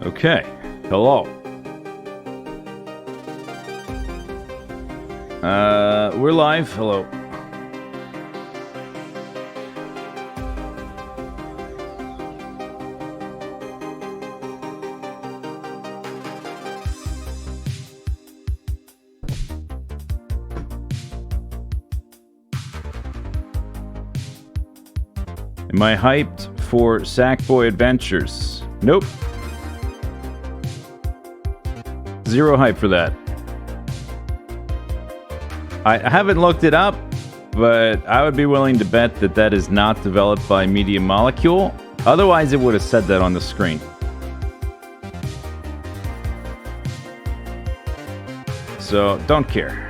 Okay. Hello. We're live. Hello. Am I hyped for Sackboy Adventures? Nope. Zero hype for that. I haven't looked it up, but I would be willing to bet that that is not developed by Media Molecule. Otherwise, it would have said that on the screen. So, don't care.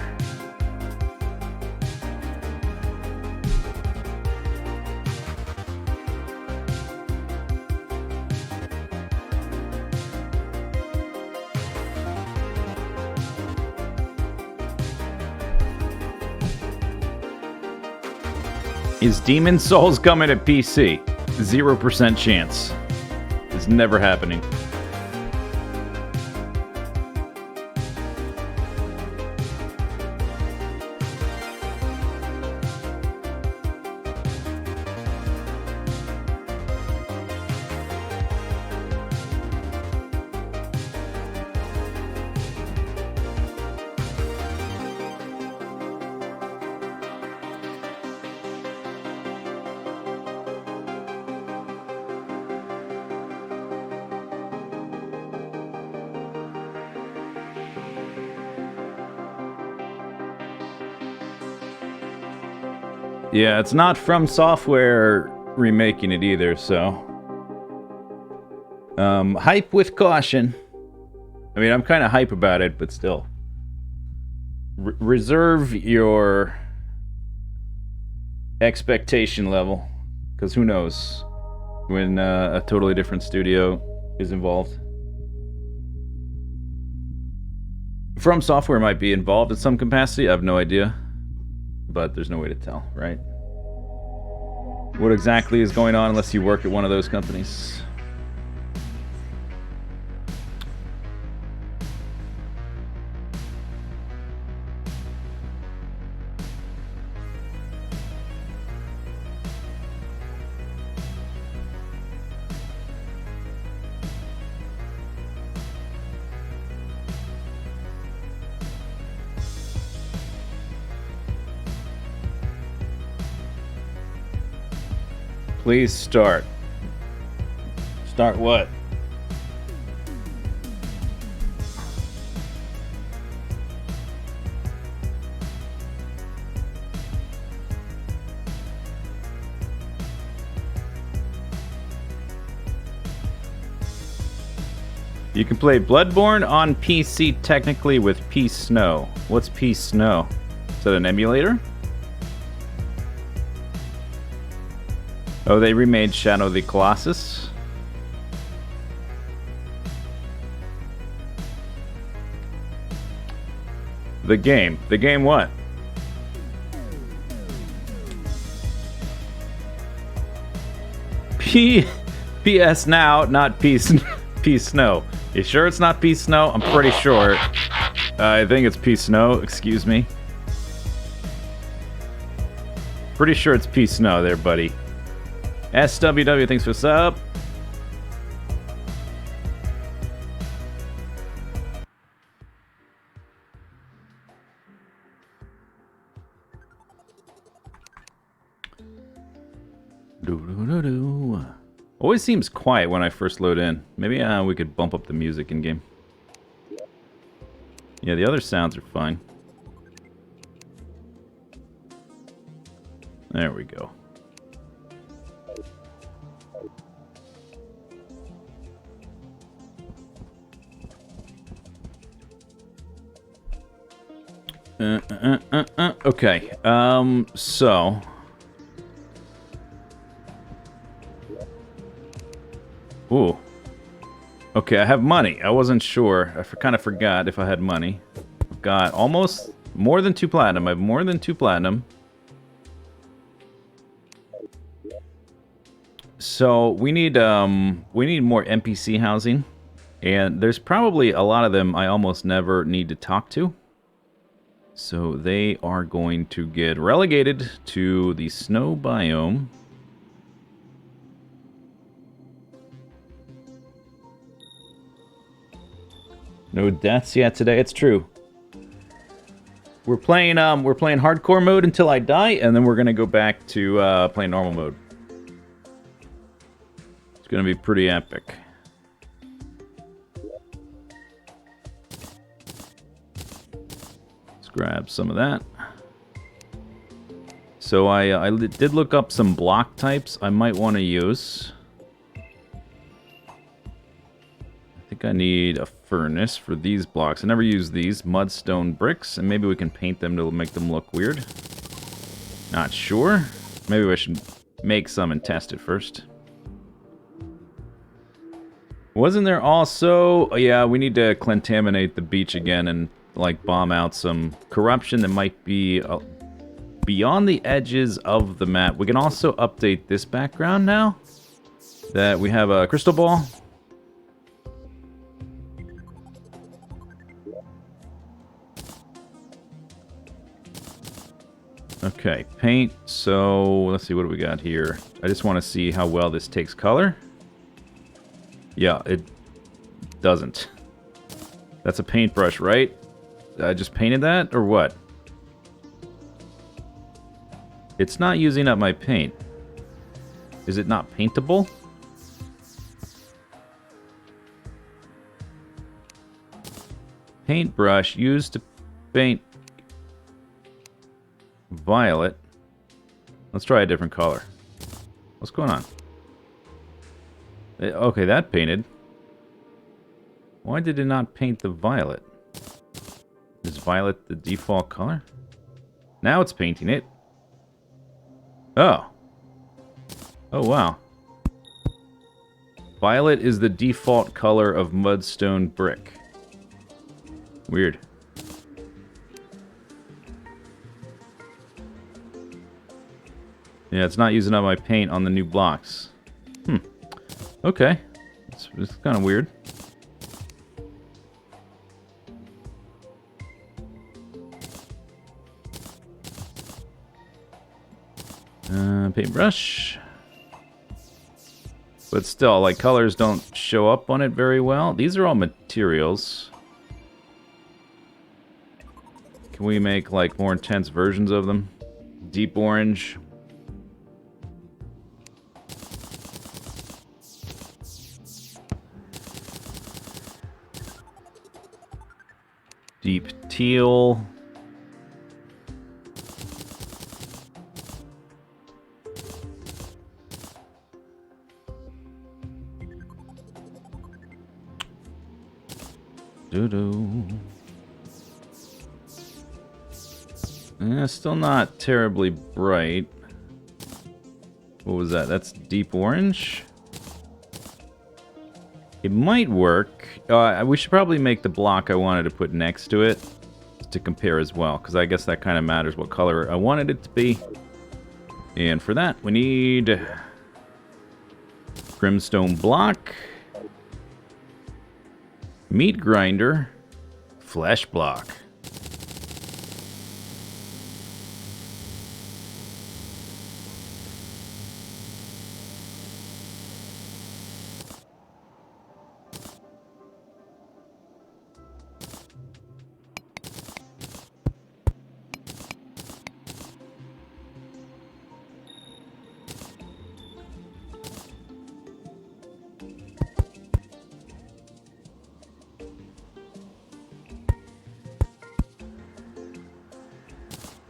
Is Demon Souls coming to PC? 0% chance. It's never happening. Yeah, it's not From Software remaking it either, so... hype with caution. I mean, I'm kind of hype about it, but still. Reserve your expectation level, because who knows when a totally different studio is involved. From Software might be involved in some capacity, I have no idea. But there's no way to tell, right? What exactly is going on unless you work at one of those companies? Please start. Start what? You can play Bloodborne on PC technically with Peace Snow. What's Peace Snow? Is that an emulator? Oh, they remade Shadow of the Colossus. The game. The game what? PS Now, not Peace Snow. You sure it's not Peace Snow? I'm pretty sure. I think it's Peace Snow, excuse me. Pretty sure it's Peace Snow there, buddy. SWW, thanks for sub. Always seems quiet when I first load in. Maybe we could bump up the music in game. Yeah, the other sounds are fine. There we go. Okay, so... Ooh. Okay, I have money. I wasn't sure. I kind of forgot if I had money. I've got almost more than 2 platinum. I have more than 2 platinum. So we need more NPC housing. And there's probably a lot of them I almost never need to talk to. So they are going to get relegated to the snow biome. No deaths yet today. It's true. We're playing hardcore mode until I die, and then we're gonna go back to playing normal mode. It's gonna be pretty epic. Let's grab some of that. So I did look up some block types I might want to use. I think I need a furnace for these blocks. I never use these mudstone bricks, and maybe we can paint them to make them look weird. Not sure. Maybe we should make some and test it first. Wasn't there also... Oh yeah, we need to contaminate the beach again and like bomb out some corruption that might be beyond the edges of the map. We can also update this background now that we have a crystal ball. Okay, paint. So, let's see, what do we got here? I just want to see how well this takes color. Yeah, it doesn't. That's a paintbrush, right? I just painted that, or what? It's not using up my paint. Is it not paintable? Paintbrush used to paint violet. Let's try a different color. What's going on? Okay, that painted. Why did it not paint the violet? Is violet the default color? Now it's painting it. Oh. Oh, wow. Violet is the default color of Mudstone Brick. Weird. Yeah, it's not using up my paint on the new blocks. Okay. It's kind of weird. Paintbrush. But still, like, colors don't show up on it very well. These are all materials. Can we make, like, more intense versions of them? Deep orange. Deep teal. Still not terribly bright. What was that? That's deep orange? It might work. We should probably make the block I wanted to put next to it to compare as well, because I guess that kind of matters what color I wanted it to be. And for that, we need brimstone block, meat grinder, flesh block.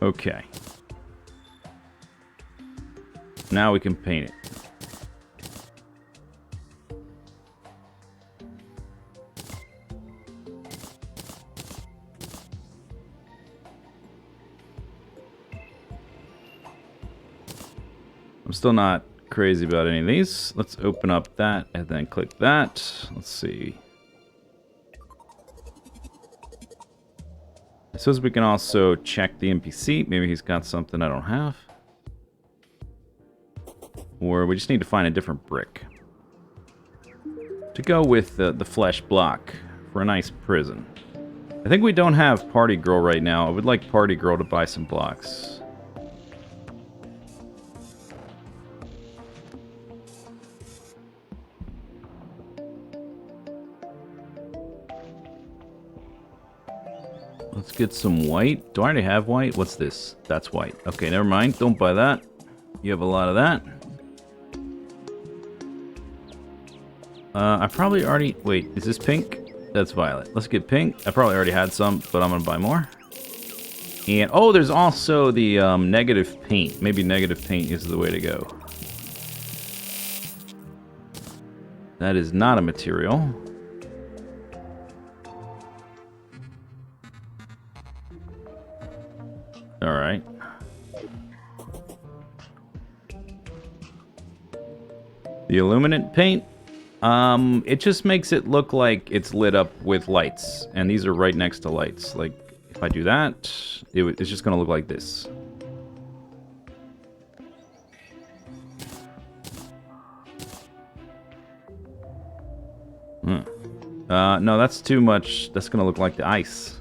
Okay. Now we can paint it. I'm still not crazy about any of these. Let's open up that and then click that. Let's see. I suppose we can also check the NPC. Maybe he's got something I don't have. Or we just need to find a different brick to go with the flesh block for a nice prison. I think we don't have Party Girl right now. I would like Party Girl to buy some blocks. Let's get some white. Do I already have white? What's this? That's white. Okay, never mind. Don't buy that. You have a lot of that. I probably already... Wait, is this pink? That's violet. Let's get pink. I probably already had some, but I'm going to buy more. And, oh, there's also the negative paint. Maybe negative paint is the way to go. That is not a material. Alright. The illuminant paint. It just makes it look like it's lit up with lights. And these are right next to lights. Like, if I do that, it's just going to look like this. No, that's too much. That's going to look like the ice.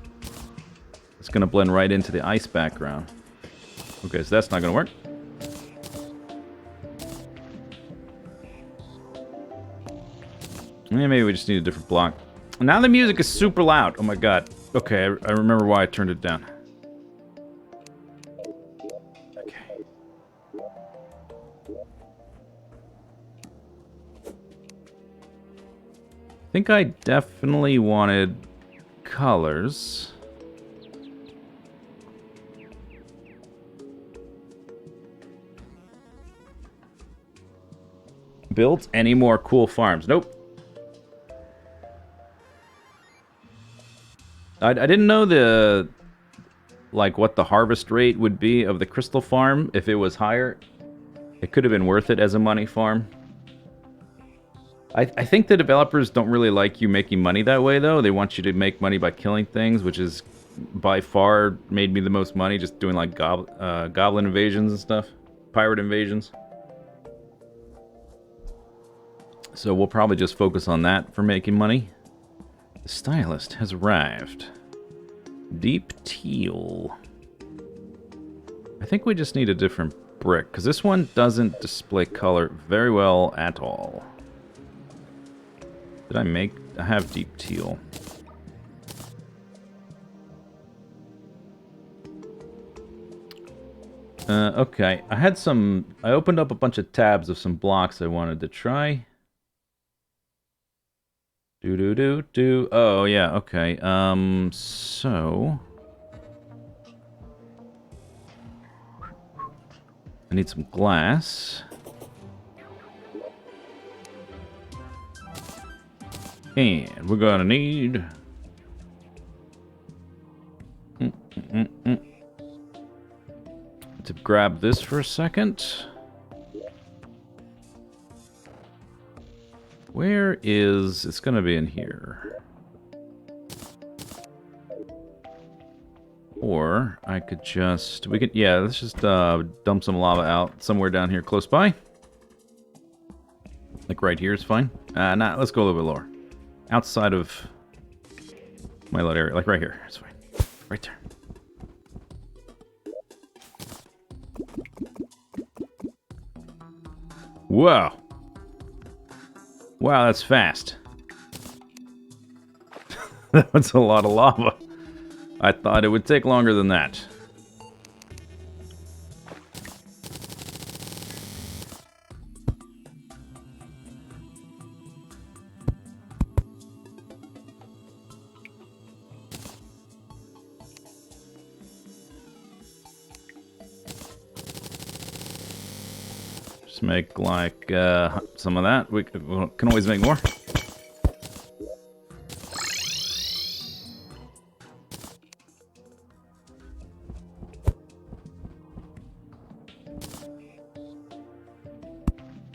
It's going to blend right into the ice background. Okay, so that's not going to work. Yeah, maybe we just need a different block. Now the music is super loud. Oh my god. Okay, I remember why I turned it down. Okay. I think I definitely wanted colors. Built any more cool farms? Nope. I didn't know the, like, what the harvest rate would be of the crystal farm. If it was higher, it could have been worth it as a money farm. I think the developers don't really like you making money that way, though. They want you to make money by killing things, which is by far made me the most money, just doing, like, goblin invasions and stuff. Pirate invasions. So we'll probably just focus on that for making money. The stylist has arrived. Deep teal. I think we just need a different brick, because this one doesn't display color very well at all. Did I make... I have deep teal. Okay, I had some... I opened up a bunch of tabs of some blocks I wanted to try. Do. Oh, yeah, okay. So... I need some glass. And we're gonna need... to grab this for a second. Where is... It's gonna be in here. Or I could just... We could... Yeah, let's just dump some lava out somewhere down here close by. Like right here is fine. Nah, let's go a little bit lower. Outside of my little area. Like right here. It's fine. Right there. Whoa. Wow, that's fast. That's a lot of lava. I thought it would take longer than that. Just make like some of that. We can always make more.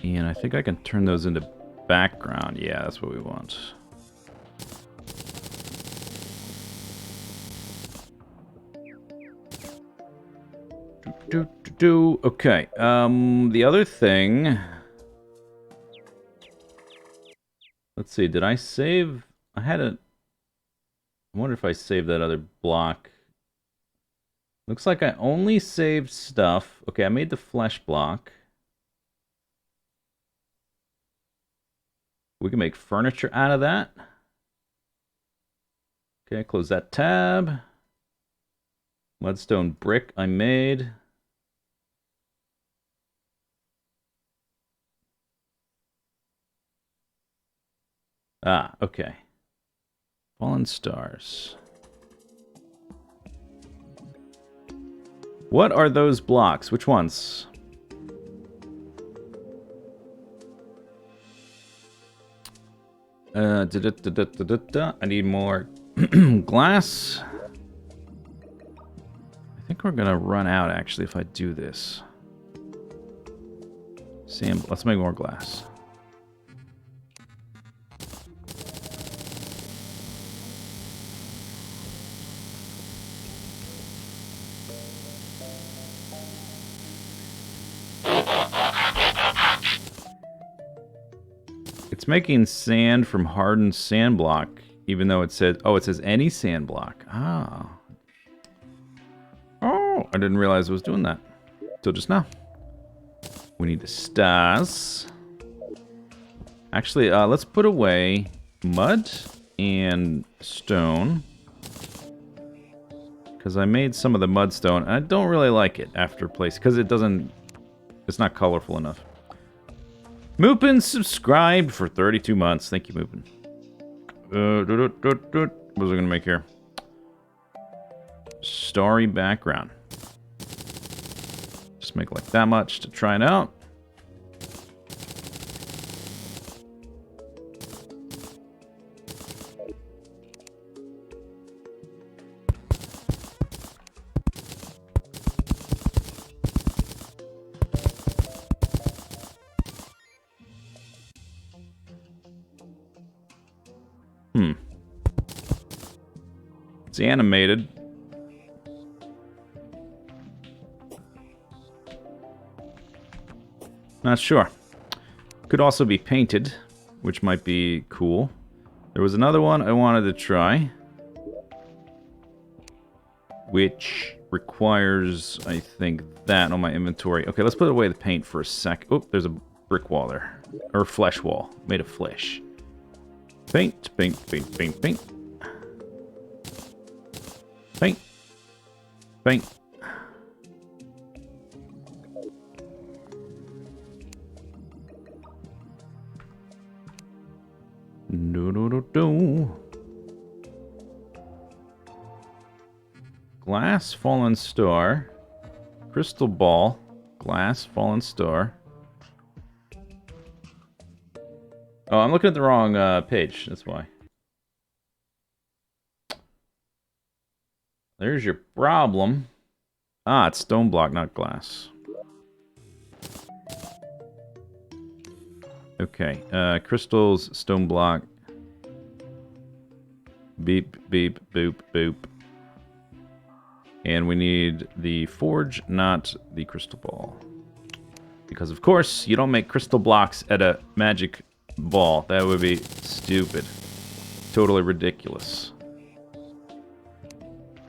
And I think I can turn those into background. Yeah, that's what we want. Okay, the other thing... Let's see, did I save? I had a... I wonder if I saved that other block. Looks like I only saved stuff. Okay, I made the flesh block. We can make furniture out of that. Okay, close that tab. Mudstone brick I made. Ah, okay. Fallen stars. What are those blocks? Which ones? I need more glass. I think we're gonna run out actually if I do this. Sand. Let's make more glass. It's making sand from hardened sand block, even though it says, oh, it says any sand block. Ah. Oh, I didn't realize it was doing that till just now. We need the stars. Actually, let's put away mud and stone. Because I made some of the mudstone. I don't really like it after place, because it doesn't, it's not colorful enough. Moopin subscribed for 32 months. Thank you, Moopin. What was I going to make here? Starry background. Just make like that much to try it out. It's animated. Not sure. Could also be painted, which might be cool. There was another one I wanted to try, which requires, I think, that on my inventory. Okay, let's put away the paint for a sec. Oh, there's a brick wall there. Or flesh wall, made of flesh. Paint, paint, paint, paint, paint. Paint. Paint. Do. Glass, fallen star. Crystal ball. Glass, fallen star. Oh, I'm looking at the wrong page. That's why. There's your problem. Ah, it's stone block, not glass. Okay, crystals, stone block. Beep, beep, boop, boop. And we need the forge, not the crystal ball. Because, of course, you don't make crystal blocks at a magic ball. That would be stupid. Totally ridiculous.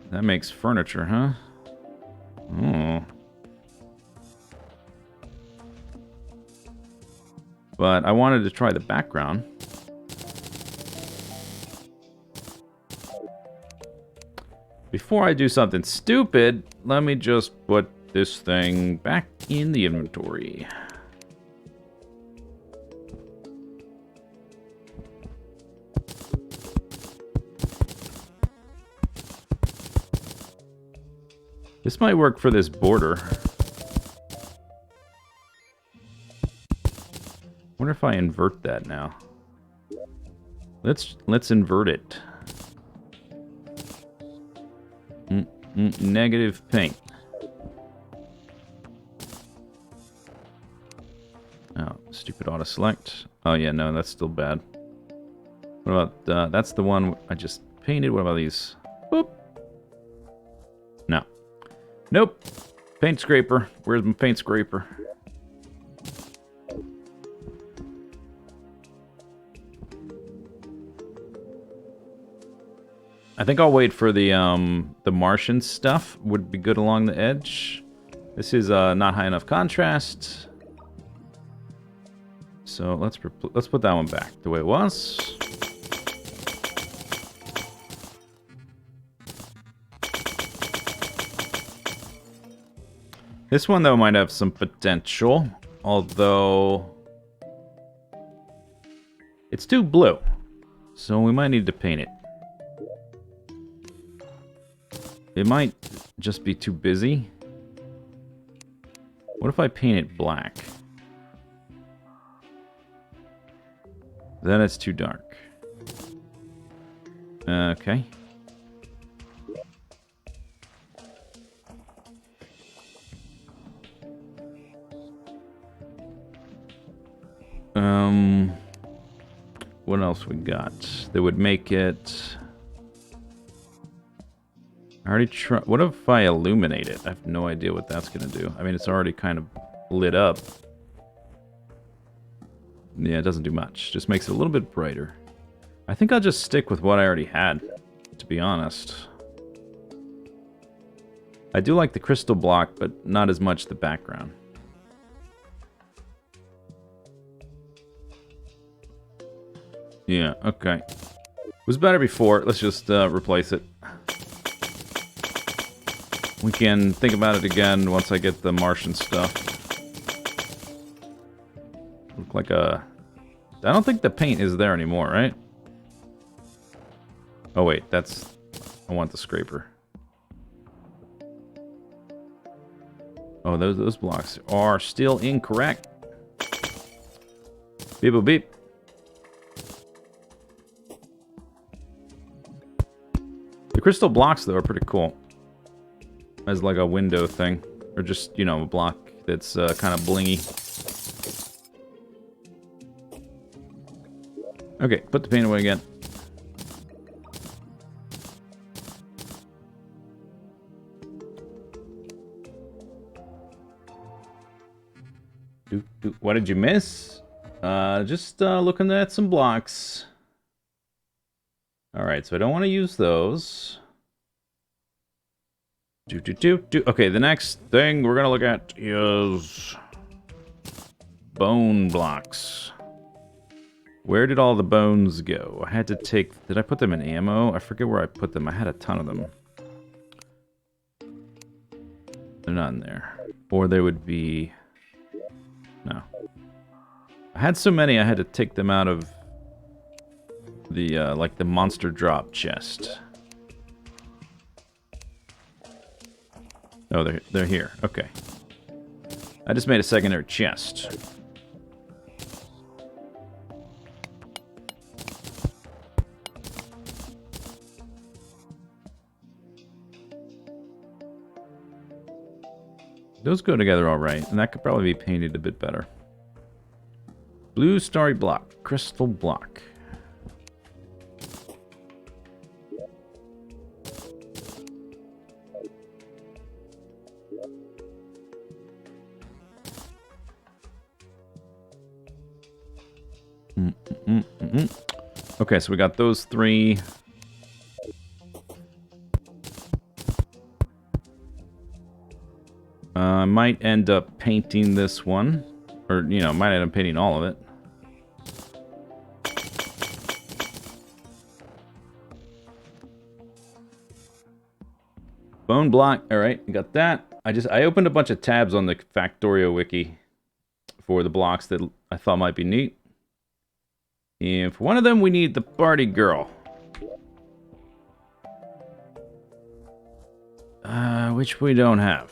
That makes furniture, huh? Oh. But I wanted to try the background. Before I do something stupid, let me just put this thing back in the inventory. This might work for this border. Wonder if I invert that now. Let's invert it. Negative paint. Oh, stupid auto select. Oh yeah, no, that's still bad. What about that's the one I just painted. What about these? Boop. No. Nope. Paint scraper. Where's my paint scraper? I think I'll wait for the Martian stuff. Would be good along the edge. This is not high enough contrast. So let's put that one back the way it was. This one, though, might have some potential, although it's too blue, so we might need to paint it. It might just be too busy. What if I paint it black? Then it's too dark. Okay. What else we got that would make it... I already tried... What if I illuminate it? I have no idea what that's going to do. I mean, it's already kind of lit up. Yeah, it doesn't do much. Just makes it a little bit brighter. I think I'll just stick with what I already had, to be honest. I do like the crystal block, but not as much the background. Yeah, okay. It was better before. Let's just replace it. We can think about it again once I get the Martian stuff. Look like a... I don't think the paint is there anymore, right? Oh wait, that's... I want the scraper. Oh, those blocks are still incorrect. Beep boop beep. The crystal blocks, though, are pretty cool. As like a window thing. Or just, you know, a block that's kind of blingy. Okay, put the paint away again. What did you miss? Just looking at some blocks. Alright, so I don't want to use those. Okay, the next thing we're going to look at is bone blocks. Where did all the bones go? I had to take... Did I put them in ammo? I forget where I put them. I had a ton of them. They're not in there. Or they would be... No. I had so many I had to take them out of the, like the monster drop chest. Oh, they're here. Okay. I just made a secondary chest. Those go together all right, and that could probably be painted a bit better. Blue starry block, crystal block. Okay, so we got those three. I might end up painting this one. Or, you know, might end up painting all of it. Bone block. Alright, got that. I opened a bunch of tabs on the Factorio wiki for the blocks that I thought might be neat. And for one of them, we need the party girl. Which we don't have.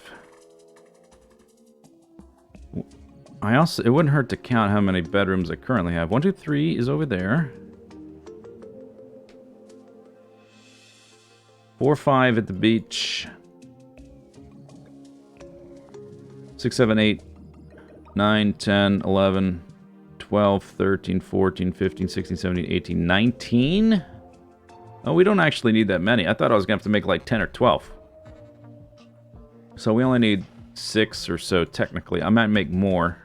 It wouldn't hurt to count how many bedrooms I currently have. 1, 2, 3 is over there. 4, 5 at the beach. 6, 7, 8, 9, 10, 11, 12, 13, 14, 15, 16, 17, 18, 19? Oh, we don't actually need that many. I thought I was going to have to make like 10 or 12. So we only need 6 or so, technically. I might make more.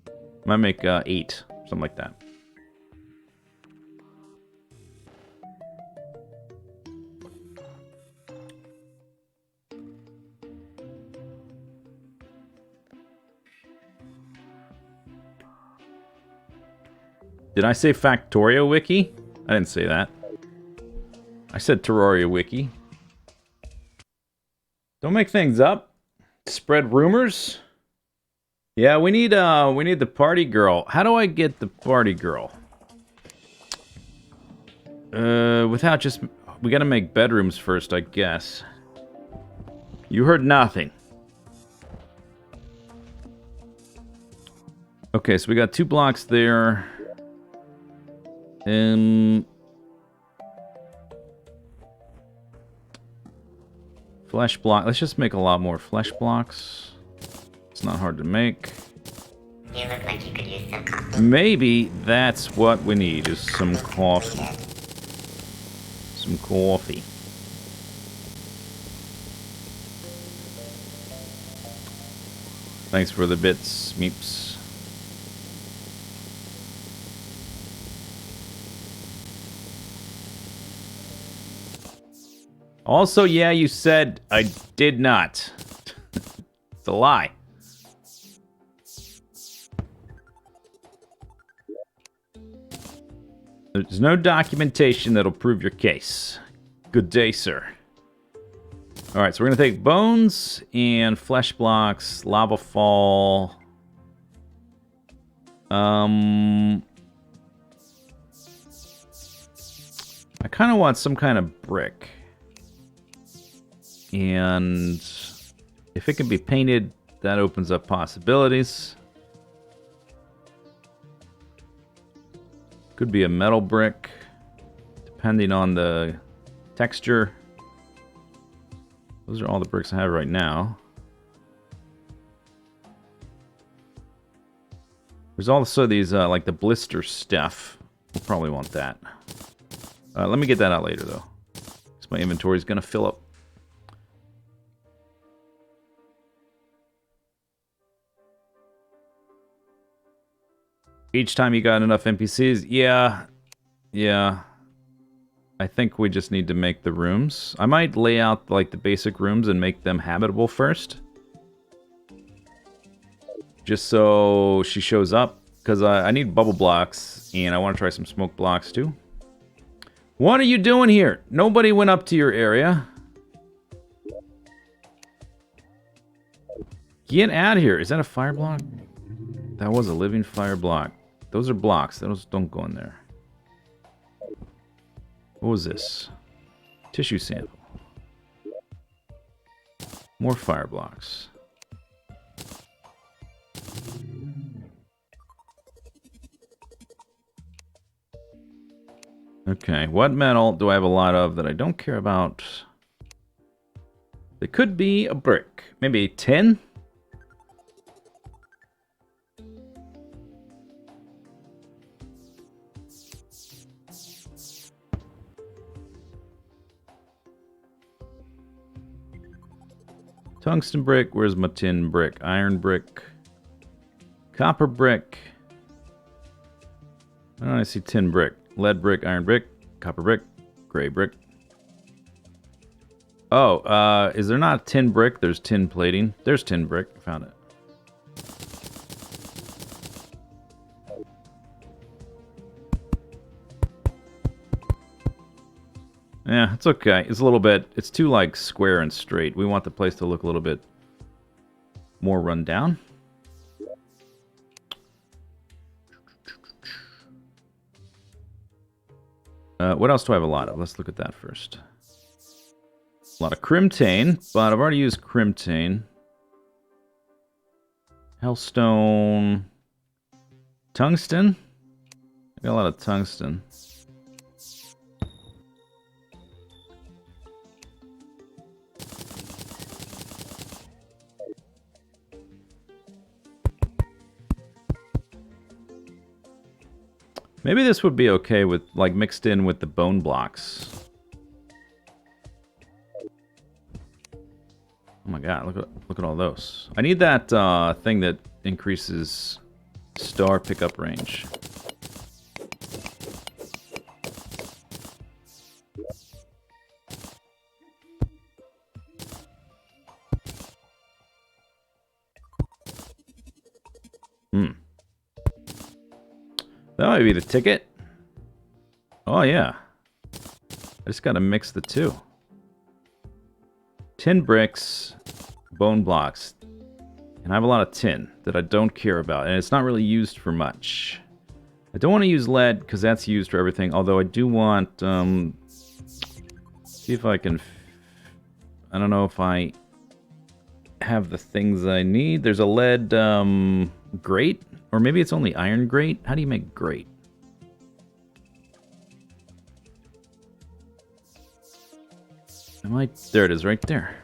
I might make 8, something like that. Did I say Factorio Wiki? I didn't say that. I said Terraria Wiki. Don't make things up. Spread rumors. Yeah, we need the party girl. How do I get the party girl? Without just... We gotta make bedrooms first, I guess. You heard nothing. Okay, so we got 2 blocks there. Flesh block. Let's just make a lot more flesh blocks. It's not hard to make. You look like you could use some coffee. Maybe that's what we need, is some coffee. Some coffee. Thanks for the bits, Meeps. Also, yeah, you said I did not. It's a lie. There's no documentation that'll prove your case. Good day, sir. Alright, so we're gonna take bones and flesh blocks, lava fall. I kind of want some kind of brick. And if it can be painted, that opens up possibilities. Could be a metal brick, depending on the texture. Those are all the bricks I have right now. There's also these, like the blister stuff. We'll probably want that. Let me get that out later, though. Because my inventory is going to fill up. Each time you got enough NPCs? Yeah. I think we just need to make the rooms. I might lay out, like, the basic rooms and make them habitable first. Just so she shows up. Because I need bubble blocks, and I want to try some smoke blocks, too. What are you doing here? Nobody went up to your area. Get out of here. Is that a fire block? That was a living fire block. Those are blocks. Those don't go in there. What was this? Tissue sample. More fire blocks. Okay, what metal do I have a lot of that I don't care about? There could be a brick. Maybe 10? Tungsten brick, where's my tin brick? Iron brick. Copper brick. I see tin brick. Lead brick, iron brick, copper brick, gray brick. Oh, is there not tin brick? There's tin plating. There's tin brick. I found it. Yeah, it's okay. It's a little bit... It's too, like, square and straight. We want the place to look a little bit more run down. What else do I have a lot of? Let's look at that first. A lot of crimtane, but I've already used crimtane. Hellstone. Tungsten? I got a lot of tungsten. Maybe this would be okay with, like, mixed in with the bone blocks. Oh my god, look at all those. I need that thing that increases star pickup range. That might be the ticket. Oh, yeah. I just gotta mix the two. Tin bricks, bone blocks. And I have a lot of tin that I don't care about, and it's not really used for much. I don't want to use lead, because that's used for everything, although I do want, see if I can, I don't know if I have the things I need. There's a lead, grate, or maybe it's only iron grate. How do you make grate? There it is, right there.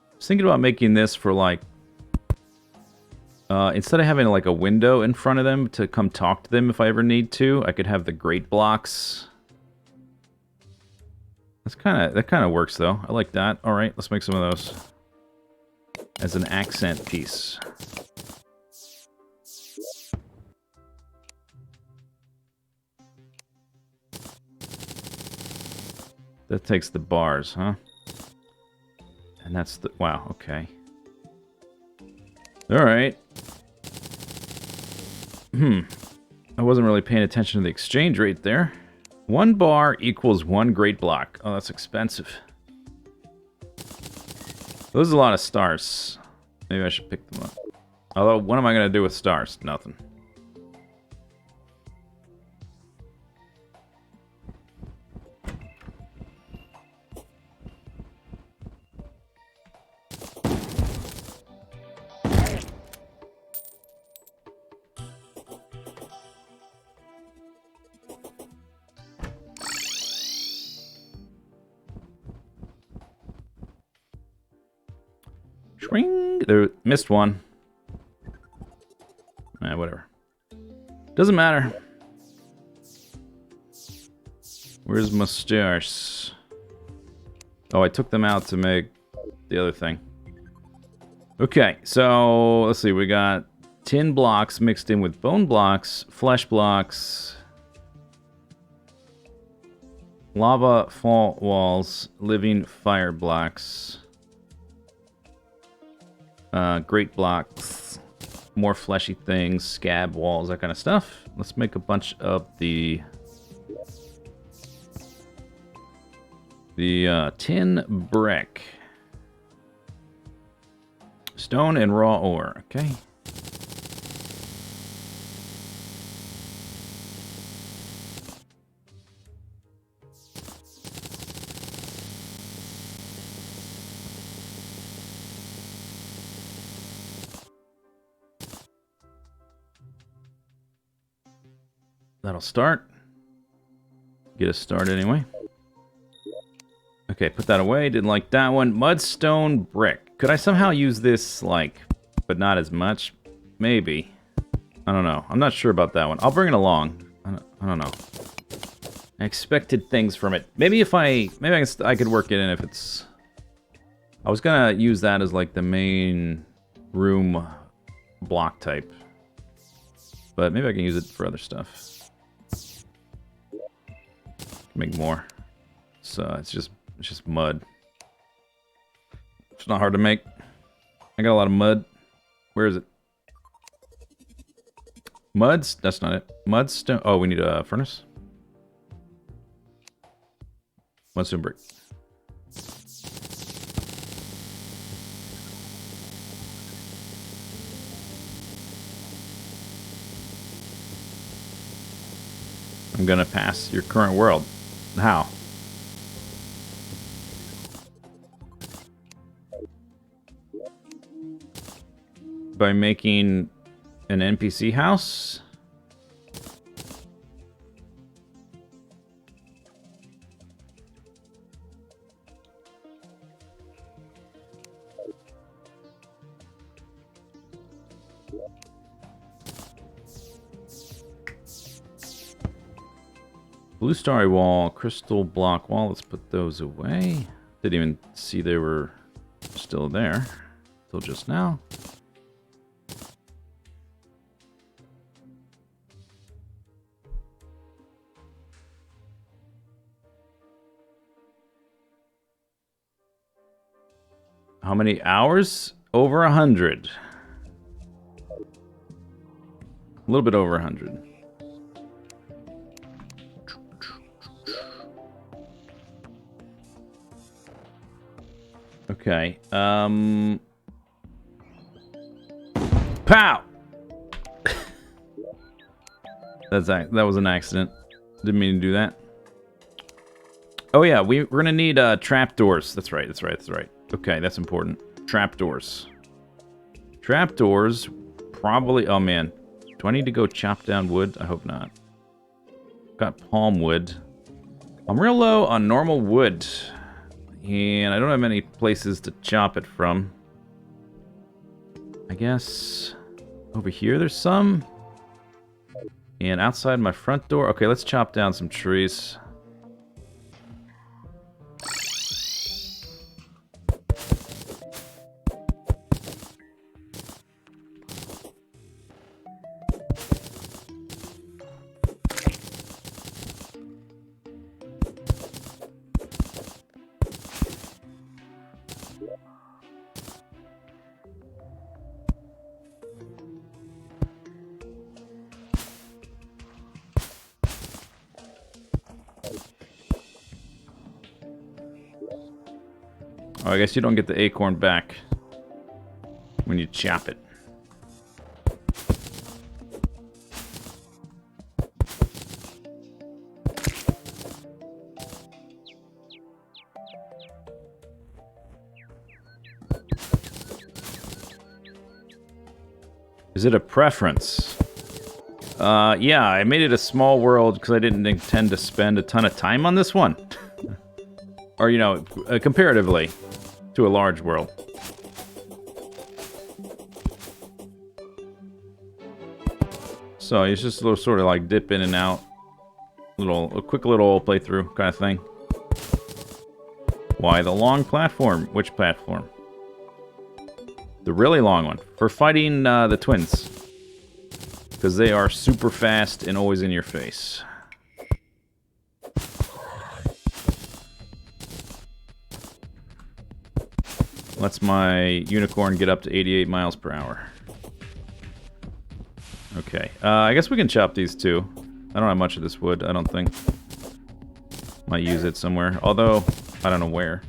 I was thinking about making this for like, instead of having like a window in front of them to come talk to them if I ever need to, I could have the grate blocks. That kind of works though. I like that. All right, let's make some of those as an accent piece. That takes the bars, huh? And that's the... Wow, okay. Alright. I wasn't really paying attention to the exchange rate there. 1 bar equals 1 grate block. Oh, that's expensive. Those are a lot of stars. Maybe I should pick them up. Although, what am I going to do with stars? Nothing. There, missed one. Whatever. Doesn't matter. Where's my stars? Oh, I took them out to make the other thing. Okay, so let's see. We got tin blocks mixed in with bone blocks, flesh blocks, lava fault walls, living fire blocks. Great blocks, more fleshy things, scab walls, that kind of stuff. Let's make a bunch of the tin brick. Stone and raw ore, okay. That'll start. Get us started anyway. Okay, put that away. Didn't like that one. Mudstone Brick. Could I somehow use this, like, but not as much? Maybe. I don't know. I'm not sure about that one. I'll bring it along. I don't know. I expected things from it. Maybe if I could work it in if it's... I was gonna use that as, like, the main room block type. But maybe I can use it for other stuff. Make more. So it's just mud. It's not hard to make. I got a lot of mud. Where is it? Muds? That's not it. Mudstone. Oh, we need a furnace. Mudstone brick. I'm gonna pass your current world. How? By making an NPC house? Blue starry wall, crystal block wall. Let's put those away. Didn't even see they were still there till just now. How many hours? Over 100. A little bit over 100. Okay. Pow! That was an accident. Didn't mean to do that. Oh yeah, we're gonna need trapdoors. That's right. Okay, that's important. Trapdoors. Trapdoors, probably. Oh man, do I need to go chop down wood? I hope not. Got palm wood. I'm real low on normal wood, and I don't have many places to chop it from. I guess over here there's some. And outside my front door. Okay, let's chop down some trees. Oh, I guess you don't get the acorn back when you chop it. Is it a preference? Yeah, I made it a small world because I didn't intend to spend a ton of time on this one. Or, you know, comparatively to a large world. So it's just a little sort of like dip in and out. A quick little playthrough kind of thing. Why the long platform? Which platform? The really long one. For fighting the twins. Because they are super fast and always in your face. Lets my unicorn get up to 88 miles per hour. Okay, I guess we can chop these too. I don't have much of this wood, I don't think. Might use it somewhere, although, I don't know where.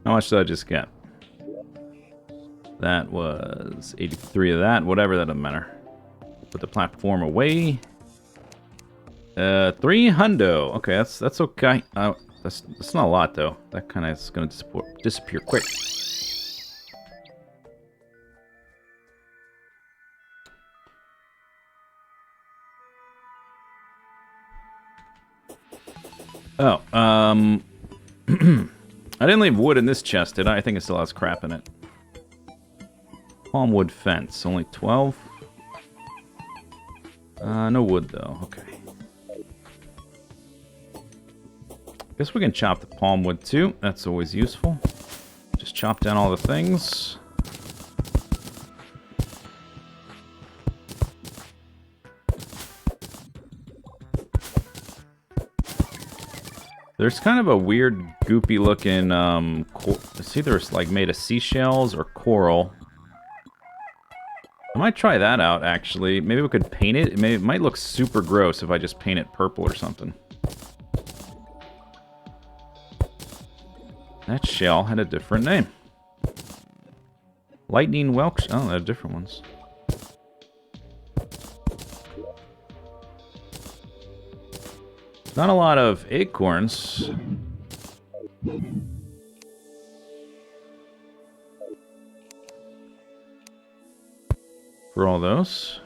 How much did I just get? That was 83 of that. Whatever, that doesn't matter. Put the platform away. 300. Okay, that's okay. That's not a lot though. That kind of is going to disappear quick. Oh, I didn't leave wood in this chest, did I? I think it still has crap in it. Palm wood fence, only 12. No wood though. Okay. Guess we can chop the palm wood too. That's always useful. Just chop down all the things. There's kind of a weird, goopy looking, it's either like made of seashells or coral. I might try that out, actually. Maybe we could paint it. It might look super gross if I just paint it purple or something. That shell had a different name. Lightning Welch. Oh, they're different ones. Not a lot of acorns. For all those.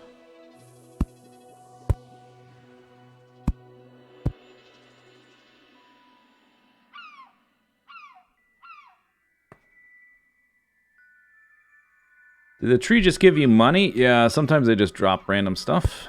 Did the tree just give you money? Yeah, sometimes they just drop random stuff.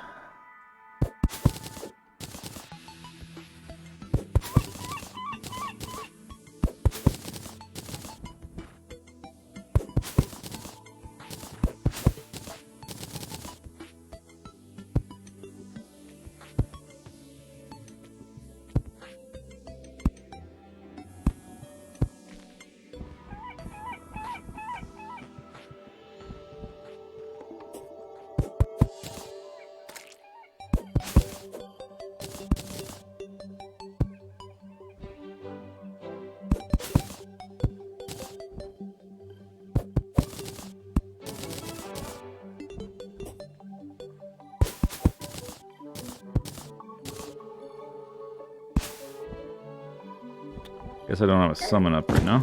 Guess I don't have a summon up right now.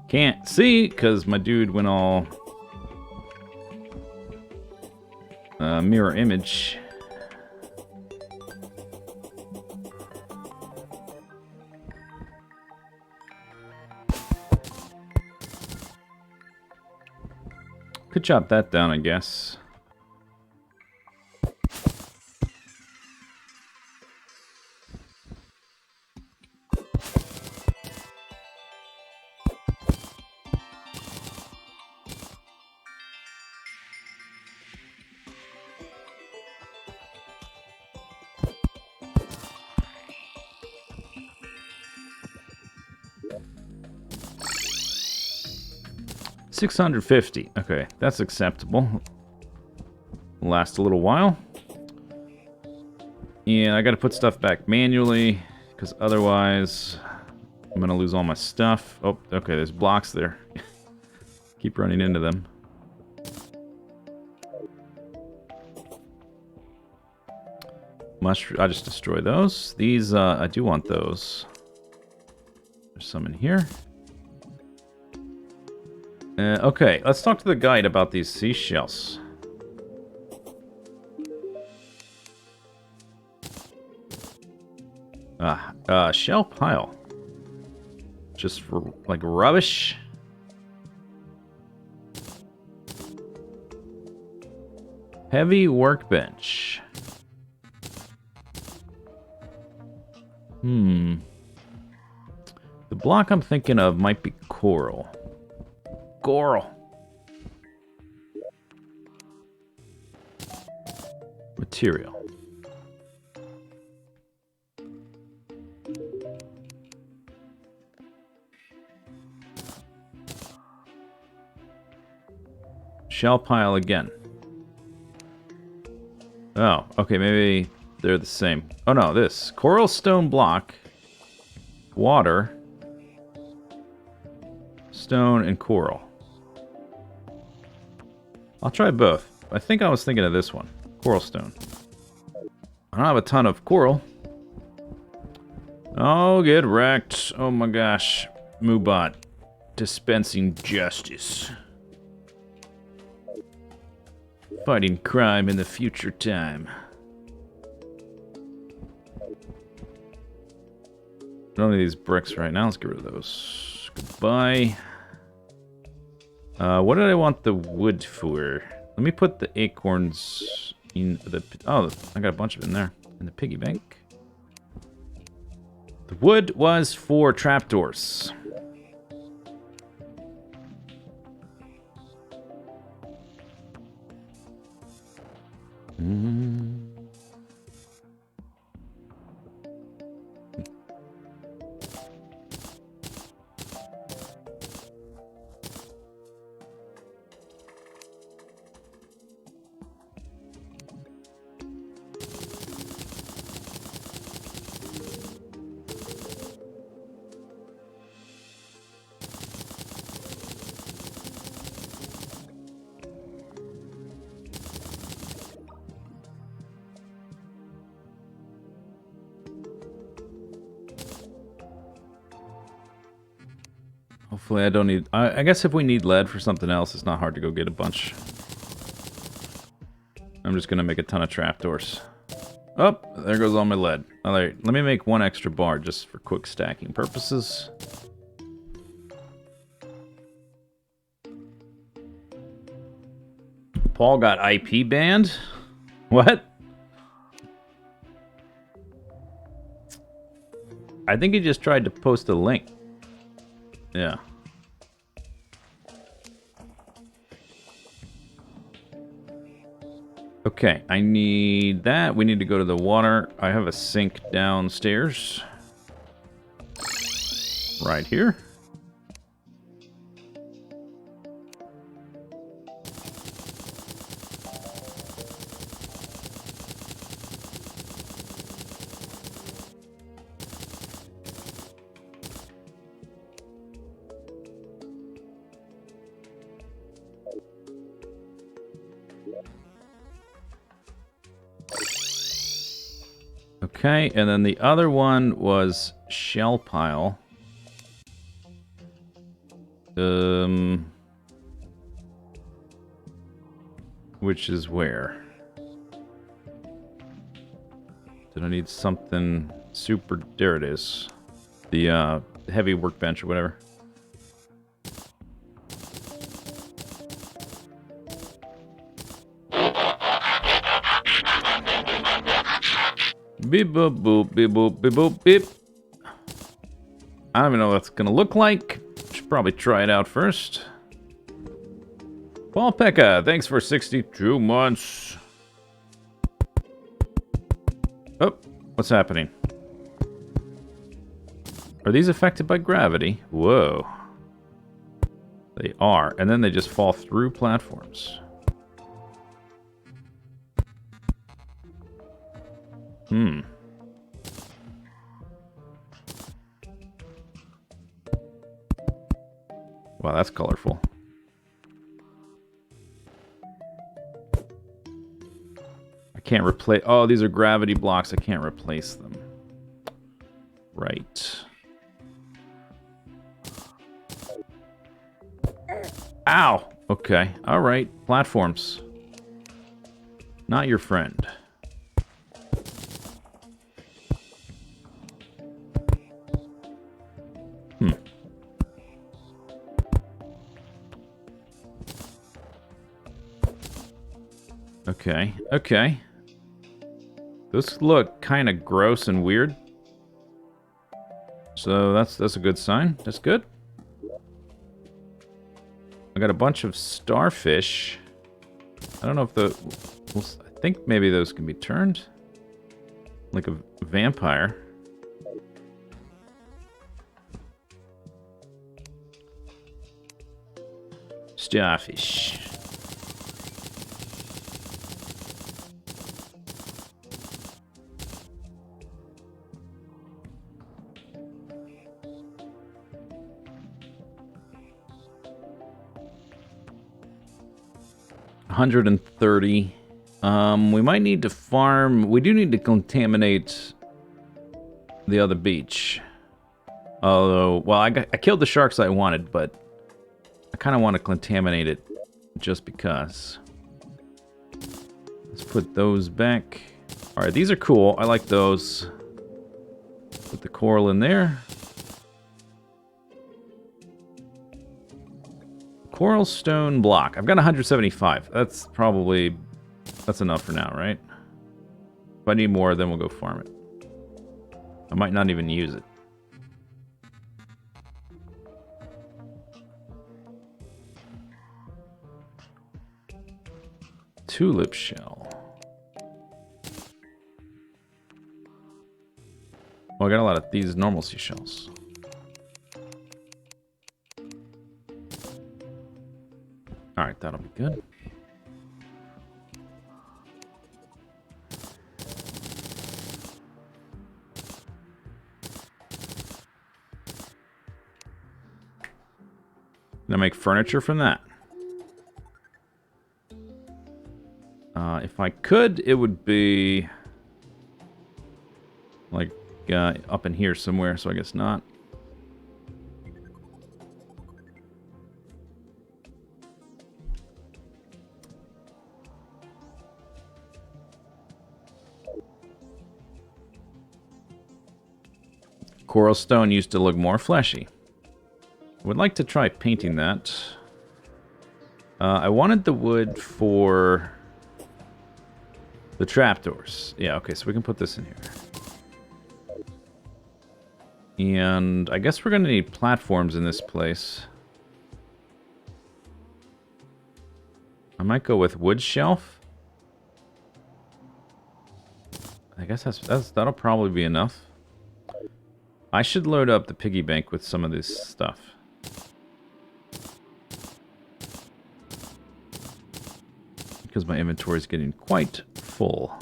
Can't see, because my dude went all... mirror image. Could chop that down, I guess. $650. Okay, that's acceptable. Last a little while. And I gotta put stuff back manually, because otherwise I'm gonna lose all my stuff. Oh, okay, there's blocks there. Keep running into them. I'll just destroy those. These, I do want those. There's some in here. Okay, let's talk to the guide about these seashells. Shell pile. Just for, like, rubbish. Heavy workbench. The block I'm thinking of might be coral. Coral. Material. Shell pile again. Oh, okay, maybe they're the same. Oh no, this. Coral stone block. Water. Stone and coral. I'll try both. I think I was thinking of this one. Coral stone. I don't have a ton of coral. Oh, get wrecked. Oh my gosh. Moobot. Dispensing justice. Fighting crime in the future time. None of these bricks right now. Let's get rid of those. Goodbye. What did I want the wood for? Let me put the acorns in the... Oh, I got a bunch of it in there. In the piggy bank. The wood was for trapdoors. Hopefully I don't need... I guess if we need lead for something else, it's not hard to go get a bunch. I'm just going to make a ton of trapdoors. Oh, there goes all my lead. Alright, let me make one extra bar just for quick stacking purposes. Paul got IP banned? What? I think he just tried to post a link. Yeah. Okay, I need that. We need to go to the water. I have a sink downstairs. Right here. Okay, and then the other one was shell pile. Which is where? Did I need something super... There it is. The heavy workbench or whatever. Beep boop boop beep boop beep boop beep. I don't even know what it's gonna look like. Should probably try it out first. Paul Pekka, thanks for 62 months. Oh, what's happening? Are these affected by gravity? Whoa. They are, and then they just fall through platforms. Wow, that's colorful. I can't replace... Oh, these are gravity blocks. I can't replace them. Right. Ow! Okay. Alright. Platforms. Not your friend. Okay, okay. Those look kind of gross and weird. So that's a good sign. That's good. I got a bunch of starfish. I don't know if the... Well, I think maybe those can be turned. Like a vampire. Starfish. $130. We might need to farm. We do need to contaminate the other beach. Although, well, I killed the sharks I wanted, but I kind of want to contaminate it just because. Let's put those back. All right, these are cool. I like those. Put the coral in there. Coral stone block. I've got 175. That's probably... That's enough for now, right? If I need more, then we'll go farm it. I might not even use it. Tulip shell. Well, I got a lot of these normal seashells. Alright, that'll be good. Gonna make furniture from that. If I could, it would be like up in here somewhere, so I guess not. Coral stone used to look more fleshy. Would like to try painting that. I wanted the wood for the trapdoors. Yeah, okay, so we can put this in here. And I guess we're going to need platforms in this place. I might go with wood shelf. I guess that'll probably be enough. I should load up the piggy bank with some of this stuff. Because my inventory is getting quite full.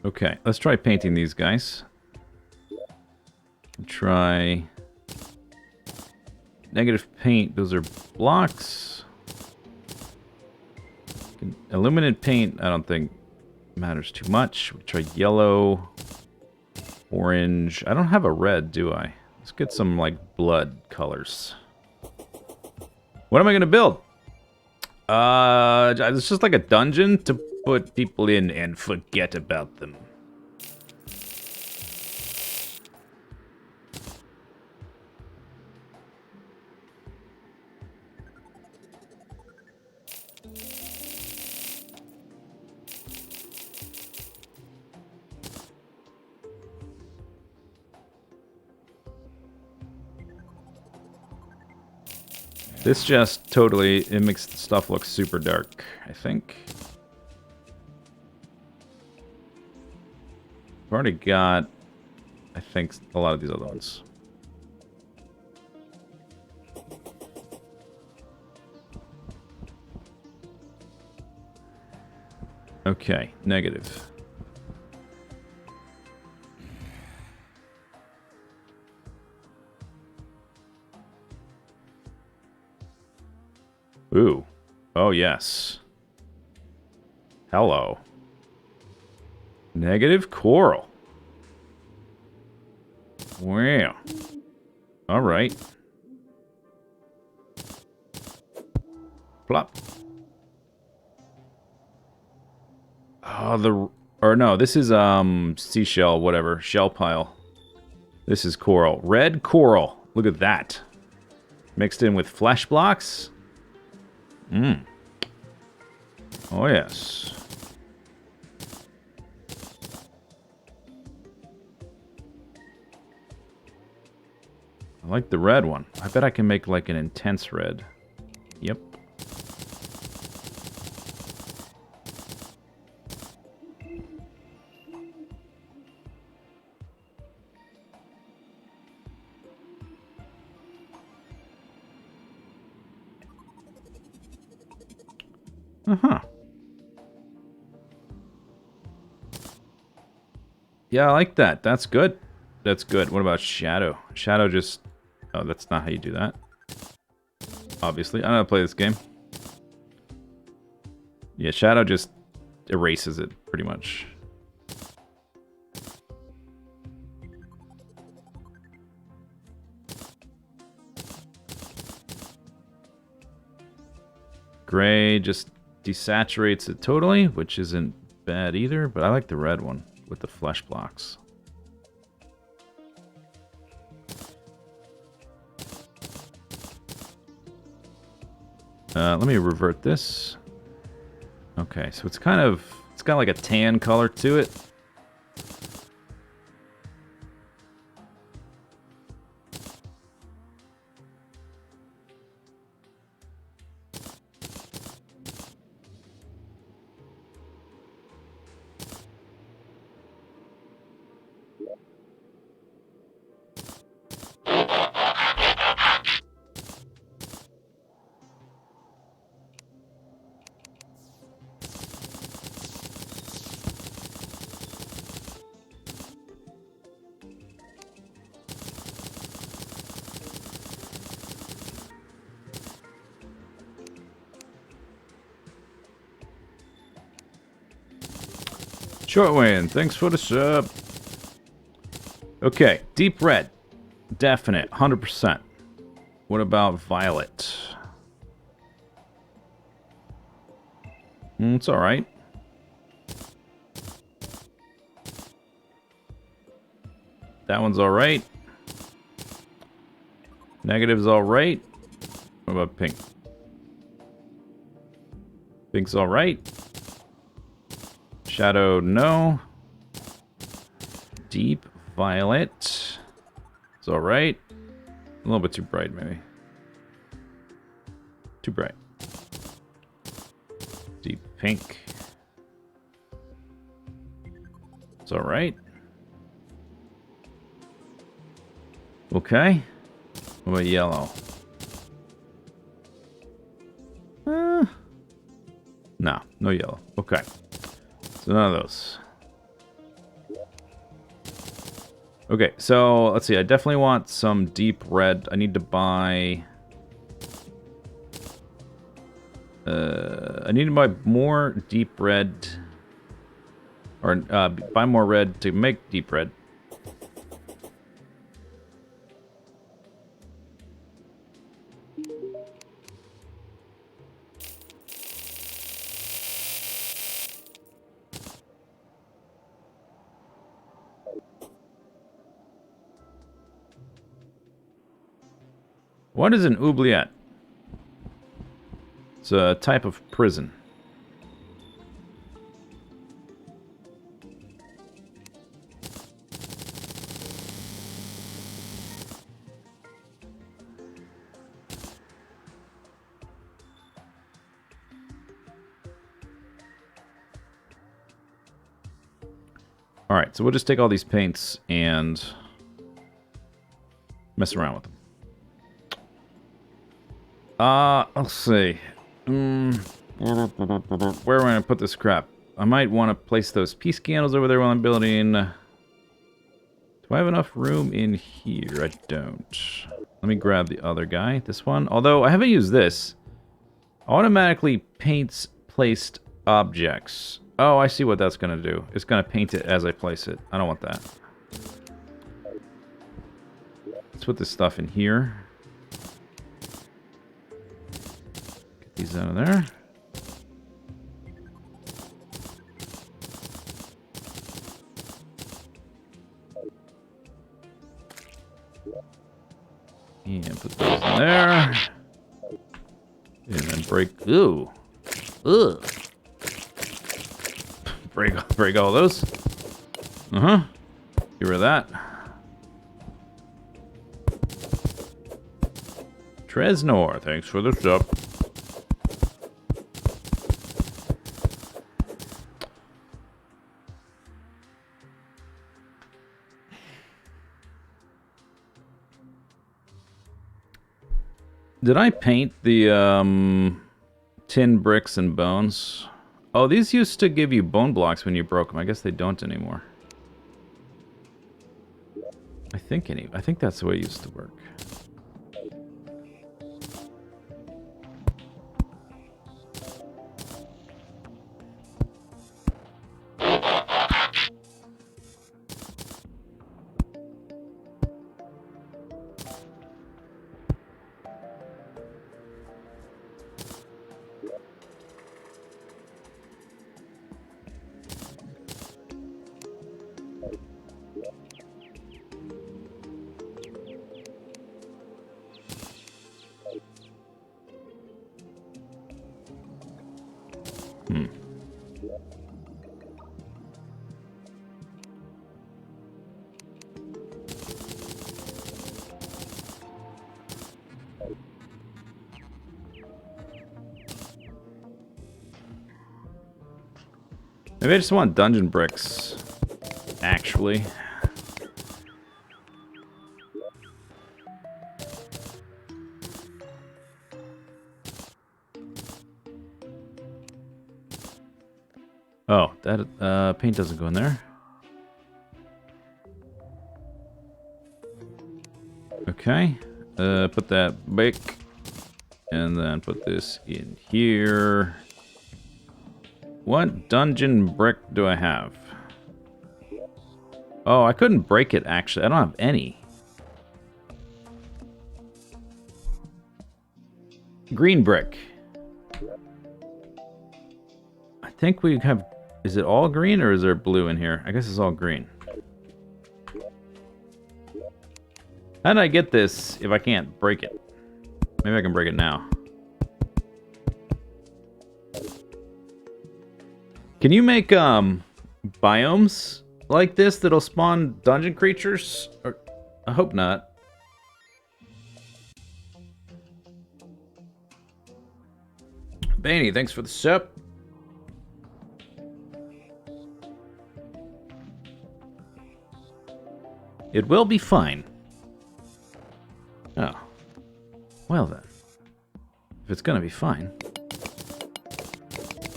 Okay, let's try painting these guys. Try negative paint. Those are blocks. Illuminated paint, I don't think matters too much. We try yellow, orange. I don't have a red, do I? Let's get some like blood colors. What am I gonna build? It's just like a dungeon to put people in and forget about them. This just totally, it makes the stuff look super dark, I think. I've already got, I think, a lot of these other ones. Okay, negative. Ooh. Oh, yes. Hello. Negative coral. Wow. All right. Plop. Oh, or no, this is, seashell, whatever. Shell pile. This is coral. Red coral. Look at that. Mixed in with flesh blocks. Mmm. Oh, yes. I like the red one. I bet I can make like an intense red. Yep. Uh-huh. Yeah, I like that. That's good. That's good. What about shadow? Shadow just... Oh, that's not how you do that. Obviously. I don't know how to play this game. Yeah, shadow just erases it, pretty much. Gray just desaturates it totally, which isn't bad either, but I like the red one with the flesh blocks. Let me revert this. Okay, so it's kind of, it's got like a tan color to it. Shortwind, thanks for the sub. Okay, deep red. Definite, 100%. What about violet? It's alright. That one's alright. Negative's alright. What about pink? Pink's alright. Shadow, no. Deep violet. It's alright. A little bit too bright, maybe. Too bright. Deep pink. It's alright. Okay. What about yellow? No, no yellow. Okay. So none of those. Okay, so let's see. I definitely want some deep red. I need to buy... I need to buy more deep red. Or buy more red to make deep red. What is an oubliette? It's a type of prison. Alright, so we'll just take all these paints and mess around with them. Let's see. Where am I going to put this crap? I might want to place those peace candles over there while I'm building. Do I have enough room in here? I don't. Let me grab the other guy. This one. Although, I haven't used this. Automatically paints placed objects. Oh, I see what that's going to do. It's going to paint it as I place it. I don't want that. Let's put this stuff in here. Get these out of there. And put those in there. And then break... Ooh. Ugh. Break all those. Uh-huh. Get rid of that. Tresnor, thanks for the sub. Did I paint the tin bricks and bones? Oh, these used to give you bone blocks when you broke them. I guess they don't anymore. I think that's the way it used to work. Maybe I just want dungeon bricks, actually. Oh, that paint doesn't go in there. Okay, put that back, and then put this in here. What dungeon brick do I have? Oh, I couldn't break it, actually. I don't have any. Green brick. I think we have... Is it all green or is there blue in here? I guess it's all green. How did I get this if I can't break it? Maybe I can break it now. Can you make biomes like this that'll spawn dungeon creatures? Or, I hope not. Bainey, thanks for the sub. It will be fine. Oh. Well then. If it's gonna be fine.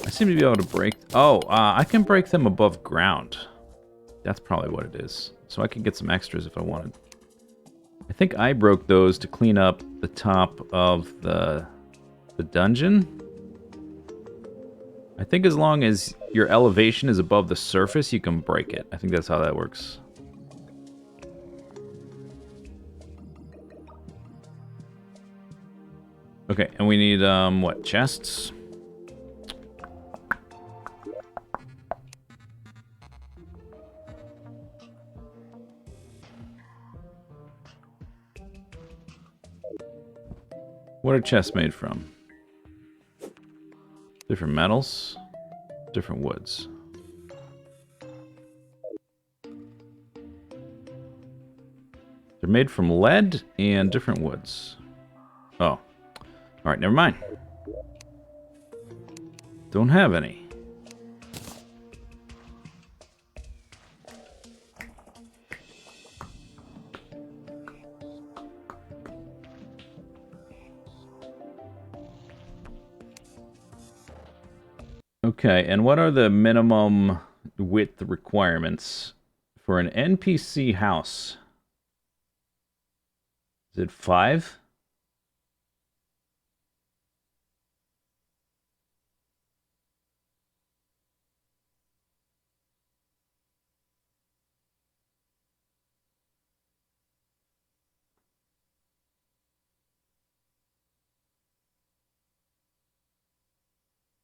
I seem to be able to break... Oh, I can break them above ground. That's probably what it is. So I can get some extras if I wanted. I think I broke those to clean up the top of the dungeon. I think as long as your elevation is above the surface, you can break it. I think that's how that works. Okay, and we need, what, chests? What are chests made from? Different metals, different woods. They're made from lead and different woods. Oh. Alright, never mind. Don't have any. Okay, and what are the minimum width requirements for an NPC house? Is it 5?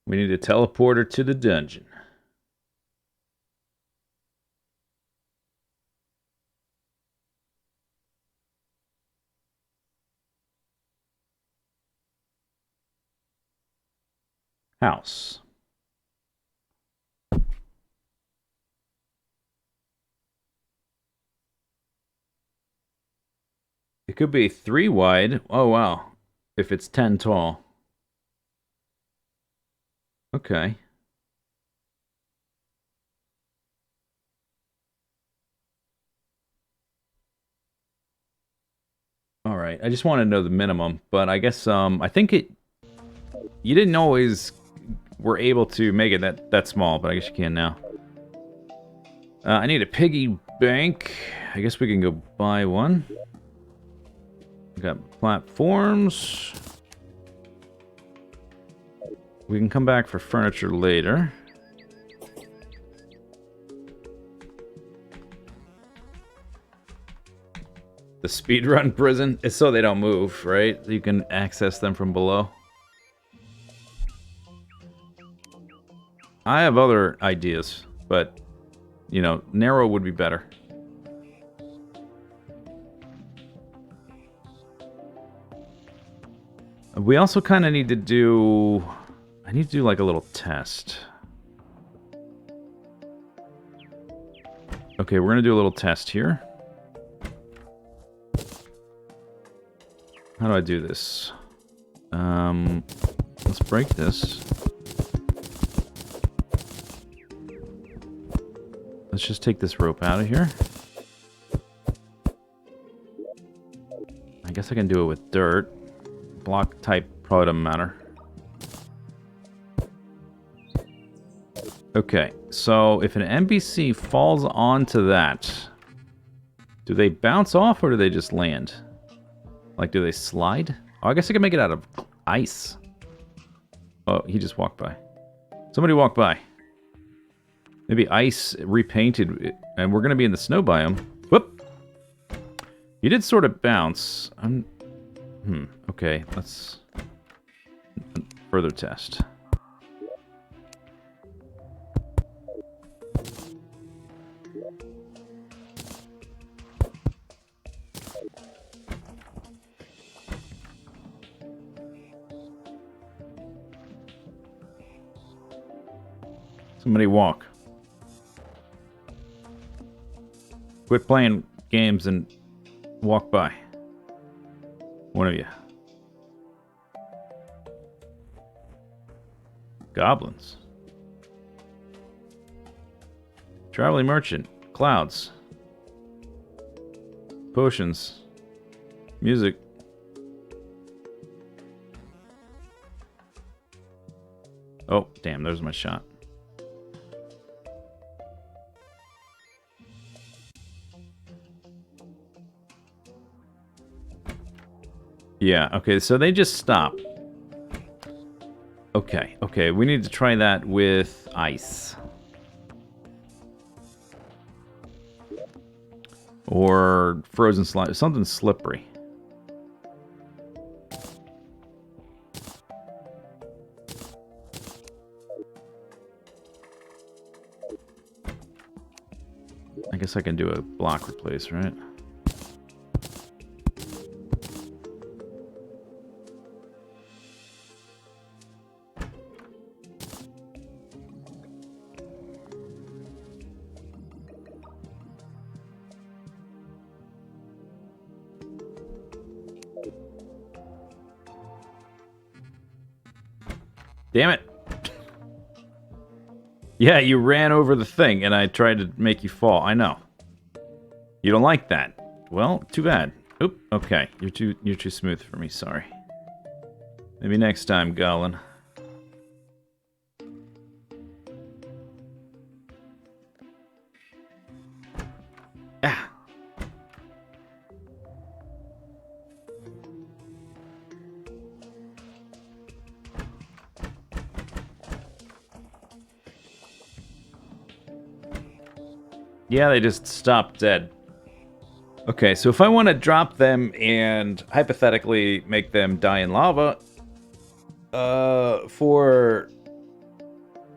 We need a teleporter to the dungeon. House. It could be 3 wide. Oh, wow. If it's 10 tall. Okay. All right. I just want to know the minimum, but I guess I think it. You didn't always were able to make it that small, but I guess you can now. I need a piggy bank. I guess we can go buy one. We got platforms. We can come back for furniture later. The speedrun prison is so they don't move, right? You can access them from below. I have other ideas, but, you know, narrow would be better. We also kind of need to do... I need to do like a little test. Okay, we're gonna do a little test here. How do I do this? Let's break this. Let's just take this rope out of here. I guess I can do it with dirt. Block type probably doesn't matter. Okay, so if an NPC falls onto that, do they bounce off or do they just land? Like, do they slide? Oh, I guess I can make it out of ice. Oh, he just walked by. Somebody walked by. Maybe ice repainted, and we're going to be in the snow biome. Whoop! You did sort of bounce. Okay, let's... Further test. Somebody walk. Quit playing games and walk by. One of you. Goblins. Traveling merchant. Clouds. Potions. Music. Oh, damn, there's my shot. Yeah, okay, so they just stop. Okay, we need to try that with ice. Or frozen slime, something slippery. I guess I can do a block replace, right? Damn it. Yeah, you ran over the thing and I tried to make you fall. I know. You don't like that. Well, too bad. Oop, okay. You're too smooth for me, sorry. Maybe next time, Goblin. Ah. Yeah, they just stop dead. Okay, so if I want to drop them and hypothetically make them die in lava, for,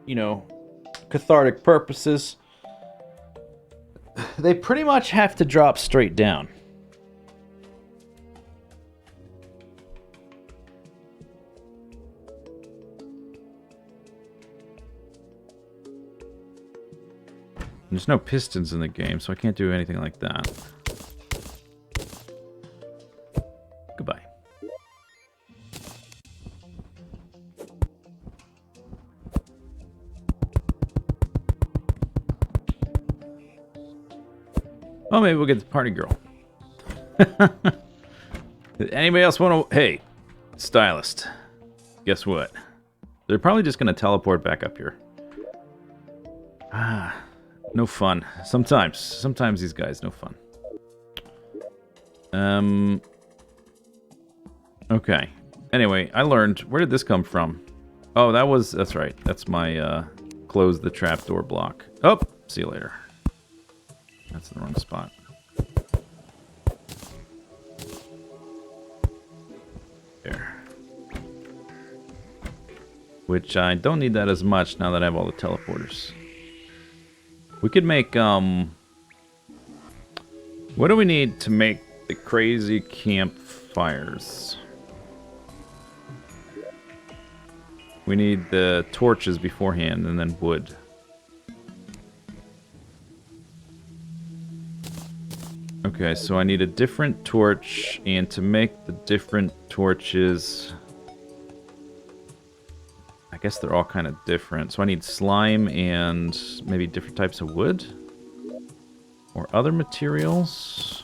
you know, cathartic purposes, they pretty much have to drop straight down. There's no pistons in the game, so I can't do anything like that. Goodbye. Oh, maybe we'll get the party girl. Anybody else want to... Hey, stylist. Guess what? They're probably just going to teleport back up here. Ah, no fun. Sometimes these guys, no fun. Okay. Anyway, I learned... Where did this come from? Oh, that's right. That's my, close the trapdoor block. Oh, see you later. That's the wrong spot. There. Which I don't need that as much now that I have all the teleporters. We could make, what do we need to make the crazy campfires? We need the torches beforehand and then wood. Okay, so I need a different torch, and to make the different torches... I guess they're all kind of different. So I need slime and maybe different types of wood? Or other materials?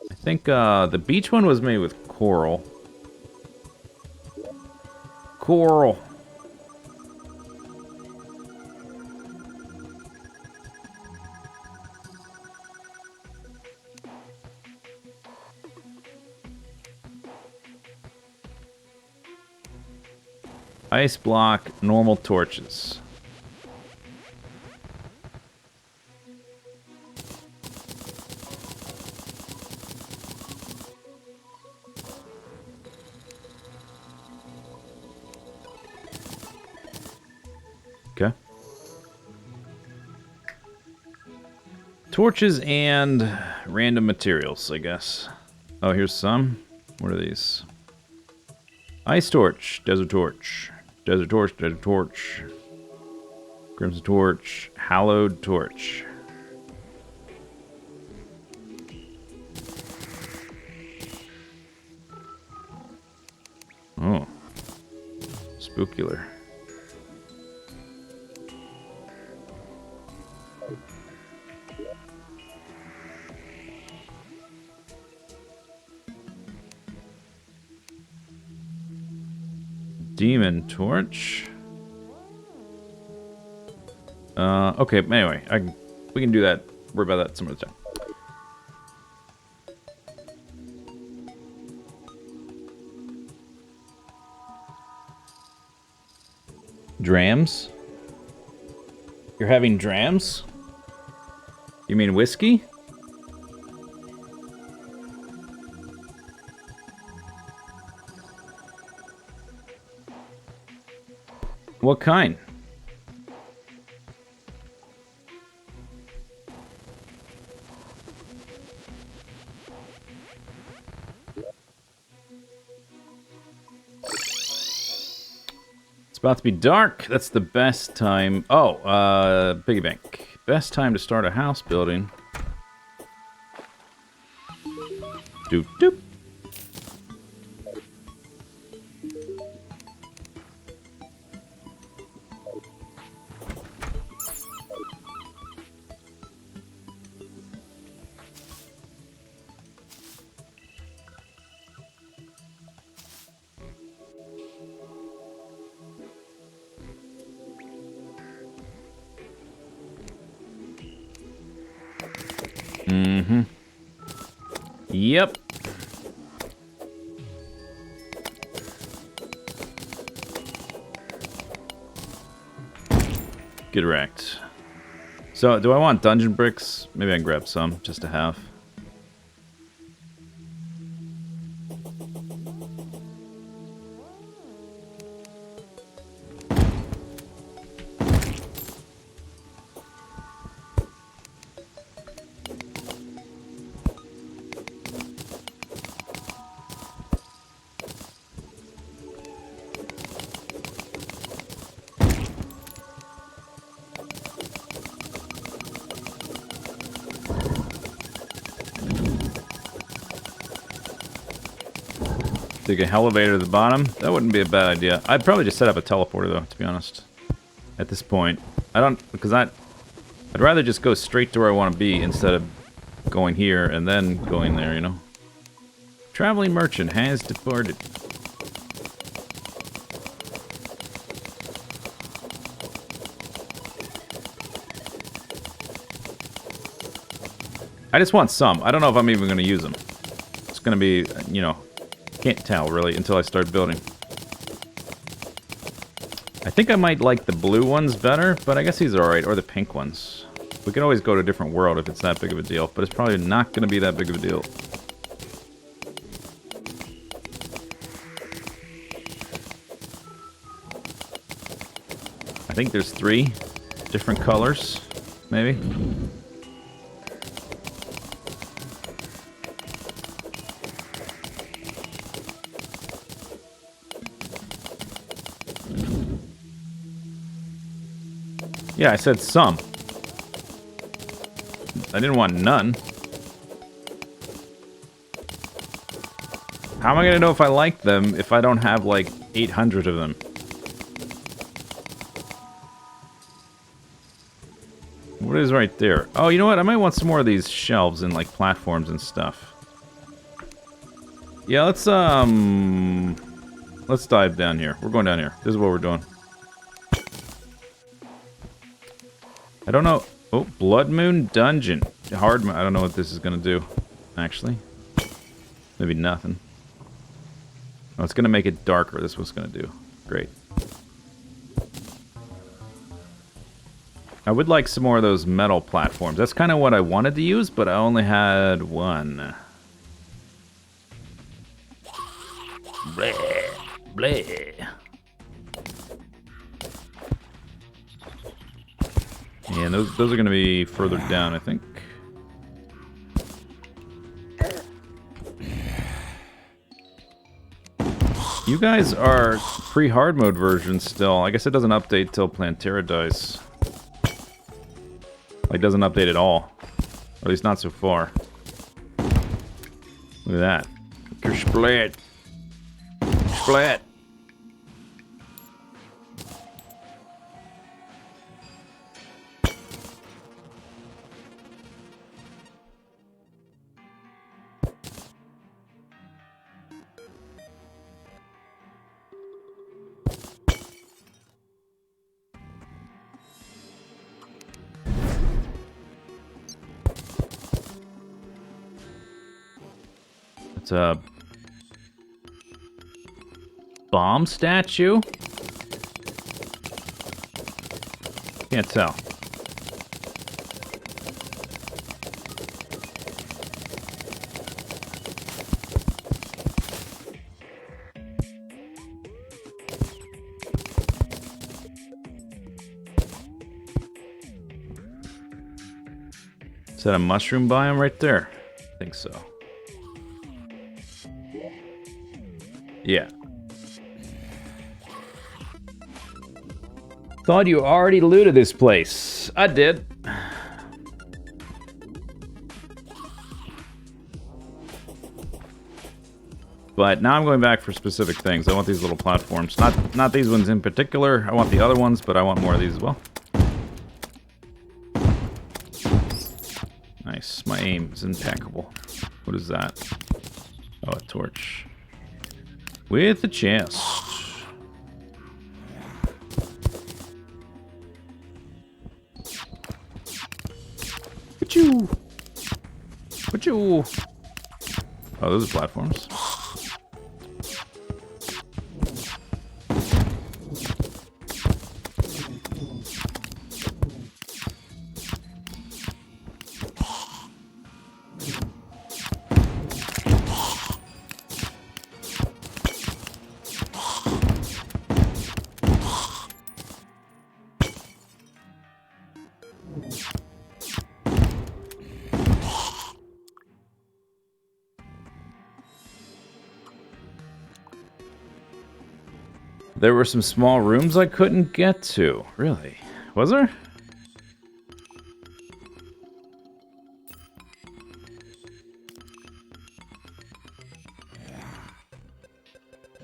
I think the beach one was made with coral. Coral! Ice block, normal torches. Okay. Torches and random materials, I guess. Oh, here's some. What are these? Ice torch, desert torch, desert torch, desert torch, crimson torch, hallowed torch. Oh, spookular. Demon torch. Okay, anyway, we can do that. Worry about that some other time. Drams? You're having drams? You mean whiskey? What kind? It's about to be dark. That's the best time. Oh, piggy bank. Best time to start a house building. Doop doop. Mm-hmm. Yep. Get wrecked. So, do I want dungeon bricks? Maybe I can grab some, just to have. Dig an elevator to the bottom. That wouldn't be a bad idea. I'd probably just set up a teleporter, though, to be honest. At this point. I don't... Because I'd rather just go straight to where I want to be instead of going here and then going there, you know? Traveling merchant has departed. I just want some. I don't know if I'm even going to use them. It's going to be, you know... Can't tell, really, until I start building. I think I might like the blue ones better, but I guess these are alright, or the pink ones. We can always go to a different world if it's that big of a deal, but it's probably not going to be that big of a deal. I think there's 3 different colors, maybe. Yeah, I said some. I didn't want none. How am I gonna know if I like them if I don't have like 800 of them? What is right there? Oh, you know what? I might want some more of these shelves and like platforms and stuff. Yeah, let's dive down here. We're going down here. This is what we're doing. I don't know. Oh, Blood Moon Dungeon. Hard. I don't know what this is going to do, actually. Maybe nothing. Oh, it's going to make it darker. This is what's going to do. Great. I would like some more of those metal platforms. That's kind of what I wanted to use, but I only had one. Bleh. Bleh. And those are going to be further down, I think. You guys are pre-hard mode version still. I guess it doesn't update till Plantera dies. Like, doesn't update at all. Or at least not so far. Look at that. Your split. Split. It's a bomb statue? Can't tell. Is that a mushroom biome right there? I think so. Yeah. Thought you already looted this place. I did. But now I'm going back for specific things. I want these little platforms. Not these ones in particular. I want the other ones, but I want more of these as well. Nice. My aim is impeccable. What is that? Oh, a torch. With a chest. Achoo! Achoo! Oh, those are platforms. There were some small rooms I couldn't get to. Really? Was there?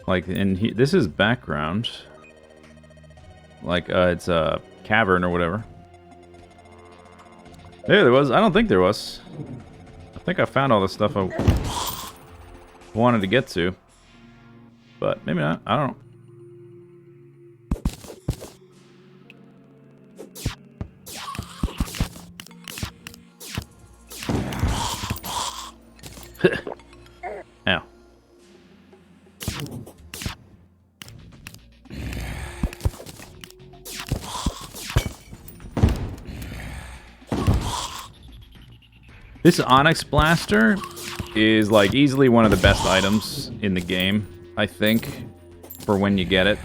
Like, this is background. Like, it's a cavern or whatever. Yeah, there was. I don't think there was. I think I found all the stuff I wanted to get to. But maybe not. I don't know. Ow. This Onyx Blaster is like easily one of the best items in the game, I think, for when you get it.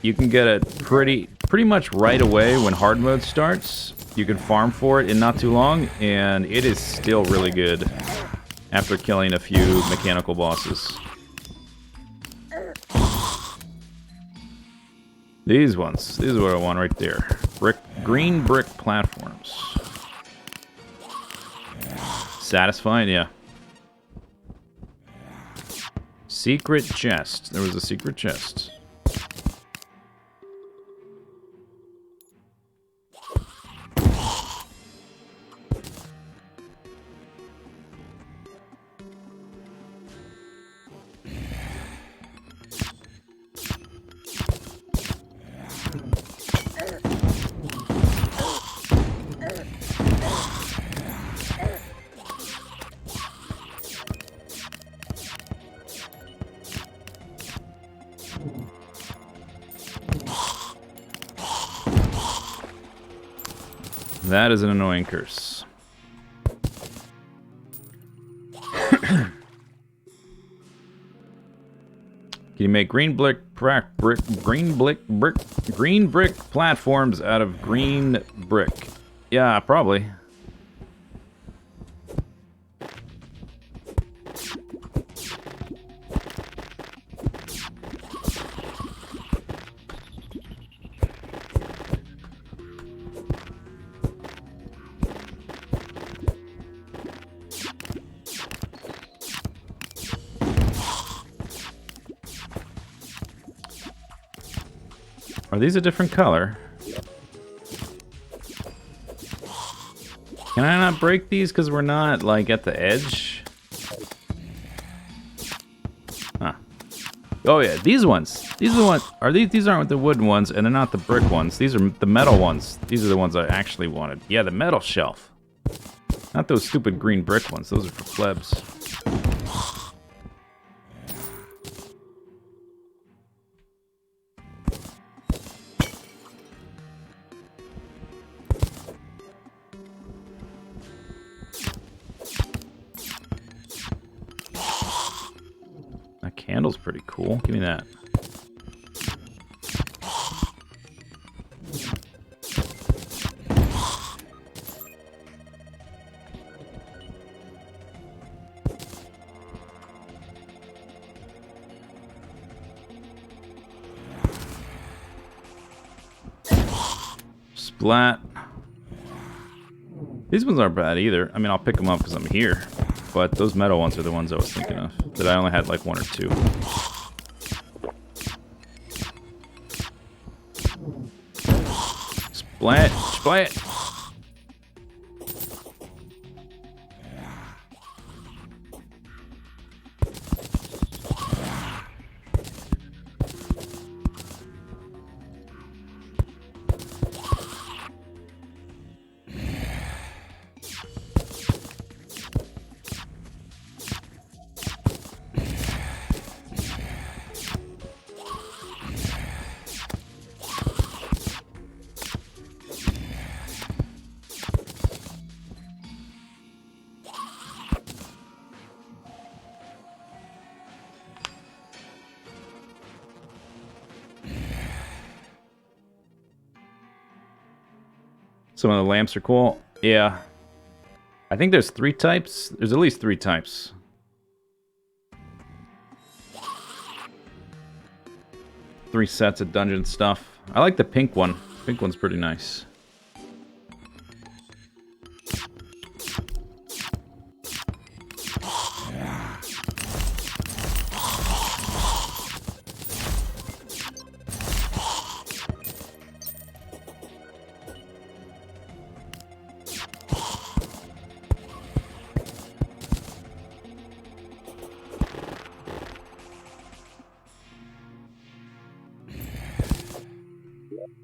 You can get it pretty much right away when hard mode starts. You can farm for it in not too long, and it is still really good after killing a few mechanical bosses. These ones. These are what I want right there. Green brick platforms. Satisfying, yeah. Secret chest. There was a secret chest. That is an annoying curse. Can you make green brick Green brick platforms out of green brick. Yeah, probably. Are these a different color? Can I not break these because we're not, like, at the edge? Huh. Oh yeah, these ones. These are the ones. Are these aren't the wooden ones, and they're not the brick ones. These are the metal ones. These are the ones I actually wanted. Yeah, the metal shelf. Not those stupid green brick ones. Those are for plebs. That candle's pretty cool. Give me that. Splat. These ones aren't bad either. I mean, I'll pick them up because I'm here. But those metal ones are the ones I was thinking of. That I only had like one or two. Splat! Splat! Some of the lamps are cool. Yeah. I think there's 3 types. There's at least 3 types. Three sets of dungeon stuff. I like the pink one. Pink one's pretty nice.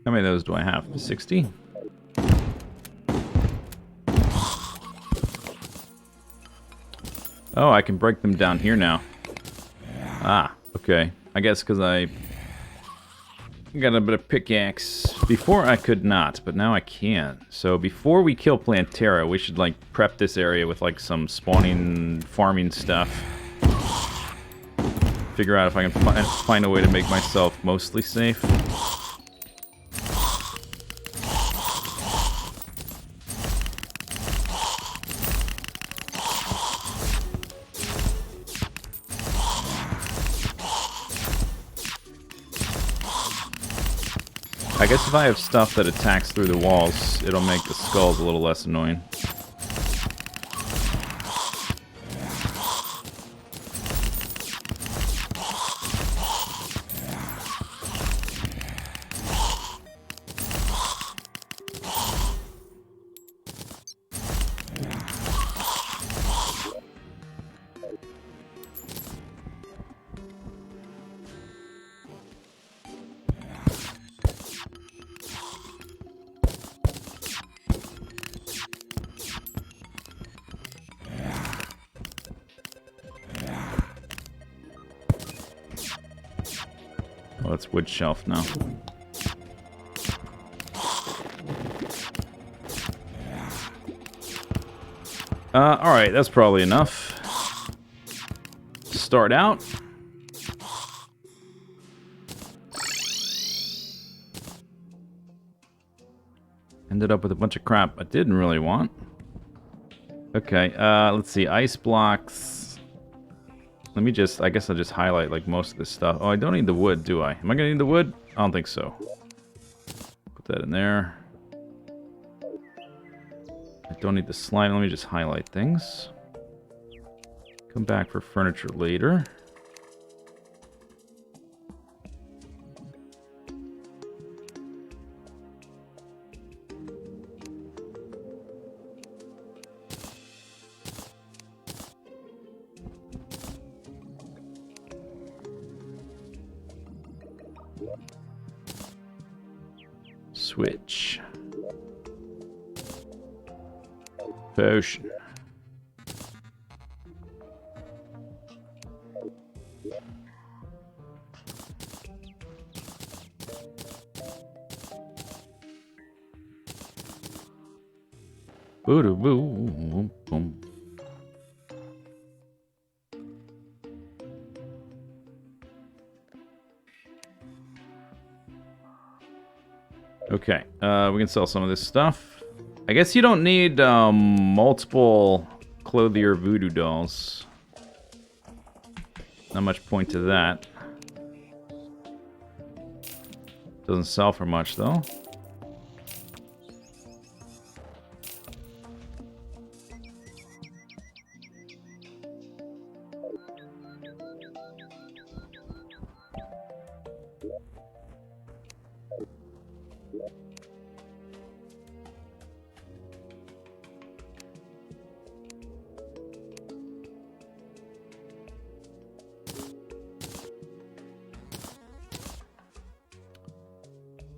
How many of those do I have? 60? Oh, I can break them down here now. Ah, okay. I guess because I got a bit of pickaxe. Before I could not, but now I can. So before we kill Plantera, we should like prep this area with like some spawning, farming stuff. Figure out if I can find a way to make myself mostly safe. I guess if I have stuff that attacks through the walls, it'll make the skulls a little less annoying. Oh, it's wood shelf now. Alright, that's probably enough. Start out. Ended up with a bunch of crap I didn't really want. Okay, let's see. Ice blocks. Let me just... I guess I'll just highlight, like, most of this stuff. Oh, I don't need the wood, do I? Am I gonna need the wood? I don't think so. Put that in there. I don't need the slime. Let me just highlight things. Come back for furniture later. Switch. Potion. Boo-doo-boo. Boom. Okay, we can sell some of this stuff. I guess you don't need multiple clothier voodoo dolls. Not much point to that. Doesn't sell for much, though.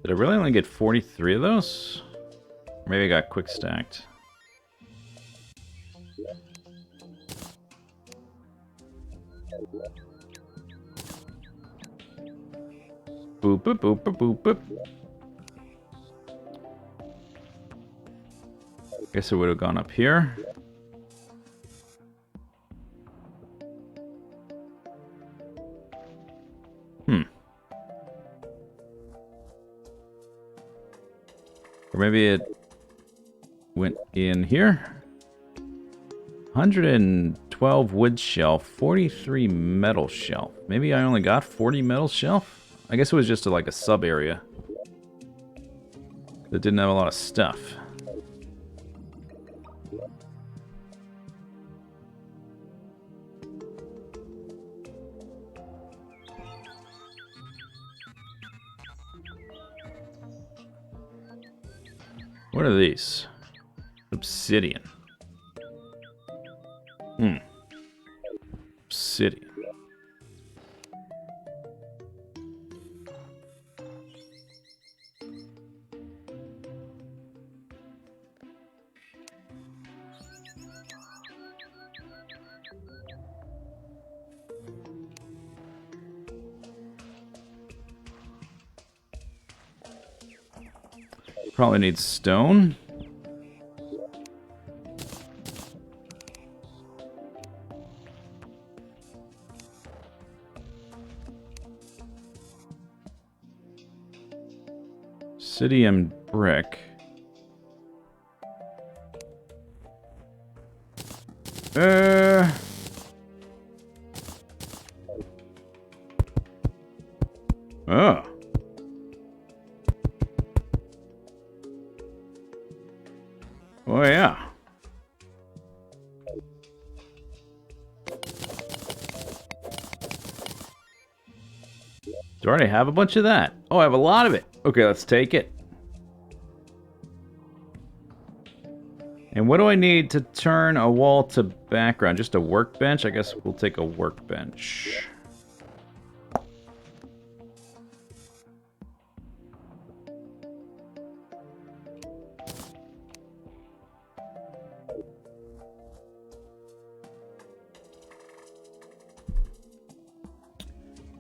Did I really only get 43 of those? Maybe I got quick stacked. Boop, boop, boop, boop, boop, boop. Guess it would have gone up here. Or maybe it went in here. 112 wood shelf, 43 metal shelf. Maybe I only got 40 metal shelf? I guess it was just like a sub area that didn't have a lot of stuff. What are these? Obsidian. Obsidian. Probably need stone. Obsidian brick. Oh. Oh, yeah. Do I already have a bunch of that? Oh, I have a lot of it. Okay, let's take it. And what do I need to turn a wall to background? Just a workbench? I guess we'll take a workbench.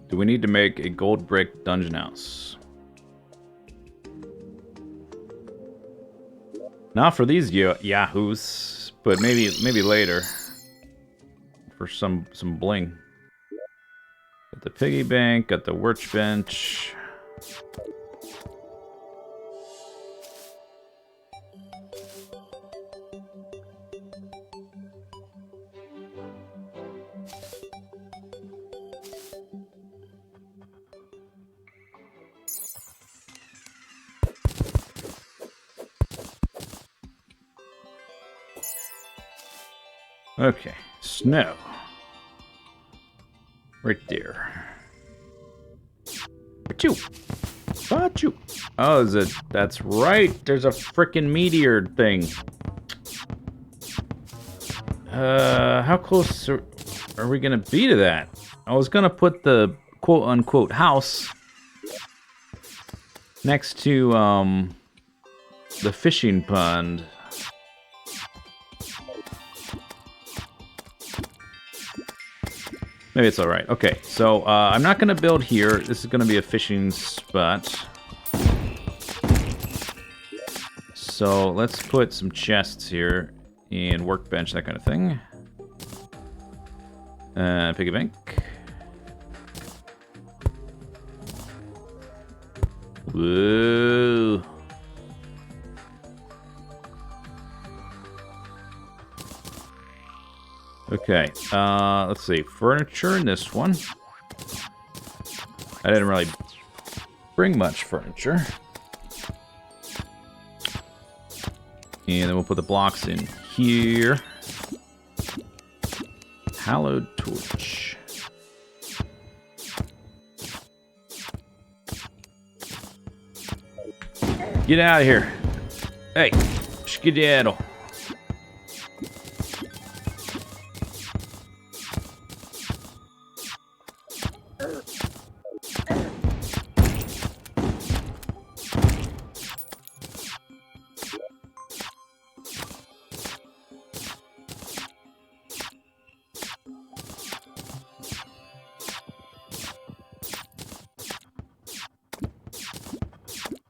Do we need to make a gold brick dungeon house? Not for these yahoos, but maybe later for some bling. Got the piggy bank, got the workbench. Okay, snow. Right there. Achoo! Achoo! Oh, that's right. There's a frickin' meteor thing. How close are we gonna be to that? I was gonna put the quote-unquote house next to, the fishing pond. Maybe it's alright. Okay, so, I'm not gonna build here. This is gonna be a fishing spot. So, let's put some chests here. And workbench, that kind of thing. Piggy bank. Whoa. Okay, let's see. Furniture in this one. I didn't really bring much furniture. And then we'll put the blocks in here. Hallowed torch. Get out of here. Hey, skedaddle.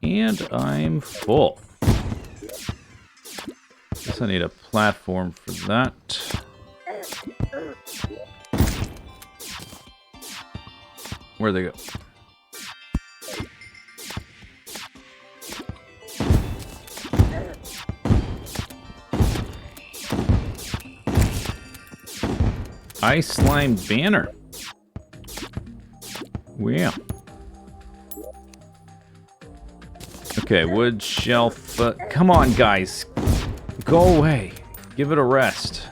And I'm full. Guess I need a platform for that. Where'd they go? Ice Slime Banner. Wow. Okay, wood shelf. Come on, guys. Go away. Give it a rest.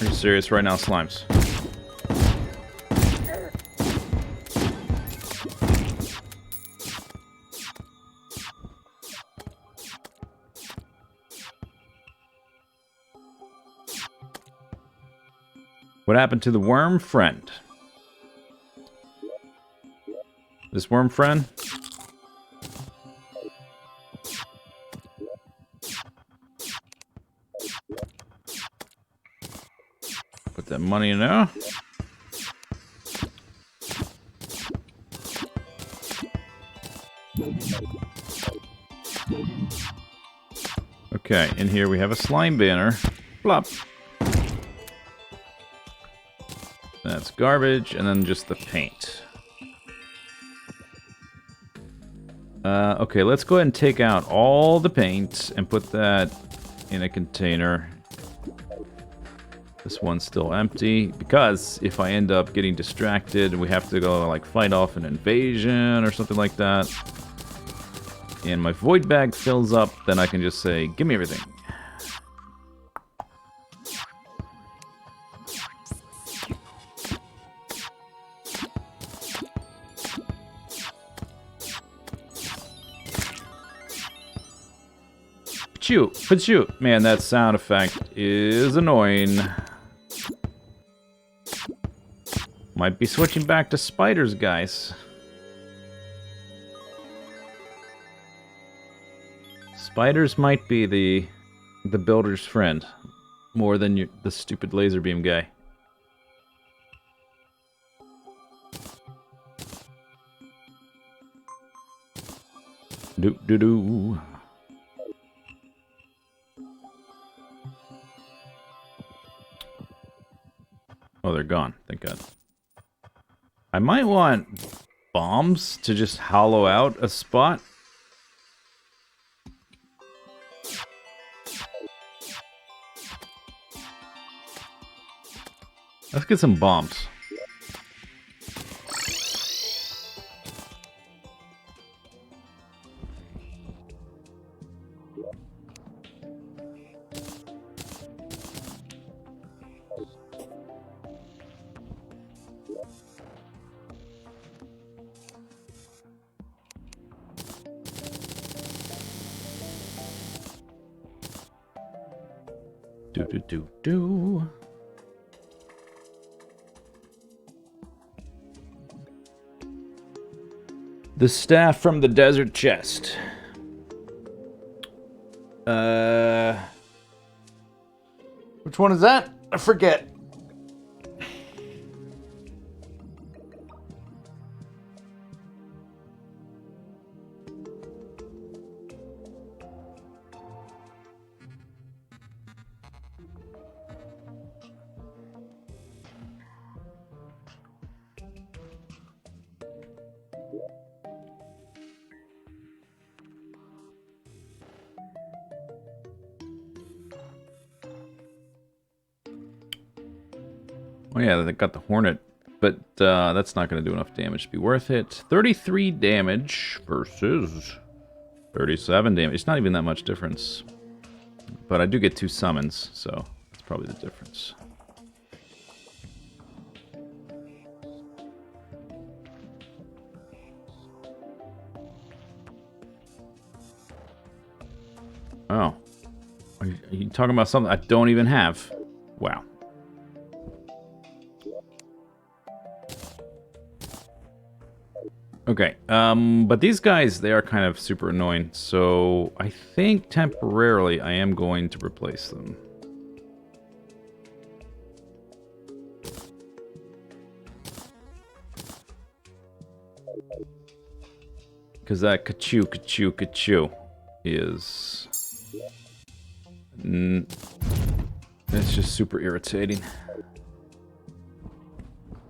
Are you serious right now, slimes? What happened to the worm friend? This worm friend? Put that money in there. Okay, in here we have a slime banner. Plop. That's garbage, and then just the paint. Okay, let's go ahead and take out all the paint and put that in a container. This one's still empty, because if I end up getting distracted, we have to go, like, fight off an invasion or something like that, and my void bag fills up, then I can just say, give me everything. Shoot. Man, that sound effect is annoying. Might be switching back to spiders, guys. Spiders might be the builder's friend, more than the stupid laser beam guy. Do. Oh, they're gone. Thank God. I might want bombs to just hollow out a spot. Let's get some bombs. Do. The staff from the desert chest. Which one is that? I forget. Oh yeah, they got the Hornet, but that's not going to do enough damage to be worth it. 33 damage versus 37 damage. It's not even that much difference. But I do get 2 summons, so that's probably the difference. Oh. Are you talking about something I don't even have? Wow. Okay, but these guys, they are kind of super annoying, so I think temporarily I am going to replace them. Because that ka-choo is... it's just super irritating.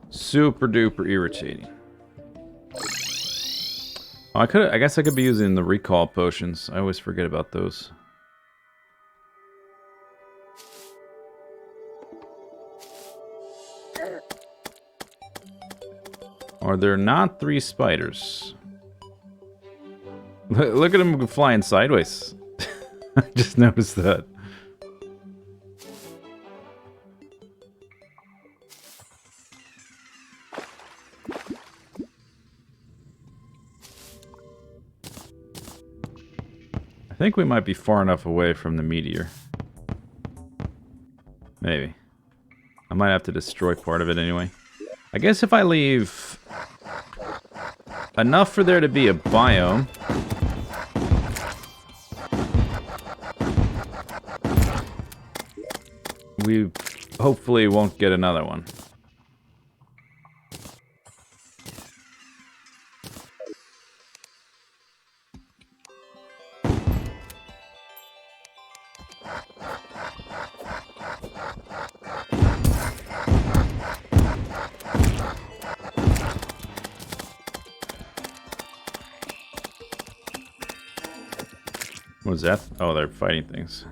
Super duper irritating. Oh, I guess I could be using the recall potions. I always forget about those. Are there not 3 spiders? Look at them flying sideways. I just noticed that. I think we might be far enough away from the meteor. Maybe. I might have to destroy part of it anyway. I guess if I leave enough for there to be a biome, we hopefully won't get another one. What was that? Oh, they're fighting things.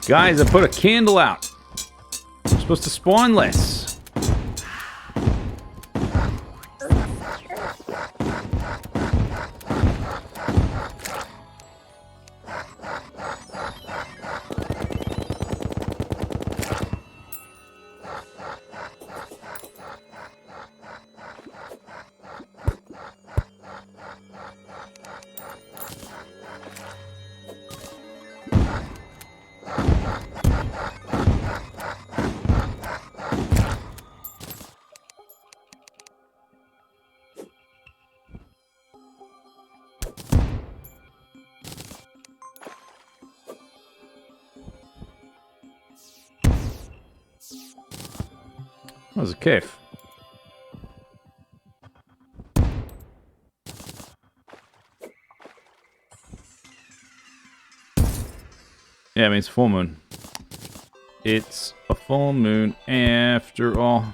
Guys, I put a candle out. I'm supposed to spawn less. Oh, there's a cave. Yeah, I mean, it's full moon. It's a full moon after all.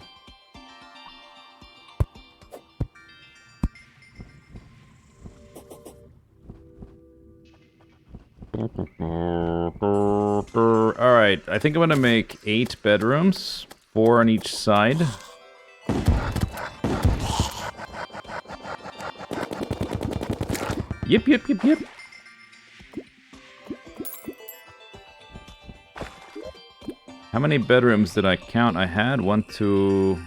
Alright, I think I'm gonna make 8 bedrooms, 4 on each side. Yep. How many bedrooms did I count? I had 1, 2,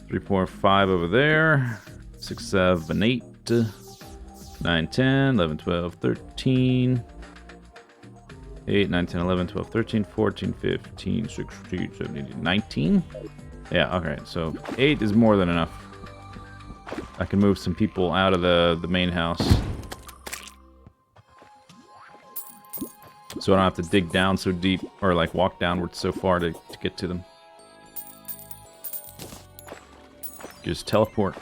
3, 4, 5 over there. 6, 7, 8, 9, 10, 11, 12, 13. 8, 9, 10, 11, 12, 13, 14, 15, 16, 17, 18, 19? Yeah, okay, so 8 is more than enough. I can move some people out of the main house. So I don't have to dig down so deep, or like walk downwards so far to get to them. Just teleport.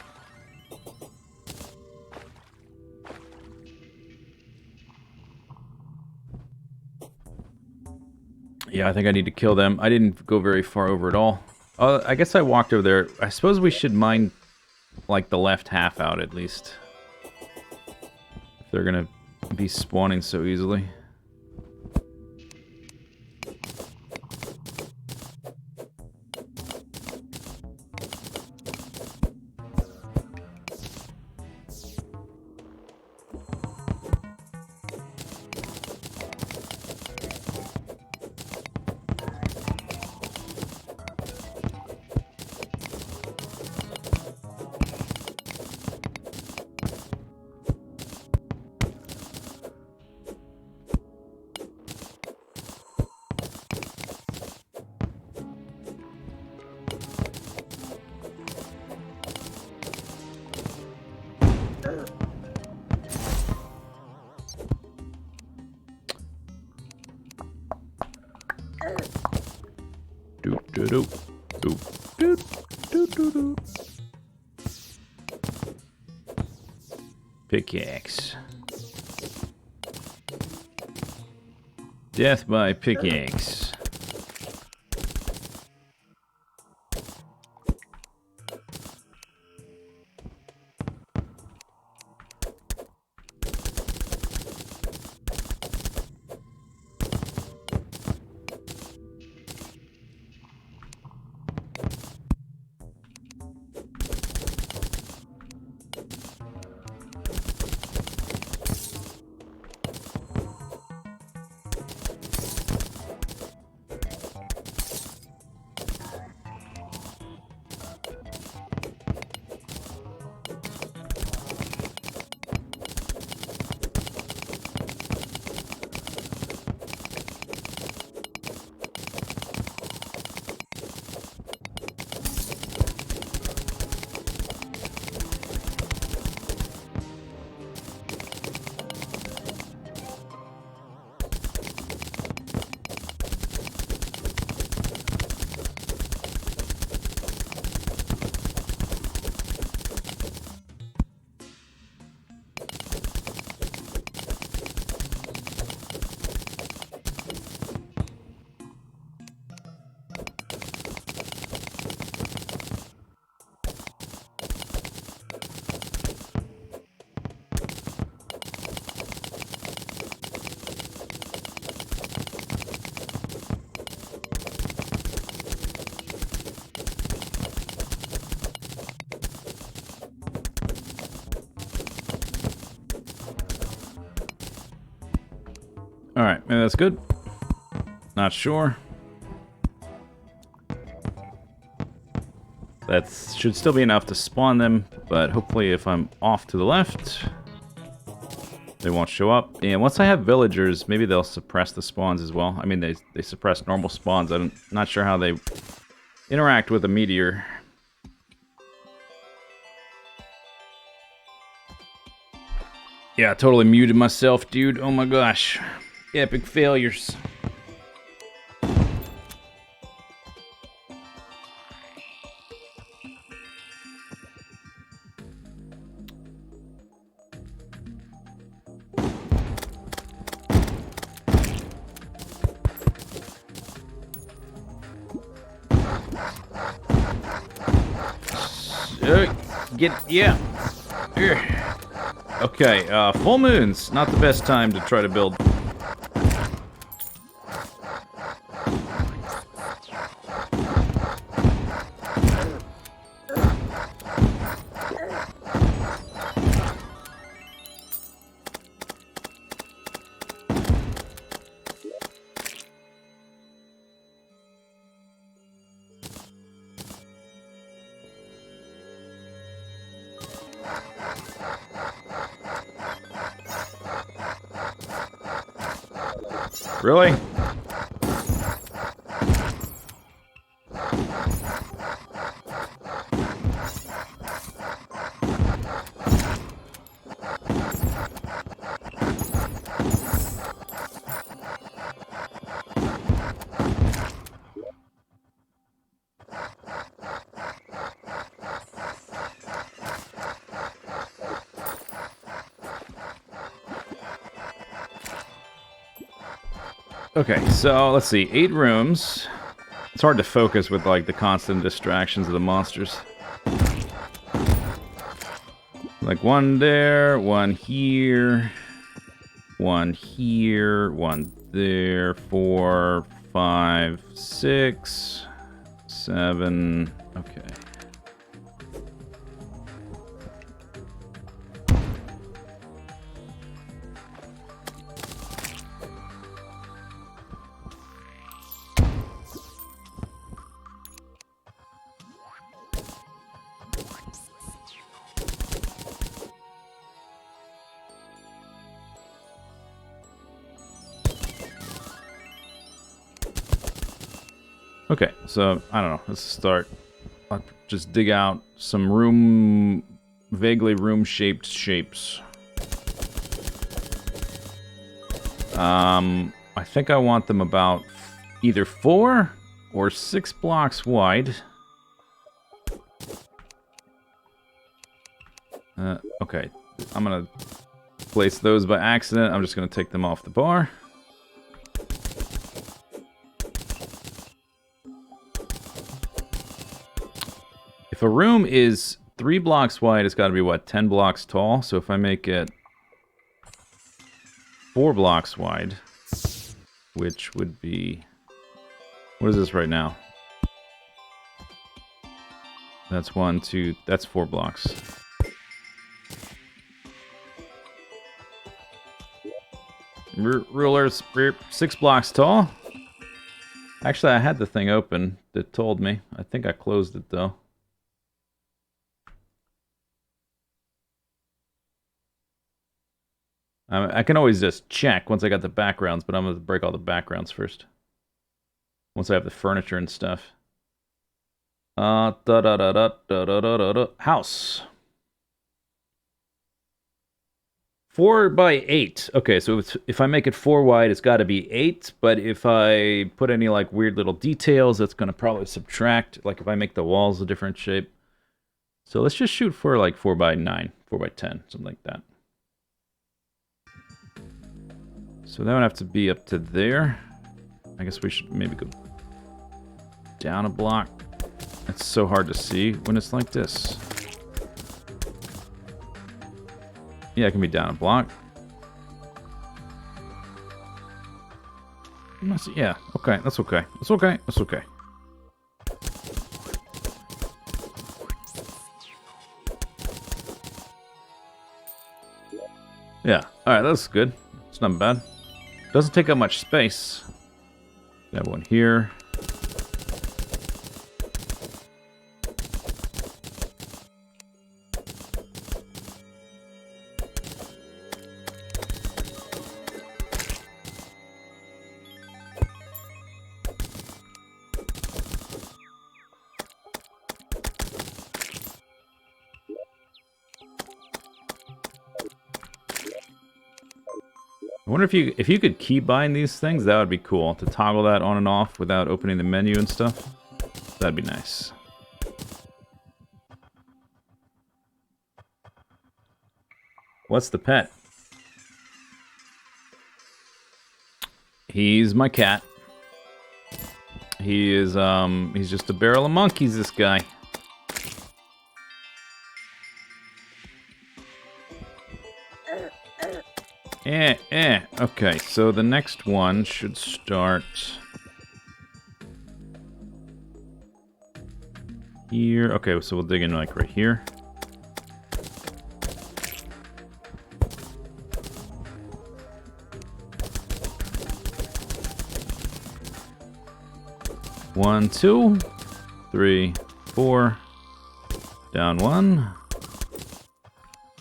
Yeah, I think I need to kill them. I didn't go very far over at all. I guess I walked over there. I suppose we should mine, like, the left half out, at least. If they're gonna be spawning so easily. Pickaxe. Death by pickaxe. Alright, maybe that's good. Not sure. That should still be enough to spawn them, but hopefully if I'm off to the left, they won't show up. And once I have villagers, maybe they'll suppress the spawns as well. I mean, they suppress normal spawns. I'm not sure how they interact with a meteor. Yeah, I totally muted myself, dude. Oh my gosh. Epic failures. Yeah. Okay, full moons. Not the best time to try to build. Really? Okay, so let's see. 8 rooms. It's hard to focus with like the constant distractions of the monsters. Like 1 there, 1 here, 1 here, 1 there, 4, 5, 6, 7. Okay. Okay, so, I don't know, let's start. I'll just dig out some vaguely room-shaped shapes. I think I want them about either 4 or 6 blocks wide. Okay, I'm gonna place those by accident. I'm just gonna take them off the bar. If a room is 3 blocks wide, it's got to be, what, 10 blocks tall? So if I make it 4 blocks wide, which would be... What is this right now? That's 1, 2... That's 4 blocks. Rulers, 6 blocks tall. Actually, I had the thing open that told me. I think I closed it, though. I can always just check once I got the backgrounds, but I'm going to break all the backgrounds first. Once I have the furniture and stuff. House. 4 by 8. Okay, so if I make it 4 wide, it's got to be 8. But if I put any like weird little details, that's going to probably subtract. Like if I make the walls a different shape. So let's just shoot for like 4 by 9, 4 by 10, something like that. So that would have to be up to there. I guess we should maybe go down a block. It's so hard to see when it's like this. Yeah, it can be down a block. Yeah, okay, that's okay. That's okay, that's okay. Yeah, alright, that's good. It's not bad. Doesn't take up much space. That one here. I wonder if you could keybind these things, that would be cool. To toggle that on and off without opening the menu and stuff. That'd be nice. What's the pet? He's my cat. He is, he's just a barrel of monkeys, this guy. Okay, so the next one should start here. Okay, so we'll dig in like right here. One, 2, 3, 4. Down 1.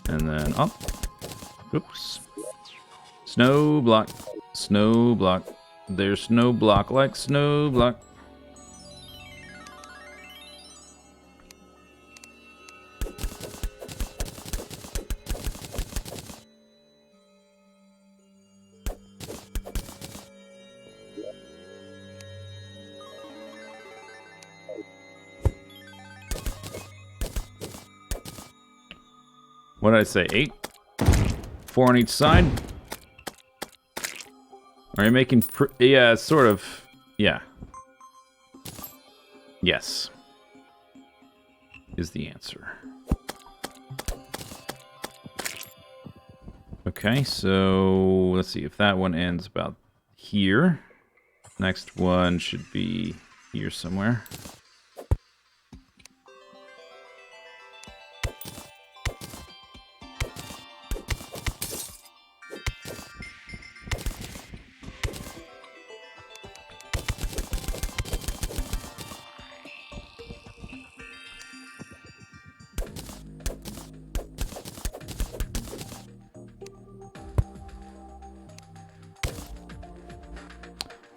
And then up. Oops. Snow block. Snow block. There's snow block like snow block. What did I say? 8? 4 on each side? Are you making... yeah, sort of. Yeah. Yes. Is the answer. Okay, so... let's see if that one ends about here. Next one should be here somewhere.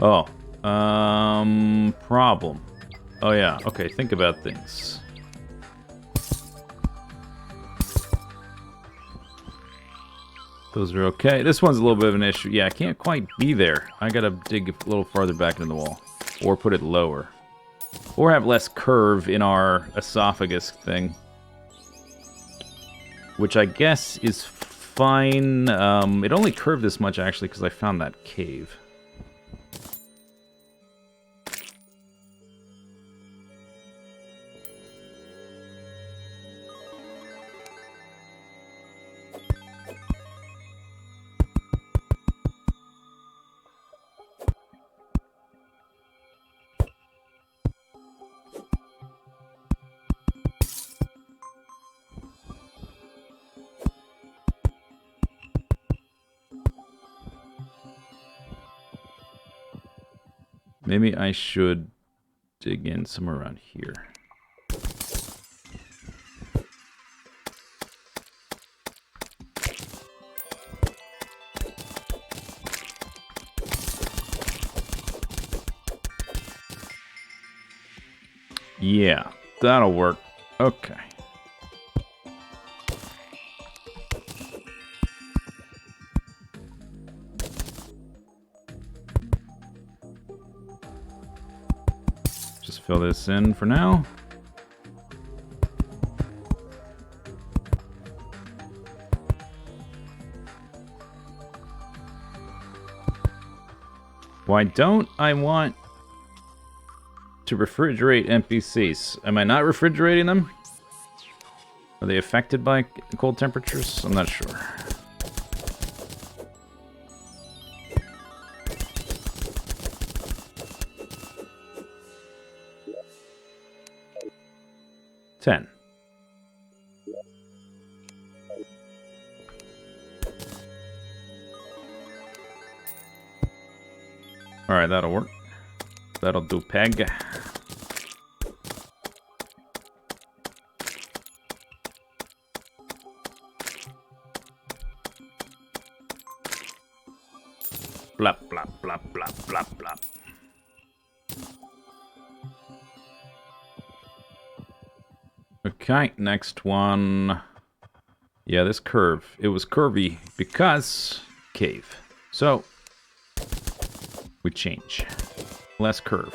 Oh, problem. Oh yeah, okay, think about things. Those are okay. This one's a little bit of an issue. Yeah, I can't quite be there. I gotta dig a little farther back into the wall. Or put it lower. Or have less curve in our esophagus thing. Which I guess is fine. It only curved this much actually because I found that cave. Maybe I should dig in somewhere around here. Yeah, that'll work. Okay. Just fill this in for now. Why don't I want to refrigerate NPCs? Am I not refrigerating them? Are they affected by cold temperatures? I'm not sure. Ten. All right, that'll work. That'll do, peg. Blop, blop, blop, blop, blop, blop. Okay, next one. Yeah, this curve. It was curvy because cave. So, we change. Less curve.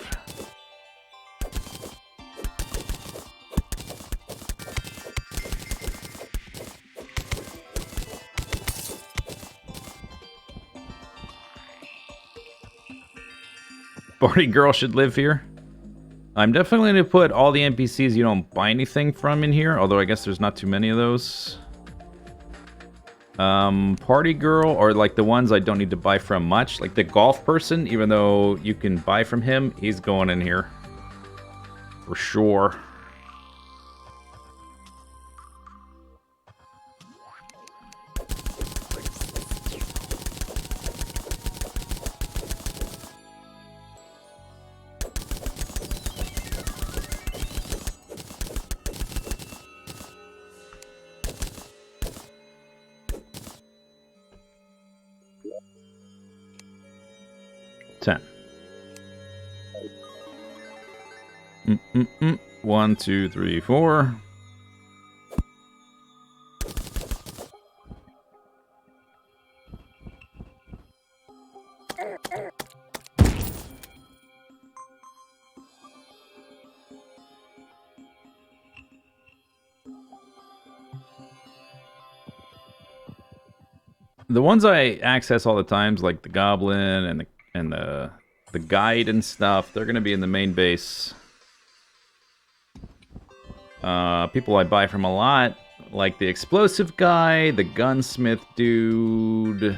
Party girl should live here. I'm definitely going to put all the NPCs you don't buy anything from in here, although I guess there's not too many of those. Party girl, or like the ones I don't need to buy from much. Like the golf person, even though you can buy from him, he's going in here. For sure. One, two, three, four. The ones I access all the times, like the goblin and the guide and stuff, they're gonna be in the main base. People I buy from a lot, like the explosive guy, the gunsmith dude.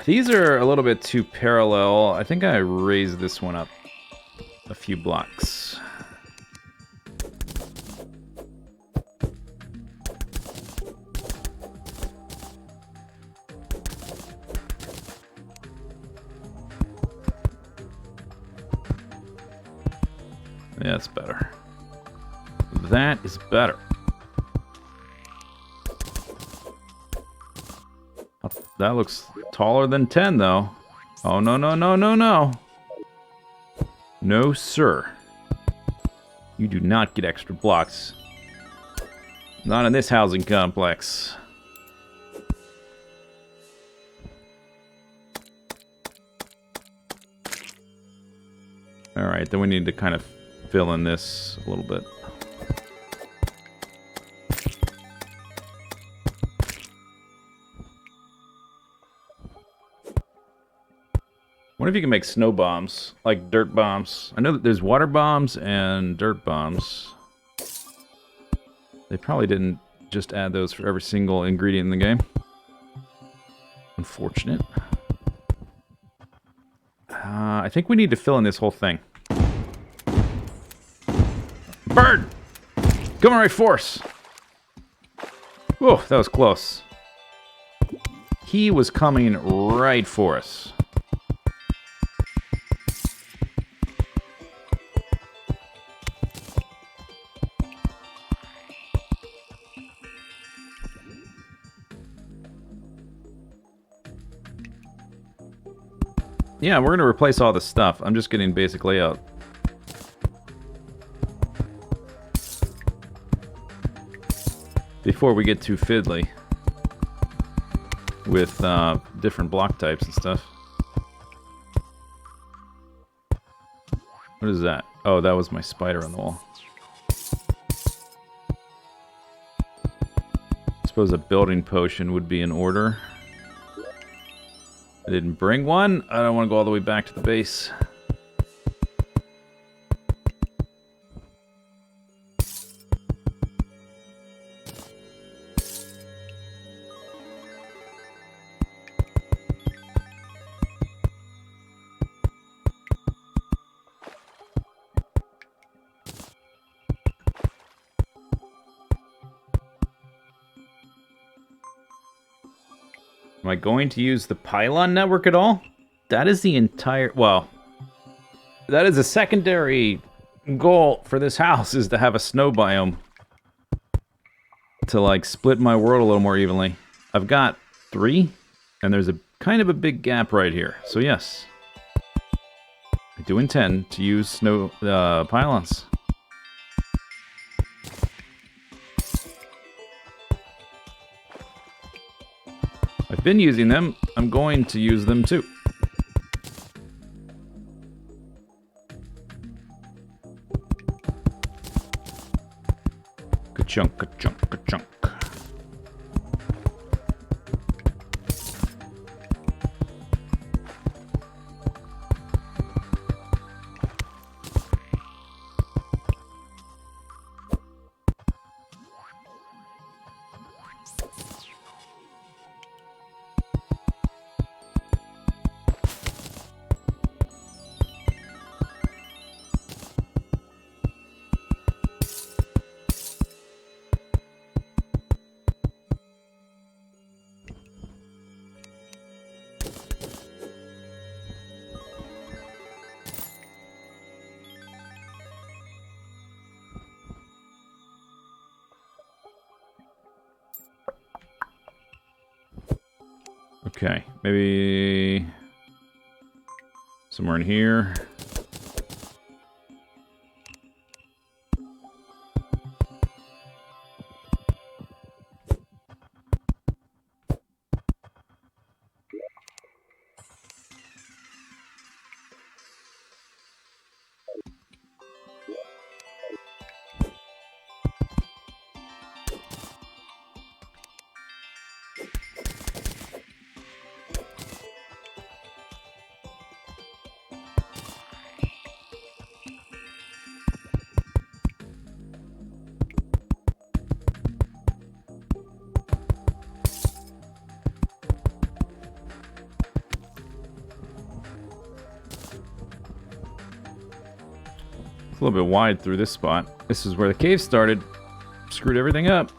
These are a little bit too parallel. I think I raised this one up a few blocks. Yeah, that's better. That is better. That looks taller than 10, though. Oh, no, no, no, no, no. No, sir. You do not get extra blocks. Not in this housing complex. Alright, then we need to kind of fill in this a little bit. What if you can make snow bombs, like dirt bombs? I know that there's water bombs and dirt bombs. They probably didn't just add those for every single ingredient in the game. Unfortunate. I think we need to fill in this whole thing. Bird! Coming right force! Whoa, that was close. He was coming right for us. Yeah, we're going to replace all this stuff. I'm just getting basic layout. Before we get too fiddly with different block types and stuff. What is that? Oh, that was my spider on the wall. I suppose a building potion would be in order. I didn't bring one. I don't want to go all the way back to the base. Am I going to use the pylon network at all? That is the entire... Well, that is a secondary goal for this house, is to have a snow biome. To, like, split my world a little more evenly. I've got 3, and there's a kind of a big gap right here. So, yes. I do intend to use snow pylons. I've been using them. I'm going to use them too. Ka-chunk, ka-chunk, ka-chunk. Okay, maybe somewhere in here. It's a little bit wide through this spot. This is where the cave started. Screwed everything up.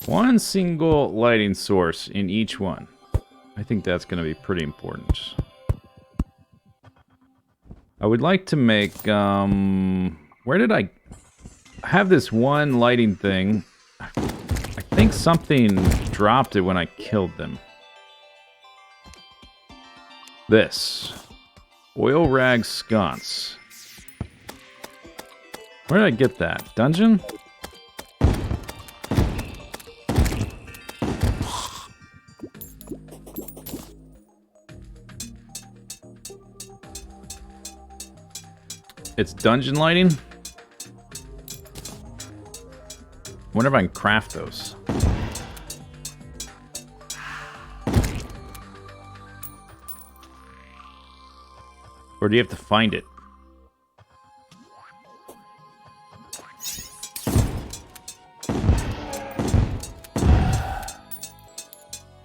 One single lighting source in each one. I think that's going to be pretty important. I would like to make, where did I have this one lighting thing? I think something dropped it when I killed them. This. Oil rag sconce. Where did I get that? Dungeon? It's dungeon lighting? Wonder if I can craft those. Or do you have to find it?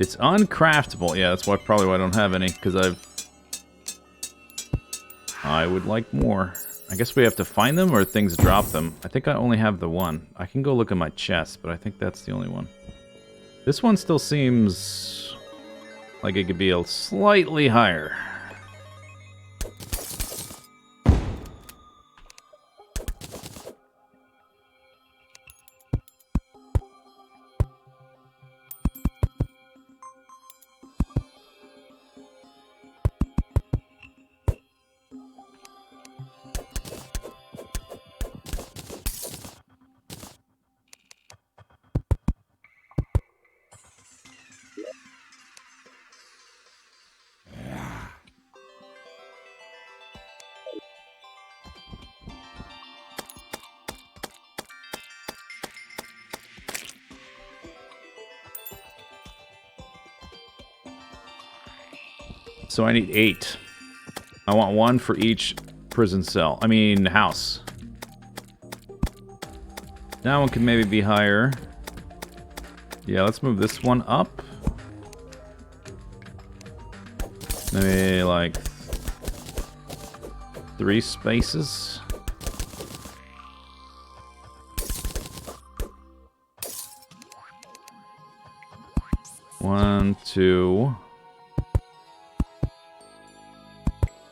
It's uncraftable. Yeah, that's probably why I don't have any, because I would like more. I guess we have to find them or things drop them. I think I only have the one. I can go look at my chest, but I think that's the only one. This one still seems like it could be a slightly higher. So I need 8. I want 1 for each prison cell. I mean, house. That one could maybe be higher. Yeah, let's move this one up. Maybe like 3 spaces. One, 2,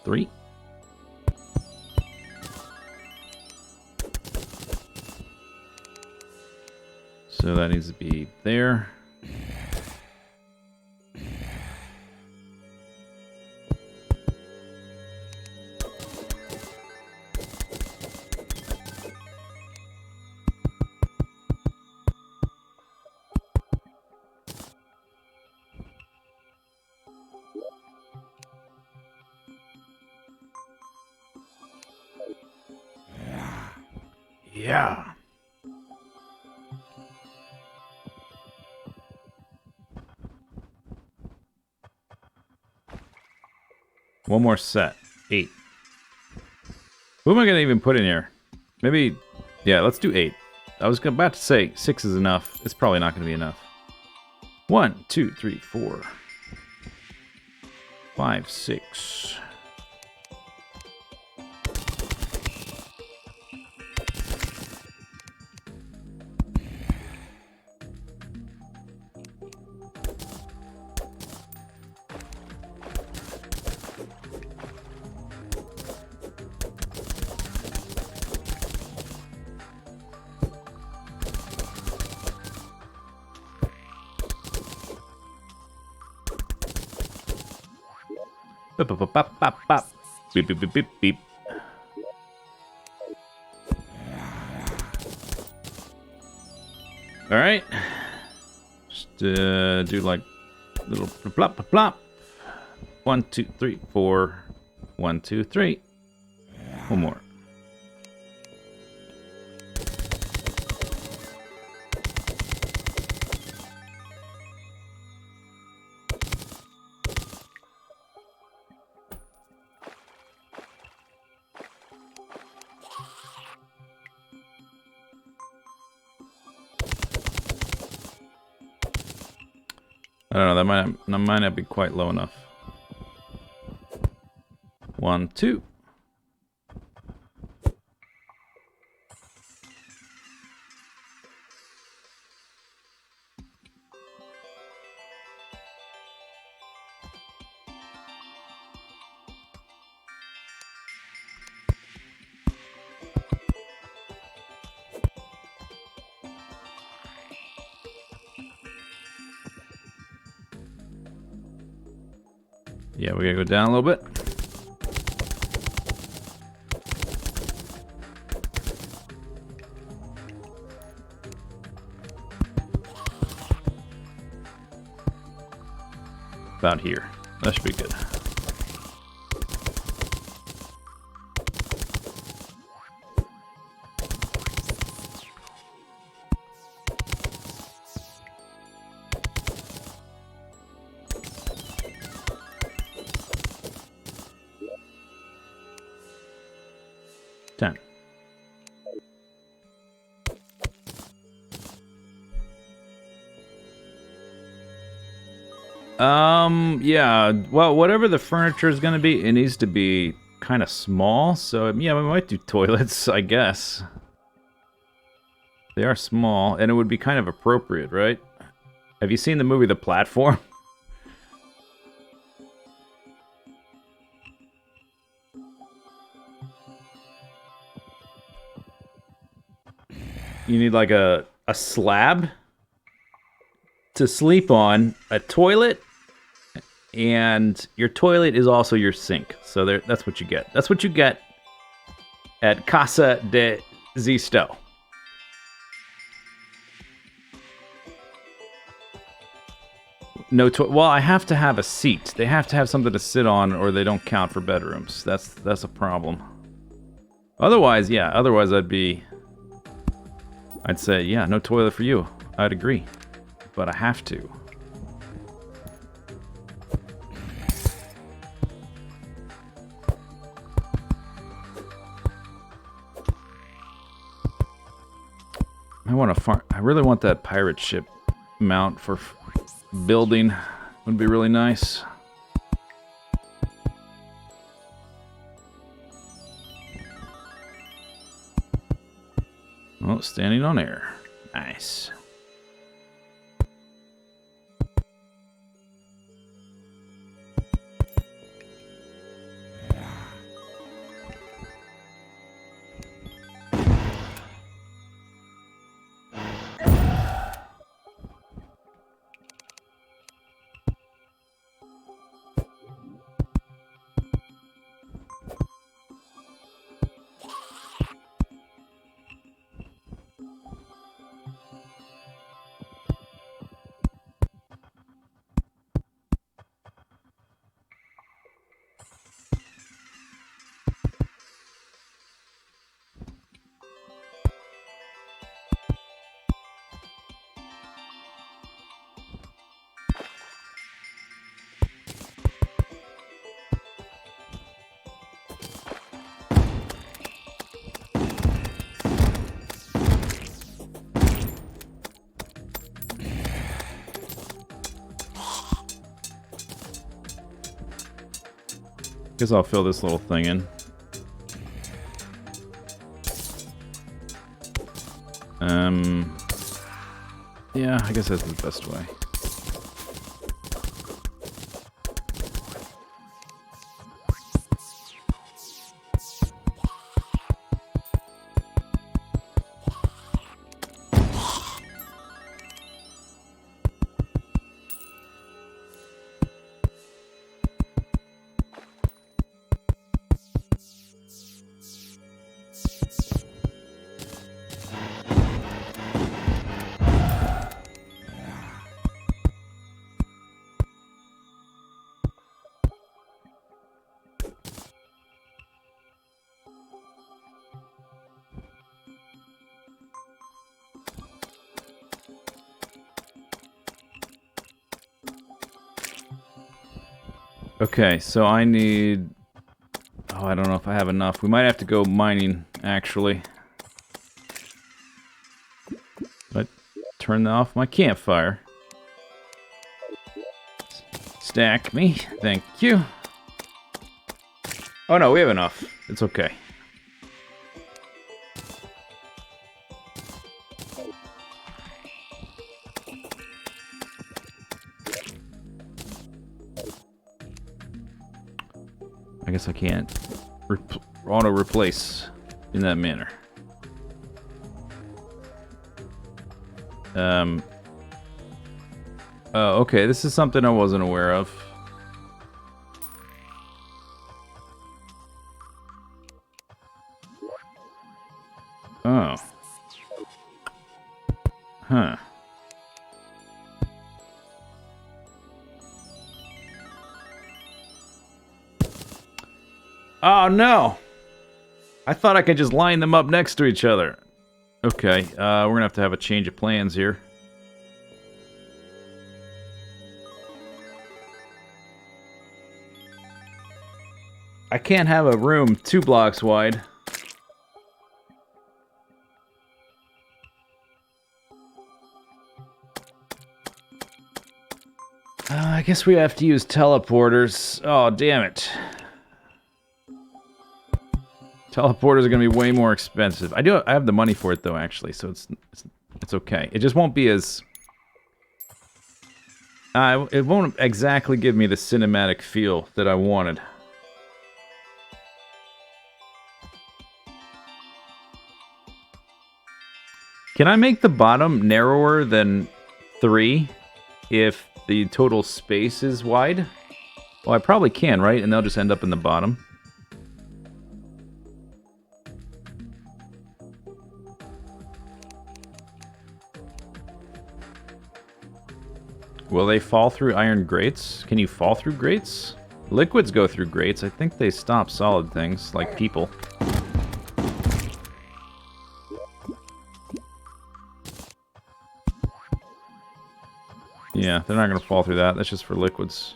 3. So that needs to be there. Yeah. One more set. 8. Who am I gonna even put in here? Maybe, yeah, let's do 8. I was about to say 6 is enough. It's probably not gonna be enough. 1, 2, 3, 4, 5, 6. Bop, bop, bop, bop, bop, bop. Beep, beep, beep, beep, beep. All right. Just do like little plop, plop, plop. 1, 2, 3, 4. 1, 2, 3. One more. I don't know, that might not be quite low enough. 1, 2. Yeah, we gotta go down a little bit. About here. That should be good. Yeah, well, whatever the furniture is going to be, it needs to be kind of small, so yeah, we might do toilets, I guess. They are small, and it would be kind of appropriate, right? Have you seen the movie The Platform? You need like a slab to sleep on, a toilet, and your toilet is also your sink. So there, that's what you get. That's what you get at Casa de Zisteau. No well, I have to have a seat. They have to have something to sit on, or they don't count for bedrooms. That's a problem. Otherwise, yeah. Otherwise, I'd say, yeah, no toilet for you. I'd agree, but I have to. I really want that pirate ship mount for building. Would be really nice. Oh, standing on air. Nice. Guess I'll fill this little thing in. Yeah, I guess that's the best way. Okay, so I need... Oh, I don't know if I have enough. We might have to go mining, actually. Did I turn off my campfire? Stack me. Thank you. Oh no, we have enough. It's okay. I guess I can't auto-replace in that manner. Oh, okay, this is something I wasn't aware of. Oh. Huh. Oh, no! I thought I could just line them up next to each other. Okay, we're gonna have a change of plans here. I can't have a room 2 blocks wide. I guess we have to use teleporters. Oh, damn it. Teleporters are going to be way more expensive. I have the money for it though, actually, so it's okay. It just won't be as... it won't exactly give me the cinematic feel that I wanted. Can I make the bottom narrower than 3 if the total space is wide? Well, I probably can, right? And they'll just end up in the bottom. Will they fall through iron grates? Can you fall through grates? Liquids go through grates. I think they stop solid things, like people. Yeah, they're not going to fall through that. That's just for liquids.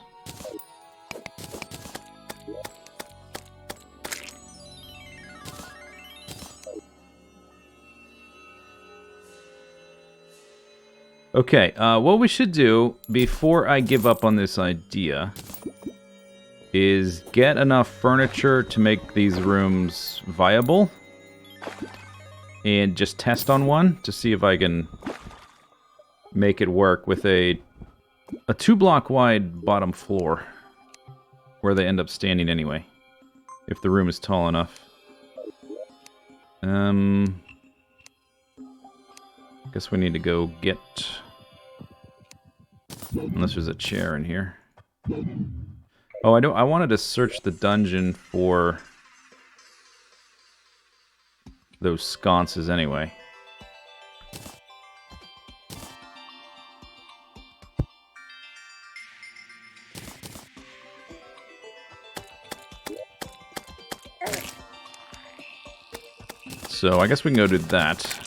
Okay, what we should do before I give up on this idea is get enough furniture to make these rooms viable and just test on one to see if I can make it work with a 2-block wide bottom floor where they end up standing anyway, if the room is tall enough. Guess we need to go get... Unless there's a chair in here. Oh, I wanted to search the dungeon for those sconces anyway. So I guess we can go do that.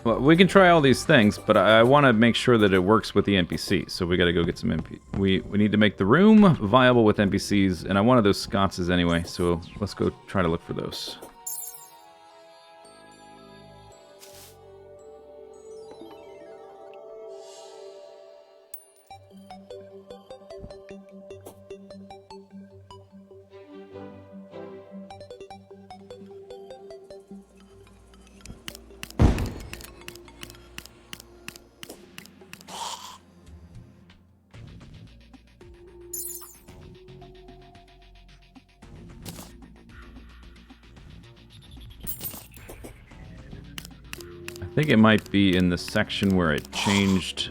Well, we can try all these things, but I want to make sure that it works with the NPCs. So we got to go get some We need to make the room viable with NPCs, and I wanted those sconces anyway. So let's go try to look for those. I think it might be in the section where it changed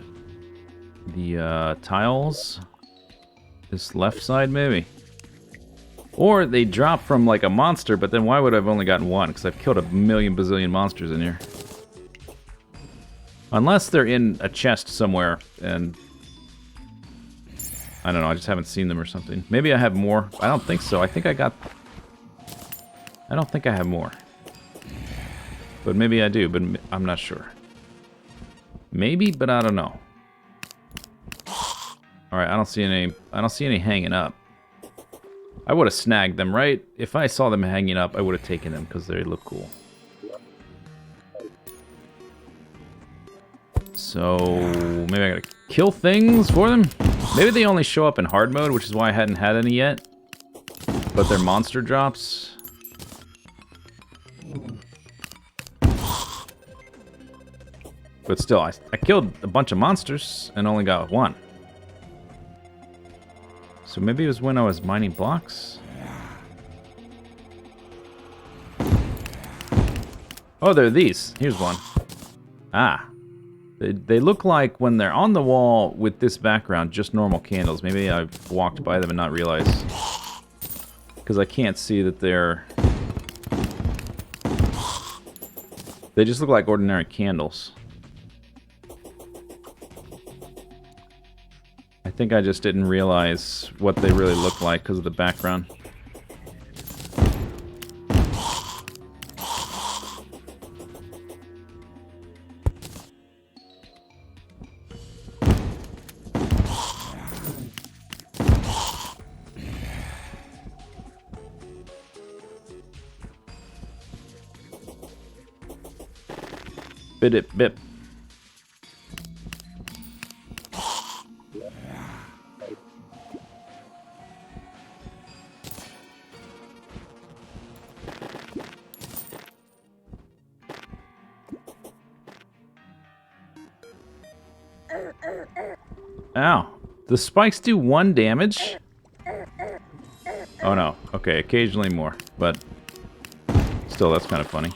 the tiles. This left side, maybe. Or they drop from like a monster, but then why would I have only gotten one? Because I've killed a million bazillion monsters in here. Unless they're in a chest somewhere, and I don't know, I just haven't seen them or something. Maybe I have more. I don't think so. I think I got... I don't think I have more. But maybe I do, but I'm not sure. Maybe, but I don't know. Alright, I don't see any hanging up. I would have snagged them, right? If I saw them hanging up, I would have taken them because they look cool. So maybe I gotta kill things for them? Maybe they only show up in hard mode, which is why I hadn't had any yet. But they're monster drops. But still, I killed a bunch of monsters and only got one. So maybe it was when I was mining blocks? Oh, they're these. Here's one. Ah. They look like when they're on the wall with this background, just normal candles. Maybe I've walked by them and not realized. Because I can't see that they're... They just look like ordinary candles. I think I just didn't realize what they really look like because of the background. Bit it bip. Ow. The spikes do 1 damage? Oh no. Okay, occasionally more. But still, that's kind of funny.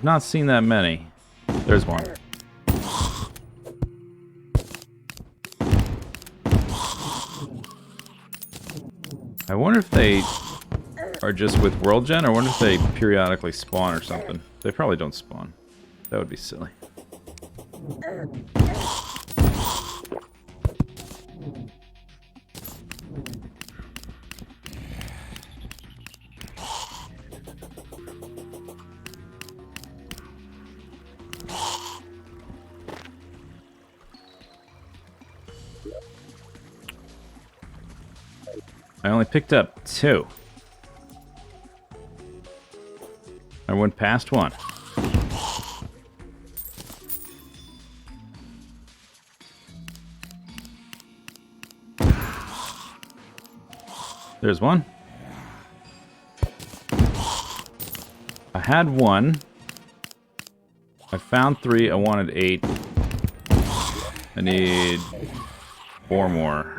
Not seen that many. There's one. I wonder if they are just with World Gen, or I wonder if they periodically spawn or something. They probably don't spawn. That would be silly. I only picked up 2. I went past 1. There's 1. I had 1. I found 3. I wanted 8. I need 4 more.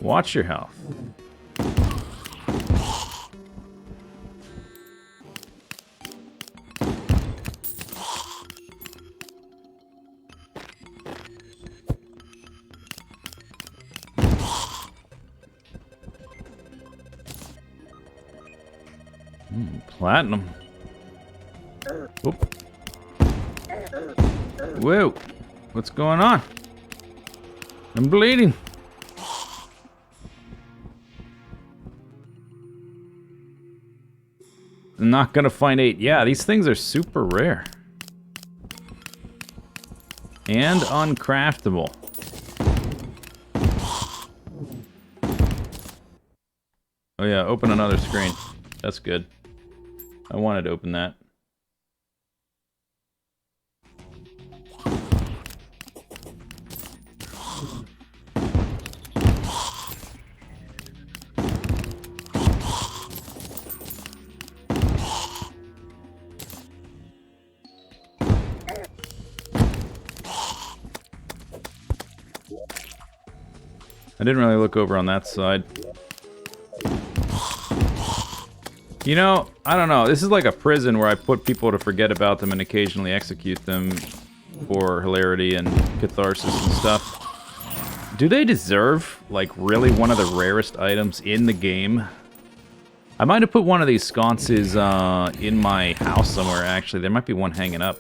Watch your health. Platinum. Whoop. Whoa. What's going on? I'm bleeding. I'm not gonna find 8. Yeah, these things are super rare. And uncraftable. Oh yeah, open another screen. That's good. I wanted to open that. I didn't really look over on that side. You know, I don't know. This is like a prison where I put people to forget about them and occasionally execute them for hilarity and catharsis and stuff. Do they deserve, like, really one of the rarest items in the game? I might have put one of these sconces in my house somewhere, actually. There might be one hanging up.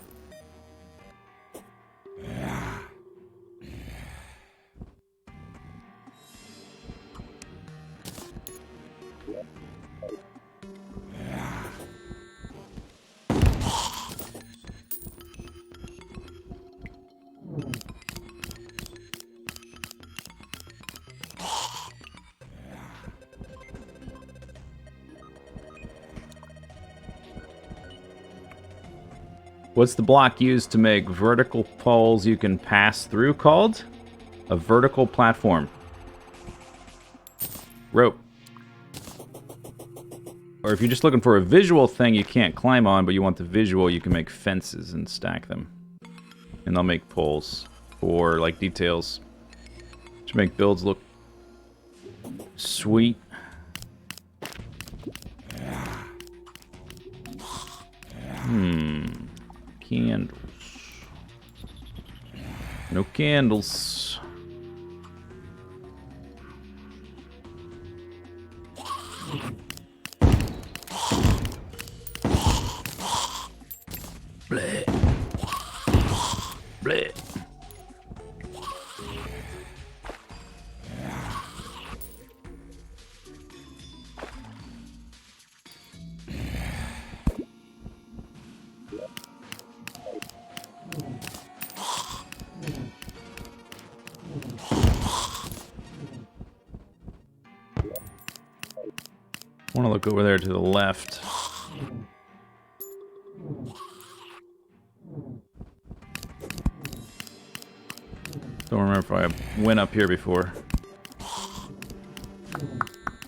What's the block used to make vertical poles you can pass through called? A vertical platform. Rope. Or if you're just looking for a visual thing you can't climb on, but you want the visual, you can make fences and stack them. And they'll make poles for, like, details. To make builds look sweet. Candles. No candles. Bleh. Bleh. I want to look over there to the left. Don't remember if I went up here before.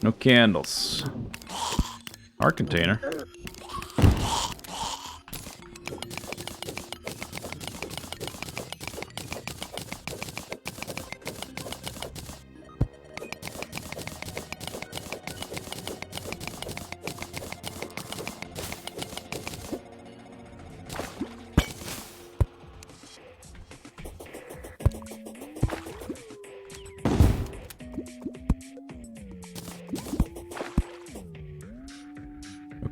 No candles. Art container.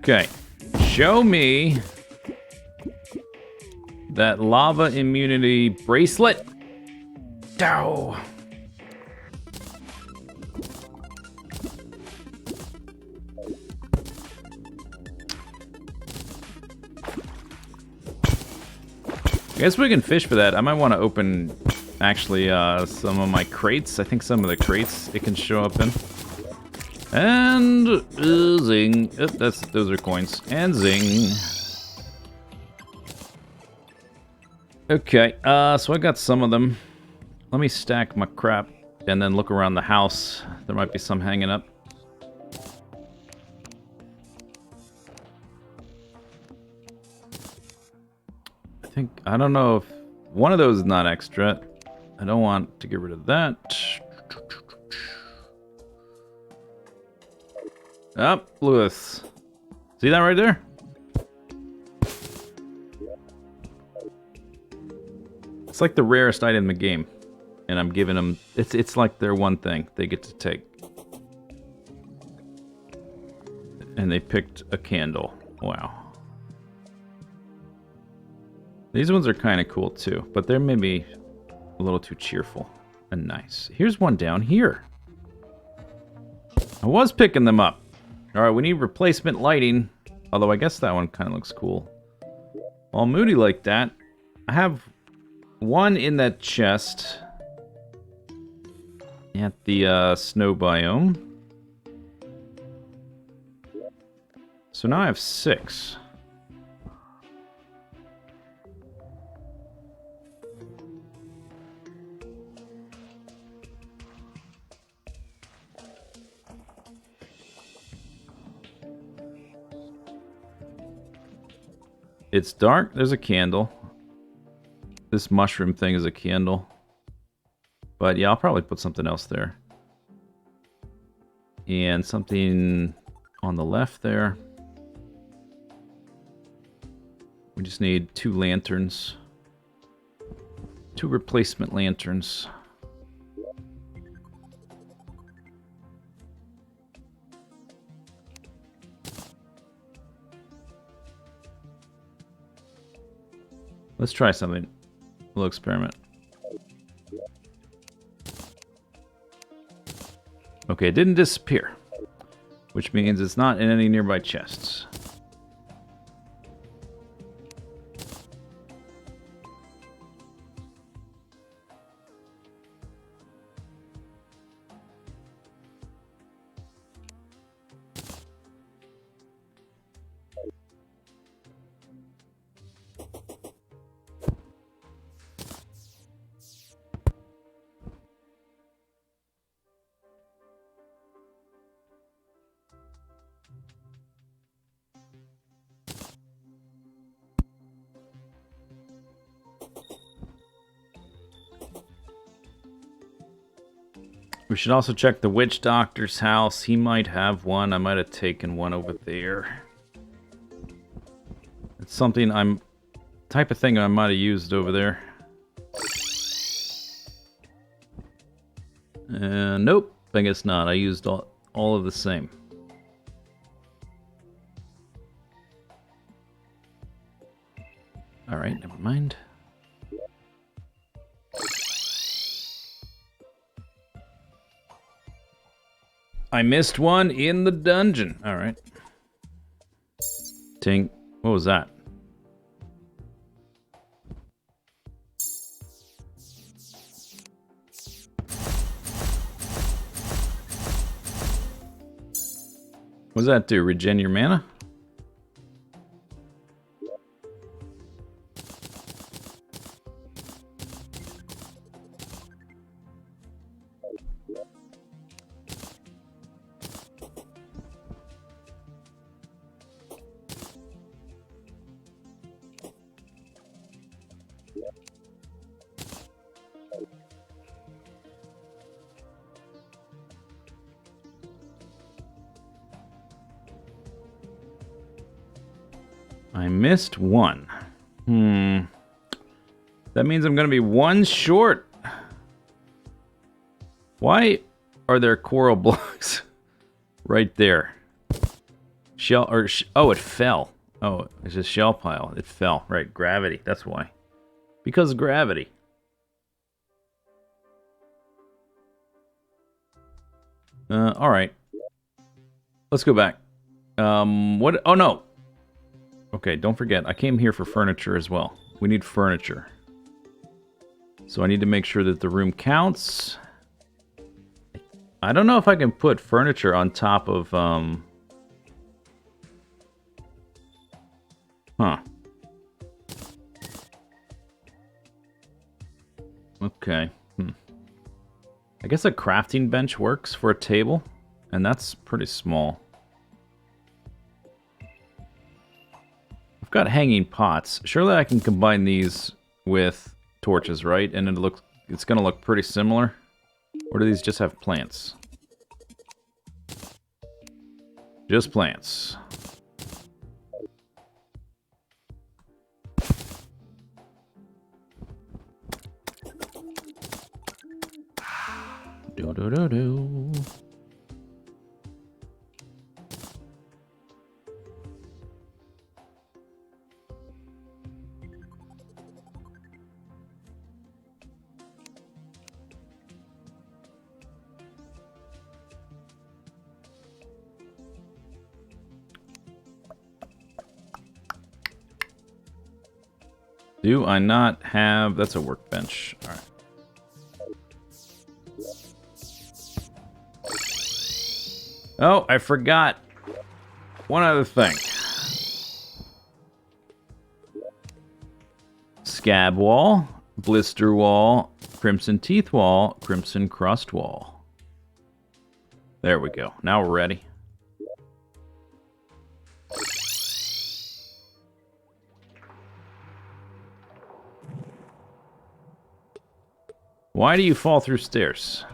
Okay, show me that lava immunity bracelet. Dow. I guess we can fish for that. I might want to open, actually, some of my crates. I think some of the crates it can show up in. And zing. Oh, those are coins. And zing. Okay, so I got some of them. Let me stack my crap and then look around the house. There might be some hanging up. I don't know if one of those is not extra. I don't want to get rid of that. Oh, look at this. See that right there? It's like the rarest item in the game. And I'm giving them... It's like their one thing they get to take. And they picked a candle. Wow. These ones are kind of cool too, but they're maybe a little too cheerful and nice. Here's one down here. I was picking them up. Alright, we need replacement lighting. Although I guess that one kind of looks cool. All moody like that. I have one in that chest at the snow biome. So now I have 6. It's dark. There's a candle. This mushroom thing is a candle. But yeah, I'll probably put something else there. And something on the left there. We just need 2 lanterns. 2 replacement lanterns. Let's try something. A little experiment. Okay, it didn't disappear. Which means it's not in any nearby chests. We should also check the witch doctor's house. He might have one. I might have taken one over there. It's something type of thing I might have used over there. Nope. I guess not. I used all of the same. Alright, never mind. I missed one in the dungeon. Alright. Tink. What was that? What does that do? Regen your mana? I missed one. That means I'm going to be one short. Why are there coral blocks right there? Oh, it fell. Oh, it's a shell pile. It fell. Right, gravity. That's why. Because of gravity. All right. Let's go back. What? Oh, no. Okay, don't forget. I came here for furniture as well. We need furniture. So I need to make sure that the room counts. I don't know if I can put furniture on top of, Huh. Okay. I guess a crafting bench works for a table, and that's pretty small. I've got hanging pots. Surely I can combine these with torches, right? And it's gonna look pretty similar. Or do these just have plants? Just plants. Do. Do I not have... That's a workbench. All right. Oh, I forgot one other thing. Scab wall, blister wall, crimson teeth wall, crimson crust wall. There we go. Now we're ready. Why do you fall through stairs?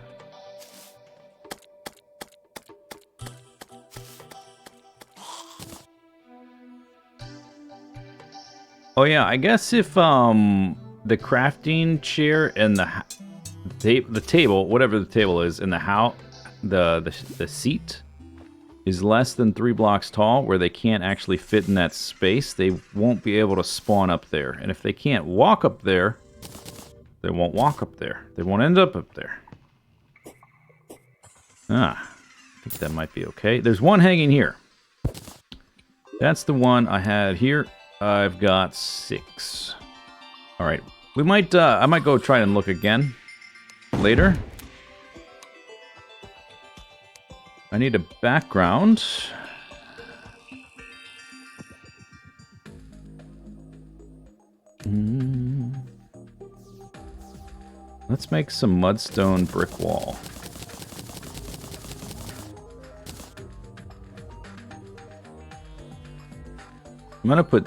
Oh yeah, I guess if the crafting chair and the table, whatever the table is, and the seat is less than 3 blocks tall, where they can't actually fit in that space, they won't be able to spawn up there. And if they can't walk up there, they won't walk up there. They won't end up there. I think that might be okay. There's one hanging here. That's the one I had here. I've got 6. All right, we might. I might go try and look again later. I need a background. Let's make some mudstone brick wall. I'm gonna put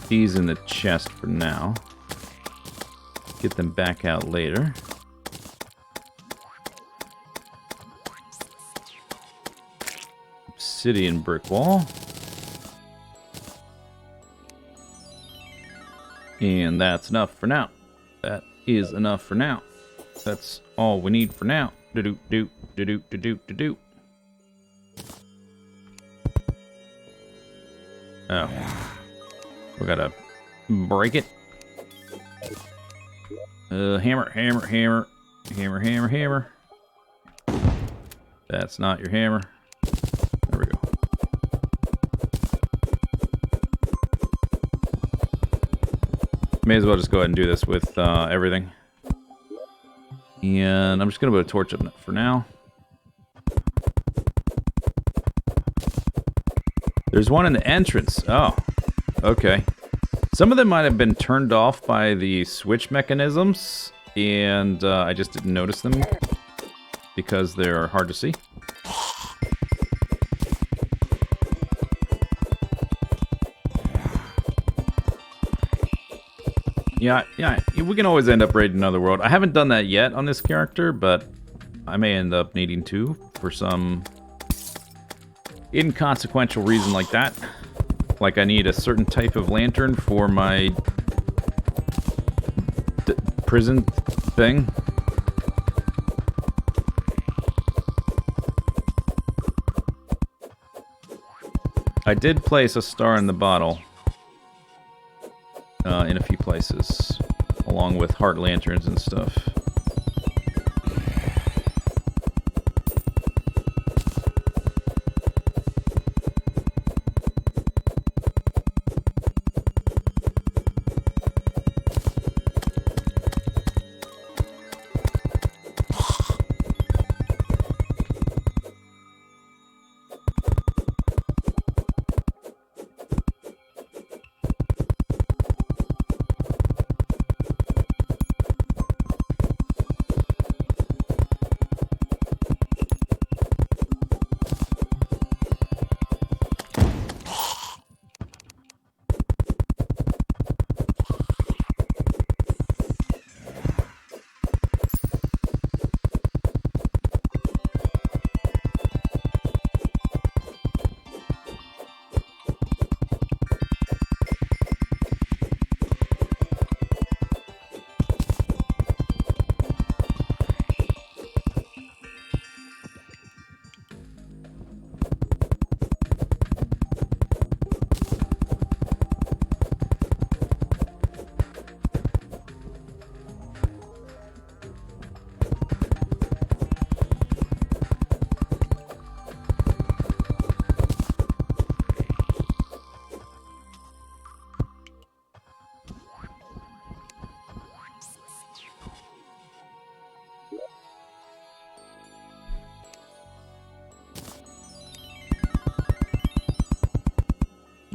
these in the chest for now. Get them back out later. Obsidian brick wall. And that's enough for now. That is enough for now. That's all we need for now. Do-do-do-do-do-do-do-do. Oh. We gotta break it. Hammer, hammer, hammer. Hammer, hammer, hammer. That's not your hammer. There we go. May as well just go ahead and do this with everything. And I'm just gonna put a torch up for now. There's one in the entrance. Oh, okay. Some of them might have been turned off by the switch mechanisms, and I just didn't notice them because they're hard to see. Yeah, we can always end up raiding another world. I haven't done that yet on this character, but I may end up needing to for some inconsequential reason like that. Like I need a certain type of lantern for my prison thing. I did place a star in the bottle in a few places, along with heart lanterns and stuff.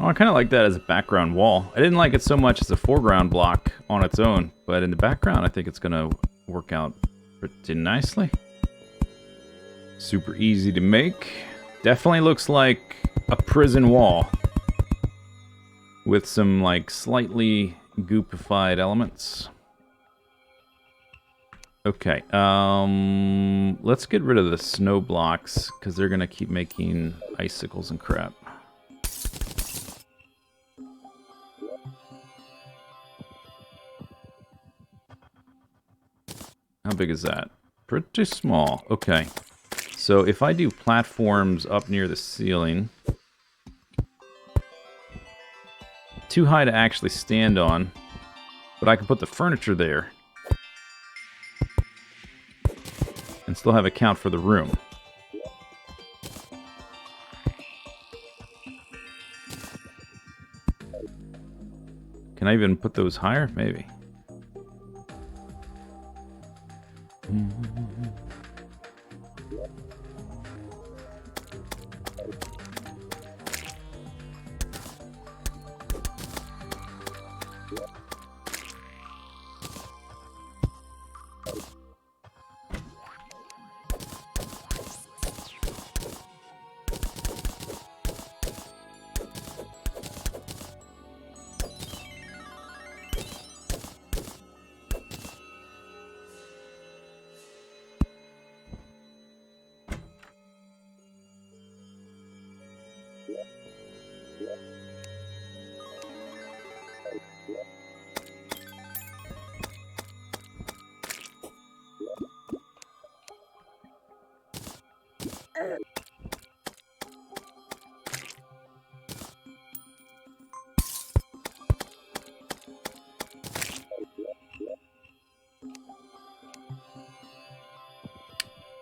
Oh, I kind of like that as a background wall. I didn't like it so much as a foreground block on its own, but in the background I think it's going to work out pretty nicely. Super easy to make. Definitely looks like a prison wall with some like slightly goopified elements. Okay, let's get rid of the snow blocks because they're gonna keep making icicles and crap. How big is that? Pretty small. Okay. So if I do platforms up near the ceiling, too high to actually stand on, but I can put the furniture there and still have it count for the room. Can I even put those higher? Maybe.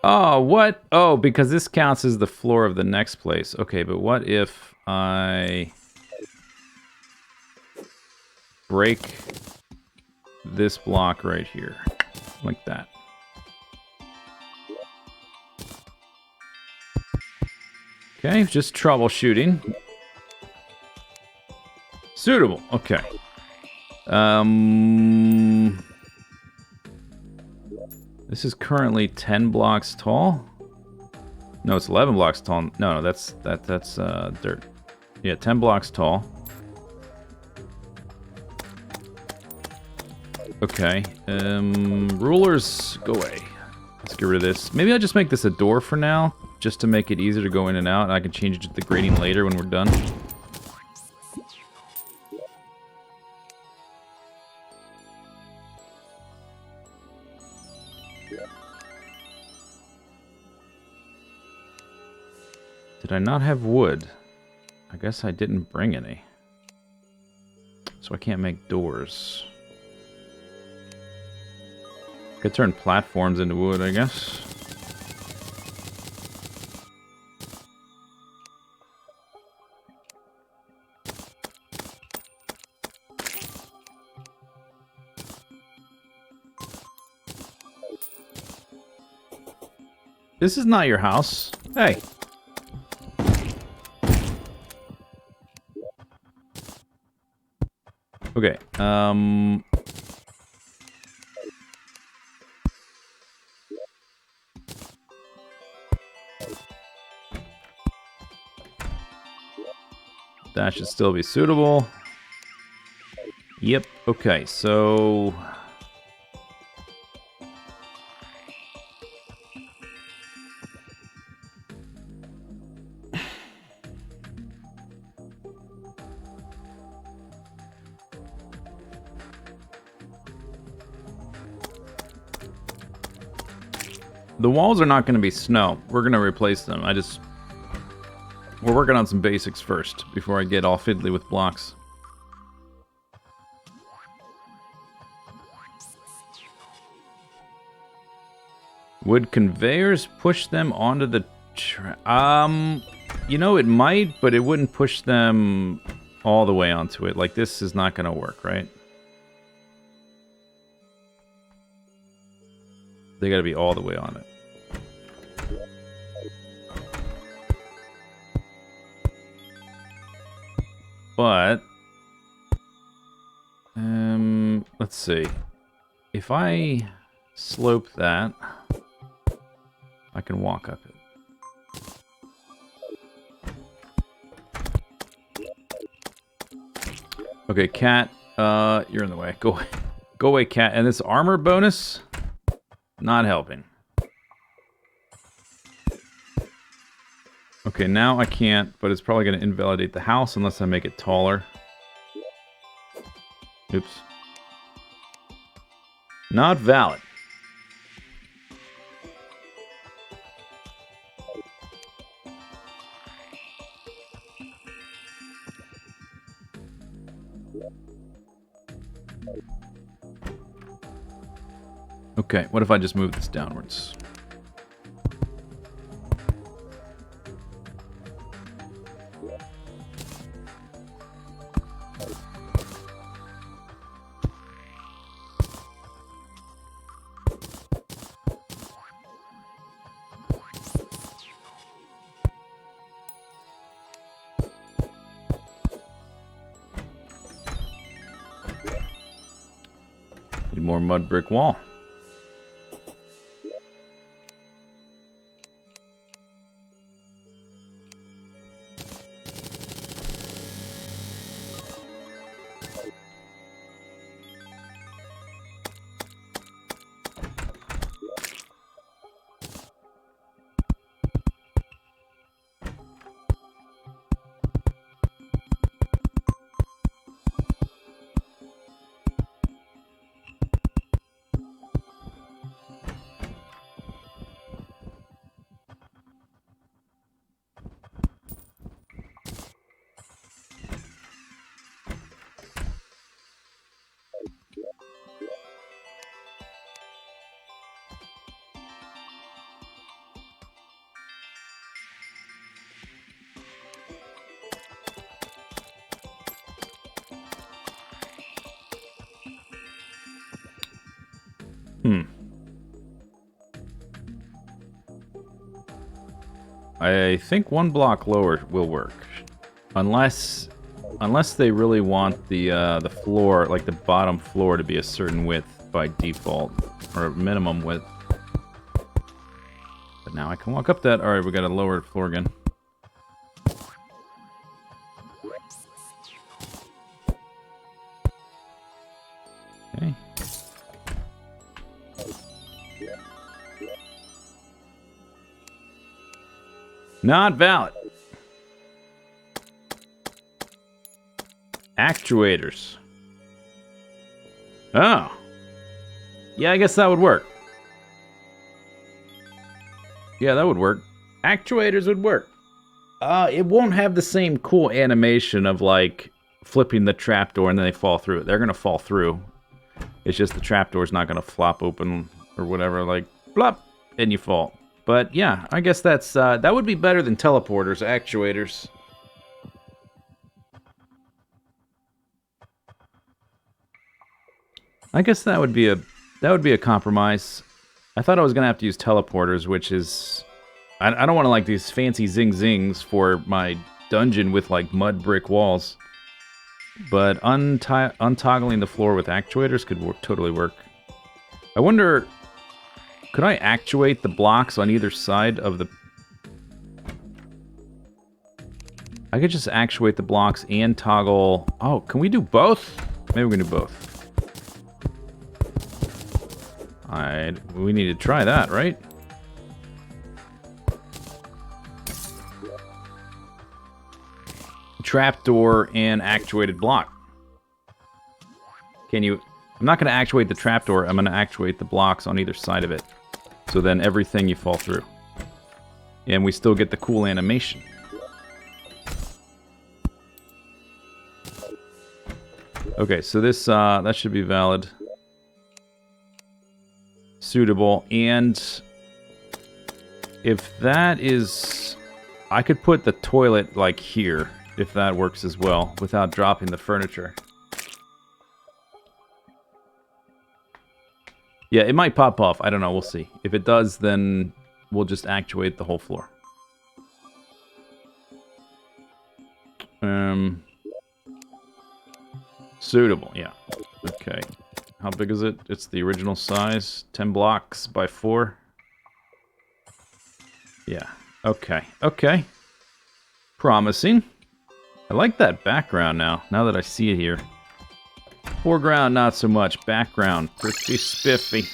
Oh, what? Oh, because this counts as the floor of the next place. Okay, but what if I break this block right here? Like that. Okay, just troubleshooting. Suitable. Okay. This is currently 10 blocks tall. No, it's 11 blocks tall. No, that's dirt. Yeah, 10 blocks tall. Okay. Rulers, go away. Let's get rid of this. Maybe I'll just make this a door for now, just to make it easier to go in and out. And I can change it to the grading later when we're done. Did I not have wood? I guess I didn't bring any. So I can't make doors. Could turn platforms into wood, I guess. This is not your house. Hey. Okay, that should still be suitable. Yep, okay, so... The walls are not going to be snow. We're going to replace them. We're working on some basics first before I get all fiddly with blocks. Would conveyors push them onto the you know, it might, but it wouldn't push them all the way onto it. Like, this is not going to work, right? They got to be all the way on it. But let's see. If I slope that, I can walk up it. Okay, cat, you're in the way. Go away. Go away, cat. And this armor bonus, not helping. Okay, now I can't, but it's probably going to invalidate the house unless I make it taller. Oops. Not valid. Okay, what if I just move this downwards? Need more mud brick wall. I think one block lower will work, unless they really want the floor, like the bottom floor, to be a certain width by default, or minimum width. But now I can walk up that. All right, we got a lower floor again. Okay. Not valid. Actuators. Oh. Yeah, I guess that would work. Yeah, that would work. Actuators would work. It won't have the same cool animation of, like, flipping the trapdoor and then they fall through it. They're gonna fall through. It's just the trapdoor's not gonna flop open or whatever, like, blop, and you fall. But yeah, I guess that's that would be better than teleporters, actuators. I guess that would be a compromise. I thought I was gonna have to use teleporters, which is I don't want to like these fancy zing-zings for my dungeon with like mud brick walls. But untoggling the floor with actuators could totally work. I wonder, could I actuate the blocks on either side of the... I could just actuate the blocks and toggle... Oh, can we do both? Maybe we can do both. We need to try that, right? Trapdoor and actuated block. Can you... I'm not going to actuate the trapdoor, I'm going to actuate the blocks on either side of it. So then everything you fall through. And we still get the cool animation. Okay, so this, that should be valid. Suitable. And if that is... I could put the toilet, like, here, if that works as well, without dropping the furniture. Yeah, it might pop off. I don't know. We'll see. If it does, then we'll just actuate the whole floor. Suitable, yeah. Okay. How big is it? It's the original size. 10 blocks by 4. Yeah. Okay. Okay. Promising. I like that background now that I see it here. Foreground, not so much. Background, pretty spiffy.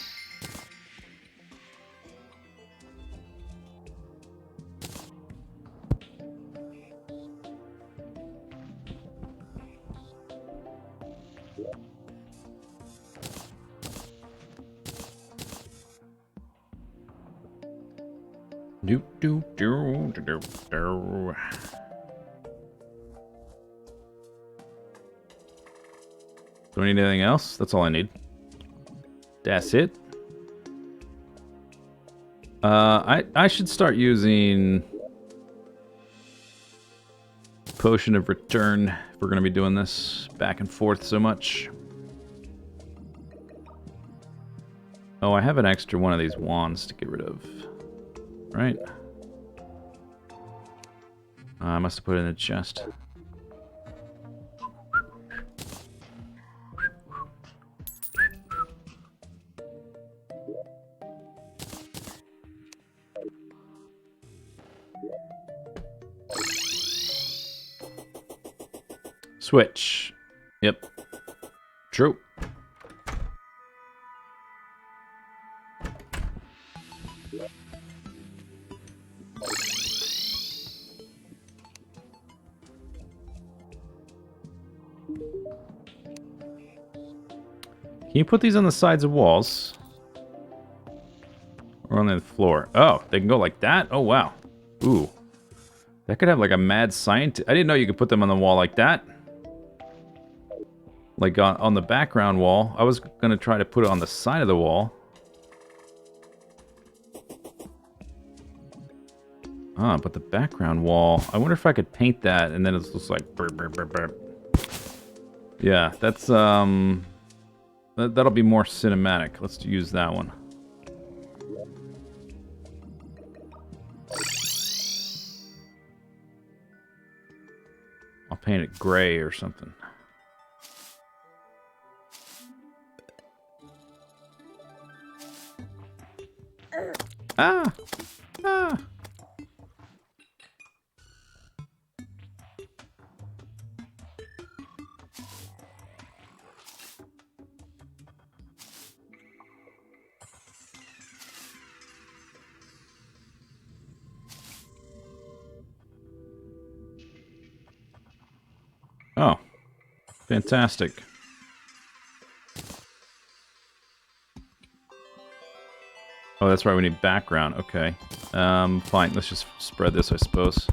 Do do do do do do. Do I need anything else? That's all I need. That's it. I should start using Potion of Return if we're gonna be doing this back and forth so much. Oh, I have an extra one of these wands to get rid of. Right? I must have put it in the chest. Switch. Yep. True. Can you put these on the sides of walls? Or on the floor? Oh, they can go like that? Oh, wow. Ooh. That could have like a mad scientist. I didn't know you could put them on the wall like that. Like on the background wall. I was going to try to put it on the side of the wall. Ah, but the background wall. I wonder if I could paint that and then it's just like burp, burp, burp, burp. Yeah, that's that'll be more cinematic. Let's use that one. I'll paint it gray or something. Ah! Ah! Oh, fantastic. Oh, that's right, we need background. Okay. Fine, let's just spread this, I suppose.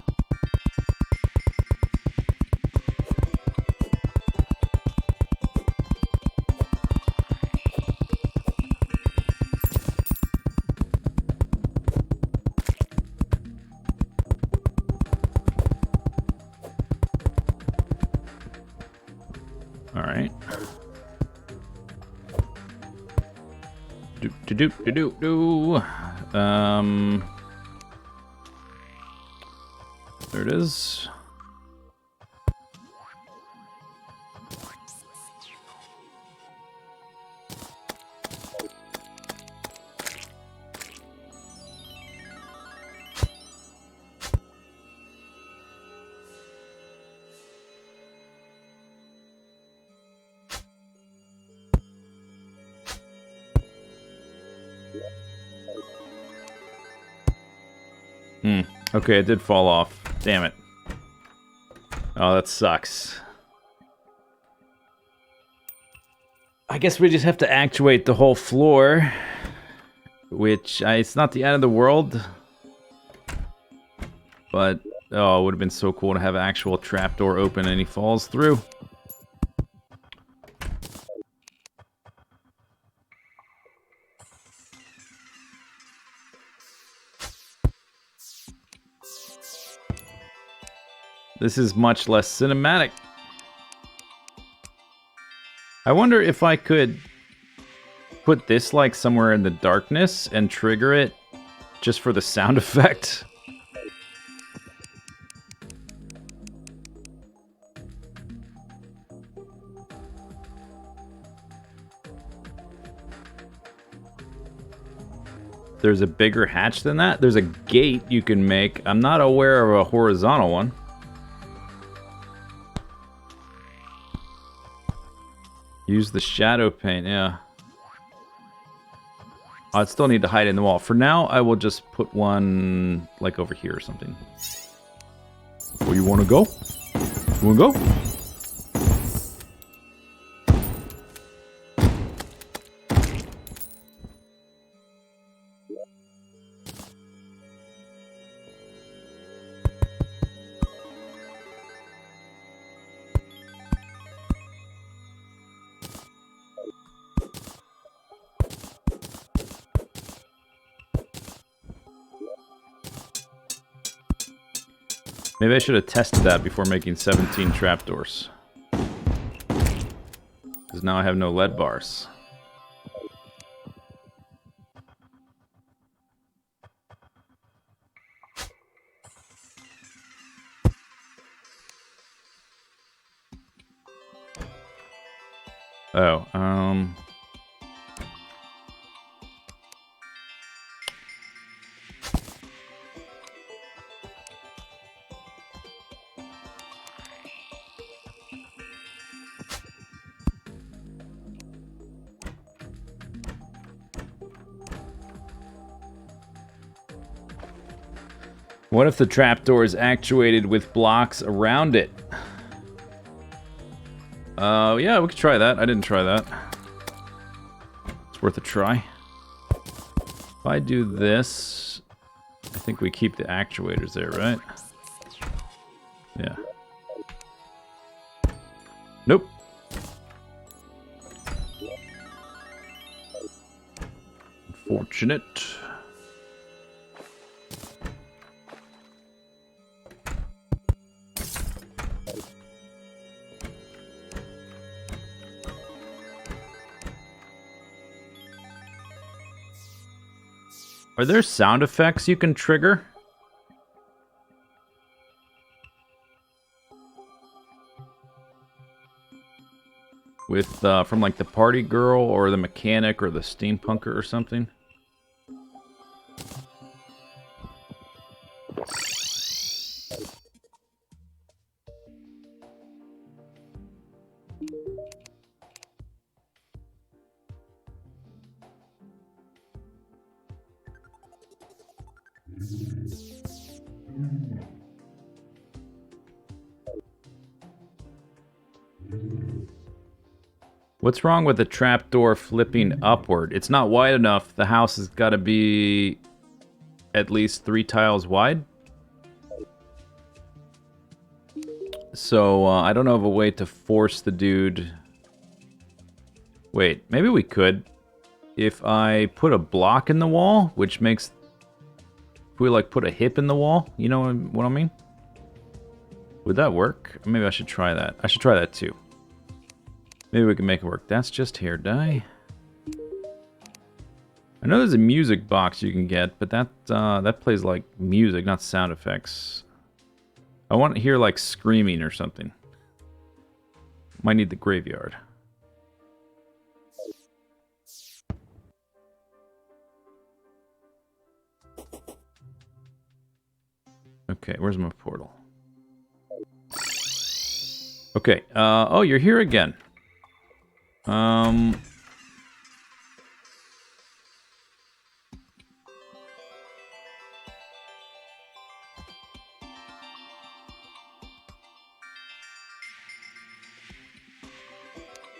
Alright. Do. There it is. Okay, it did fall off. Damn it. Oh, that sucks. I guess we just have to actuate the whole floor. Which, it's not the end of the world. But, oh, it would have been so cool to have an actual trapdoor open and he falls through. This is much less cinematic. I wonder if I could put this like somewhere in the darkness and trigger it just for the sound effect. there's a bigger hatch than that. There's a gate you can make. I'm not aware of a horizontal one. Use the shadow paint, yeah. I'd still need to hide in the wall. For now, I will just put one, like, over here or something. Where you want to go? You want to go? Maybe I should have tested that before making 17 trapdoors. Because now I have no lead bars. Oh, what if the trapdoor is actuated with blocks around it? Yeah, we could try that. I didn't try that. It's worth a try. If I do this, I think we keep the actuators there, right? Yeah. Nope. Unfortunate. Are there sound effects you can trigger? With, from like the party girl or the mechanic or the steampunker or something? What's wrong with the trapdoor flipping upward? It's not wide enough. The house has got to be at least 3 tiles wide. So, I don't know of a way to force the dude... Wait, maybe we could. If I put a block in the wall, which makes... If we, like, put a hip in the wall, you know what I mean? Would that work? Maybe I should try that. I should try that, too. Maybe we can make it work. That's just hair dye. I know there's a music box you can get, but that plays like music, not sound effects. I want to hear like screaming or something. Might need the graveyard. Okay, where's my portal? Okay, oh, you're here again.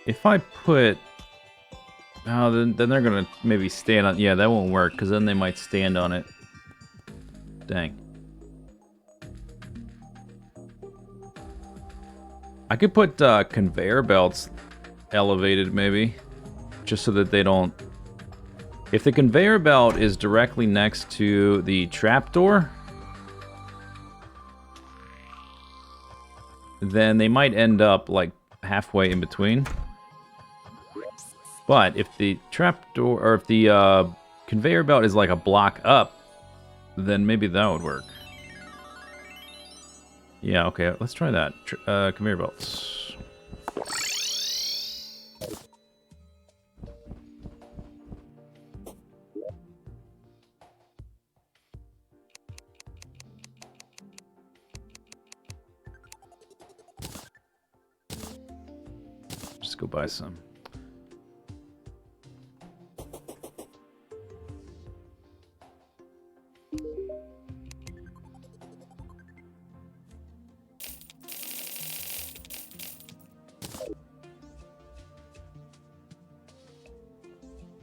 If I put... Oh, then they're gonna maybe stand on... Yeah, that won't work, because then they might stand on it. Dang. I could put conveyor belts elevated, maybe. Just so that they don't... If the conveyor belt is directly next to the trapdoor, then they might end up, like, halfway in between. But if the trapdoor, or if the conveyor belt is like a block up, then maybe that would work. Yeah, okay, let's try that. Conveyor belts. go buy some.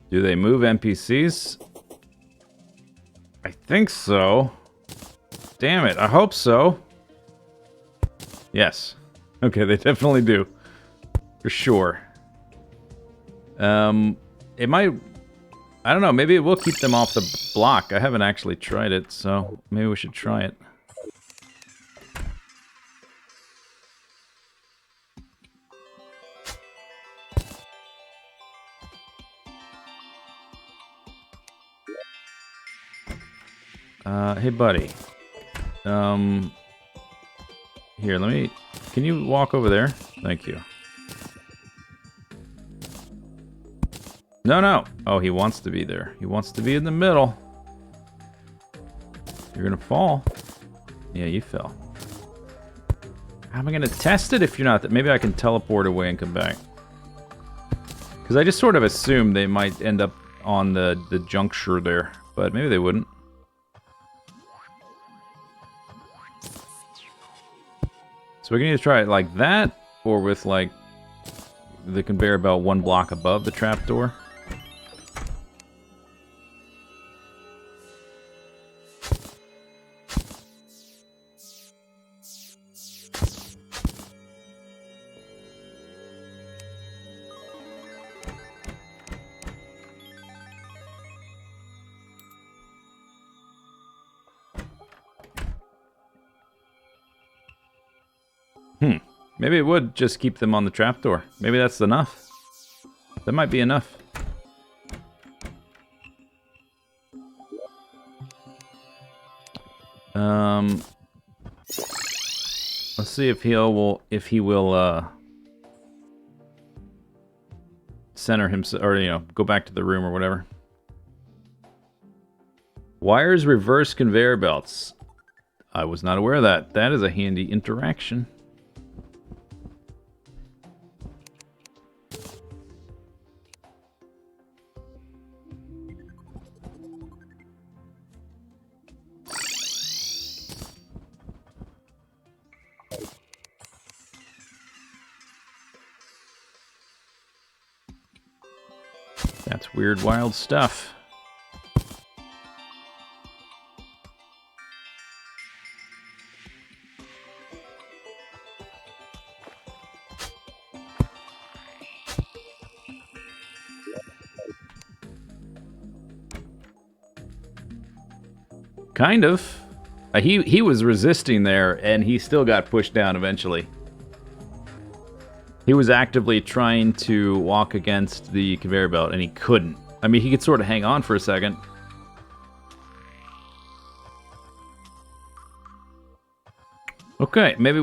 Do they move NPCs? I think so. Damn it, I hope so. Yes. Okay, they definitely do. For sure. It might... I don't know, maybe it will keep them off the block. I haven't actually tried it, so maybe we should try it. Hey buddy. Here, let me... Can you walk over there? Thank you. No. Oh, he wants to be there. He wants to be in the middle. You're gonna fall. Yeah, you fell. How am I gonna test it if you're not... Maybe I can teleport away and come back. Because I just sort of assumed they might end up on the juncture there. But maybe they wouldn't. So we can either try it like that, or with, like, the conveyor belt one block above the trapdoor. Maybe it would just keep them on the trapdoor. Maybe that's enough. That might be enough. Let's see if he will center himself, or go back to the room or whatever. Wires reverse conveyor belts. I was not aware of that. That is a handy interaction. That's weird, wild stuff. Kind of. He was resisting there, and he still got pushed down eventually. He was actively trying to walk against the conveyor belt, and he couldn't. I mean, he could sort of hang on for a second. Okay, maybe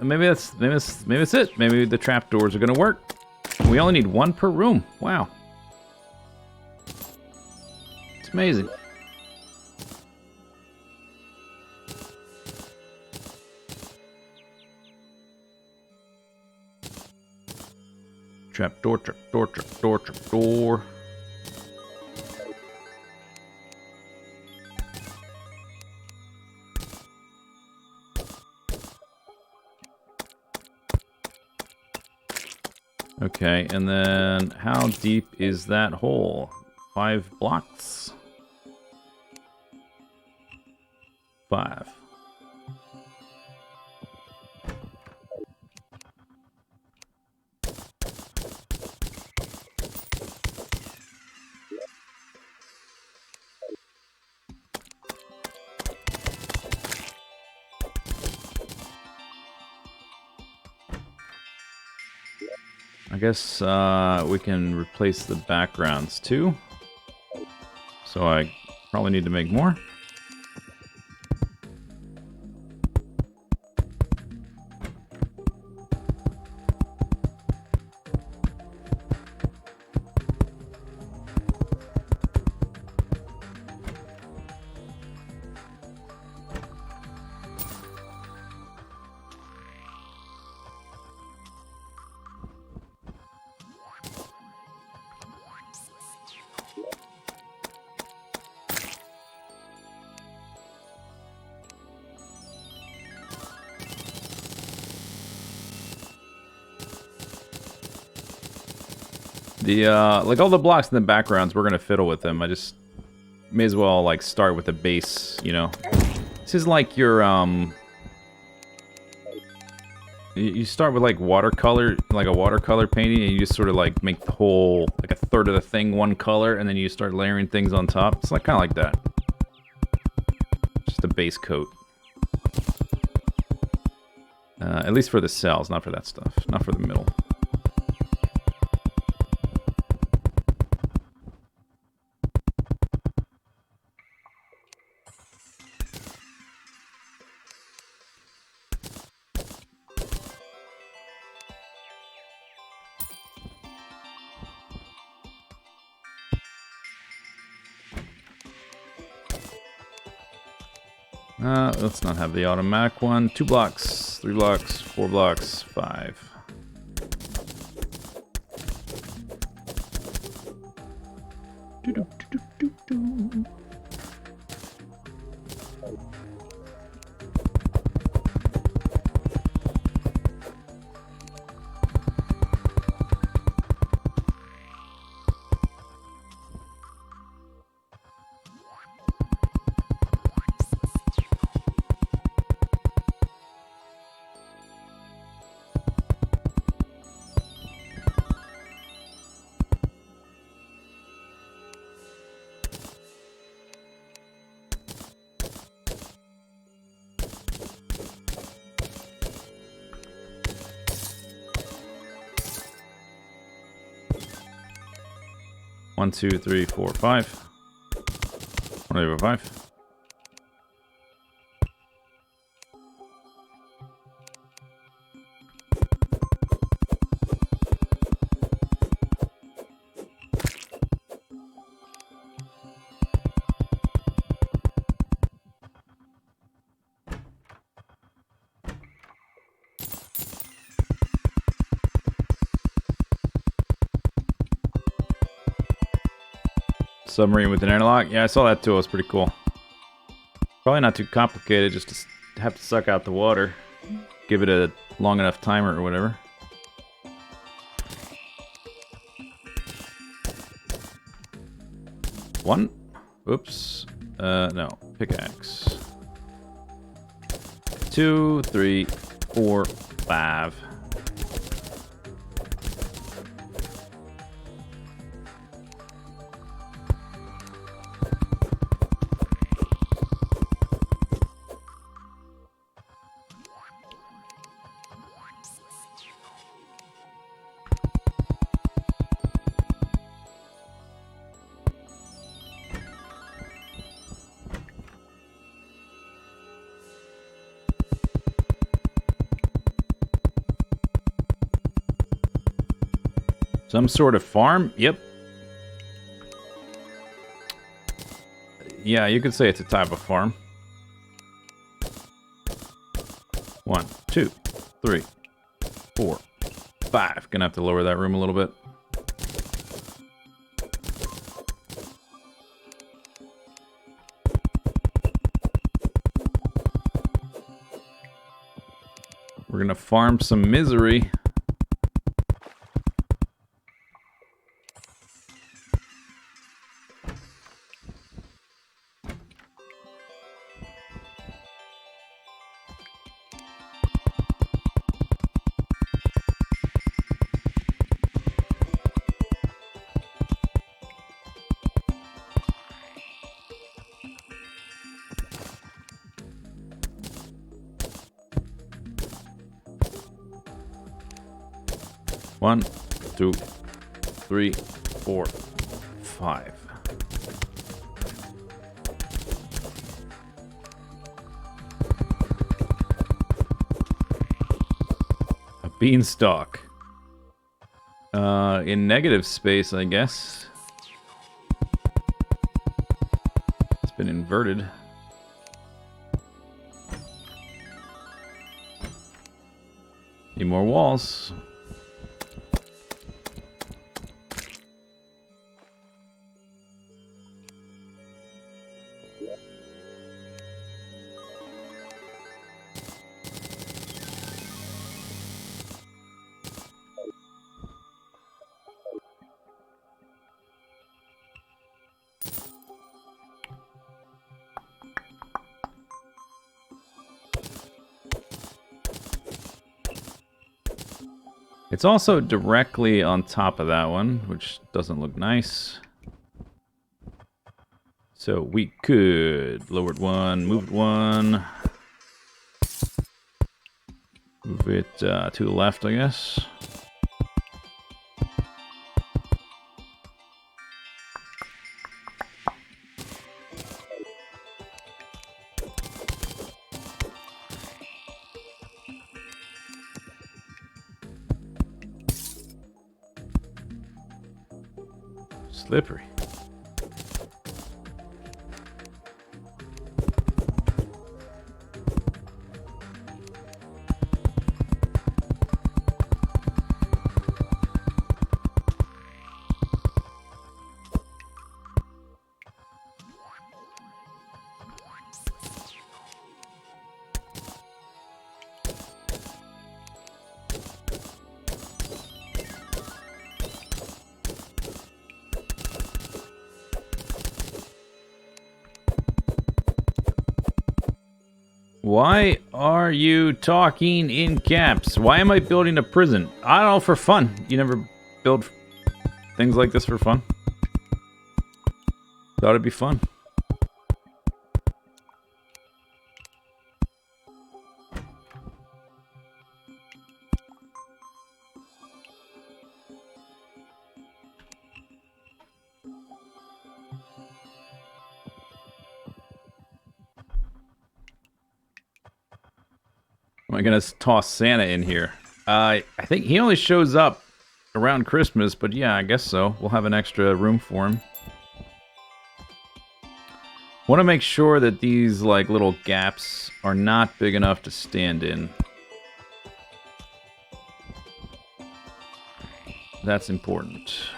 that's it. Maybe the trapdoors are gonna work. We only need one per room. Wow. It's amazing. Trapdoor, trapdoor, trapdoor, trapdoor. Okay, and then how deep is that hole? 5 blocks? 5. I guess we can replace the backgrounds too. So I probably need to make more. The like all the blocks in the backgrounds, we're gonna fiddle with them. I just may as well like start with the base, you know. This is like your you start with like watercolor, like a watercolor painting, and you just sort of like make the whole like a third of the thing one color, and then you start layering things on top. It's like kind of like that. Just a base coat. At least for the cells, not for that stuff, not for the middle. Let's not have the automatic one. 2 blocks, 3 blocks, 4 blocks, 5. One, 2, 3, 4, 5. 1 over 5. Submarine with an airlock. Yeah, I saw that too. It was pretty cool. Probably not too complicated, just to have to suck out the water. Give it a long enough timer or whatever. One. Oops. No. Pickaxe. 2, 3, 4, 5. Some sort of farm? Yep. Yeah, you could say it's a type of farm. 1, 2, 3, 4, 5. Gonna have to lower that room a little bit. We're gonna farm some misery. One, 2, 3, 4, 5. A beanstalk. In negative space, I guess. It's been inverted. Need more walls. It's also directly on top of that one, which doesn't look nice. So we could lower it one, move it one. Move it to the left, I guess. Slippery. Why are you talking in caps? Why am I building a prison? I don't know, for fun. You never build things like this for fun? Thought it'd be fun. Am I gonna toss Santa in here? I think he only shows up around Christmas, but yeah, I guess so. We'll have an extra room for him. Want to make sure that these like little gaps are not big enough to stand in. That's important.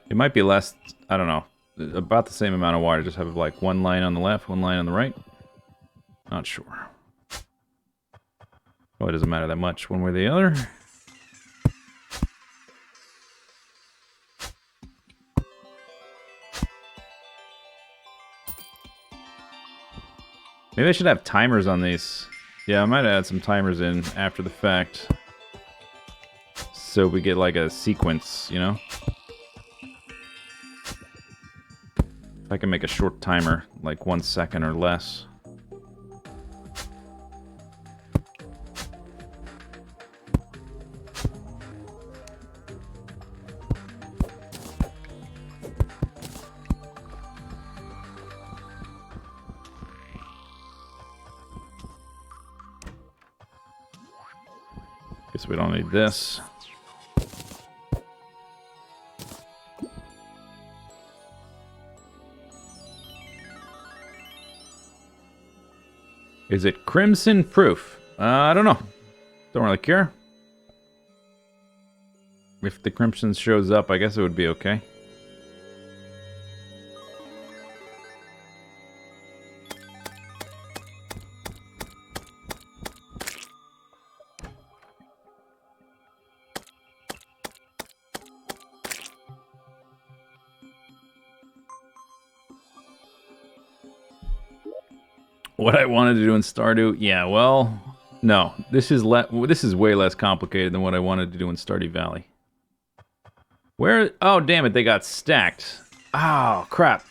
It might be less, I don't know, about the same amount of water. Just have like one line on the left, one line on the right. Not sure. Oh, it doesn't matter that much one way or the other. Maybe I should have timers on these. Yeah, I might add some timers in after the fact. So we get like a sequence, you know? If I can make a short timer, like 1 second or less. Guess we don't need this. Is it crimson proof? I don't know. Don't really care. If the crimson shows up, I guess it would be okay. What I wanted to do in Stardew? Yeah, well, no. This is way less complicated than what I wanted to do in Stardew Valley. Where? Oh, damn it, they got stacked. Oh, crap.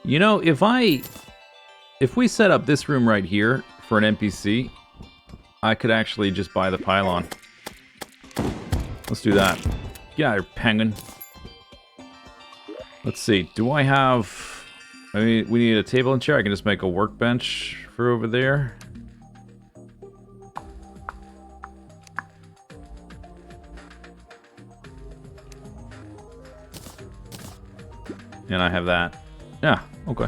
You know, if I if we set up this room right here for an NPC, I could actually just buy the pylon. Let's do that. Get out here, penguin. Let's see. Do I have... I mean, we need a table and chair. I can just make a workbench for over there. And I have that. Yeah, okay.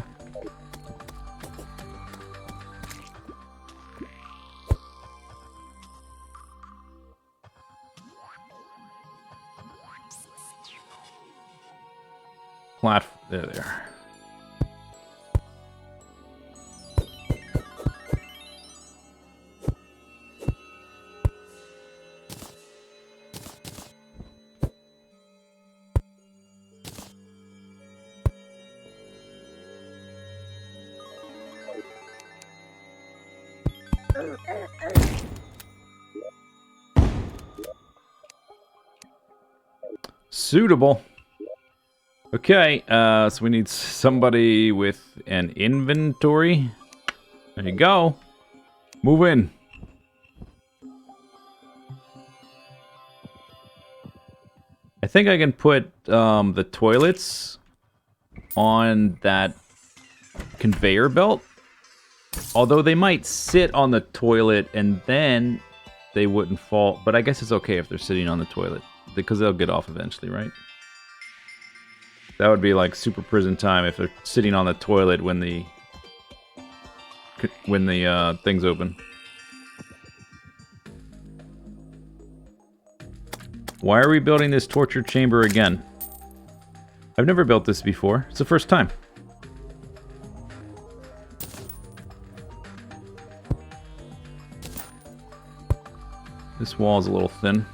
There. Suitable. Okay, so we need somebody with an inventory. There you go. Move in. I think I can put the toilets on that conveyor belt. Although they might sit on the toilet and then they wouldn't fall. But I guess it's okay if they're sitting on the toilet, because they'll get off eventually, right? That would be like super prison time if they're sitting on the toilet when the thing's open. Why are we building this torture chamber again? I've never built this before. It's the first time. This wall's a little thin.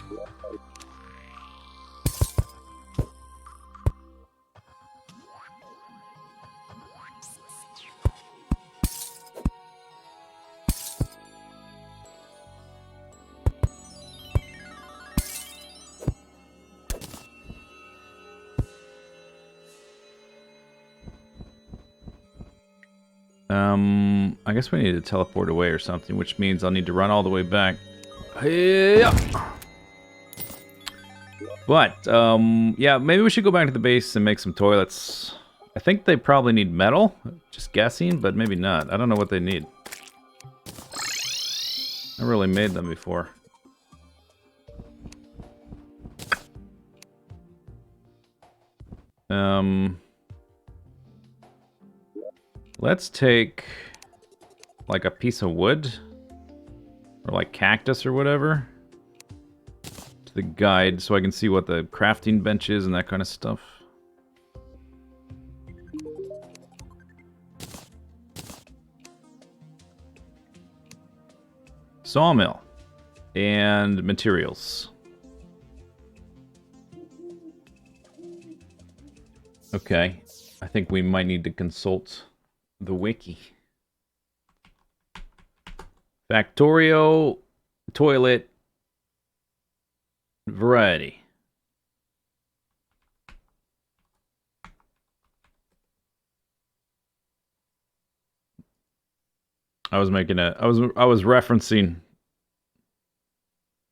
I guess we need to teleport away or something, which means I'll need to run all the way back. Yeah. But, yeah, maybe we should go back to the base and make some toilets. I think they probably need metal. Just guessing, but maybe not. I don't know what they need. I really made them before. Let's take like a piece of wood or like cactus or whatever to the guide so I can see what the crafting bench is and that kind of stuff. Sawmill and materials. Okay, I think we might need to consult the wiki. Factorio, toilet, variety. I was referencing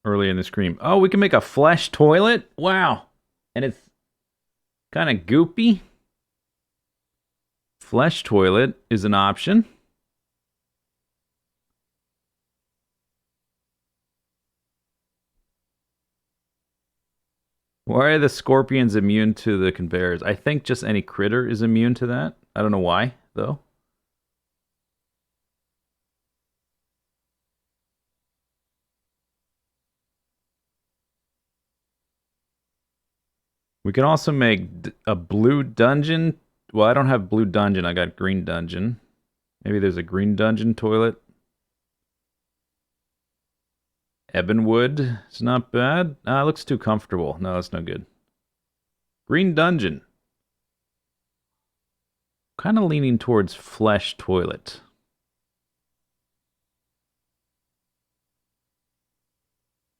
early in the screen. Oh, we can make a flesh toilet? Wow. And it's kind of goopy. Flesh toilet is an option. Why are the scorpions immune to the conveyors? I think just any critter is immune to that. I don't know why, though. We can also make a blue dungeon. Well, I don't have blue dungeon. I got green dungeon. Maybe there's a green dungeon toilet. Ebonwood. It's not bad. Ah, it looks too comfortable. No, that's no good. Green dungeon. Kind of leaning towards flesh toilet.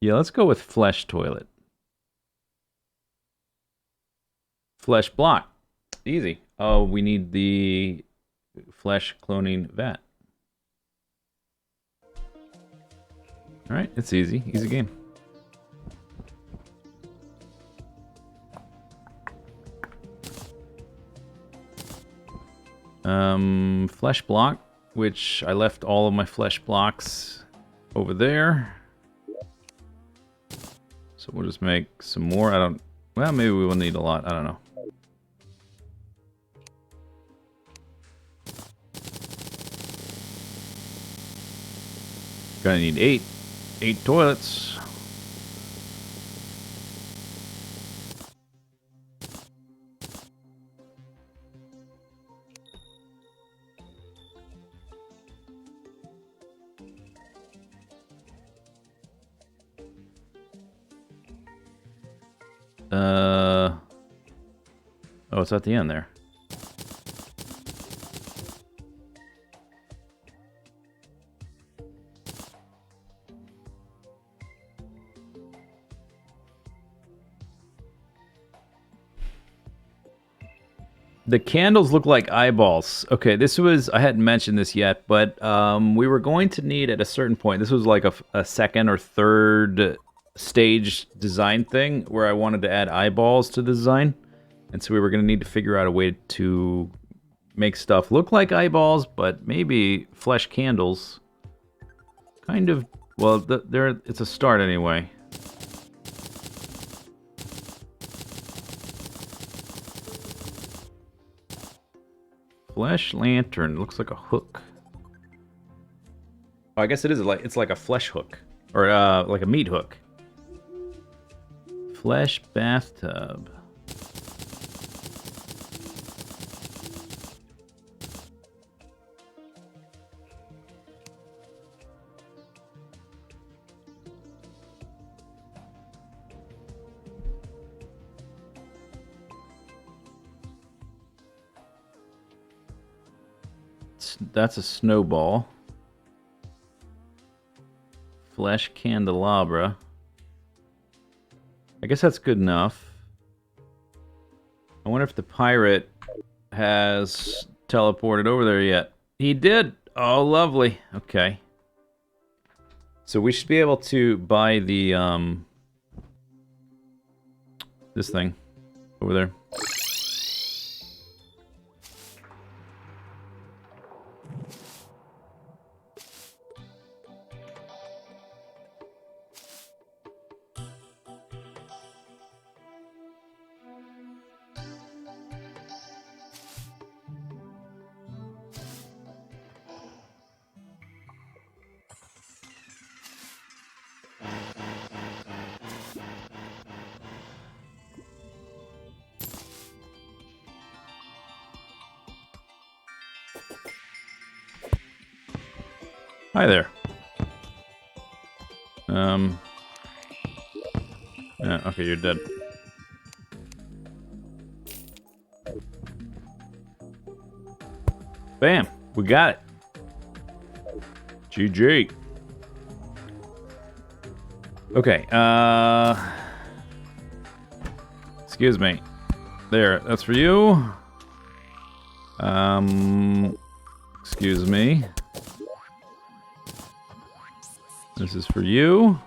Yeah, let's go with flesh toilet. Flesh block. Easy. Oh, we need the flesh cloning vat. Alright, it's easy. Easy game. Flesh block, which I left all of my flesh blocks over there. So we'll just make some more. Well, maybe we will need a lot. I don't know. Gonna need 8 toilets. Oh, it's at the end there. The candles look like eyeballs. Okay, this was, I hadn't mentioned this yet, but we were going to need at a certain point, this was like a second or third stage design thing where I wanted to add eyeballs to the design. And so we were going to need to figure out a way to make stuff look like eyeballs, but maybe flesh candles. Kind of, well, it's a start anyway. Flesh lantern, looks like a hook. Oh, I guess it is it's like a flesh hook, or like a meat hook. Flesh bathtub. That's a snowball. Flesh candelabra. I guess that's good enough. I wonder if the pirate has teleported over there yet. He did! Oh, lovely. Okay. So we should be able to buy the, this thing over there. Hi there. Yeah, okay, you're dead. Bam! We got it. GG. Okay, excuse me. There, that's for you. Excuse me. This is for you.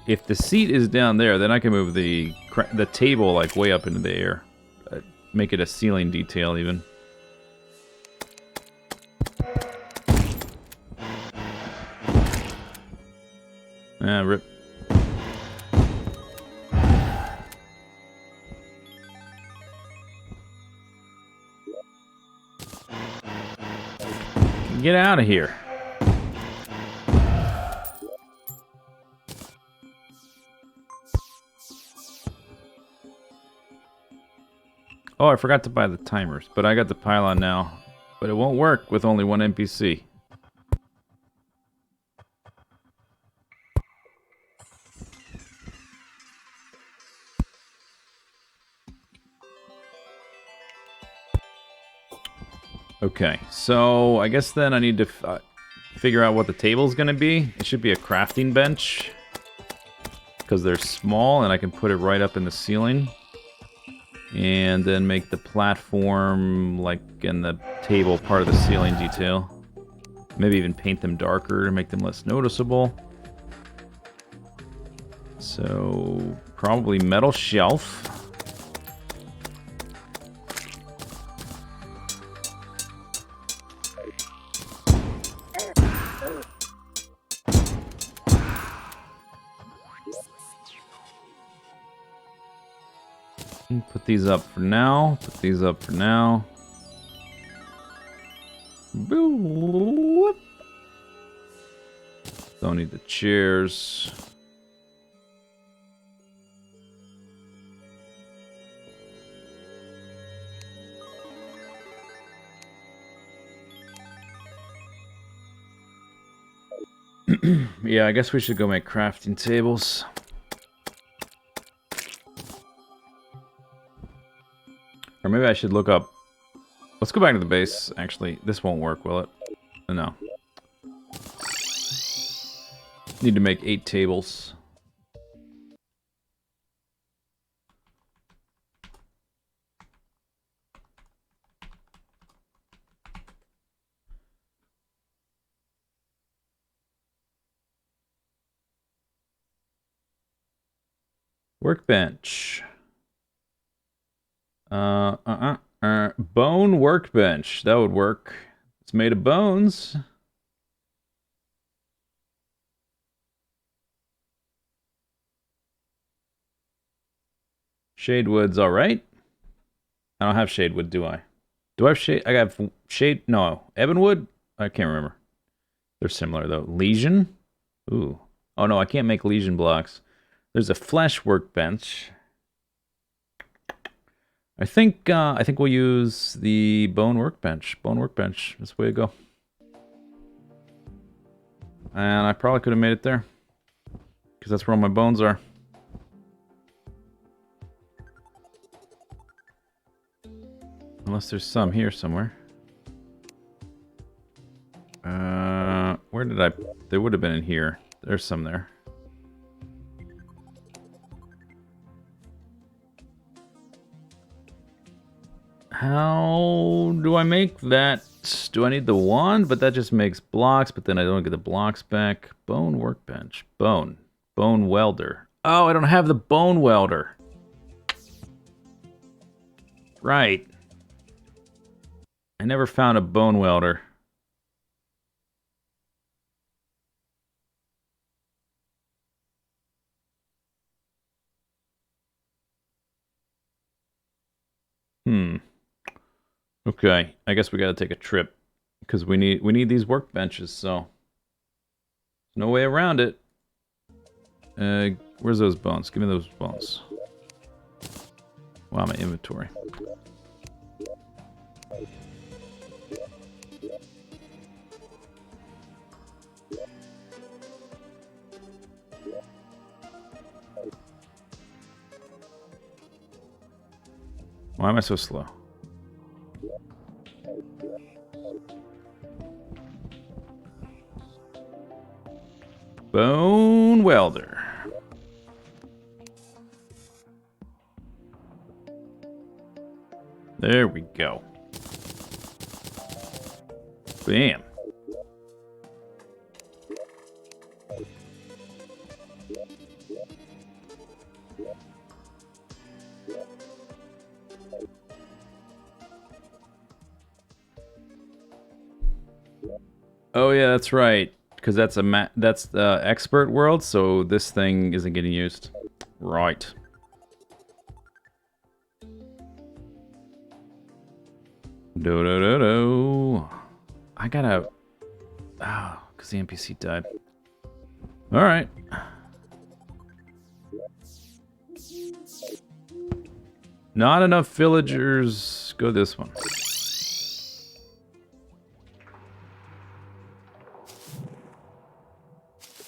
If the seat is down there, then I can move the table like way up into the air. Make it a ceiling detail even. Ah, rip. Get out of here. Oh, I forgot to buy the timers, but I got the pylon now. But it won't work with only one NPC. Okay, so I guess then I need to figure out what the table's gonna be. It should be a crafting bench, because they're small and I can put it right up in the ceiling. And then make the platform like in the table part of the ceiling detail. Maybe even paint them darker to make them less noticeable. So probably metal shelf. Put these up for now. Put these up for now. Boop. Don't need the chairs. Yeah, I guess we should go make crafting tables. Or maybe I should look up... Let's go back to the base, actually. This won't work, will it? No. Need to make 8 tables. Workbench. Bone workbench. That would work. It's made of bones. Shadewood's alright. I don't have shadewood, do I? Do I have shade? I got shade. No. Ebonwood? I can't remember. They're similar, though. Lesion? Ooh. Oh, no, I can't make lesion blocks. There's a flesh workbench. I think we'll use the bone workbench. Bone workbench. That's the way to go. And I probably could have made it there. Because that's where all my bones are. Unless there's some here somewhere. Where did I... There would have been in here. There's some there. How do I make that? Do I need the wand? But that just makes blocks, but then I don't get the blocks back. Bone workbench. Bone. Bone welder. Oh, I don't have the bone welder. Right. I never found a bone welder. Okay, I guess we gotta take a trip. Because we need these workbenches, so... No way around it. Where's those bones? Give me those bones. Wow, my inventory. Why am I so slow? Bone welder. There we go. Bam. Oh yeah, that's right. Because that's that's the expert world, so this thing isn't getting used. Right. Do. I gotta... Oh, because the NPC died. Alright. Not enough villagers. Go this one.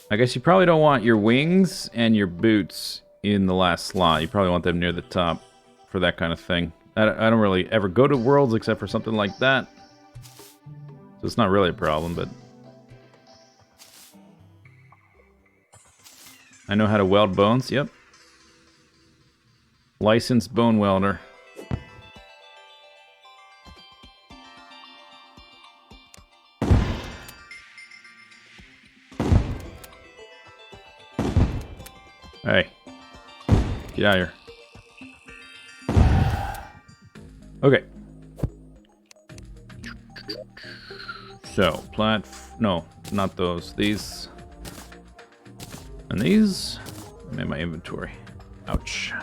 I guess you probably don't want your wings and your boots in the last slot. You probably want them near the top for that kind of thing. I don't really ever go to worlds except for something like that. So it's not really a problem, but... I know how to weld bones, yep. Licensed bone welder. Hey. Get out of here. Okay. So, no, not those. These. And these. I'm in my inventory. Ouch.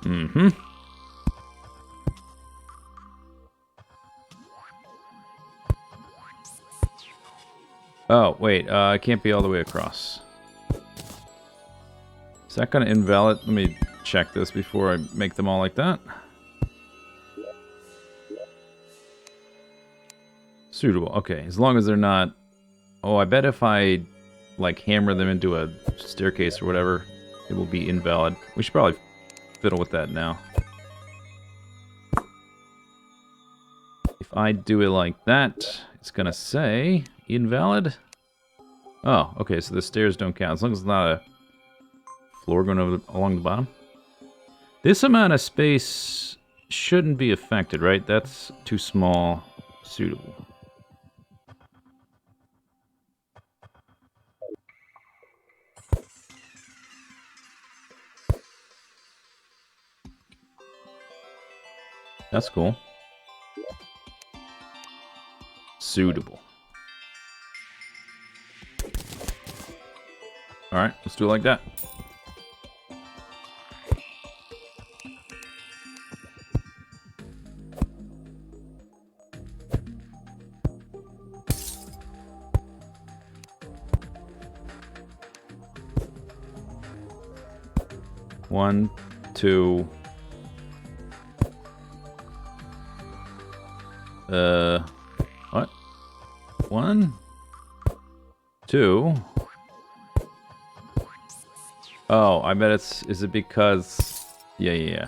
Mm-hmm. Oh, wait. I can't be all the way across. Is that going to invalid? Let me check this before I make them all like that. Suitable. Okay, as long as they're not... Oh, I bet if I, like, hammer them into a staircase or whatever, it will be invalid. We should probably fiddle with that now. If I do it like that, it's going to say invalid. Oh, okay, so the stairs don't count. As long as it's not a floor going along the bottom. This amount of space shouldn't be affected, right? That's too small. Suitable. That's cool. Suitable. Alright, let's do it like that. One, two. What? One, two. Oh, I bet it's... Is it because... Yeah.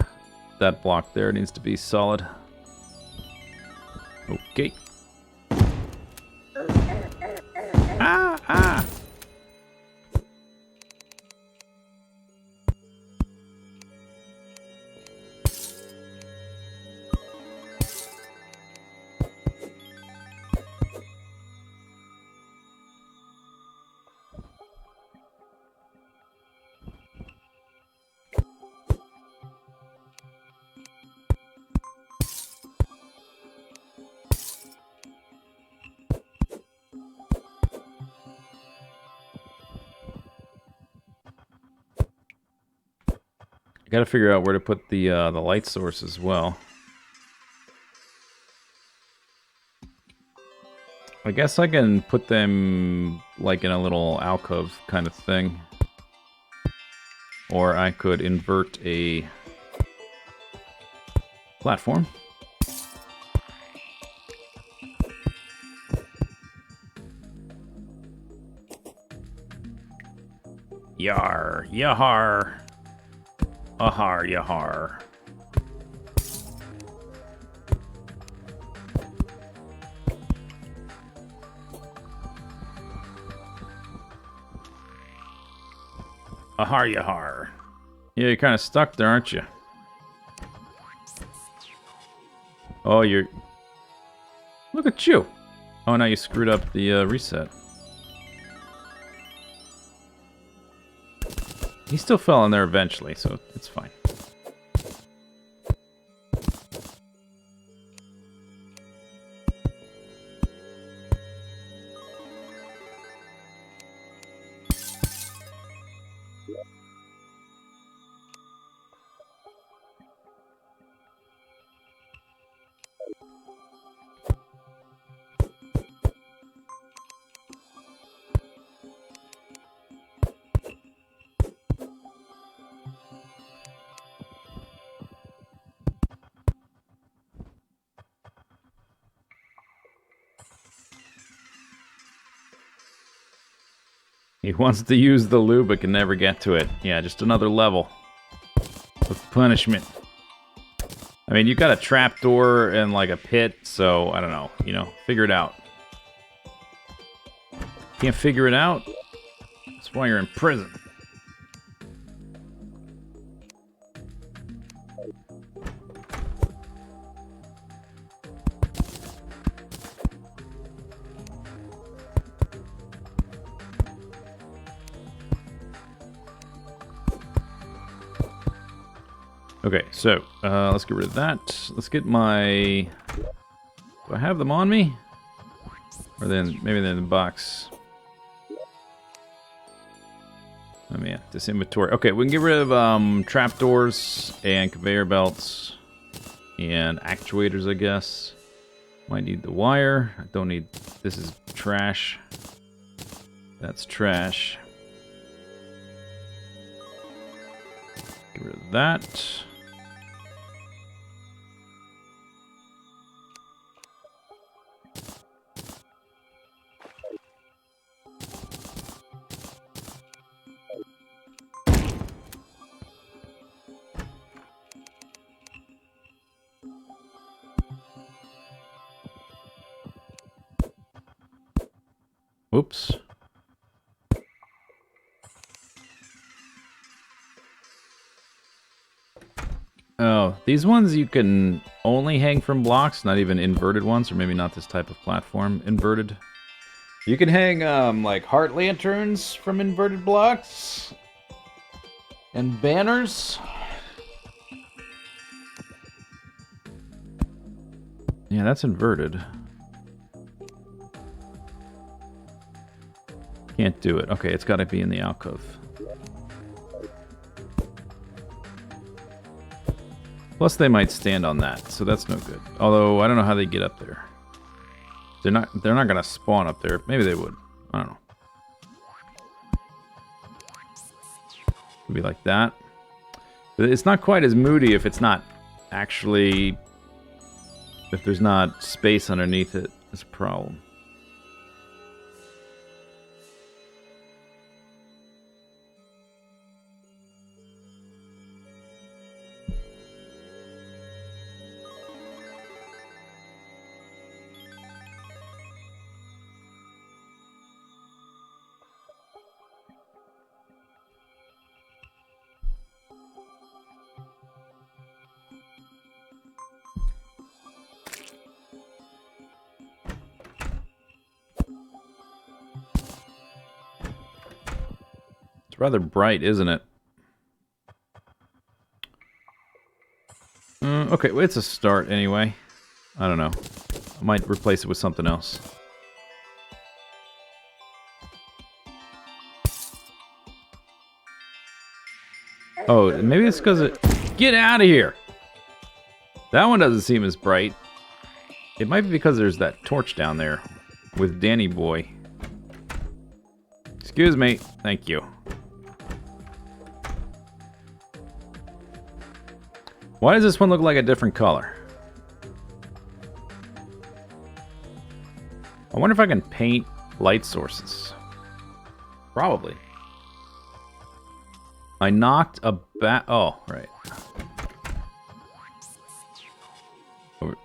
That block there needs to be solid. Okay. Ah! Gotta figure out where to put the light source as well. I guess I can put them like in a little alcove kind of thing. Or I could invert a platform. Yar, yahar. Ahar, yahar. Ahar, yahar. Yeah, you're kind of stuck there, aren't you? Oh, you're... Look at you. Oh, now you screwed up the reset. He still fell in there eventually, so it's fine. He wants to use the lube but can never get to it. Yeah, just another level of punishment. I mean, you got a trapdoor and like a pit, so I don't know. You know, figure it out. Can't figure it out? That's why you're in prison. Okay, so let's get rid of that. Let's get my... Do I have them on me? Or then maybe they're in the box. Oh man, this inventory. Okay, we can get rid of trapdoors and conveyor belts and actuators, I guess. Might need the wire. I don't need... This is trash. That's trash. Get rid of that. Whoops. Oh, these ones you can only hang from blocks, not even inverted ones, or maybe not this type of platform, inverted. You can hang, like, heart lanterns from inverted blocks. And banners. Yeah, that's inverted. Can't do it. Okay, it's got to be in the alcove. Plus, they might stand on that, so that's no good. Although I don't know how they get up there. They're not gonna spawn up there. Maybe they would. I don't know. Could be like that. But it's not quite as moody if it's not actually... If there's not space underneath it. It's a problem. It's rather bright, isn't it? Okay, well, it's a start anyway. I don't know. I might replace it with something else. Oh, maybe it's because it... Get out of here! That one doesn't seem as bright. It might be because there's that torch down there with Danny Boy. Excuse me. Thank you. Why does this one look like a different color? I wonder if I can paint light sources. Probably. I knocked a bat. Oh, right.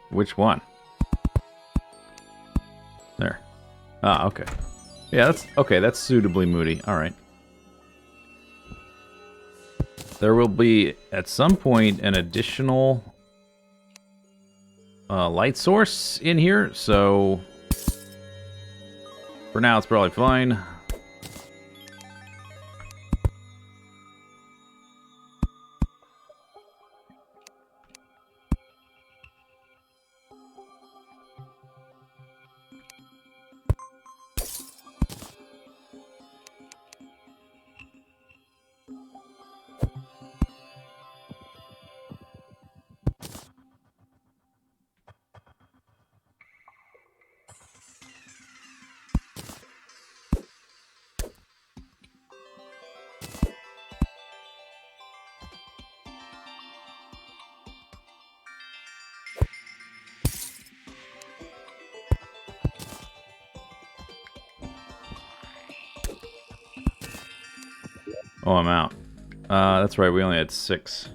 Which one? There. Ah, okay. Yeah, that's okay. That's suitably moody. All right. There will be, at some point, an additional light source in here, so for now it's probably fine. Oh, I'm out. That's right, we only had 6.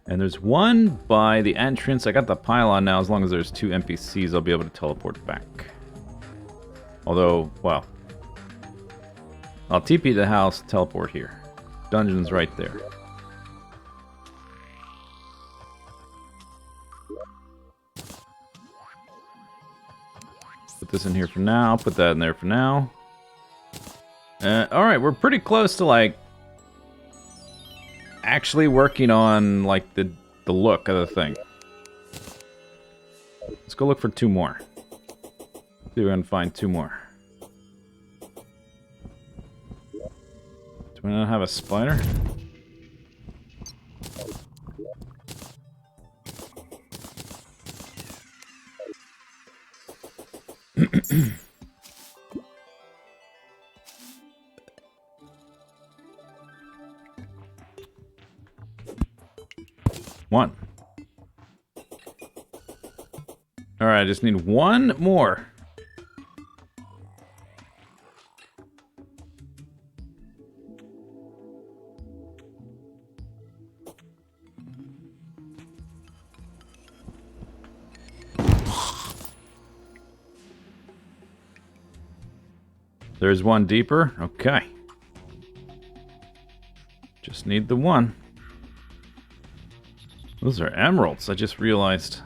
And there's one by the entrance. I got the pylon now. As long as there's 2 NPCs, I'll be able to teleport back. Although, well, I'll TP the house, teleport here. Dungeon's right there. Put this in here for now. Put that in there for now. Alright, we're pretty close to, like, actually working on, like, the look of the thing. Let's go look for 2 more. See if we can find 2 more. Do we not have a spider? One. Alright, I just need 1 more. There's 1 deeper. Okay. Just need the 1. Those are emeralds, I just realized.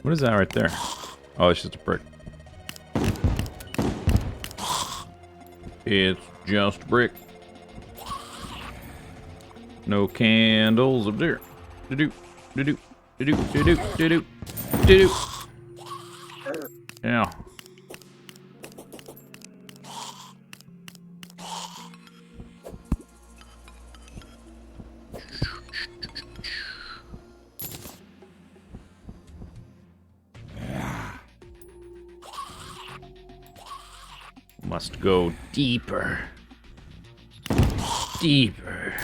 What is that right there? Oh, it's just a brick. It's just brick. No candles up there. Do-do, do-do, do-do, do-do, do-do, do-do. Yeah. Must go deeper. Deeper.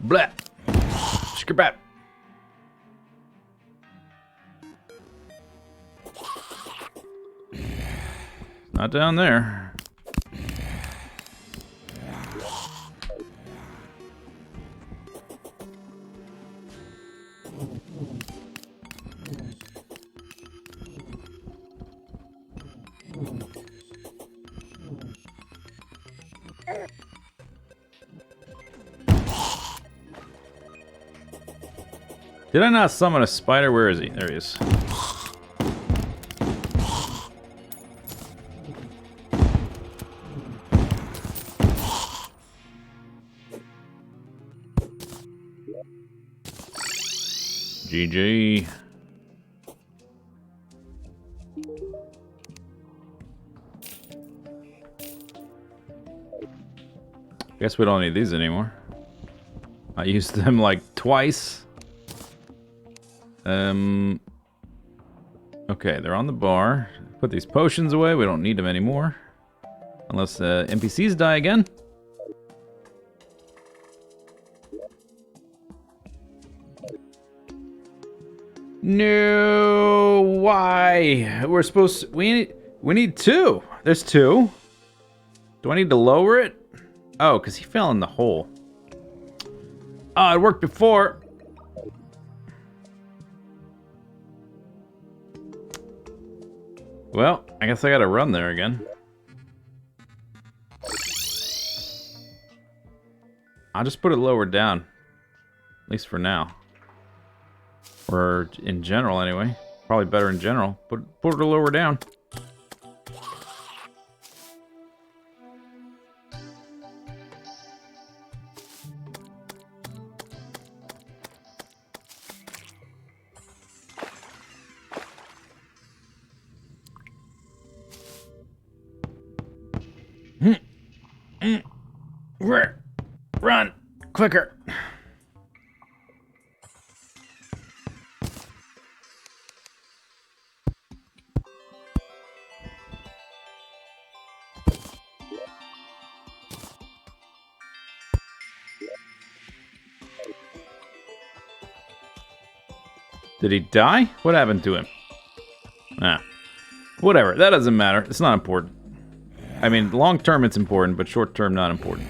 Blah. Skrbap. Not down there. Did I not summon a spider? Where is he? There he is. GG. Guess we don't need these anymore. I used them like twice. Okay, they're on the bar. Put these potions away. We don't need them anymore. Unless NPCs die again. No, why? We're supposed to, we need 2. There's 2. Do I need to lower it? Oh, because he fell in the hole. Oh, it worked before. Well, I guess I gotta run there again. I'll just put it lower down. At least for now. Or in general, anyway. Probably better in general. Put it lower down. Run! Quicker! Did he die? What happened to him? Ah. Whatever, that doesn't matter. It's not important. I mean, long term it's important, but short term not important.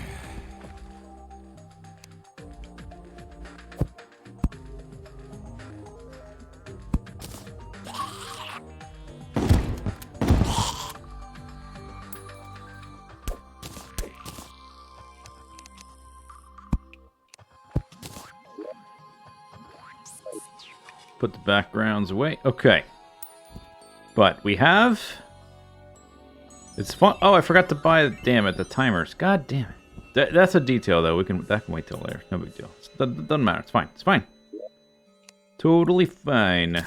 Put the backgrounds away. Okay. But we have... It's fun. Oh, I forgot to buy, damn it, the timers. God damn it. That's a detail, though. That can wait till later. No big deal. It doesn't matter. It's fine. It's fine. Totally fine.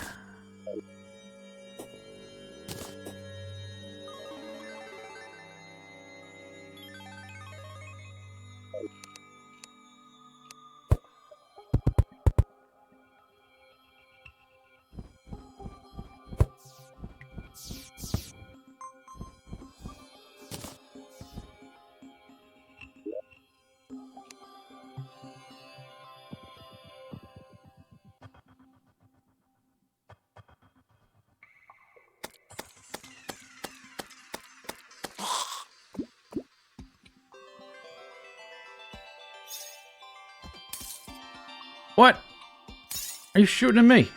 What? Are you shooting at me?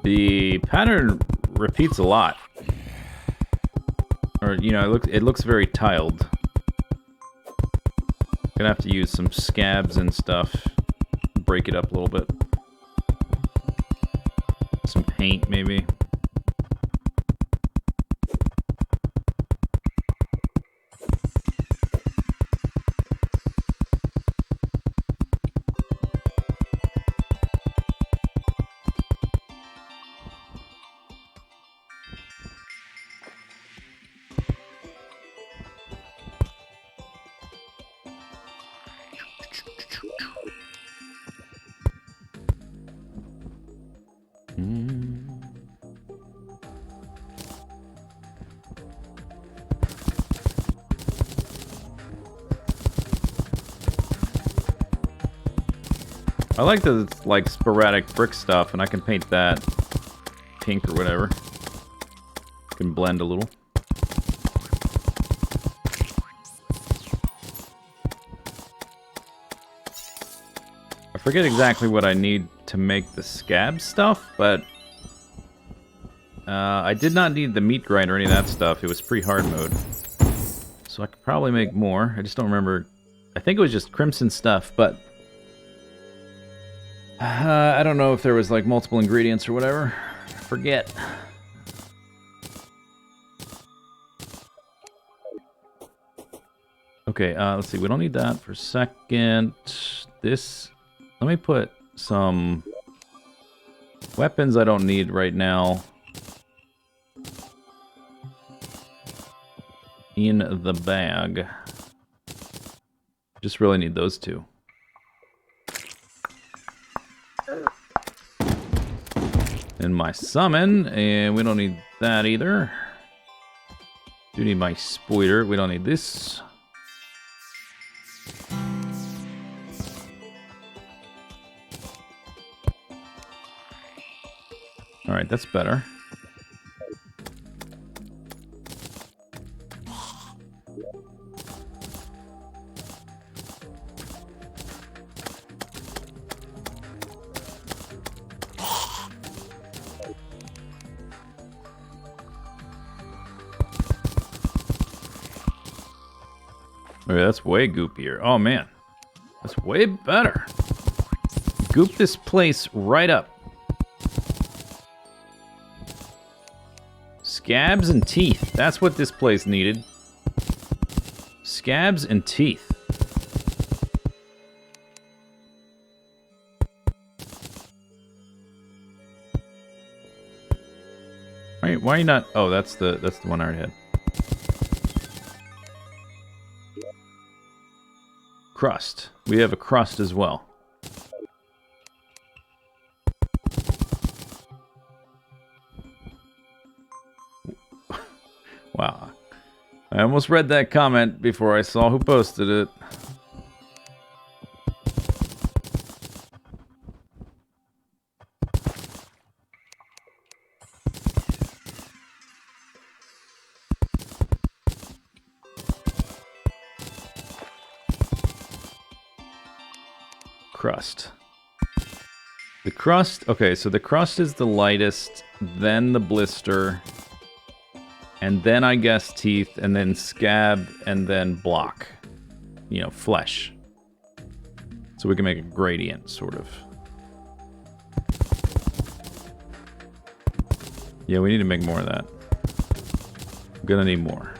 The pattern repeats a lot. Or, you know, it looks very tiled. Gonna have to use some scabs and stuff. Break it up a little bit. Some paint, maybe. I like that it's like sporadic brick stuff, and I can paint that pink or whatever. Can blend a little. I forget exactly what I need to make the scab stuff, but I did not need the meat grinder or any of that stuff. It was pre-hard mode. So I could probably make more. I just don't remember. I think it was just crimson stuff, but I don't know if there was like multiple ingredients or whatever. I forget. Okay, let's see. We don't need that for a second. This... Let me put some weapons I don't need right now in the bag. Just really need those two. And my summon, and we don't need that either. Do need my spoiler. We don't need this. All right, that's better. Okay, that's way goopier. Oh man, that's way better. Goop this place right up. Scabs and teeth. That's what this place needed. Scabs and teeth. Why are you not? Oh, that's the one I already had. Crust. We have a crust as well. Wow. I almost read that comment before I saw who posted it. Crust. The crust, okay, so the crust is the lightest, then the blister, and then I guess teeth, and then scab, and then block. You know, flesh. So we can make a gradient, sort of. Yeah, we need to make more of that. I'm gonna need more.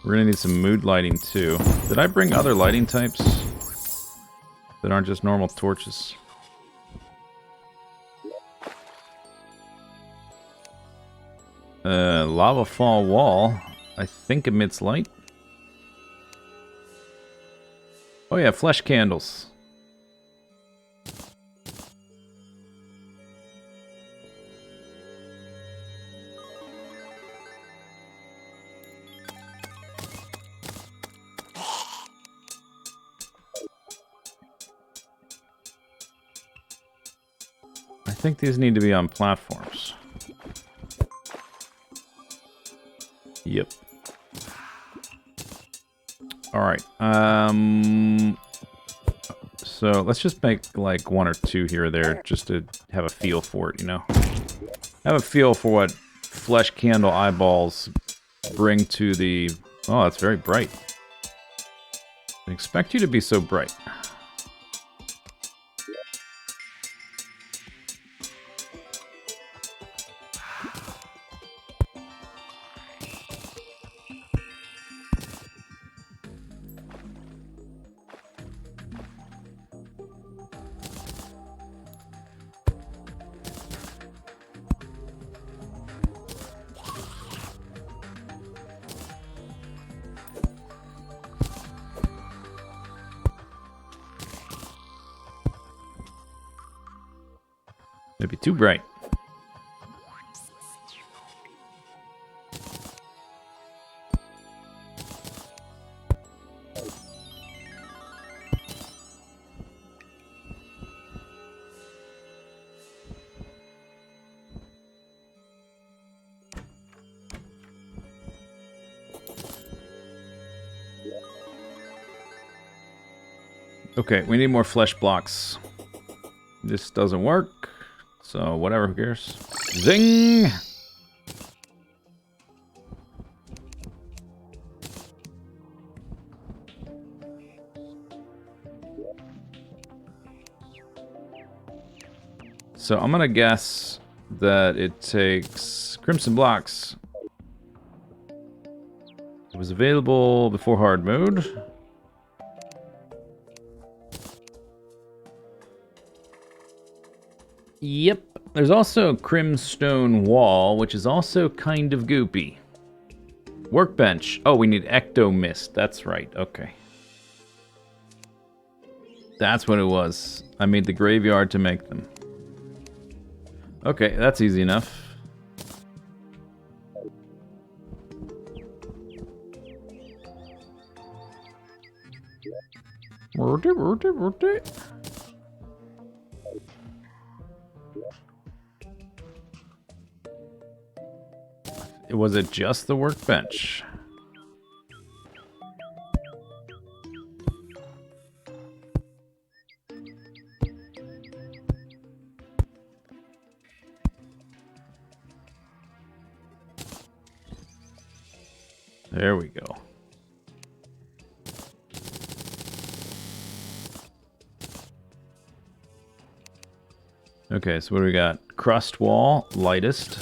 We're gonna need some mood lighting too. Did I bring other lighting types that aren't just normal torches? Lava fall wall, I think emits light. Oh yeah, flesh candles. I think these need to be on platforms. Yep. Alright. So let's just make like one or two here or there just to have a feel for it, you know? Have a feel for what flesh candle eyeballs bring to the... Oh, that's very bright. I expect you to be so bright. Maybe too bright. Okay, we need more flesh blocks. This doesn't work. So, whatever, who cares? Zing! So, I'm gonna guess that it takes Crimson blocks. It was available before hard mode. Yep. There's also Crimstone Wall, which is also kind of goopy. Workbench. Oh, we need Ecto Mist. That's right. Okay. That's what it was. I made the graveyard to make them. Okay, that's easy enough. Was it just the workbench? There we go. Okay, so what do we got? Crust wall, lightest.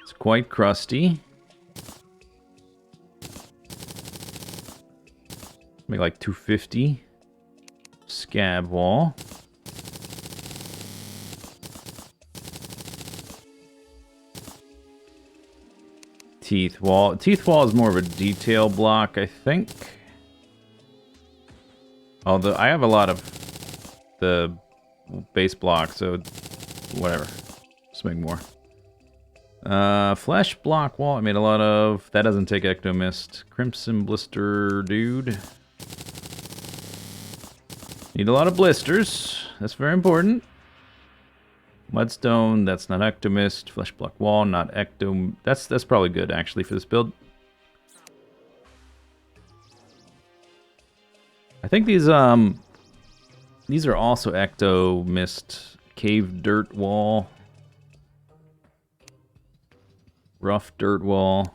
It's quite crusty. Make like 250. Scab wall. Teeth wall. Teeth wall is more of a detail block, I think. Although I have a lot of the base block, so whatever. Just make more. Flesh block wall. I made a lot of. That doesn't take Ectomist. Crimson blister, dude. Need a lot of blisters. That's very important. Mudstone, that's not Ectomist. Flesh block wall, not Ecto. That's probably good actually for this build. I think these are also Ectomist. Cave dirt wall. Rough dirt wall.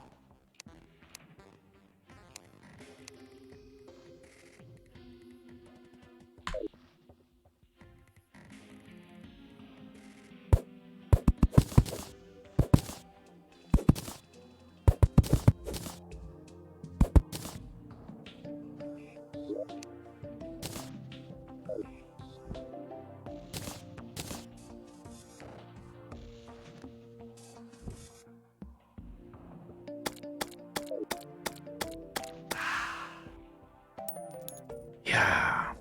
Yeah.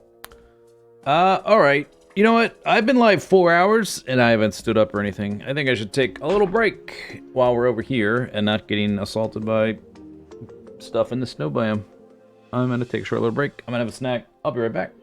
Alright. You know what? I've been live 4 hours, and I haven't stood up or anything. I think I should take a little break while we're over here and not getting assaulted by stuff in the snow biome. I'm gonna take a short little break. I'm gonna have a snack. I'll be right back.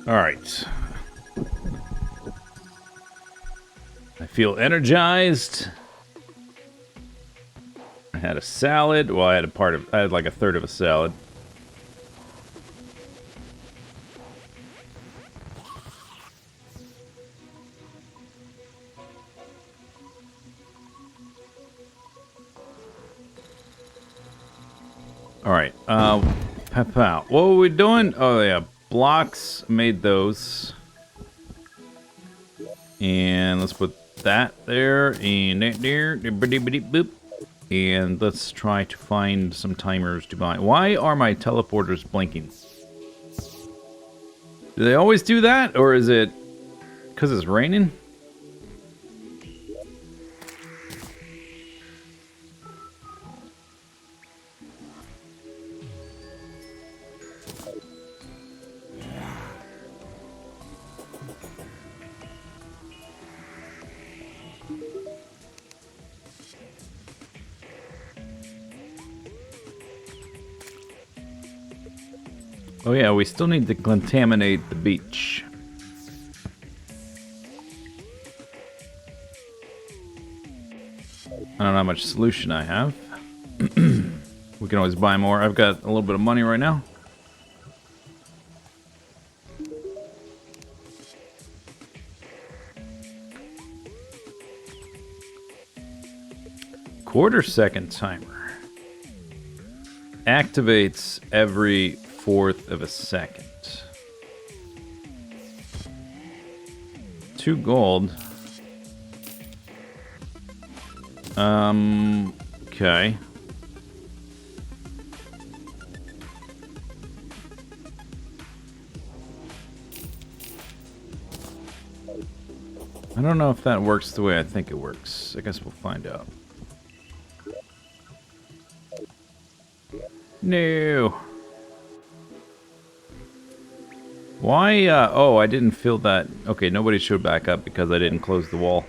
Alright. I feel energized. I had a salad. Well, I had like a third of a salad. Alright, pow. What were we doing? Oh yeah, blocks, made those. And let's put that there, and that there, boop. And let's try to find some timers to buy. Why are my teleporters blinking? Do they always do that, or is it because it's raining? Oh yeah, we still need to contaminate the beach. I don't know how much solution I have. We can always buy more. I've got a little bit of money right now. Quarter-second timer. Activates every fourth of a second. 2 gold. Okay. I don't know if that works the way I think it works. I guess we'll find out. No. Why, oh, I didn't feel that. Okay, nobody showed back up because I didn't close the wall.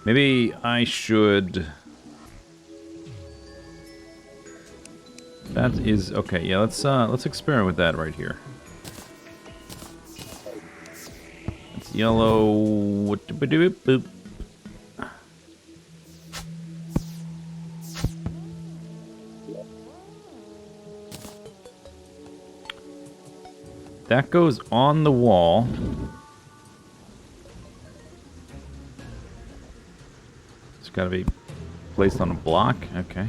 Maybe I should... That is, okay, yeah, let's experiment with that right here. It's yellow... Boop. That goes on the wall. It's got to be placed on a block. Okay.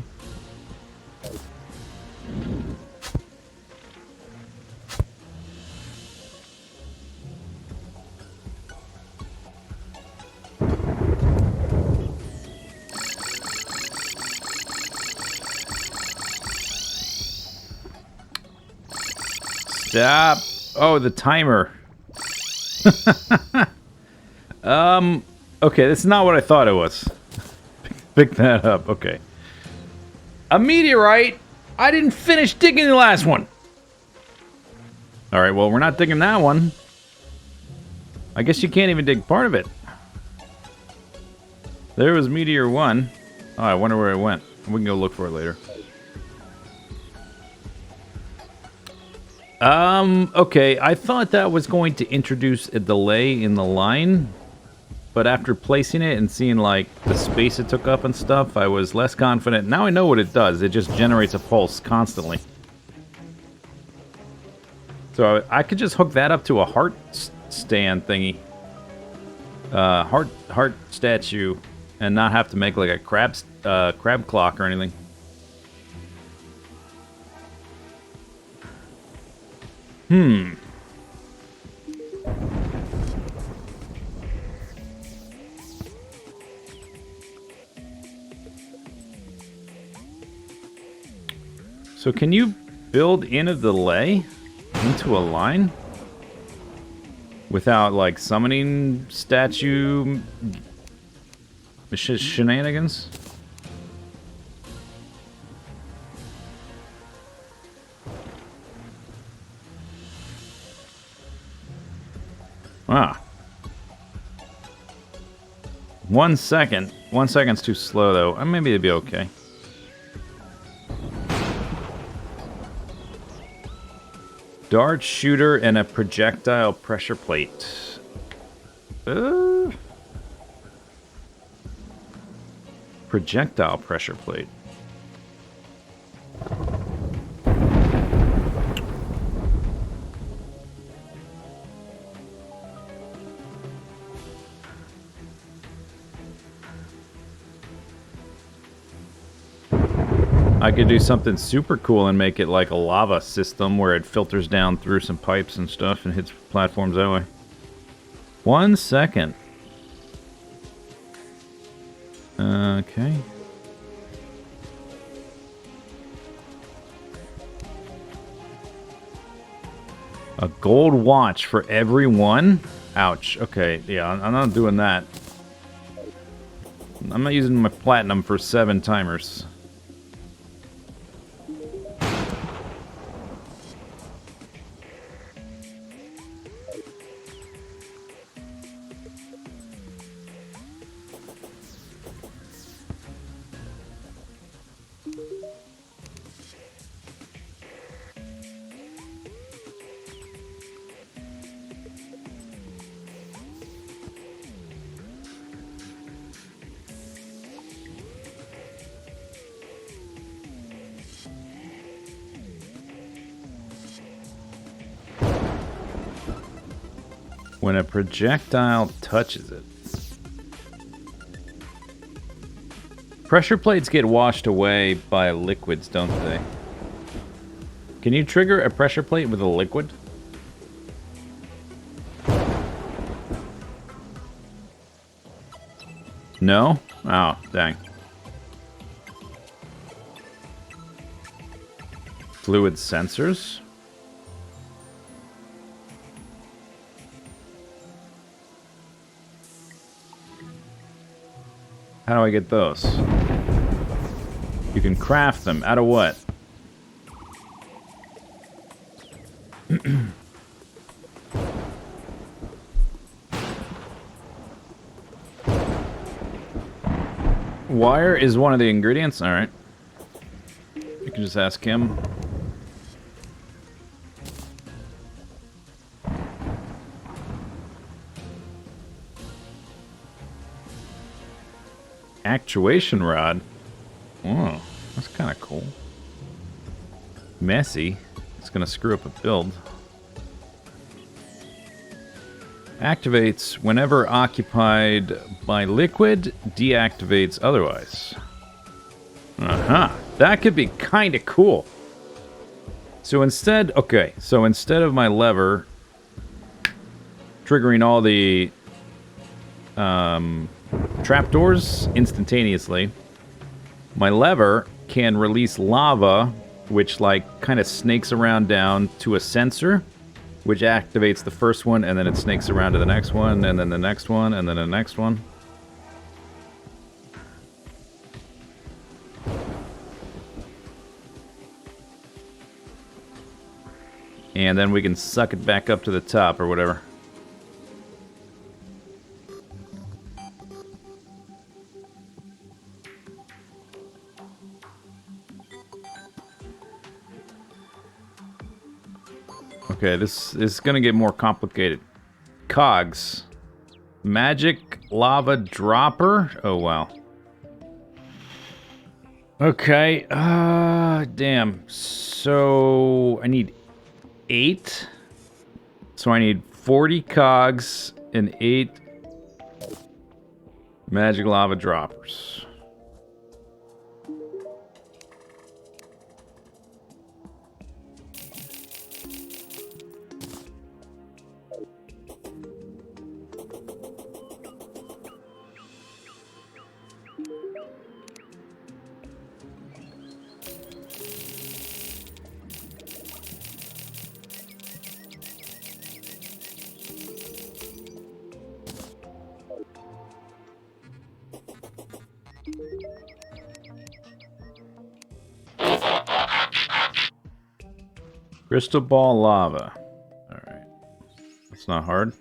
Stop. Oh, the timer. Okay, that's not what I thought it was. Pick that up, okay. A meteorite? I didn't finish digging the last one. Alright, well, we're not digging that one. I guess you can't even dig part of it. There was Meteor 1. Oh, I wonder where it went. We can go look for it later. Okay, I thought that was going to introduce a delay in the line, but after placing it and seeing, like, the space it took up and stuff, I was less confident. Now I know what it does. It just generates a pulse constantly. So I could just hook that up to a heart stand thingy. Heart statue, and not have to make, like, a crab clock or anything. So can you build in a delay into a line without, like, summoning statue shenanigans? Ah. 1 second. 1 second's too slow, though. Maybe it'd be okay. Dart shooter and a projectile pressure plate. Projectile pressure plate. I could do something super cool and make it like a lava system where it filters down through some pipes and stuff and hits platforms that way. 1 second. Okay. A gold watch for every one? Ouch. Okay, yeah, I'm not doing that. I'm not using my platinum for 7 timers. When a projectile touches it. Pressure plates get washed away by liquids, don't they? Can you trigger a pressure plate with a liquid? No? Oh, dang. Fluid sensors? How do I get those? You can craft them. Out of what? Wire is one of the ingredients? Alright. You can just ask him. Actuation rod. Oh, that's kind of cool. Messy. It's gonna screw up a build. Activates whenever occupied by liquid, deactivates otherwise. That could be kind of cool. So instead, okay, so instead of my lever triggering all the trapdoors instantaneously, my lever can release lava, which like kind of snakes around down to a sensor, which activates the first one, and then it snakes around to the next one, and then the next one, and then the next one. And then we can suck it back up to the top or whatever. Okay, this is gonna get more complicated. Cogs. Magic lava dropper? Oh, wow. Okay, damn. So, I need 8. So I need 40 cogs and 8 magic lava droppers. Crystal ball lava. Alright. That's not hard.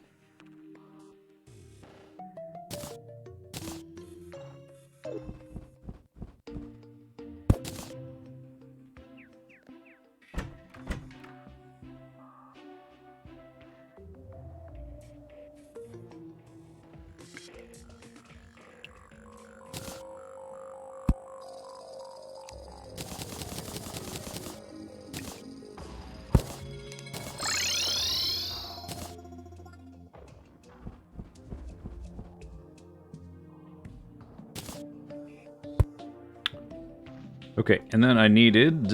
Okay, and then I needed...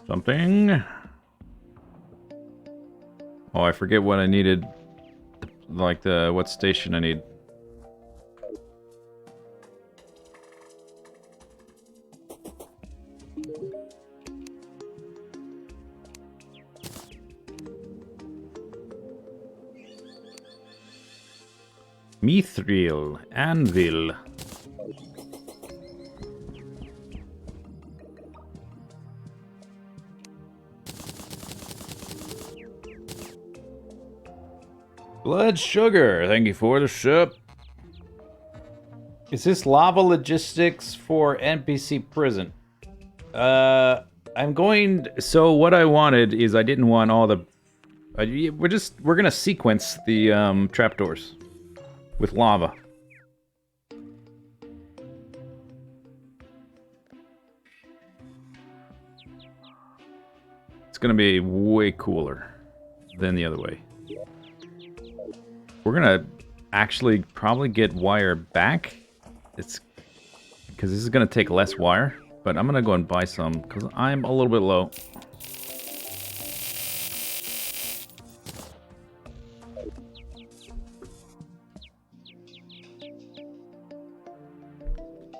something. Oh, I forget what I needed. Like what station I need. Mithril anvil. Blood sugar, thank you for the ship. Is this lava logistics for NPC prison? I'm going... So what I wanted is I didn't want all the... we're gonna sequence the trapdoors with lava. It's gonna be way cooler than the other way. We're gonna actually probably get wire back. It's because this is gonna take less wire, but I'm gonna go and buy some because I'm a little bit low.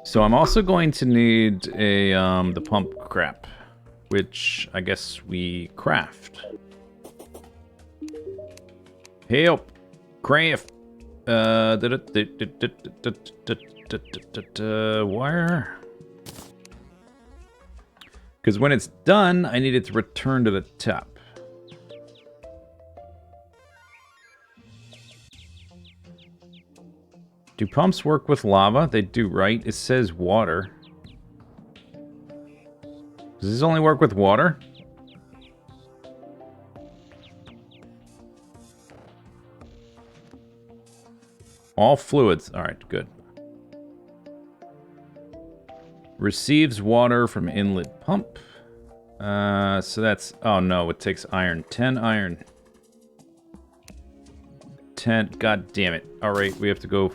So I'm also going to need a the pump crap, which I guess we craft. Help! Craft! Wire? Because when it's done, I need it to return to the top. Do pumps work with lava? They do, right? It says water. Does this only work with water? All fluids. Alright, good. Receives water from inlet pump. So that's... Oh no, it takes iron. 10 iron. 10... God damn it. Alright, we have to go...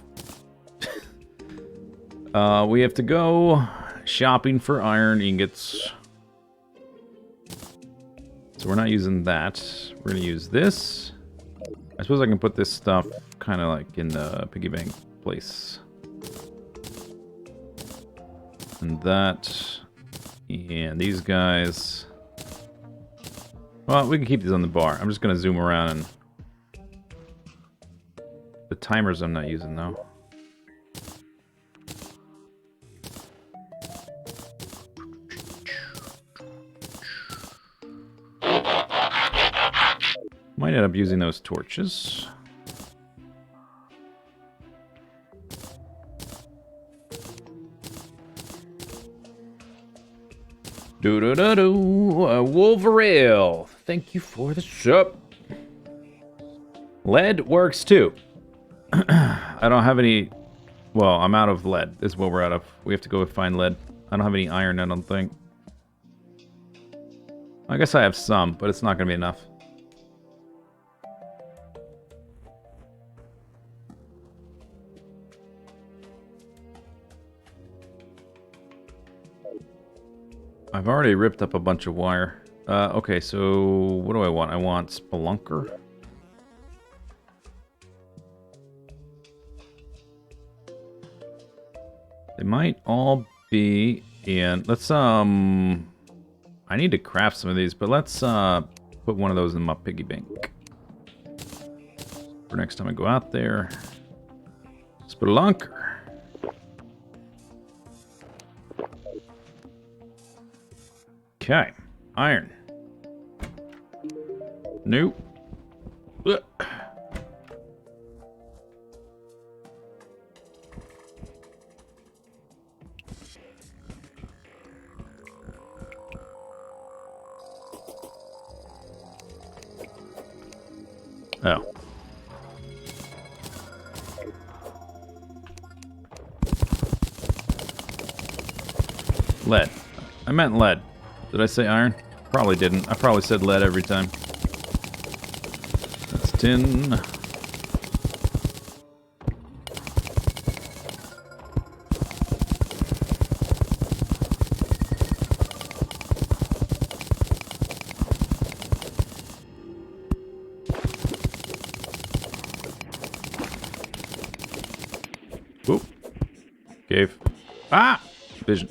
we have to go shopping for iron ingots. So we're not using that. We're gonna use this. I suppose I can put this stuff kind of like in the piggy bank place. And that. And these guys. Well, we can keep these on the bar. I'm just gonna zoom around and... The timers I'm not using though. Might end up using those torches. Wolverale, thank you for the shop. Lead works too. I don't have any... Well, I'm out of lead is what we're out of. We have to go find lead. I don't have any iron, I don't think. I guess I have some, but it's not going to be enough. I've already ripped up a bunch of wire. Okay, so what do I want? I want Spelunker. They might all be in... Let's, I need to craft some of these, but let's, put one of those in my piggy bank. For next time I go out there. Spelunker. Okay, iron. Nope. Ugh. Oh. Lead. I meant lead. Did I say iron? Probably didn't. I probably said lead every time. That's tin. Cave. Ah! Vision.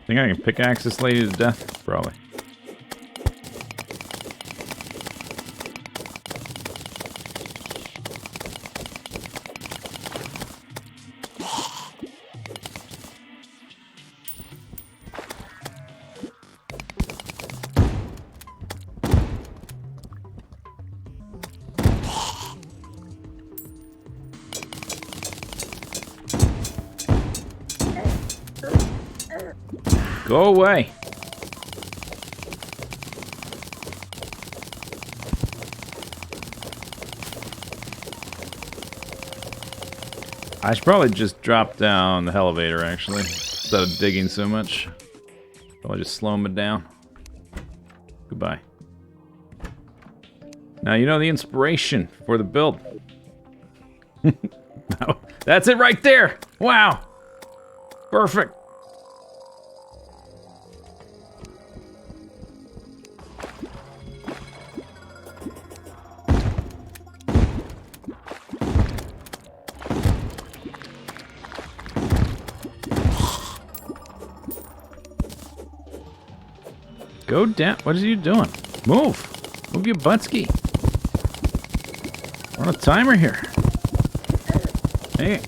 Think I can pickaxe this lady to death? Probably. Go away. I should probably just drop down the elevator, actually, instead of digging so much. Probably just slow it down. Goodbye. Now you know the inspiration for the build. That's it right there! Wow! Perfect! Go down. What are you doing? Move. Move your buttski. We're on a timer here. Hey.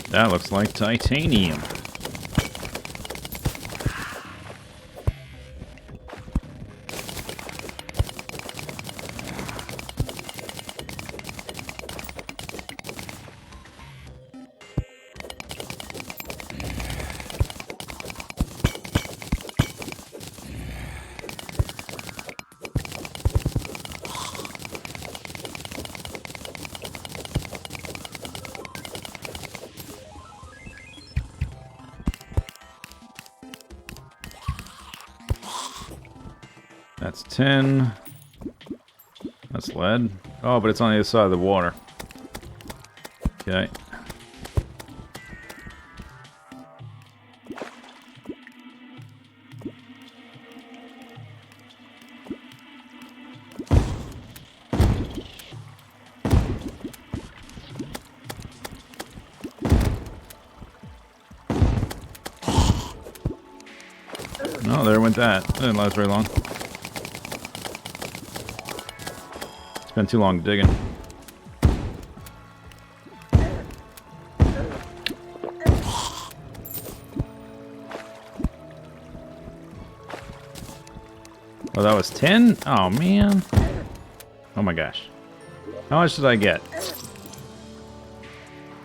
That looks like titanium. That's 10. That's lead. Oh, but it's on the other side of the water. Okay. Oh, there went that. That didn't last very long. Spent too long digging. Oh, that was 10? Oh, man. Oh, my gosh. How much did I get?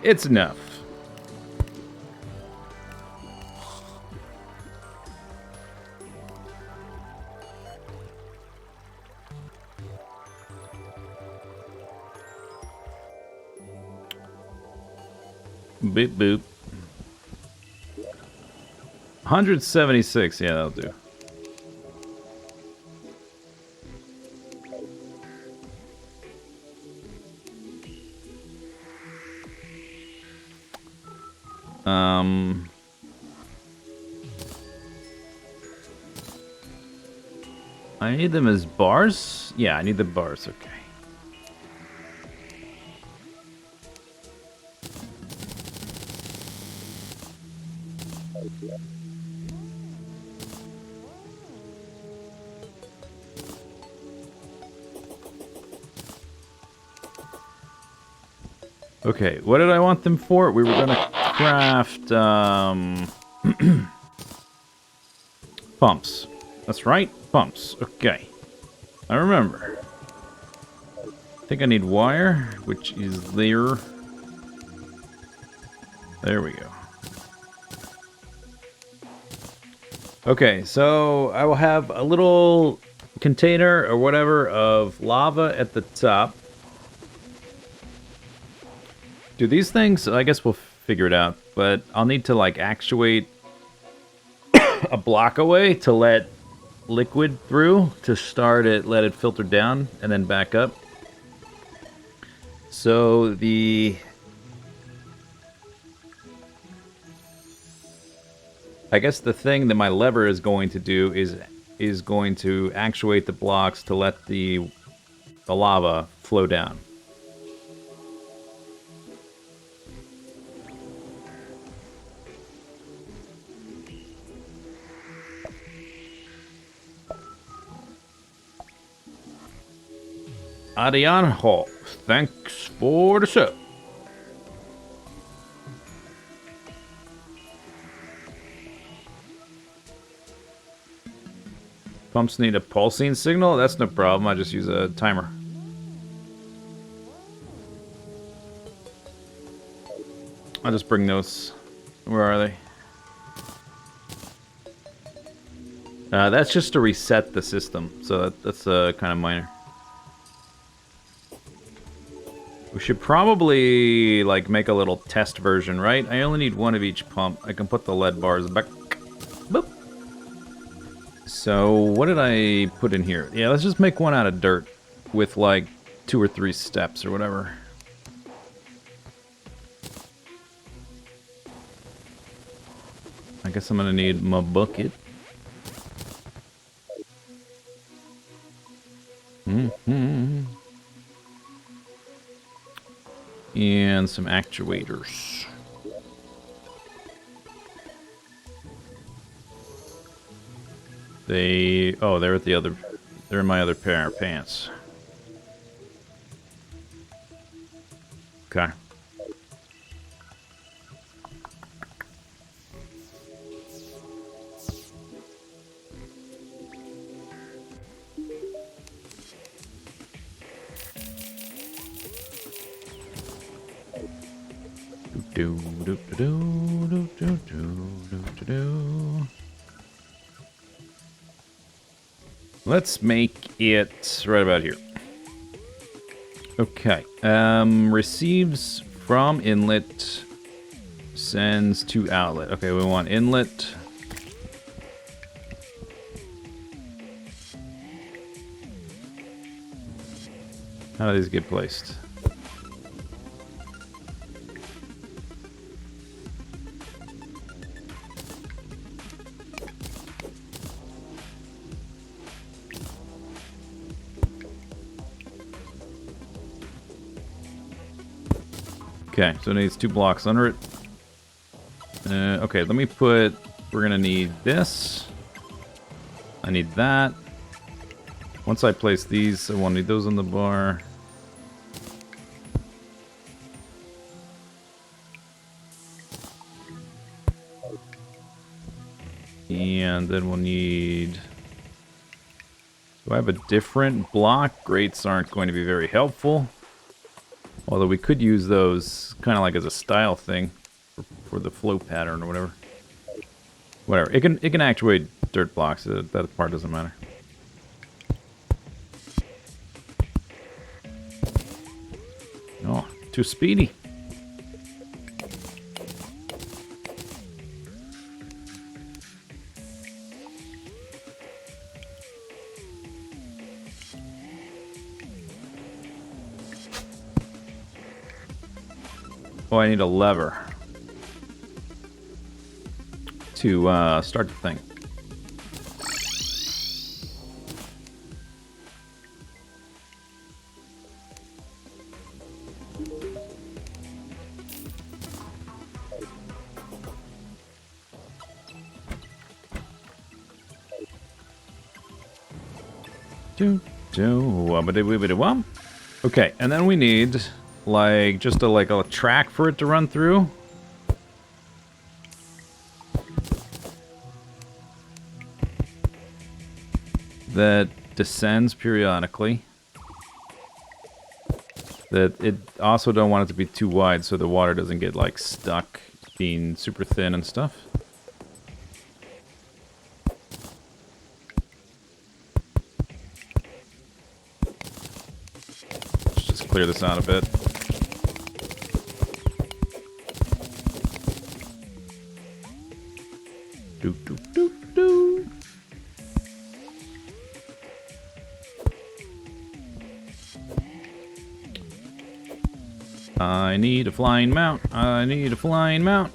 It's enough. Boop boop. 176, yeah, that'll do. I need them as bars? Yeah, I need the bars, okay. Okay, what did I want them for? We were gonna craft, pumps. That's right, pumps. Okay. I remember. I think I need wire, which is there. There we go. Okay, so I will have a little container or whatever of lava at the top. Do these things, I guess we'll figure it out, but I'll need to like actuate a block away to let liquid through to start it, let it filter down and then back up. So I guess the thing that my lever is going to do is going to actuate the blocks to let the lava flow down. Adion Hall, thanks for the show. Pumps need a pulsing signal? That's no problem, I just use a timer. I'll just bring those. Where are they? That's just to reset the system, so that's kind of minor. We should probably, like, make a little test version, right? I only need one of each pump. I can put the lead bars back. Boop. So, what did I put in here? Yeah, let's just make one out of dirt with, like, 2 or 3 steps or whatever. I guess I'm gonna need my bucket. And some actuators. They're at the other, they're in my other pair of pants. Okay. Let's make it right about here. Okay. Receives from inlet, sends to outlet. Okay, we want inlet. How do these get placed? Okay, so it needs 2 blocks under it. Okay, let me put... We're gonna need this. I need that. Once I place these, I won't need those on the bar. And then we'll need... Do I have a different block? Grates aren't going to be very helpful. Although we could use those kind of like as a style thing for the flow pattern or whatever. Whatever. It can actuate dirt blocks. That part doesn't matter. Oh, too speedy. Oh, I need a lever to start the thing. Do do wubbity wibbity wum. Okay, and then we need like just a track for it to run through. That descends periodically. That it also don't want it to be too wide so the water doesn't get like stuck being super thin and stuff. Let's just clear this out a bit. Do do do do. I need a flying mount. I need a flying mount.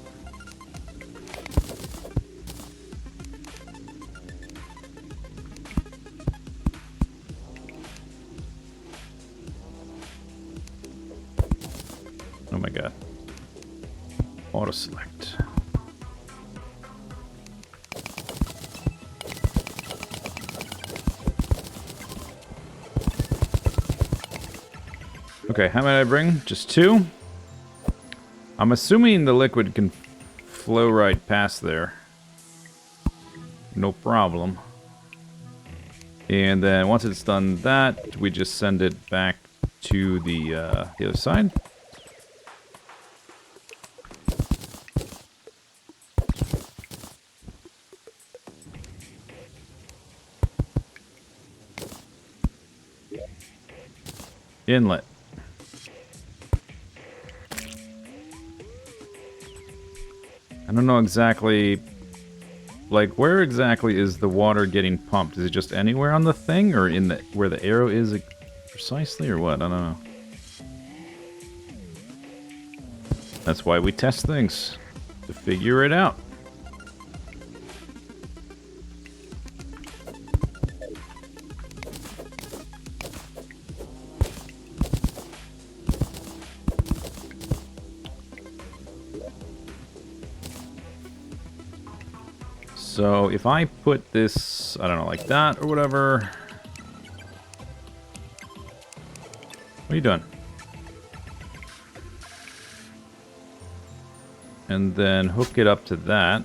Oh my god. Auto select. Okay, how many did I bring? Just 2? I'm assuming the liquid can flow right past there. No problem. And then once it's done that, we just send it back to the other side. Inlet. I don't know exactly, like, where exactly is the water getting pumped? Is it just anywhere on the thing, or in the where the arrow is precisely, or what? I don't know. That's why we test things, to figure it out. So if I put this, I don't know, like that or whatever. What are you doing? And then hook it up to that.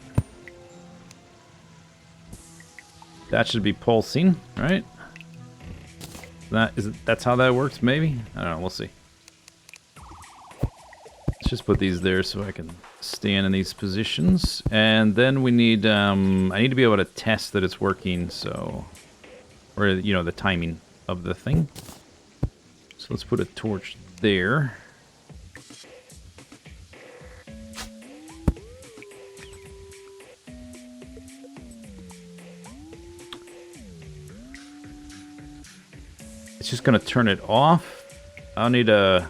That should be pulsing, right? That's how that works, maybe? I don't know, we'll see. Let's just put these there so I can stand in these positions. And then we need, I need to be able to test that it's working, so... Or, you know, the timing of the thing. So let's put a torch there. It's just gonna turn it off. I'll need a...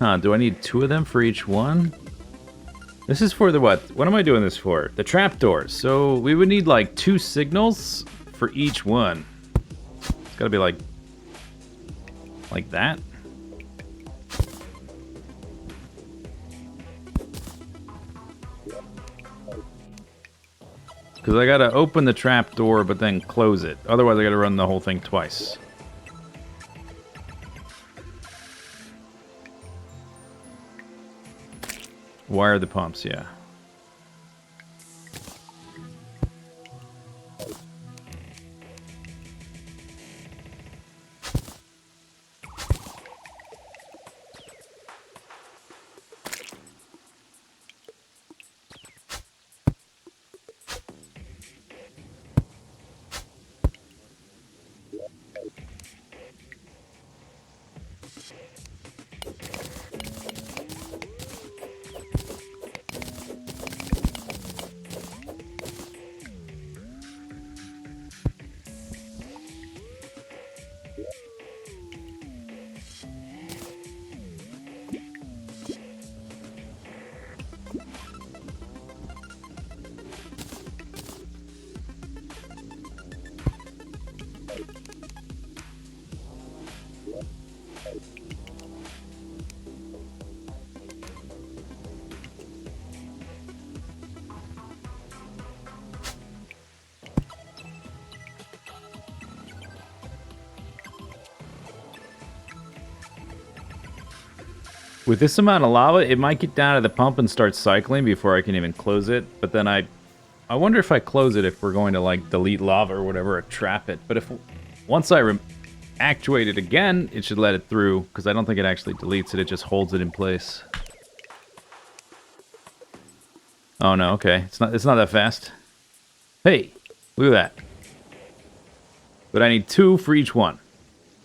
Huh, do I need 2 of them for each one? This is for the what? What am I doing this for? The trapdoors. So we would need like 2 signals for each one. It's gotta be like that. Because I gotta open the trapdoor but then close it. Otherwise I gotta run the whole thing twice. Wire the pumps, yeah. With this amount of lava, it might get down to the pump and start cycling before I can even close it. But then I wonder if I close it if we're going to like delete lava or whatever or trap it. But if once I actuate it again, it should let it through because I don't think it actually deletes it. It just holds it in place. Oh no, okay. It's not that fast. Hey, look at that. But I need 2 for each one.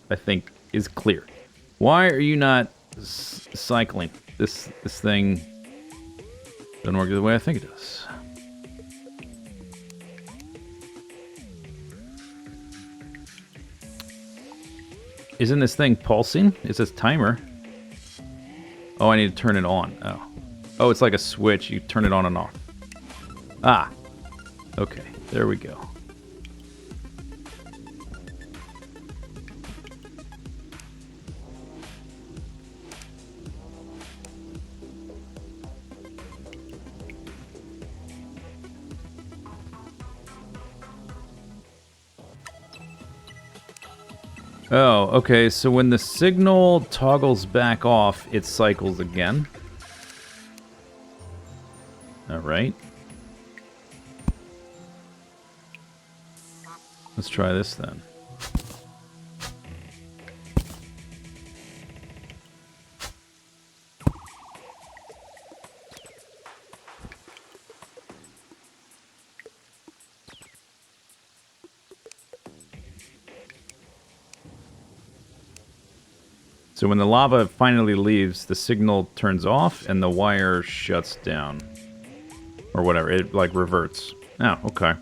I think is clear. Why are you not cycling? This thing doesn't work the way I think it does. Isn't this thing pulsing? It says timer. Oh, I need to turn it on. Oh. Oh, it's like a switch. You turn it on and off. Ah. Okay, there we go. Oh, okay, so when the signal toggles back off, it cycles again. Alright. Let's try this then. So when the lava finally leaves, the signal turns off and the wire shuts down. Or whatever, it like reverts. Oh, okay.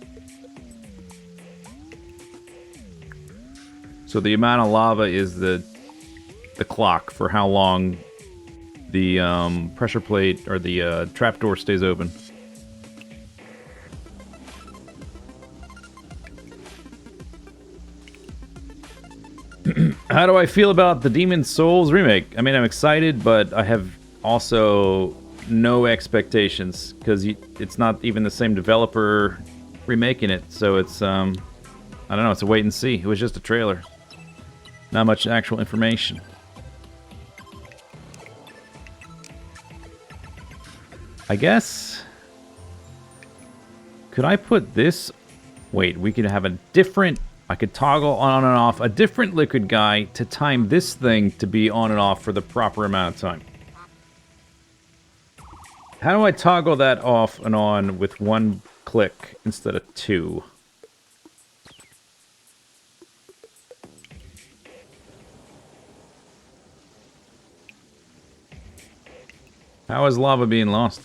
So the amount of lava is the clock for how long the pressure plate or the trapdoor stays open. How do I feel about the Demon's Souls remake? I mean, I'm excited, but I have also no expectations because it's not even the same developer remaking it. So it's, I don't know, it's a wait and see. It was just a trailer. Not much actual information. I guess... Could I put this... Wait, we could have a different... I could toggle on and off a different liquid guy to time this thing to be on and off for the proper amount of time. How do I toggle that off and on with 1 click instead of 2? How is lava being lost?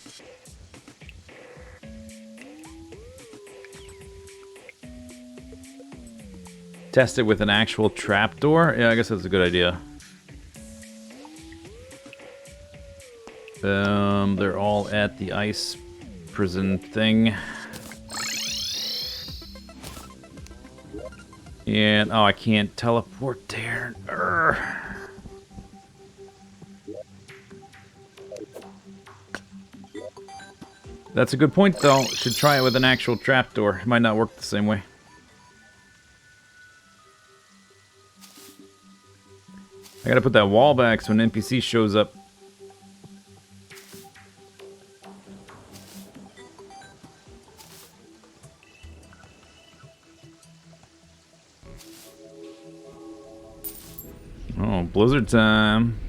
Test it with an actual trapdoor? Yeah, I guess that's a good idea. They're all at the ice prison thing. And, oh, I can't teleport there. Urgh. That's a good point, though. Should try it with an actual trapdoor. It might not work the same way. I gotta put that wall back so an NPC shows up. Oh, blizzard time.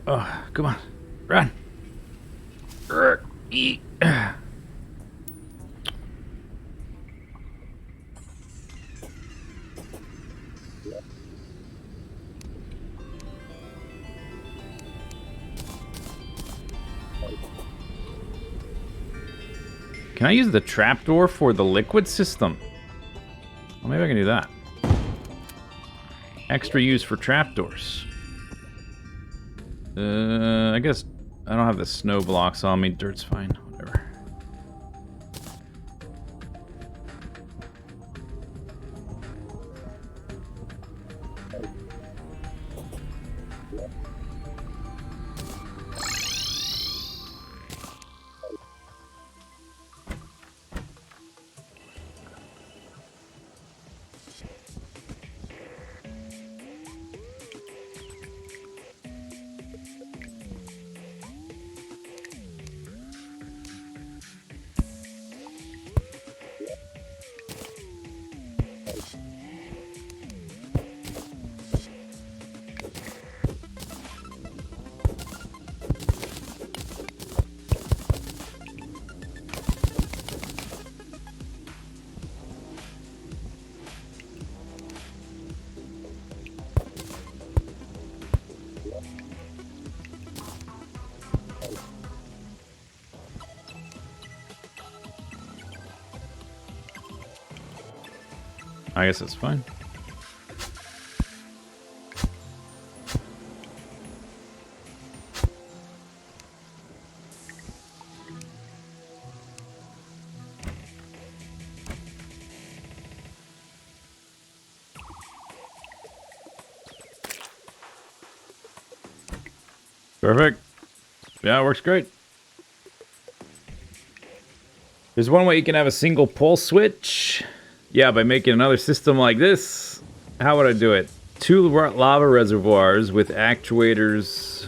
Oh, come on. Run. Eat. Can I use the trapdoor for the liquid system? Well, maybe I can do that. Extra use for trapdoors. I guess I don't have the snow blocks on me. Dirt's fine. Whatever. I guess that's fine. Perfect. Yeah, it works great. There's one way you can have a single pole switch. Yeah, by making another system like this. How would I do it? 2 lava reservoirs with actuators.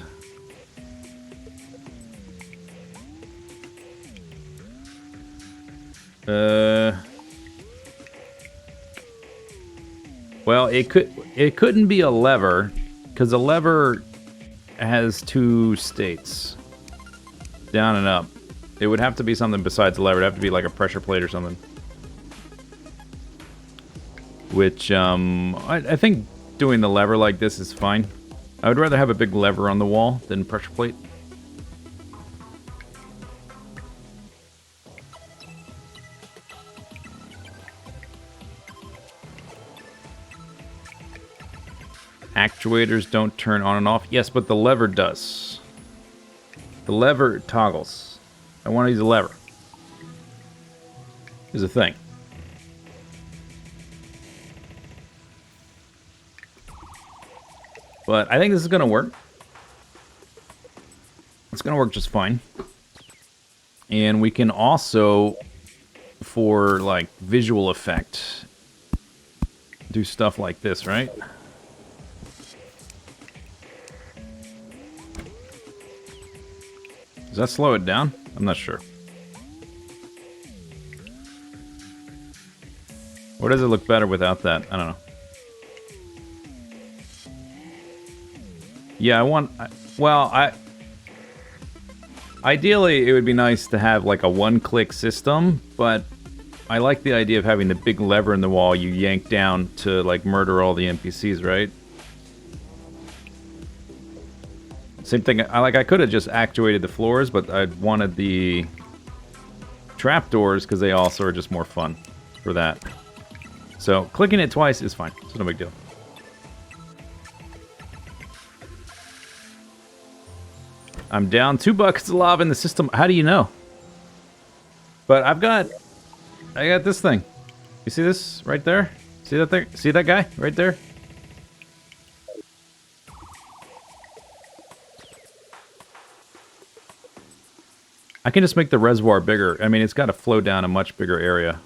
Well, it couldn't be a lever, because a lever has 2 states, down and up. It would have to be something besides a lever. It'd have to be like a pressure plate or something. Which, I think doing the lever like this is fine. I would rather have a big lever on the wall than pressure plate. Actuators don't turn on and off. Yes, but the lever does. The lever toggles. I want to use a lever. Here's the thing. But I think this is going to work. It's going to work just fine. And we can also, for like visual effect, do stuff like this, right? Does that slow it down? I'm not sure. Or does it look better without that? I don't know. Yeah, ideally, it would be nice to have like a one-click system, but I like the idea of having the big lever in the wall you yank down to like murder all the NPCs, right? Same thing, I could have just actuated the floors, but I wanted the trapdoors because they also are just more fun for that. So clicking it twice is fine. It's no big deal. I'm down 2 buckets of lava in the system. How do you know? But I got this thing. You see this right there? See that thing? See that guy right there? I can just make the reservoir bigger. I mean, it's got to flow down a much bigger area.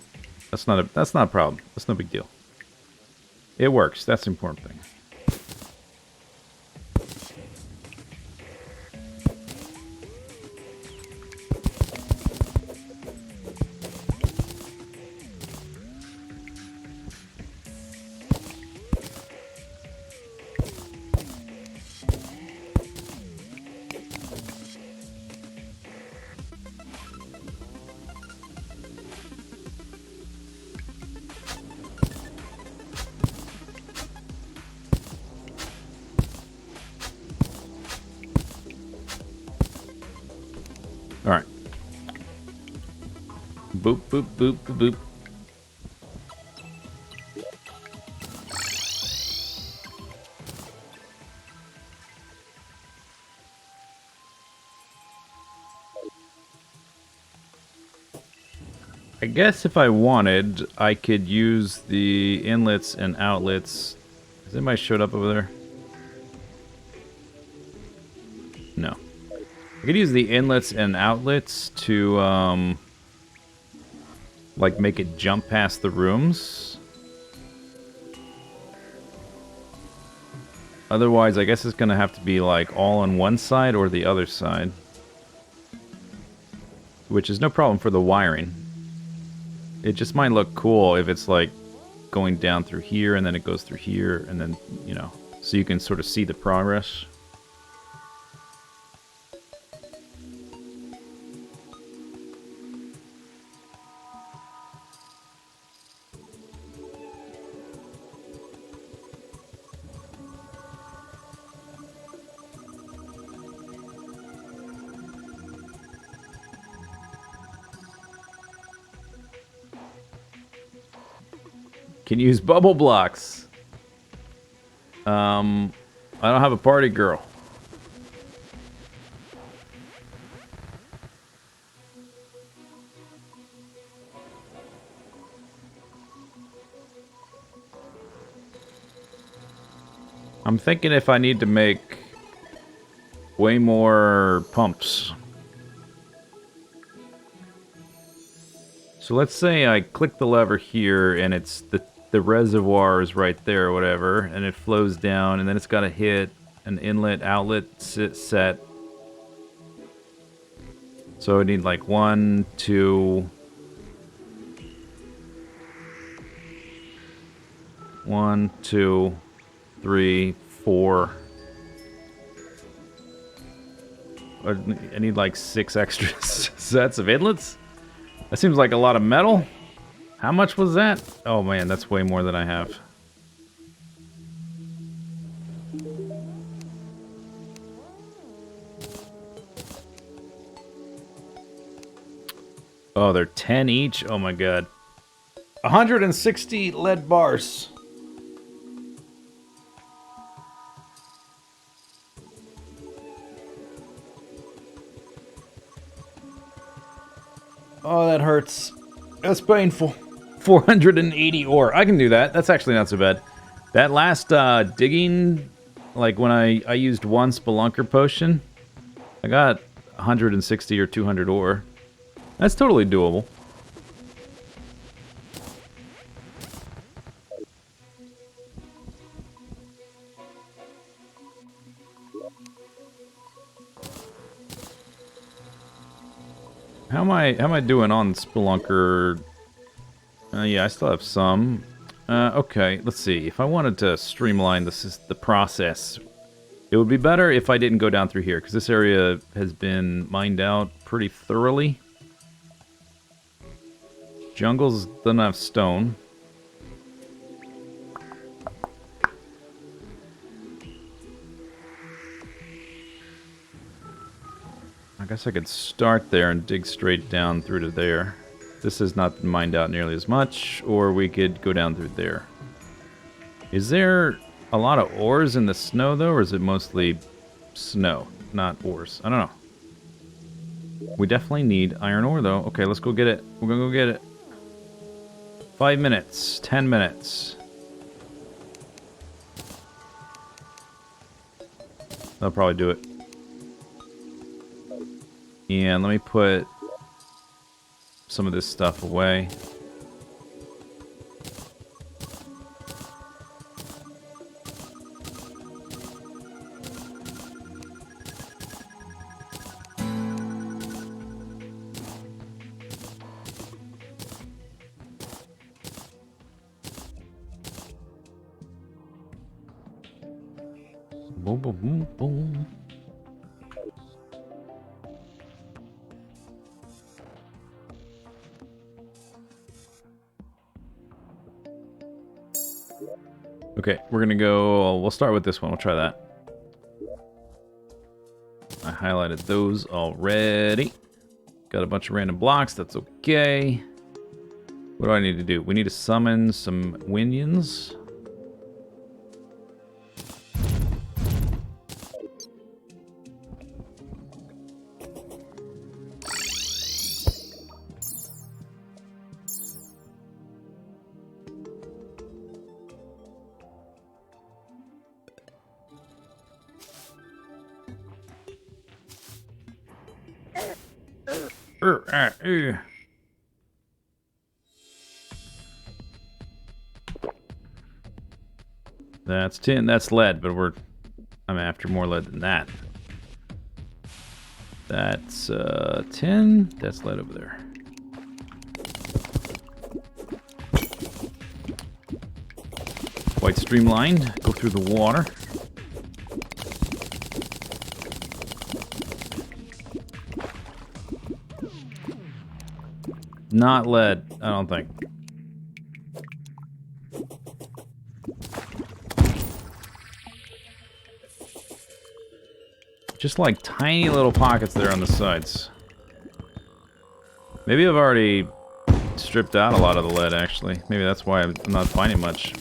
That's not a problem. That's no big deal. It works. That's the important thing. Alright. Boop, boop, boop, boop, boop. I guess if I wanted, I could use the inlets and outlets. Has anybody showed up over there? No. I could use the inlets and outlets to, like, make it jump past the rooms. Otherwise, I guess it's gonna have to be, like, all on one side or the other side. Which is no problem for the wiring. It just might look cool if it's, like, going down through here, and then it goes through here, and then, you know, so you can sort of see the progress. Can use bubble blocks. I don't have a party girl. I'm thinking if I need to make way more pumps. So let's say I click the lever here and it's the reservoir is right there or whatever, and it flows down, and then it's got to hit an inlet outlet set. So I need like 1, 2, 1, 2, 3, 4. I need like 6 extra sets of inlets. That seems like a lot of metal. How much was that? Oh man, that's way more than I have. Oh, they're 10 each? Oh my god. 160 lead bars. Oh, that hurts. That's painful. 480 ore. I can do that. That's actually not so bad. That last digging, like when I used one spelunker potion, I got 160 or 200 ore. That's totally doable. How am I doing on Spelunker? Yeah, I still have some. Okay, let's see. If I wanted to streamline the process, it would be better if I didn't go down through here, because this area has been mined out pretty thoroughly. Jungles doesn't have stone. I guess I could start there and dig straight down through to there. This has not been mined out nearly as much, or we could go down through there. Is there a lot of ores in the snow, though, or is it mostly snow, not ores? I don't know. We definitely need iron ore, though. Okay, let's go get it. We're gonna go get it. 5 minutes, 10 minutes. That'll probably do it. And let me put some of this stuff away. Boom, boom, boom, boom. Okay, we're gonna go, we'll start with this one, we'll try that. I highlighted those already. Got a bunch of random blocks, that's okay. What do I need to do? We need to summon some winions. That's tin, that's lead, but I'm after more lead than that. That's tin, that's lead over there. Quite streamlined, go through the water. Not lead, I don't think. Just like tiny little pockets there on the sides. Maybe I've already stripped out a lot of the lead, actually. Maybe that's why I'm not finding much.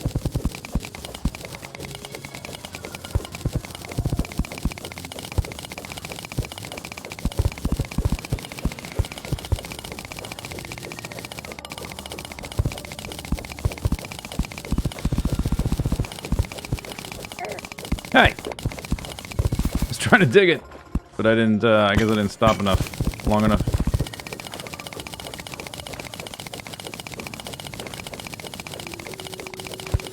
Hey! I was trying to dig it, but I didn't, I guess I didn't stop long enough.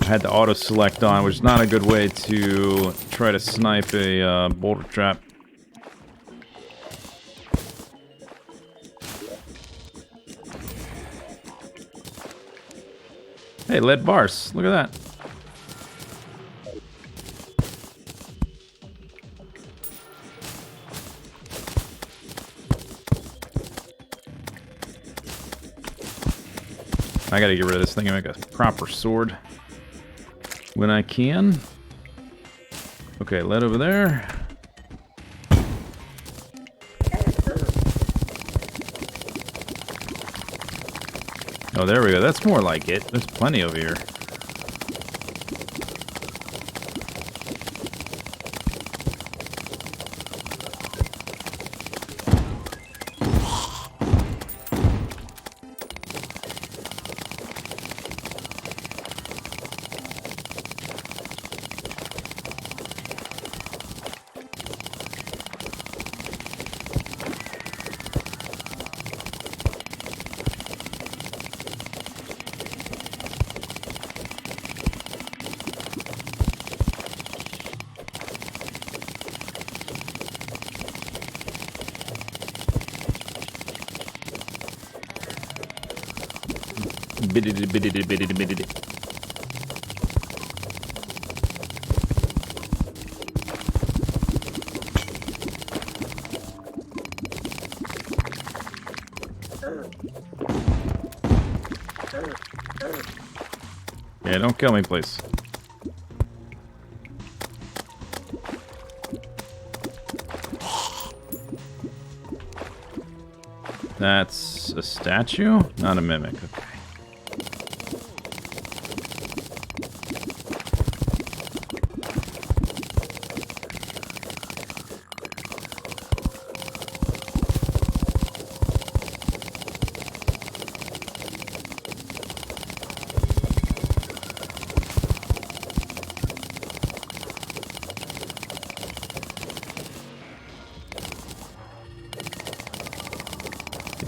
I had the auto select on, which is not a good way to try to snipe a boulder trap. Hey, lead bars. Look at that. I gotta get rid of this thing and make a proper sword when I can. Okay, lead over there. Oh, there we go. That's more like it. There's plenty over here. Yeah, don't kill me, please. That's a statue? Not a mimic, okay.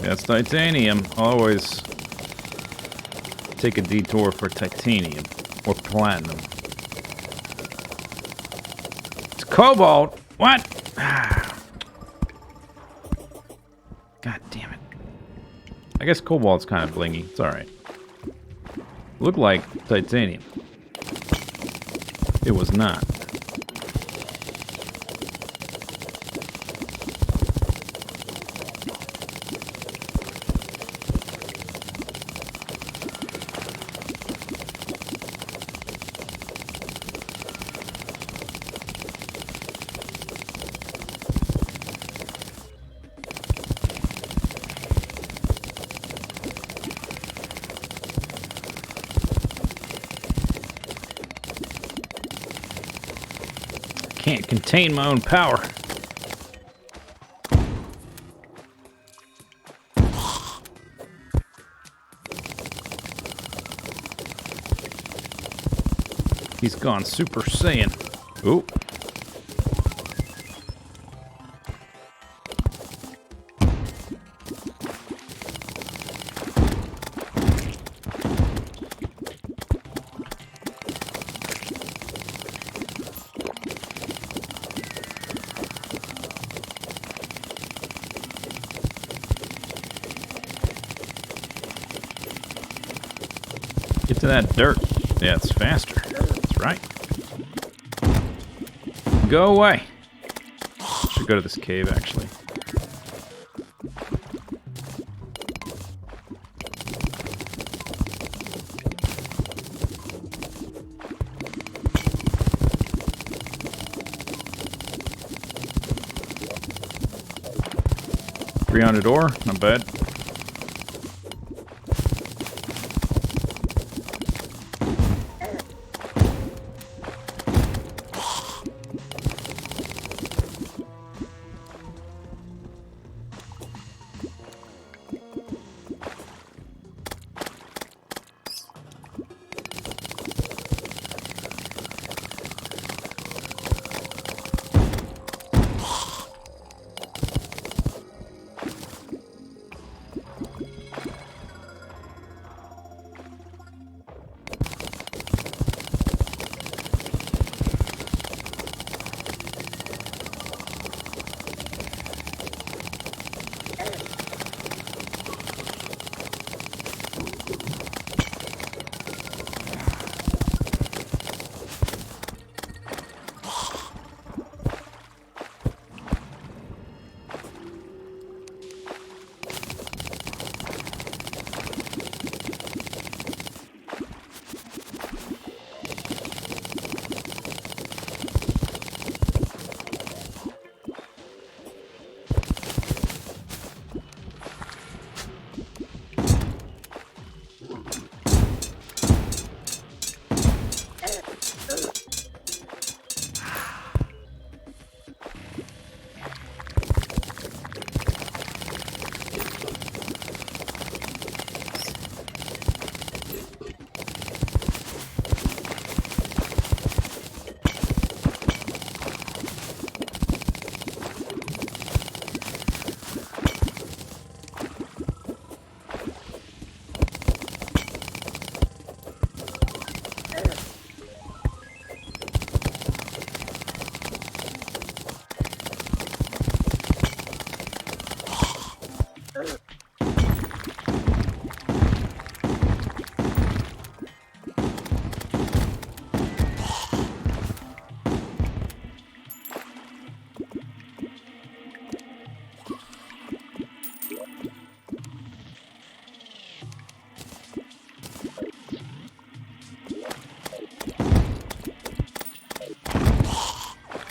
That's titanium. Always take a detour for titanium or platinum. It's cobalt. What? God damn it. I guess cobalt's kind of blingy. It's alright. Looked like titanium. It was not. Can't contain my own power. He's gone Super Saiyan. Ooh. Get to that dirt. Yeah, it's faster. That's right. Go away. Should go to this cave, actually. $300 ore, not bad.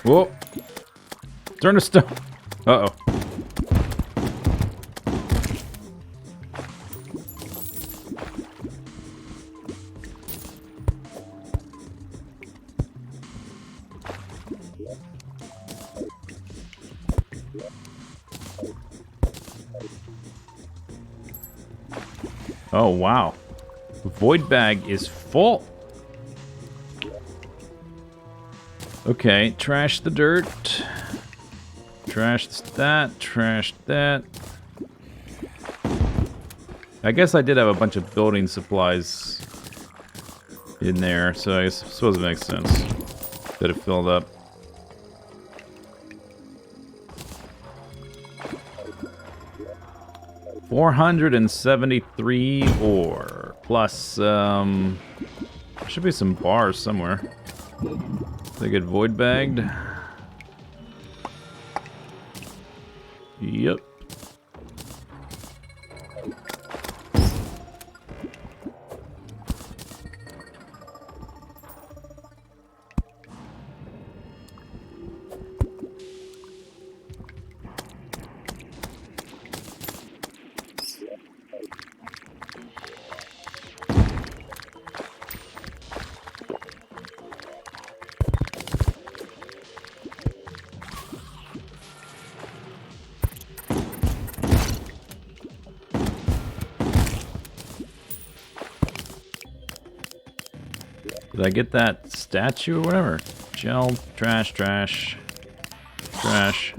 Whoa. Turn to stone. Uh-oh. Oh, wow. The void bag is full. Okay, trash the dirt. Trash that, trash that. I guess I did have a bunch of building supplies in there, so I suppose it makes sense that it filled up. $473 ore plus should be some bars somewhere. They get void bagged. Yep. Did I get that statue or whatever? Gel, trash, trash, trash.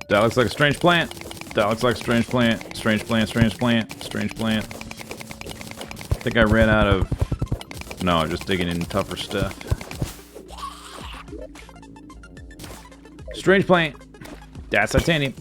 That looks like a strange plant. That looks like a strange plant. Strange plant, strange plant, strange plant. I think I ran out of... No, I'm just digging in tougher stuff. Strange plant. That's titanium.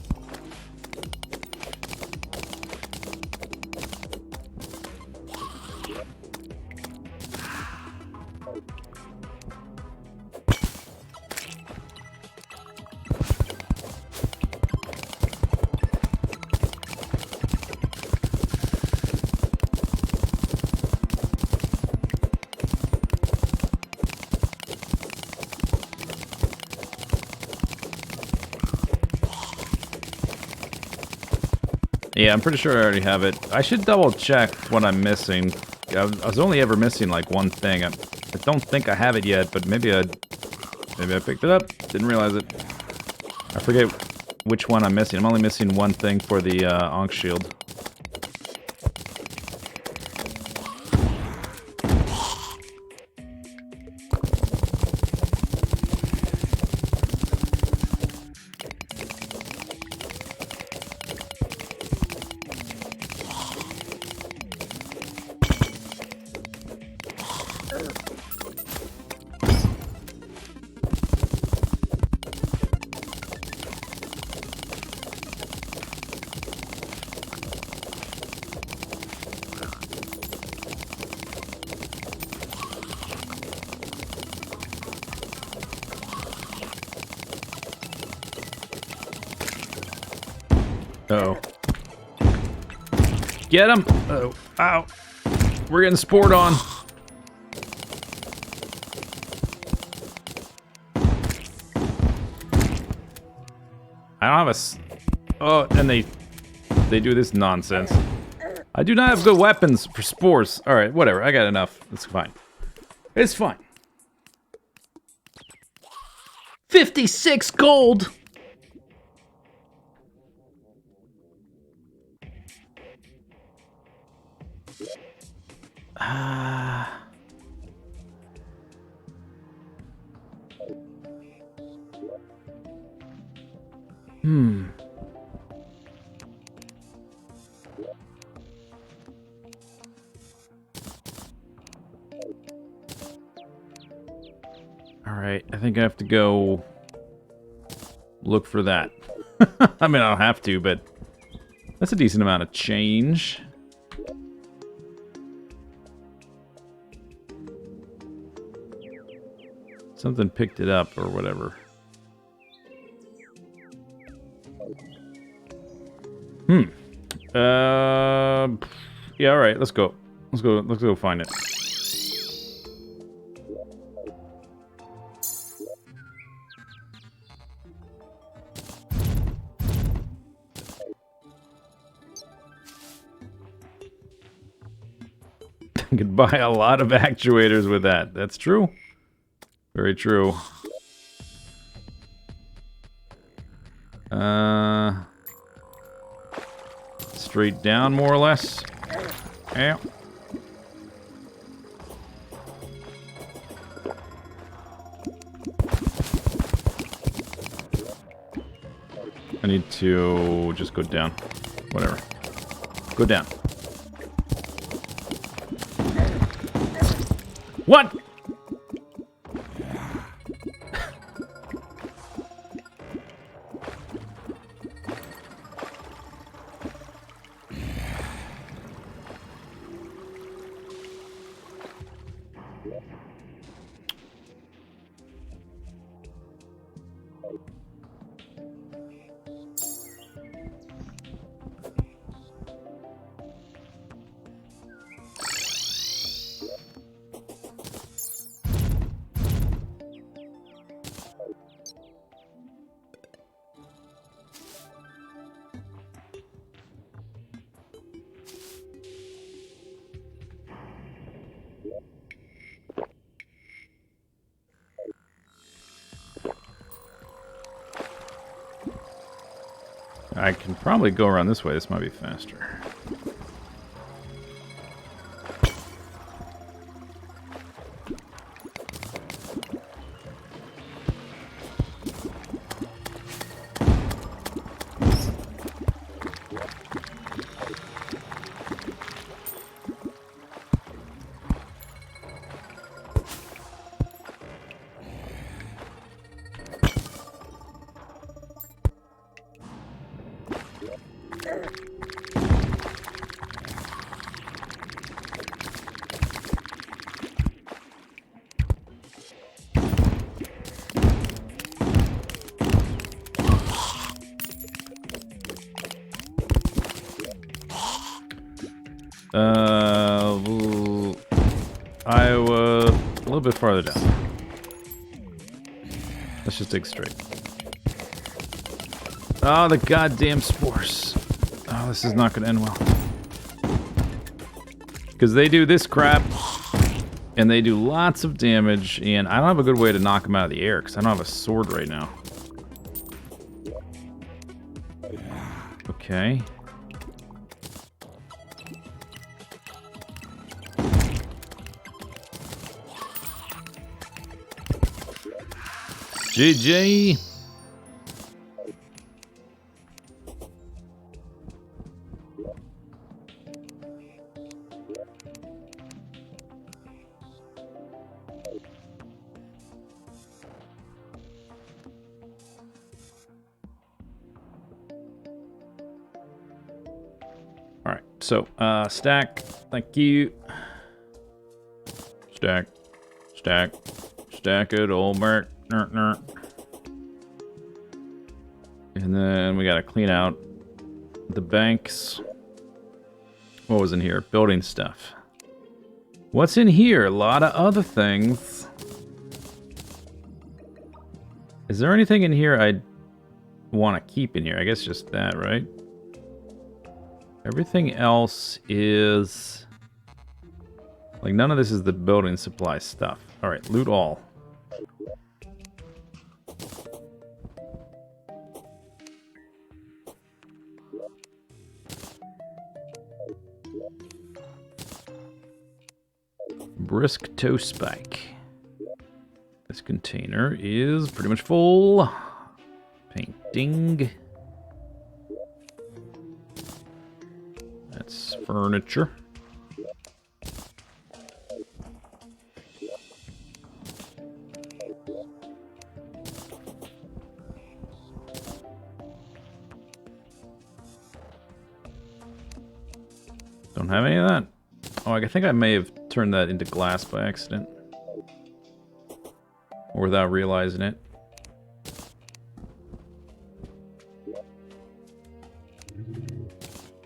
Yeah, I'm pretty sure I already have it. I should double check what I'm missing. I was only ever missing like one thing. I don't think I have it yet, but maybe I picked it up. Didn't realize it. I forget which one I'm missing. I'm only missing one thing for the Ankh shield. Uh-oh. Get him! Uh-oh. Ow. We're getting spored on. I don't have a... Oh, and they do this nonsense. I do not have good weapons for spores. Alright, whatever. I got enough. It's fine. It's fine. 56 gold! Alright, I think I have to go look for that. I mean, I don't have to, but That's a decent amount of change. Something picked it up or whatever. Yeah, all right, let's go. Let's go find it. You could buy a lot of actuators with that. That's true. Very true. Straight down, more or less. Yeah. I need to just go down. Whatever. Go down. What? I can probably go around this way. This might be faster. I was a little bit farther down. Let's just dig straight. Oh, the goddamn spores. Oh, this is not going to end well. Because they do this crap, and they do lots of damage, and I don't have a good way to knock them out of the air, because I don't have a sword right now. Okay. GG. All right, so stack, thank you. Stack, stack, stack it, old Merc. And then we gotta clean out the banks. What was in here? Building stuff. What's in here? A lot of other things. Is there anything in here I want to keep in here? I guess just that, right? Everything else is... like, none of this is the building supply stuff. Alright, loot all. Brisk toe spike. This container is pretty much full. Painting. That's furniture. Don't have any of that. Oh, I think I may have turned that into glass by accident. Or without realizing it.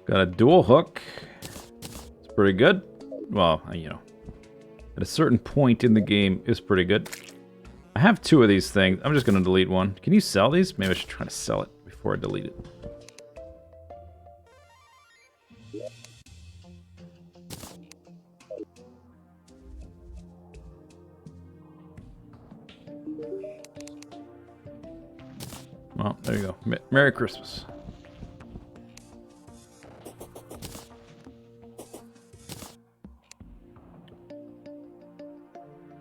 Got a dual hook. It's pretty good. Well, you know, at a certain point in the game, it's pretty good. I have 2 of these things. I'm just going to delete one. Can you sell these? Maybe I should try to sell it before I delete it. Well, there you go. Merry Christmas.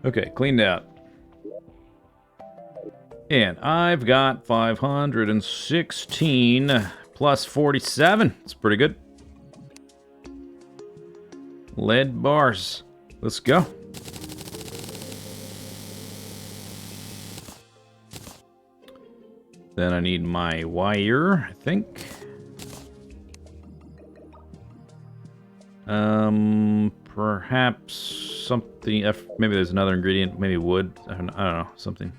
Okay, cleaned out. And I've got 516 plus 47. It's pretty good. Lead bars. Let's go. Then I need my wire, I think. Perhaps something. Maybe there's another ingredient. Maybe wood. I don't know. Something.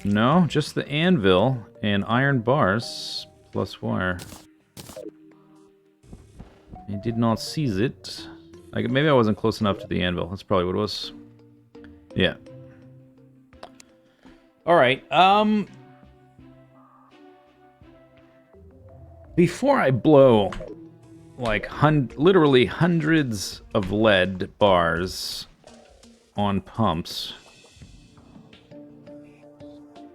No, just the anvil and iron bars plus wire. I did not seize it. Maybe I wasn't close enough to the anvil. That's probably what it was. Yeah. All right. Before I blow, like, literally hundreds of lead bars on pumps,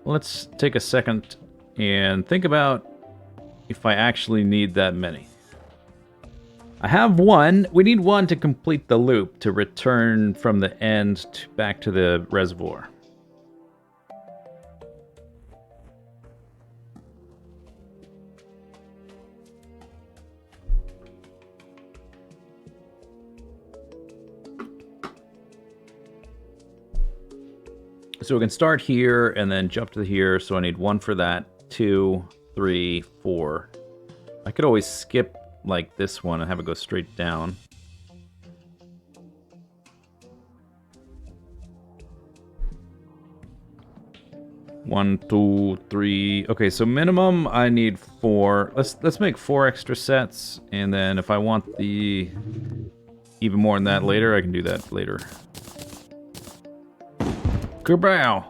let's take a second and think about if I actually need that many. I have one. We need one to complete the loop to return from the end back to the reservoir. So we can start here and then jump to here. So I need 1 for that. 2, 3, 4. I could always skip like this one and have it go straight down. One, 2, 3. Okay, so minimum I need 4. Let's make 4 extra sets, and then if I want the even more than that later, I can do that later. Kerbow!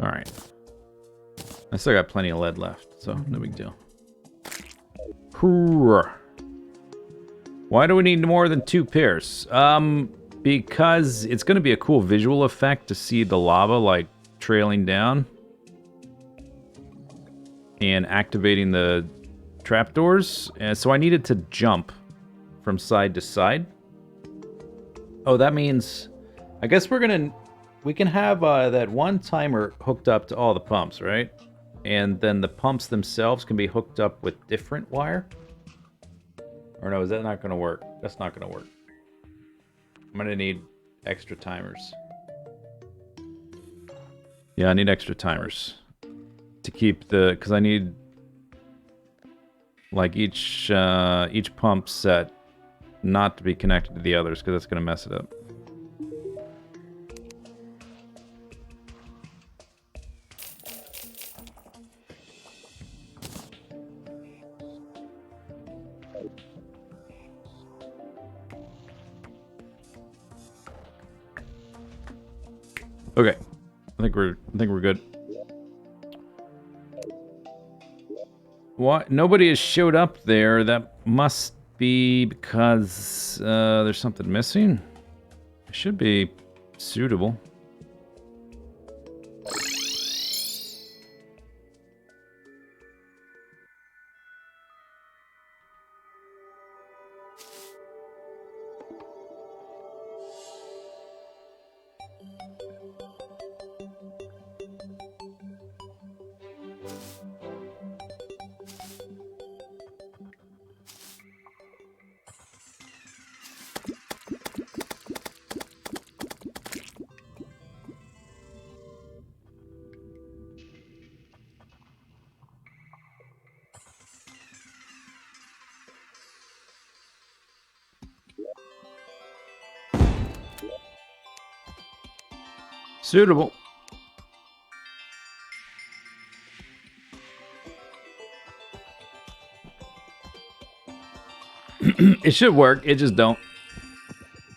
Alright. I still got plenty of lead left, so no big deal. Why do we need more than 2 pairs? Because it's going to be a cool visual effect to see the lava, like, trailing down. And activating the trapdoors. And so I needed to jump from side to side. Oh, that means... I guess we can have that one timer hooked up to all the pumps, right? And then the pumps themselves can be hooked up with different wire? Or no, is that not going to work? That's not going to work. I'm going to need extra timers. Yeah, I need extra timers. To keep the... Because I need... Like, each pump set not to be connected to the others, because that's going to mess it up. Okay, I think we're good. What? Nobody has showed up there. That must be because there's something missing. It should be suitable. Suitable. It should work. It just don't.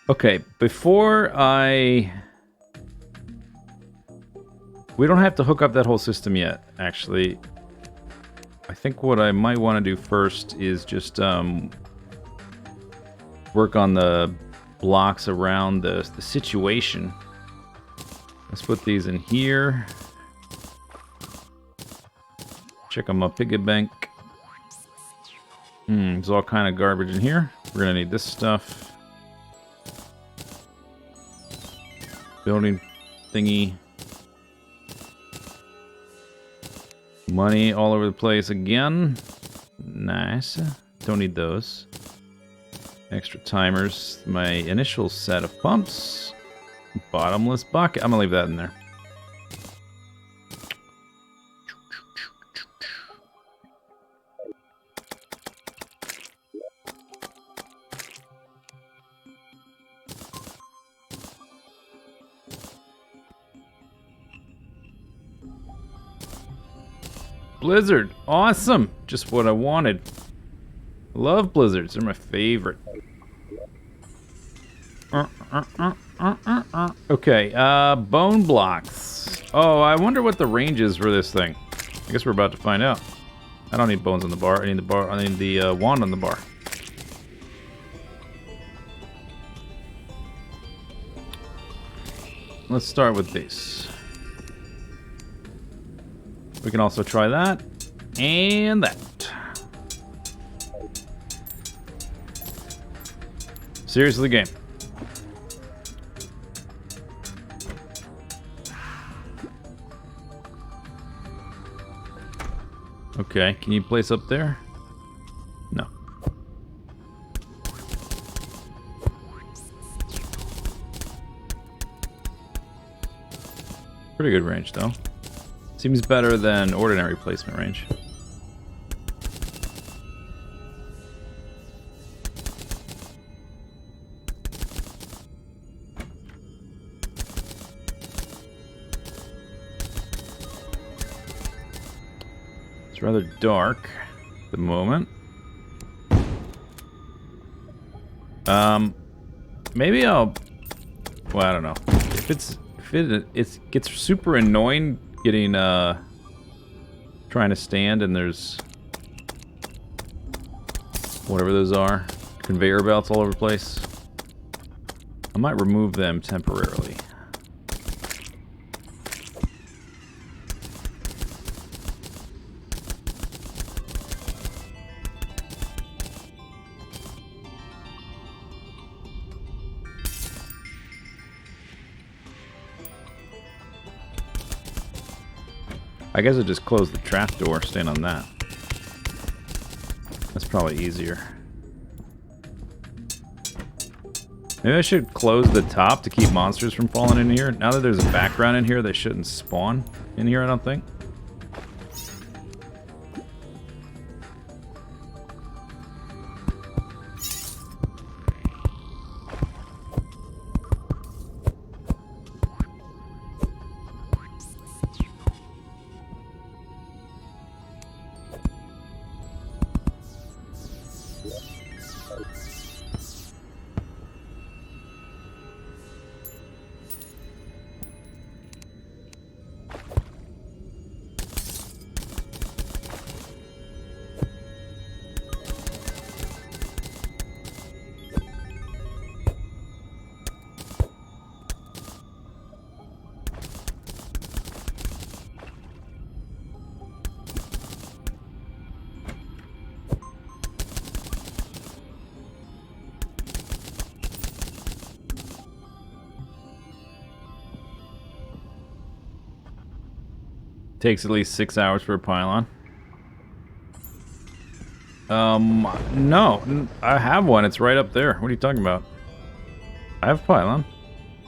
Okay, before I... We don't have to hook up that whole system yet, actually. I think what I might want to do first is just work on the blocks around the situation. Let's put these in here. Check on my piggy bank. There's all kind of garbage in here. We're gonna need this stuff. Building thingy. Money all over the place again. Nice. Don't need those. Extra timers. My initial set of pumps. Bottomless bucket. I'm gonna leave that in there. Blizzard. Awesome. Just what I wanted. Love blizzards. They're my favorite. Okay, bone blocks. Oh, I wonder what the range is for this thing. I guess we're about to find out. I don't need bones on the bar. I need the bar. I need the wand on the bar. Let's start with these. We can also try that and that. Seriously, game. Okay, can you place up there? No. Pretty good range, though. Seems better than ordinary placement range. It's rather dark at the moment. Maybe I'll... Well, I don't know. If it gets super annoying getting, trying to stand and there's... whatever those are. Conveyor belts all over the place. I might remove them temporarily. I guess I just close the trapdoor, stand on that. That's probably easier. Maybe I should close the top to keep monsters from falling in here. Now that there's a background in here, they shouldn't spawn in here, I don't think. Takes at least 6 hours for a pylon. No. I have one. It's right up there. What are you talking about? I have a pylon.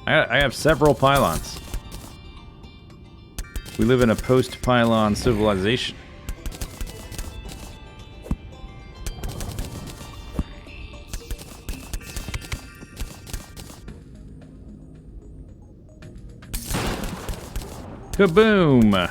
I have several pylons. We live in a post-pylon civilization. Kaboom!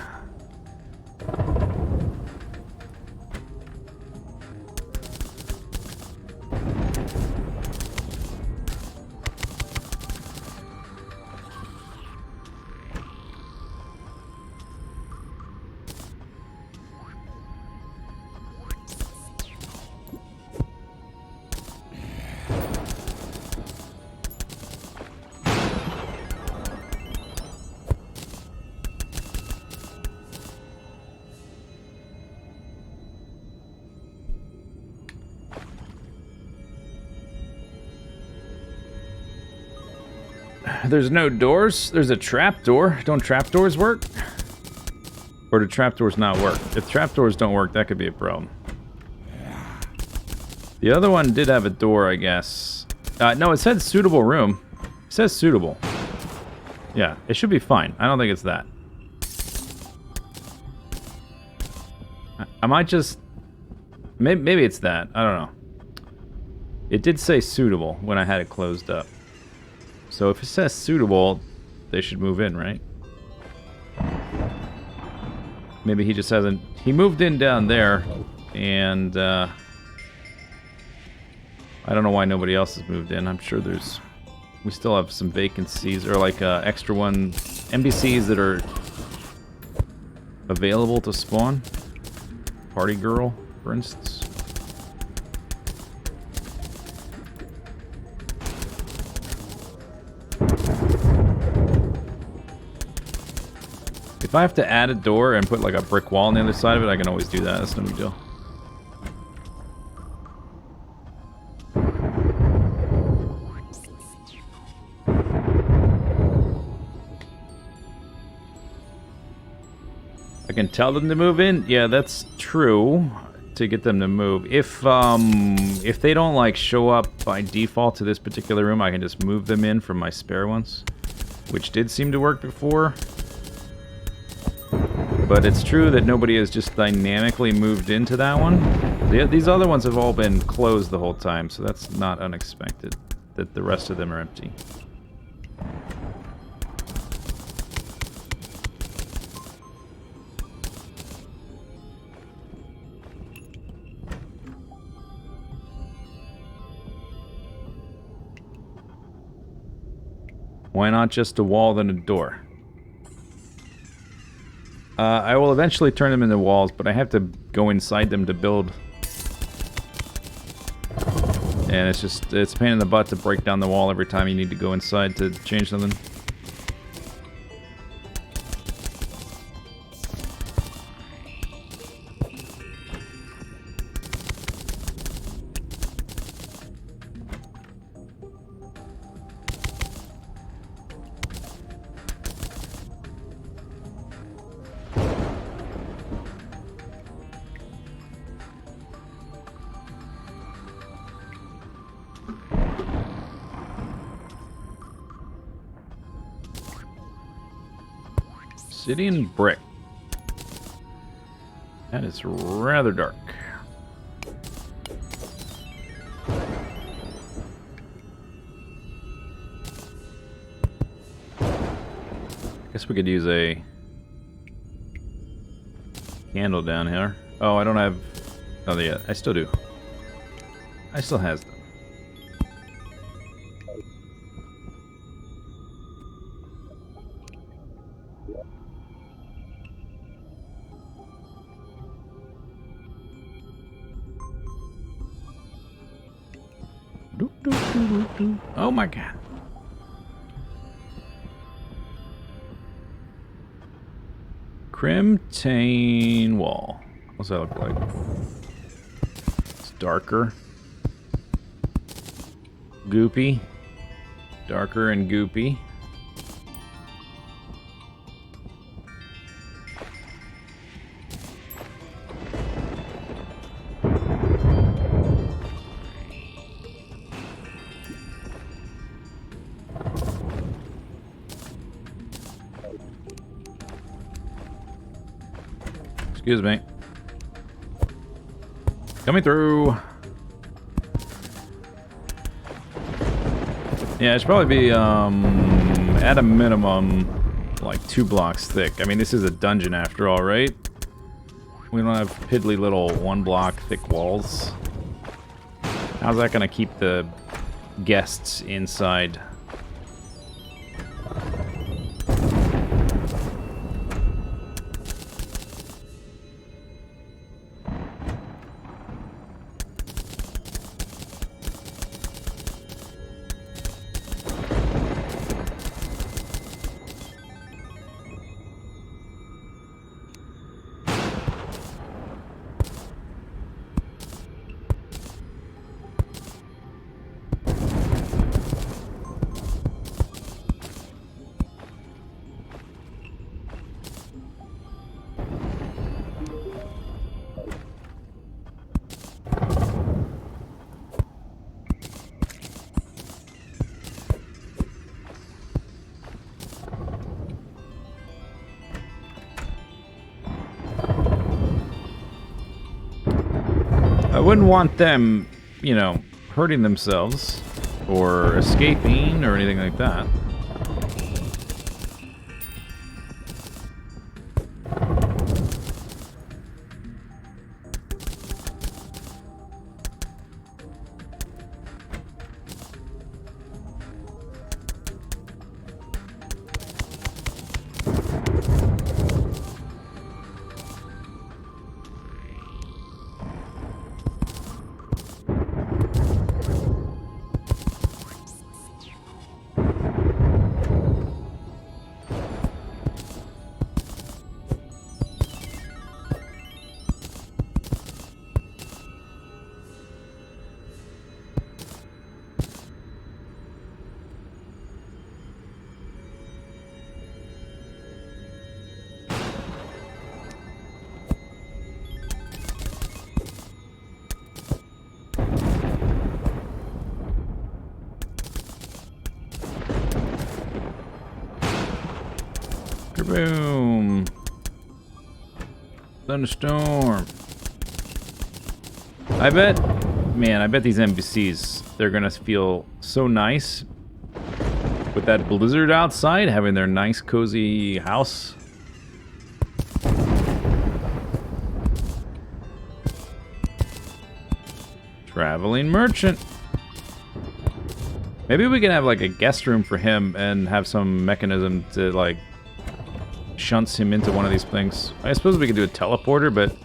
There's no doors. There's a trap door. Don't trap doors work? Or do trap doors not work? If trap doors don't work, that could be a problem. The other one did have a door, I guess. No, it said suitable room. It says suitable. Yeah, it should be fine. I don't think it's that. I might just... Maybe it's that. I don't know. It did say suitable when I had it closed up. So if it says suitable, they should move in, right? Maybe he just hasn't... He moved in down there, and I don't know why nobody else has moved in. I'm sure there's... We still have some vacancies, or like extra NPCs that are available to spawn. Party girl, for instance. If I have to add a door and put like a brick wall on the other side of it, I can always do that. That's no big deal. I can tell them to move in. Yeah, that's true. To get them to move. If they don't like show up by default to this particular room, I can just move them in from my spare ones, which did seem to work before. But it's true that nobody has just dynamically moved into that one. These other ones have all been closed the whole time, so that's not unexpected that the rest of them are empty. Why not just a wall then a door? I will eventually turn them into walls, but I have to go inside them to build. And it's a pain in the butt to break down the wall every time you need to go inside to change something. Obsidian brick. That is rather dark. Guess we could use a candle down here. Oh, I don't have... Oh, yeah, I still do. I still has them. Oh my god. Crimtane wall. What's that look like? It's darker. Goopy. Darker and goopy. Excuse me. Coming through. Yeah, it should probably be, at a minimum, like 2 blocks thick. I mean, this is a dungeon after all, right? We don't have piddly little 1 block thick walls. How's that gonna keep the guests inside? I wouldn't want them, you know, hurting themselves or escaping or anything like that. Boom! Thunderstorm. I bet, man, I bet these NPCs, they're gonna feel so nice with that blizzard outside, having their nice cozy house. Traveling merchant. Maybe we can have like a guest room for him and have some mechanism to like shunts him into one of these things. I suppose we could do a teleporter, but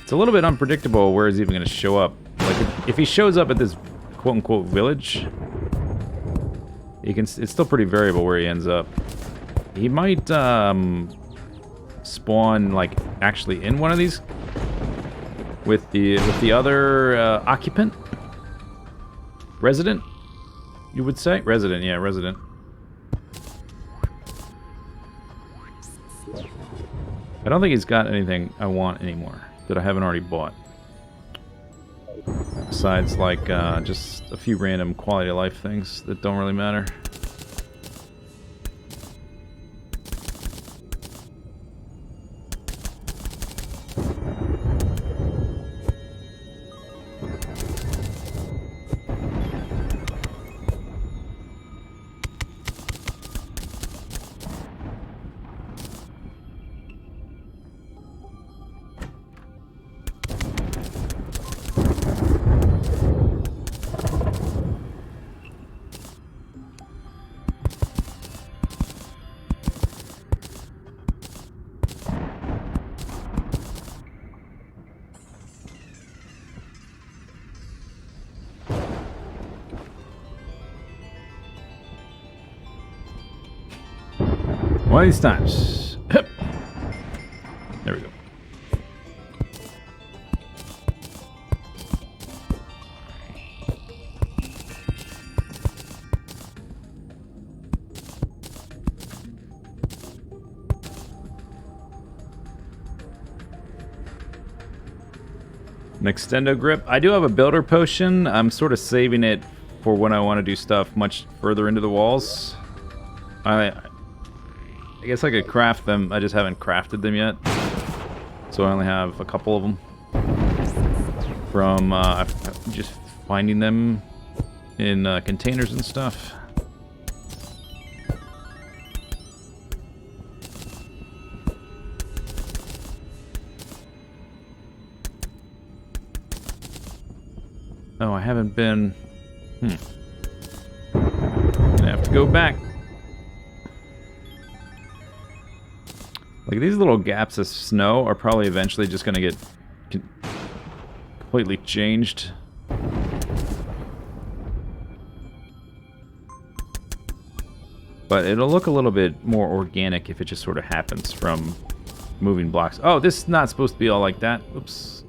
it's a little bit unpredictable where he's even going to show up. Like if he shows up at this quote-unquote village, he can. It's still pretty variable where he ends up. He might spawn like actually in one of these with the other occupant, resident. You would say resident, yeah, resident. I don't think he's got anything I want anymore that I haven't already bought. Besides, like, just a few random quality of life things that don't really matter. One of these times. There we go. An extendo grip. I do have a builder potion. I'm sort of saving it for when I want to do stuff much further into the walls. I guess I could craft them. I just haven't crafted them yet. So I only have a couple of them. From just finding them in containers and stuff. Oh, I haven't been... Gonna have to go back. Like, these little gaps of snow are probably eventually just gonna get completely changed. But it'll look a little bit more organic if it just sort of happens from moving blocks. Oh, this is not supposed to be all like that. Oops.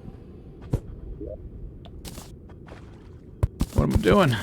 What am I doing?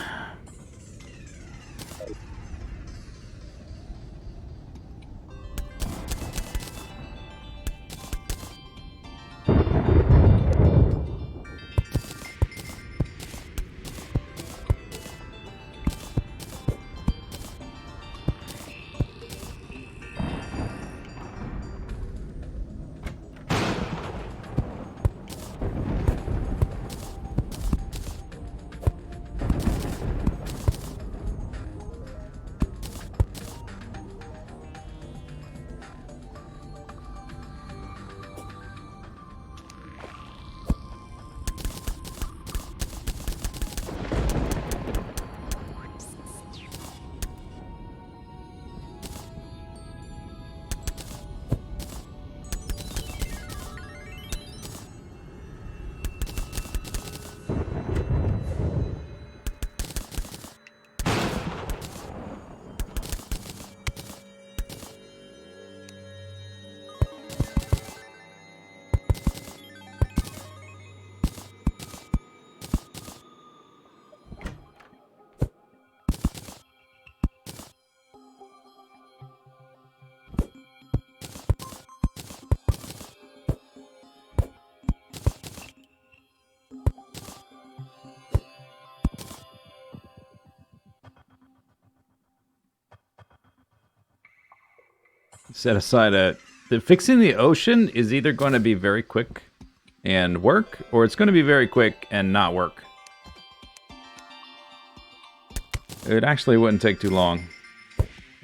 Set aside fixing the ocean is either going to be very quick and work, or it's going to be very quick and not work. It actually wouldn't take too long.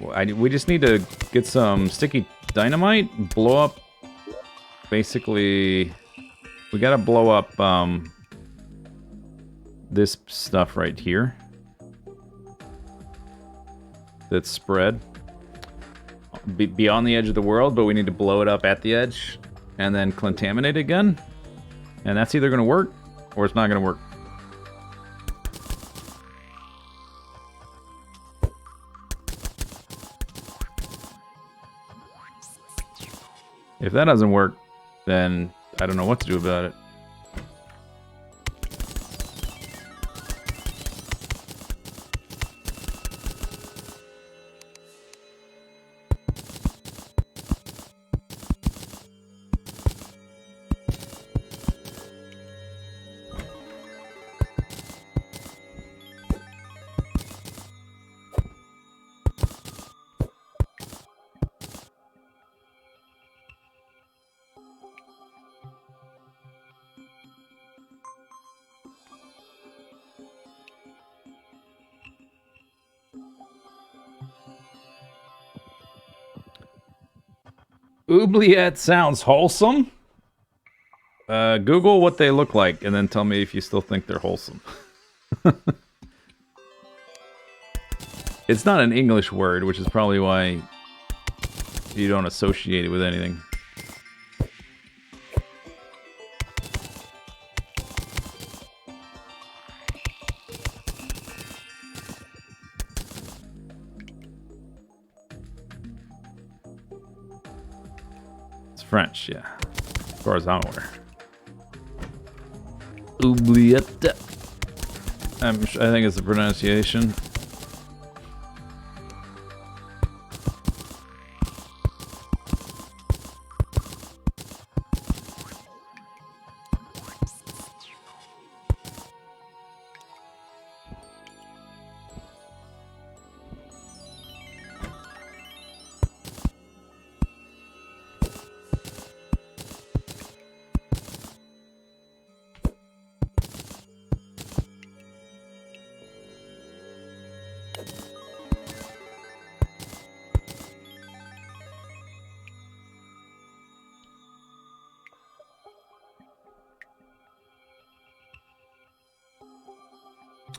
We just need to get some sticky dynamite, blow up. Basically, we got to blow up this stuff right here that's spread beyond the edge of the world, but we need to blow it up at the edge and then contaminate it again. And that's either going to work or it's not going to work. If that doesn't work, then I don't know what to do about it. Oubliette sounds wholesome. Google what they look like and then tell me if you still think they're wholesome. It's not an English word, which is probably why you don't associate it with anything. French, yeah. As far as I'm aware. Oubliette. I think it's the pronunciation.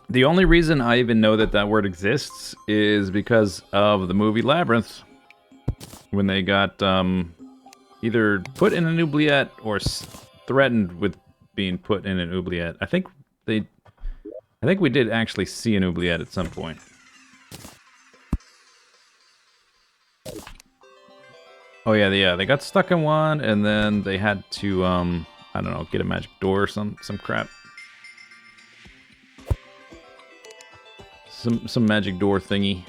The only reason I even know that that word exists is because of the movie Labyrinth. When they got either put in an oubliette or threatened with being put in an oubliette. I think we did actually see an oubliette at some point. Oh yeah, they got stuck in one, and then they had to I don't know, get a magic door or some crap. Some magic door thingy.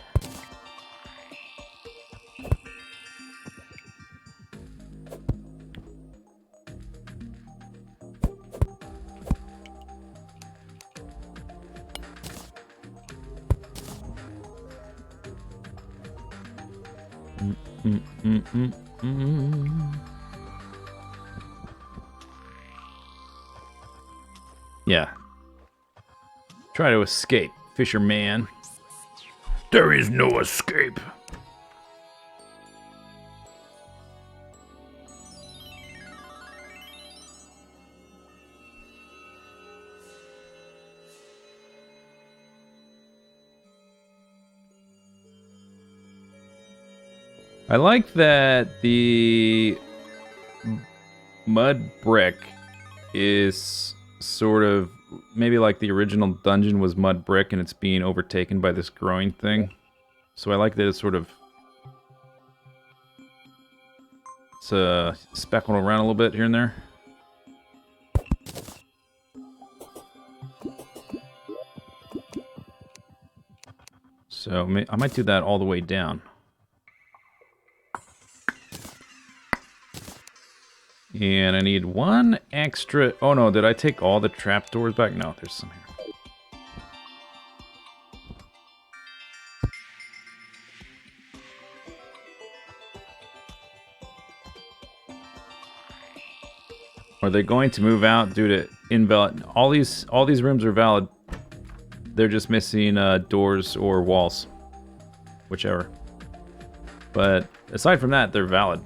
Yeah. Try to escape, fisherman. There is no escape. I like that the mud brick is sort of maybe like the original dungeon was mud brick and it's being overtaken by this growing thing. So I like that it's sort of speckled around a little bit here and there. So I might do that all the way down. And I need one extra... Oh no, did I take all the trapdoors back? No, there's some here. Are they going to move out due to invalid... All these rooms are valid. They're just missing doors or walls. Whichever. But aside from that, they're valid.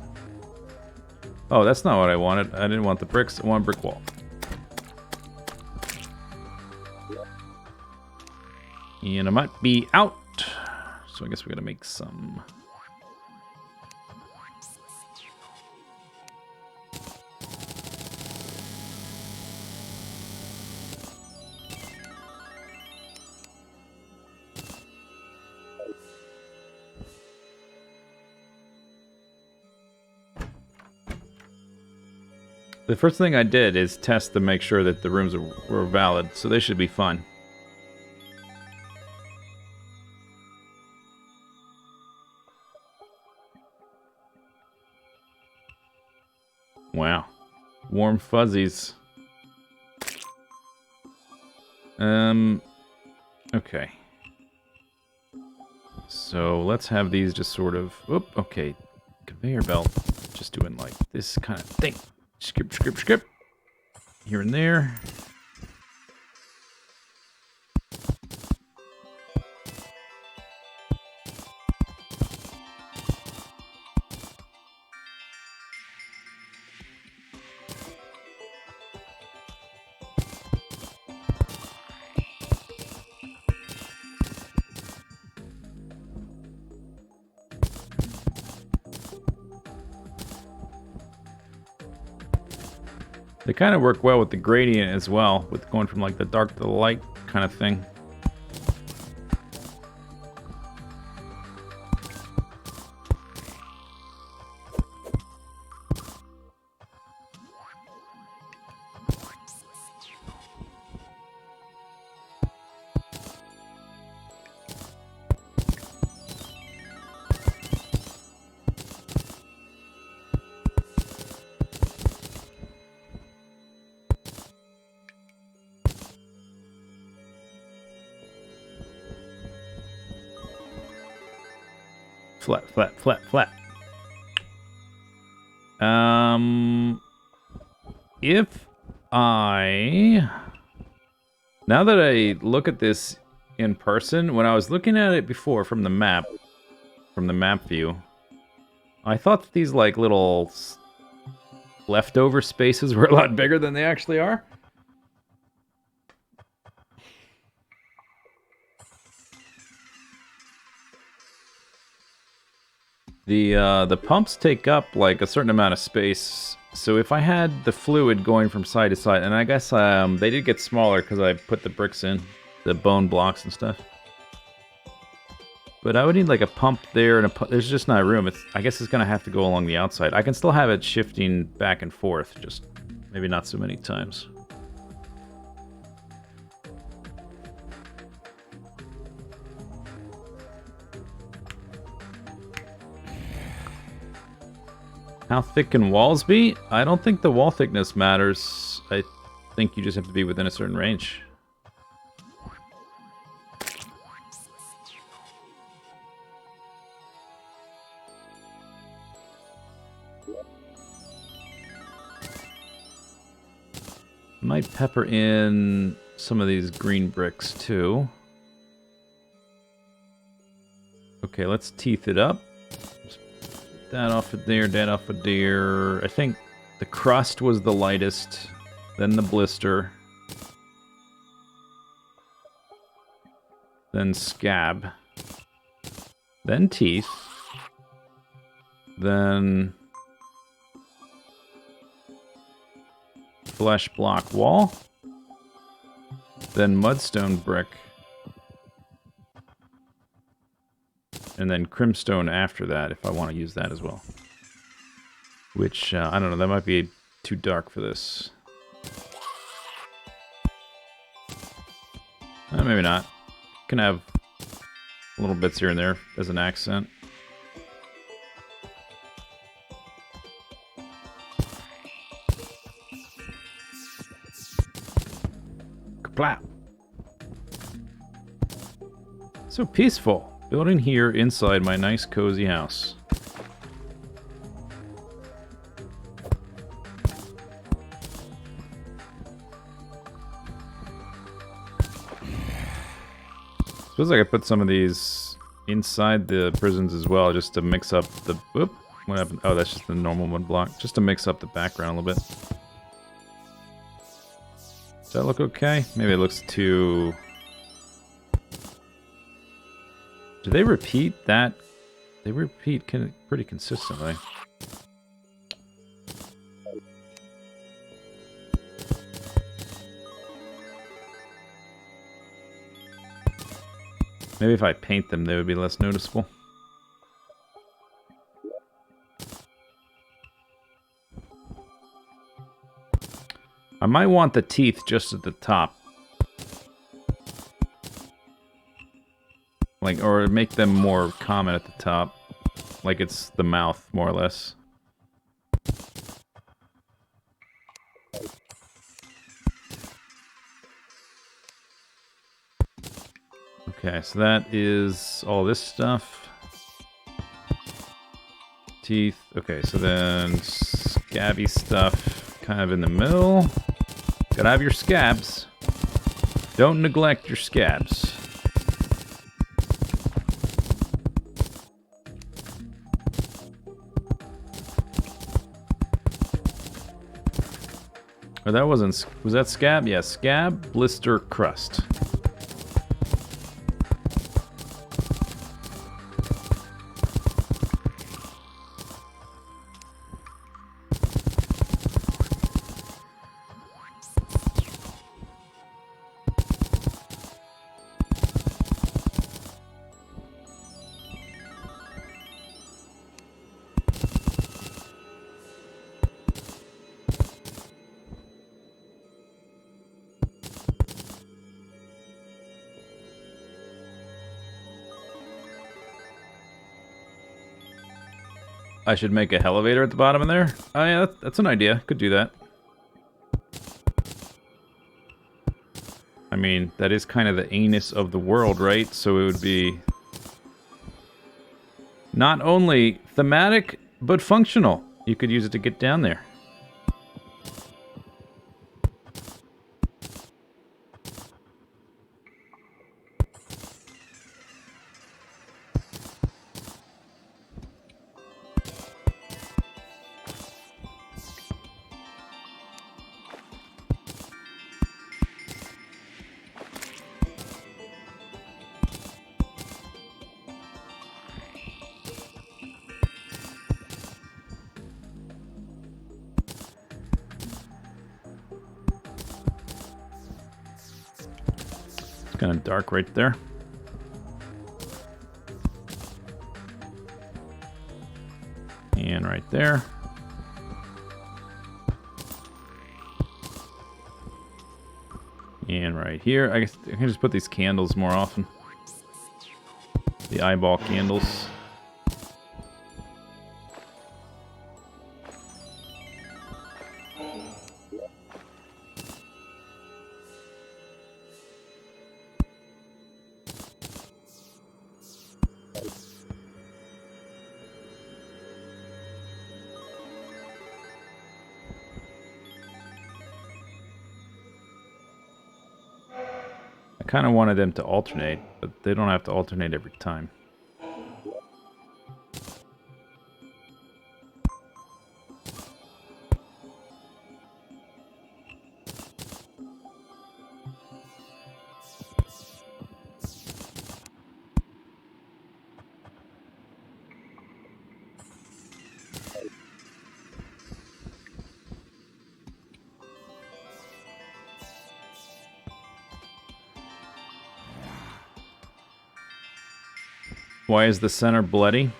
Oh, that's not what I wanted. I didn't want the bricks. I want a brick wall. And I might be out. So I guess we gotta make some. The first thing I did is test to make sure that the rooms were valid, so they should be fine. Wow. Warm fuzzies. Okay. So let's have these just sort of... Oop, okay. Conveyor belt. Just doing like this kind of thing. Skip, skip, skip. Here and there. They kind of work well with the gradient as well, with going from like the dark to the light kind of thing. Flat, flat, flat, flat. If I... Now that I look at this in person, when I was looking at it before from the map view, I thought that these like little leftover spaces were a lot bigger than they actually are. The pumps take up like a certain amount of space. So if I had the fluid going from side to side, and I guess they did get smaller because I put the bricks in, the bone blocks and stuff. But I would need like a pump there, and there's just not room. I guess it's gonna have to go along the outside. I can still have it shifting back and forth, just maybe not so many times. How thick can walls be? I don't think the wall thickness matters. I think you just have to be within a certain range. Might pepper in some of these green bricks too. Okay, let's teeth it up. Just that off of there, that off of there. I think the crust was the lightest, then the blister, then scab, then teeth, then flesh block wall, then mudstone brick, and then crimstone after that if I want to use that as well. Which, I don't know, that might be too dark for this. Maybe not. Can have little bits here and there as an accent. Kapla! So peaceful. Building here inside my nice cozy house. Suppose I could put some of these inside the prisons as well, just to mix up the... Whoop! What happened? Oh, that's just the normal wood block. Just to mix up the background a little bit. Does that look okay? Maybe it looks too... Do they repeat that? They repeat pretty consistently. Maybe if I paint them, they would be less noticeable. I might want the teeth just at the top. Like, or make them more common at the top. Like it's the mouth, more or less. Okay, so that is all this stuff. Teeth. Okay, so then scabby stuff kind of in the middle. Gotta have your scabs. Don't neglect your scabs. Or that wasn't... Was that scab? Yeah, scab, blister, crust. I should make a elevator at the bottom in there? Oh yeah, that's an idea. Could do that. I mean, that is kind of the anus of the world, right? So it would be not only thematic, but functional. You could use it to get down there. Kind of dark right there. And right there. And right here. I guess I can just put these candles more often. The eyeball candles. I kind of wanted them to alternate, but they don't have to alternate every time. Why is the center bloody?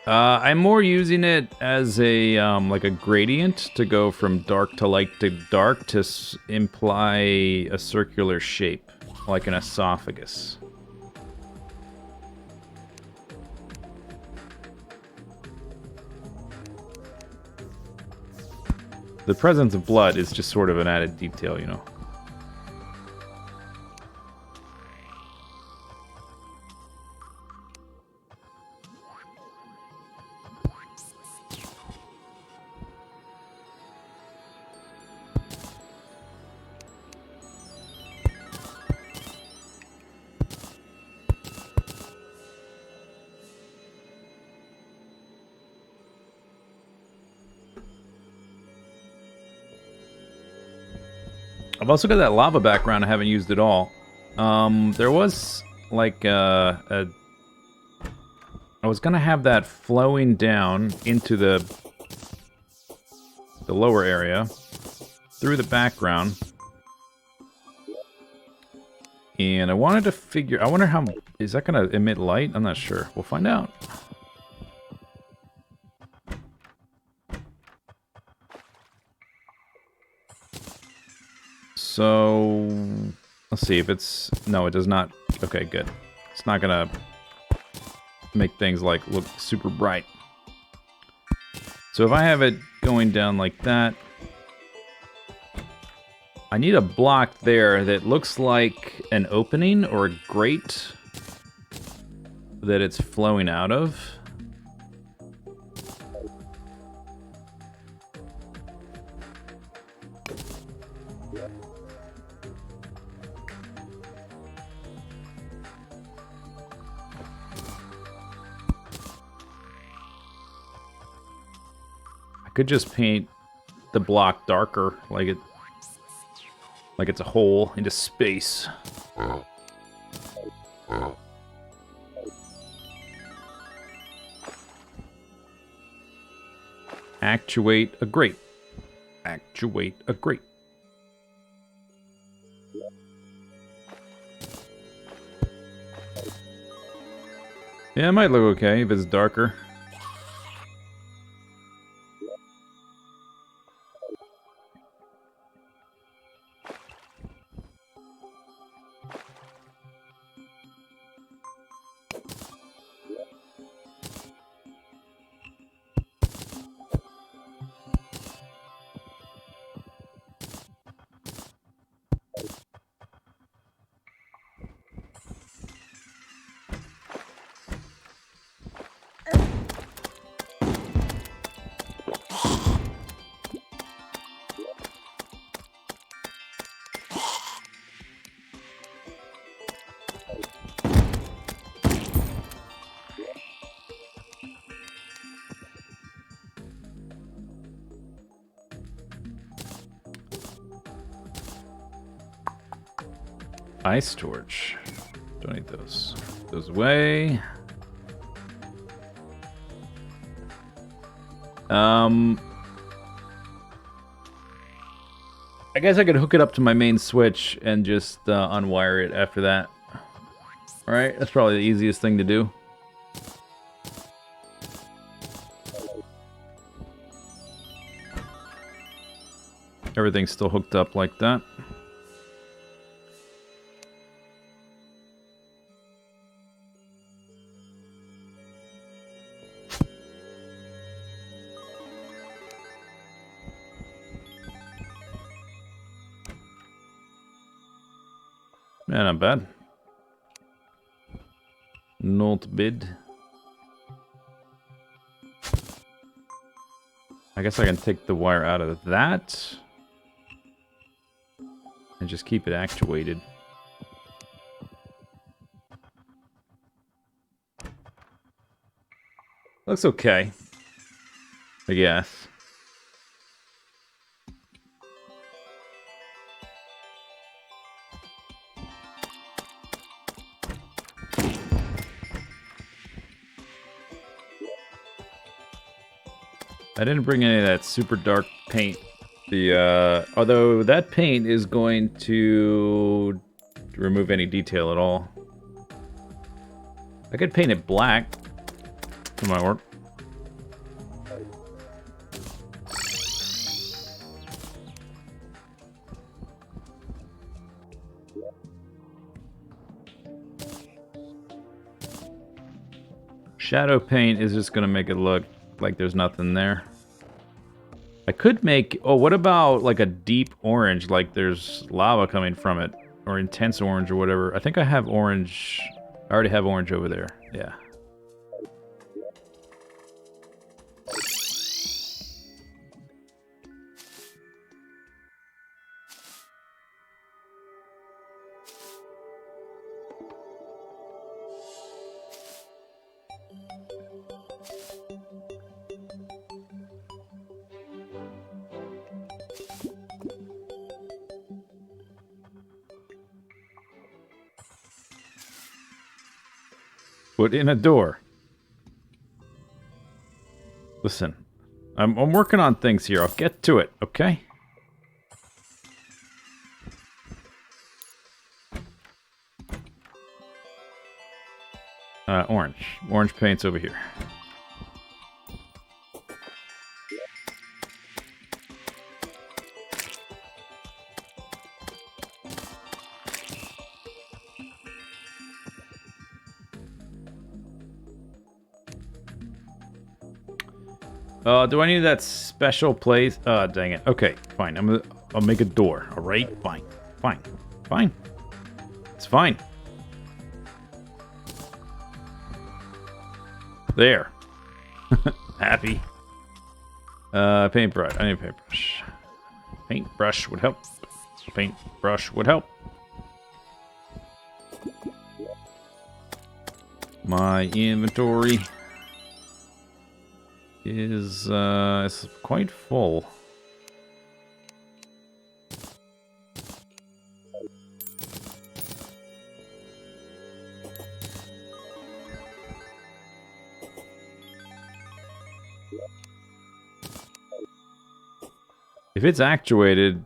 I'm more using it as a like a gradient to go from dark to light to dark to imply a circular shape, like an esophagus. The presence of blood is just sort of an added detail, you know. I've also got that lava background I haven't used at all. There was like I was gonna have that flowing down into the lower area through the background, and I wanted to figure. I wonder how is that gonna emit light? I'm not sure. We'll find out. So, let's see if it's... No, it does not... Okay, good. It's not gonna make things, like, look super bright. So if I have it going down like that... I need a block there that looks like an opening or a grate that it's flowing out of. I could just paint the block darker, like it's a hole into space. Actuate a grate. Actuate a grate. Yeah, it might look okay if it's darker. Ice torch. Don't need those. Those away. I guess I could hook it up to my main switch and just unwire it after that. Alright, that's probably the easiest thing to do. Everything's still hooked up like that. Yeah, not bad. Not bad. I guess I can take the wire out of that. And just keep it actuated. Looks okay. I guess. I didn't bring any of that super dark paint. Although that paint is going to remove any detail at all. I could paint it black. It might work. Shadow paint is just gonna make it look like there's nothing there. I could make... Oh, what about like a deep orange, like there's lava coming from it? Or intense orange or whatever. I think I have orange... I already have orange over there. Yeah. Put in a door. Listen, I'm working on things here. I'll get to it, okay? Orange. Orange paint's over here. Do I need that special place? Dang it. Okay, fine. I'll make a door. All right, fine, fine, fine. It's fine. There. Happy. Paintbrush. I need a paintbrush. Paintbrush would help. Paintbrush would help. My inventory is quite full. If it's actuated,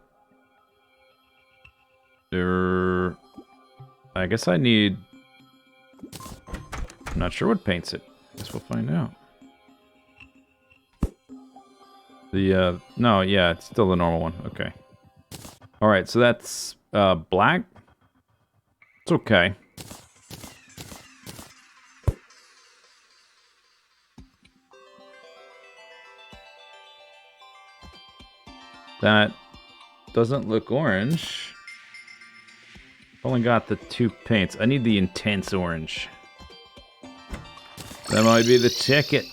I guess I need... I'm not sure what paints it. I guess we'll find out. No, yeah, it's still the normal one. Okay. Alright, so that's, black. It's okay. That doesn't look orange. I've only got the two paints. I need the intense orange. That might be the ticket.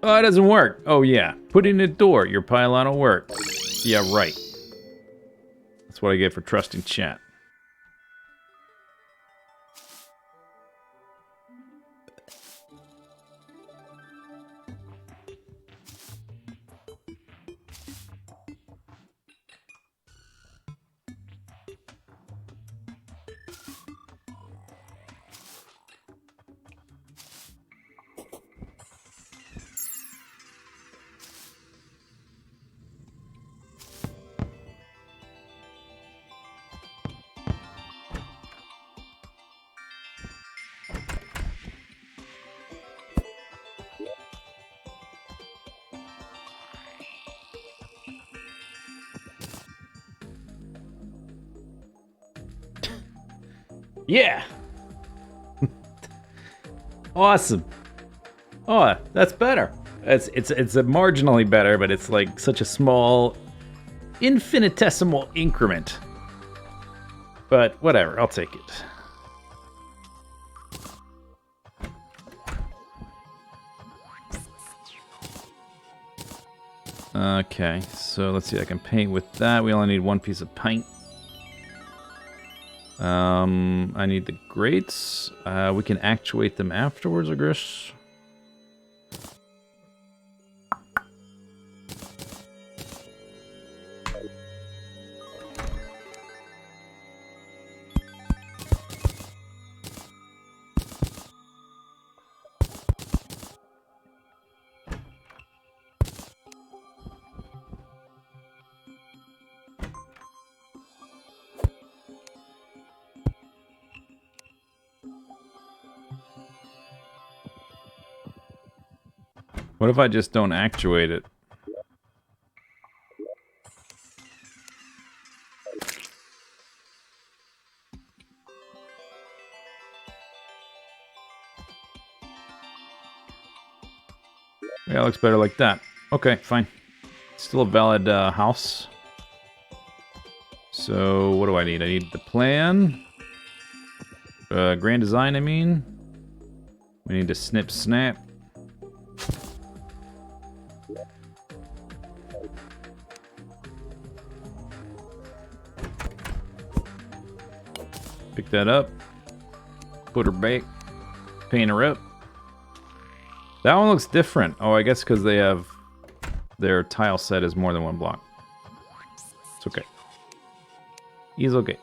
Oh, it doesn't work. Oh, yeah. Put in a door. Your pylon will work. Yeah, right. That's what I get for trusting chat. Yeah! Awesome. Oh, that's better. It's a marginally better, but it's like such a small, infinitesimal increment. But whatever, I'll take it. Okay, so let's see. I can paint with that. We only need one piece of paint. I need the grates. We can actuate them afterwards, I guess. What if I just don't actuate it? Yeah, it looks better like that. Okay, fine. Still a valid house. So, what do I need? I need the plan. Grand design, I mean. We need to snip snap. Pick that up. Put her back. Paint her up. That one looks different. Oh, I guess because they have... their tile set is more than one block. It's okay. He's okay.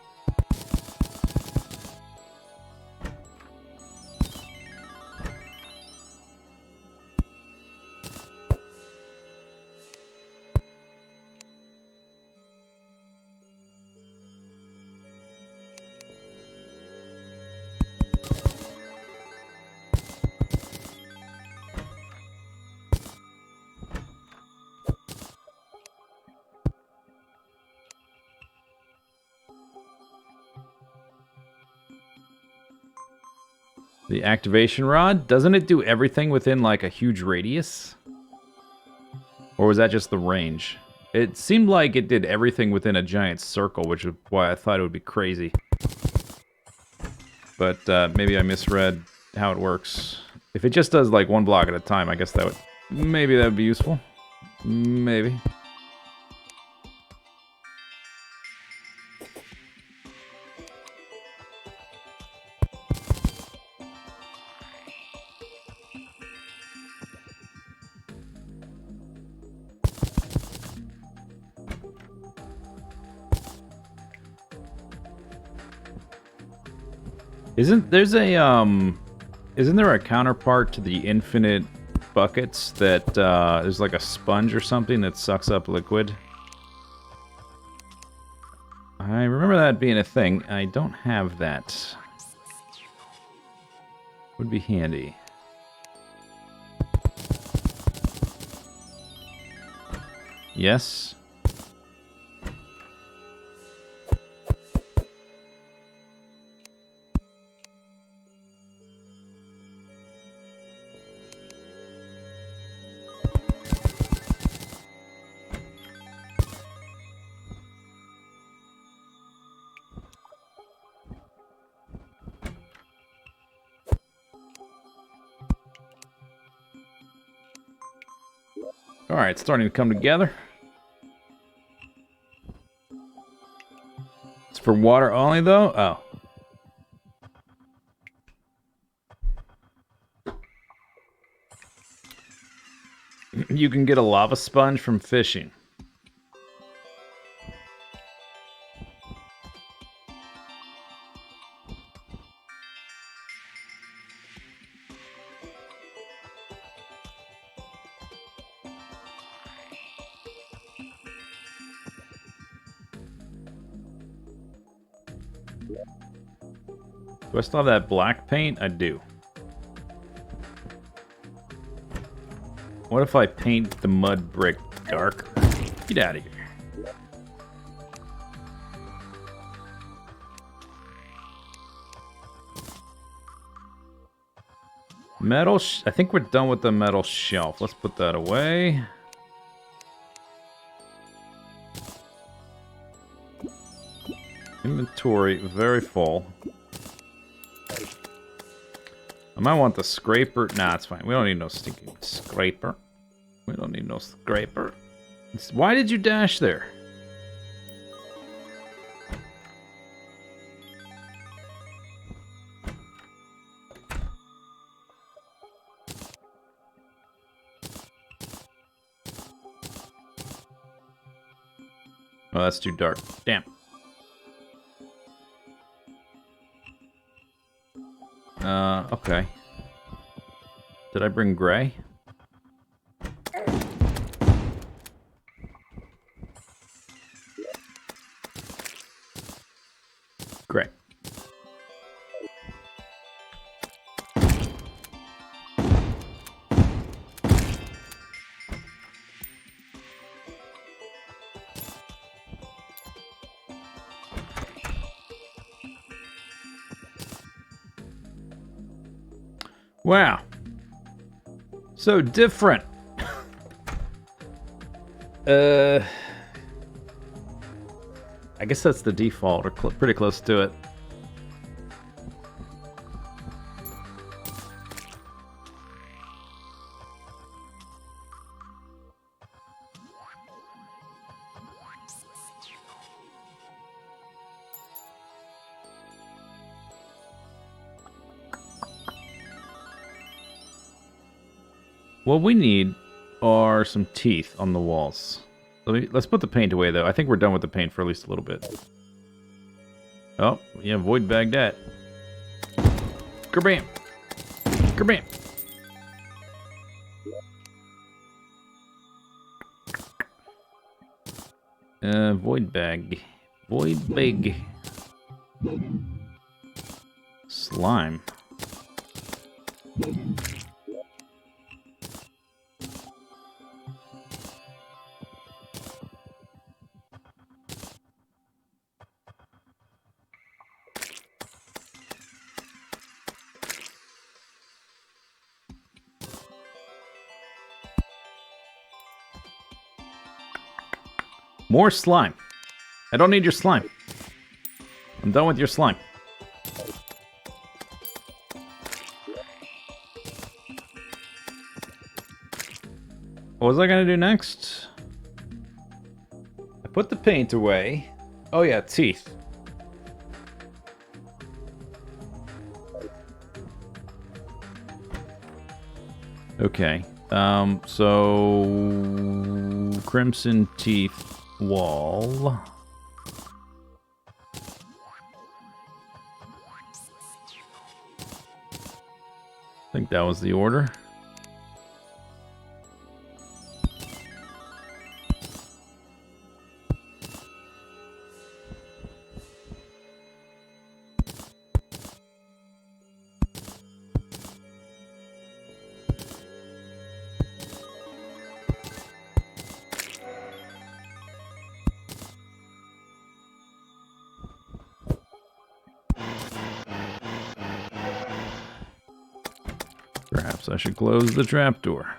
The activation rod, doesn't it do everything within like a huge radius? Or was that just the range? It seemed like it did everything within a giant circle, which is why I thought it would be crazy. But maybe I misread how it works. If it just does like one block at a time, I guess that would... maybe that would be useful. Maybe. Isn't there a counterpart to the infinite buckets that there's like a sponge or something that sucks up liquid? I remember that being a thing. I don't have that. Would be handy. Yes. Alright, it's starting to come together. for water only, though? Oh. You can get a lava sponge from fishing. Do I still have that black paint? I do. What if I paint the mud brick darker? Get out of here. Metal, I think we're done with the metal shelf. Let's put that away. Inventory, very full. I might want the scraper. Nah, it's fine. We don't need no stinking scraper. We don't need no scraper. Why did you dash there? Oh, that's too dark. Damn. Okay. Did I bring gray? Gray. Wow. So different. I guess that's the default, or pretty close to it. What we need are some teeth on the walls. Let's put the paint away, though. I think we're done with the paint for at least a little bit. Oh, yeah, void bag that. Kerbam! Kerbam! Void bag. Void bag. Slime. More slime. I don't need your slime. I'm done with your slime. What was I gonna do next? I put the paint away. Oh yeah, teeth. Okay. So crimson teeth wall. I think that was the order. Perhaps I should close the trapdoor.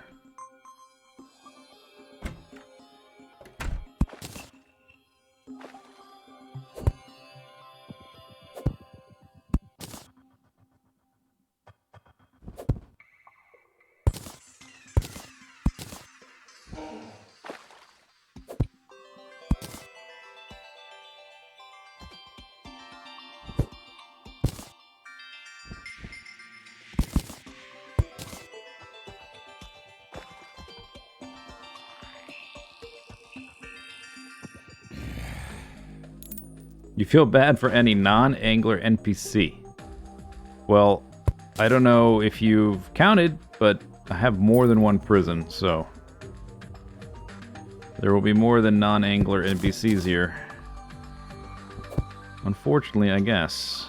You feel bad for any non-angler NPC. Well, I don't know if you've counted, but I have more than one prison, so there will be more than non-angler NPCs here. Unfortunately, I guess.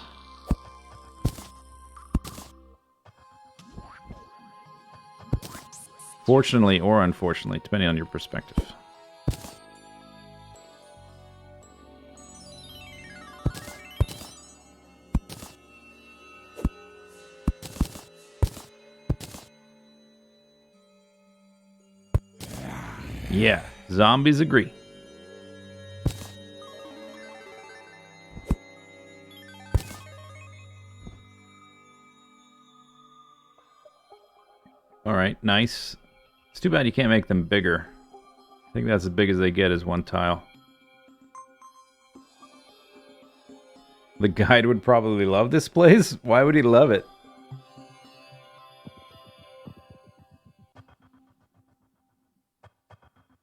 Fortunately or unfortunately, depending on your perspective. Yeah, zombies agree. Alright, nice. It's too bad you can't make them bigger. I think that's as big as they get is one tile. The guide would probably love this place. Why would he love it?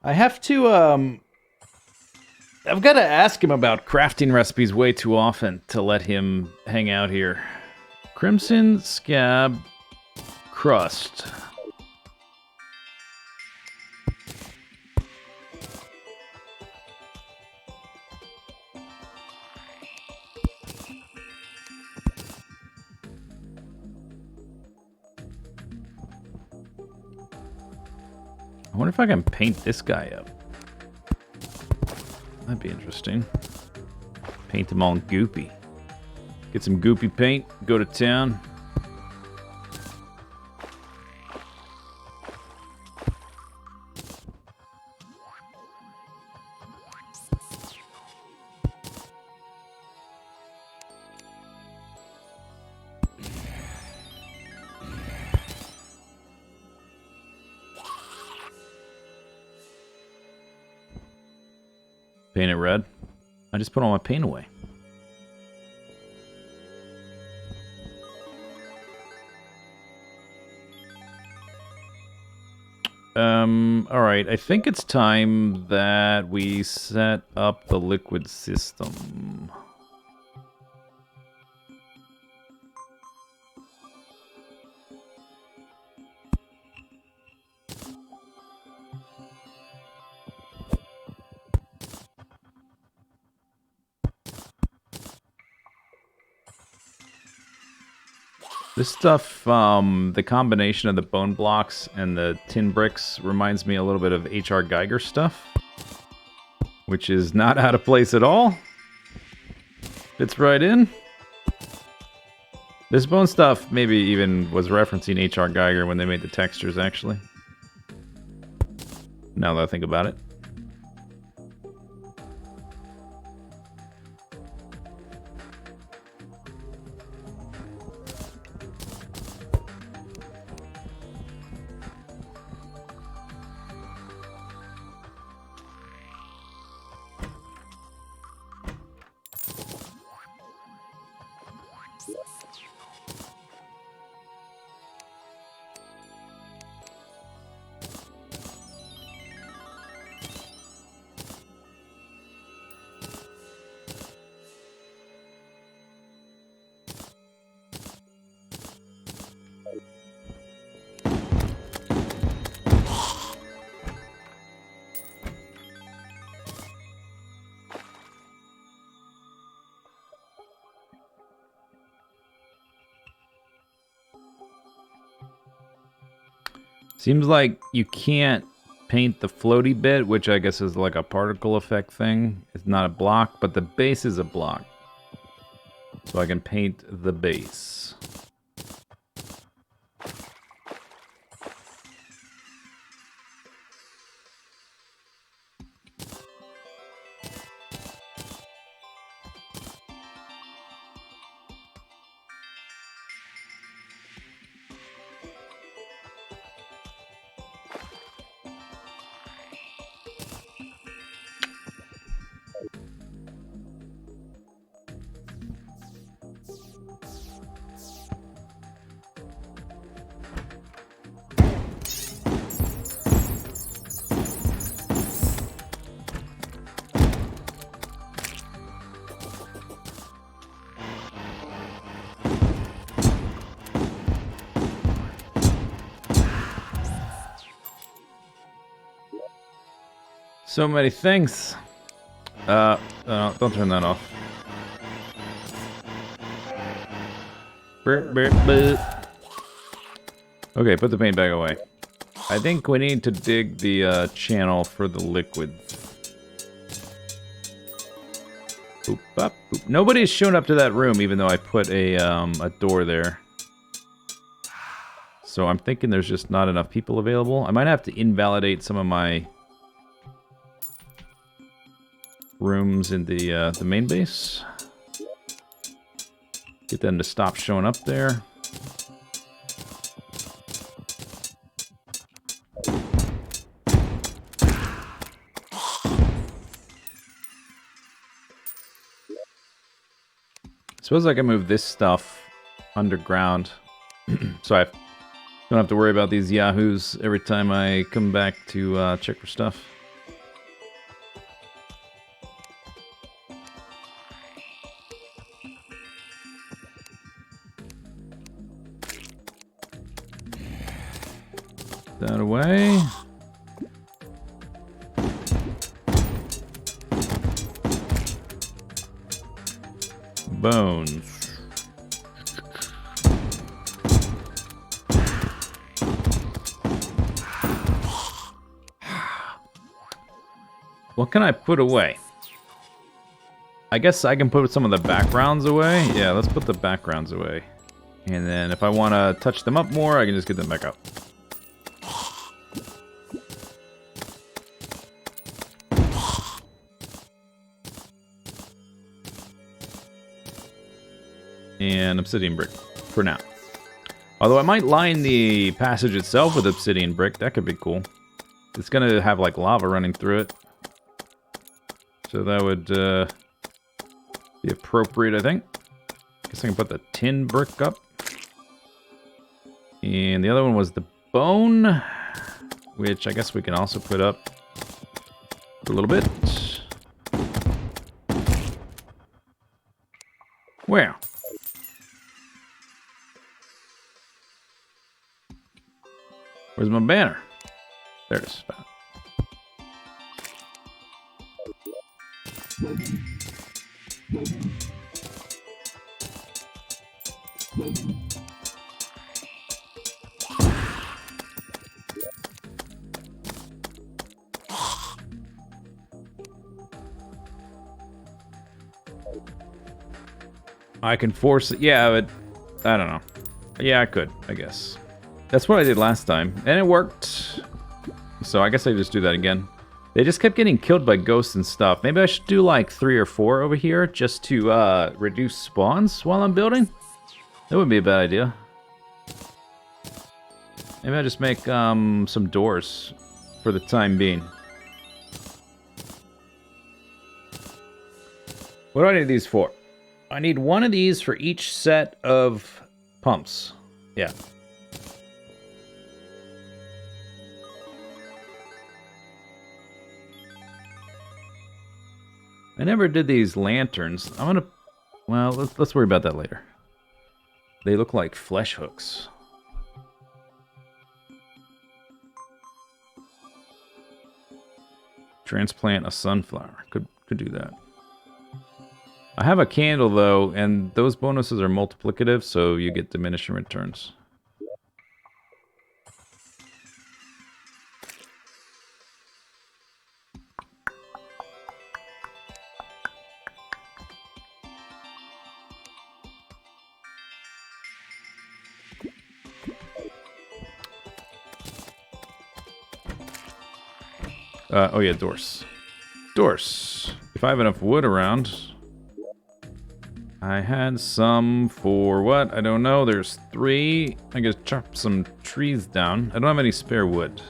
I have to, I've got to ask him about crafting recipes way too often to let him hang out here. Crimson Scab Crust. I wonder if I can paint this guy up. That'd be interesting. Paint him all goopy. Get some goopy paint, go to town. Paint it red. I just put all my paint away. Alright, I think it's time that we set up the liquid system. This stuff, the combination of the bone blocks and the tin bricks reminds me a little bit of H.R. Geiger stuff, which is not out of place at all. Fits right in. This bone stuff maybe even was referencing H.R. Geiger when they made the textures, actually. Now that I think about it. Seems like you can't paint the floaty bit, which I guess is like a particle effect thing. It's not a block, but the base is a block. So I can paint the base. So many things. Don't turn that off. Burp, burp, burp. Okay, put the paint bag away. I think we need to dig the channel for the liquids. Boop, bop, boop. Nobody's shown up to that room, even though I put a door there. So I'm thinking there's just not enough people available. I might have to invalidate some of my rooms in the main base. Get them to stop showing up there. Suppose I can move this stuff underground, so I don't have to worry about these yahoos every time I come back to check for stuff. That away. Bones. What can I put away? I guess I can put some of the backgrounds away. Yeah, let's put the backgrounds away. And then if I want to touch them up more, I can just get them back up. And obsidian brick for now. Although I might line the passage itself with obsidian brick. That could be cool. It's going to have like lava running through it. So that would be appropriate, I think. Guess I can put the tin brick up. And the other one was the bone, which I guess we can also put up a little bit. Where? Where's my banner? There it is. I can force it. Yeah, but I don't know. Yeah, I could, I guess. That's what I did last time, and it worked. So I guess I just do that again. They just kept getting killed by ghosts and stuff. Maybe I should do like 3 or 4 over here just to reduce spawns while I'm building. That wouldn't be a bad idea. Maybe I just make some doors for the time being. What do I need these for? I need one of these for each set of pumps. Yeah. I never did these lanterns. I'm gonna... Well, let's worry about that later. They look like flesh hooks. Transplant a sunflower. Could do that. I have a candle, though, and those bonuses are multiplicative, so you get diminishing returns. Oh yeah, doors. Doors. If I have enough wood around... I had some for what? I don't know. There's 3. I guess chop some trees down. I don't have any spare wood.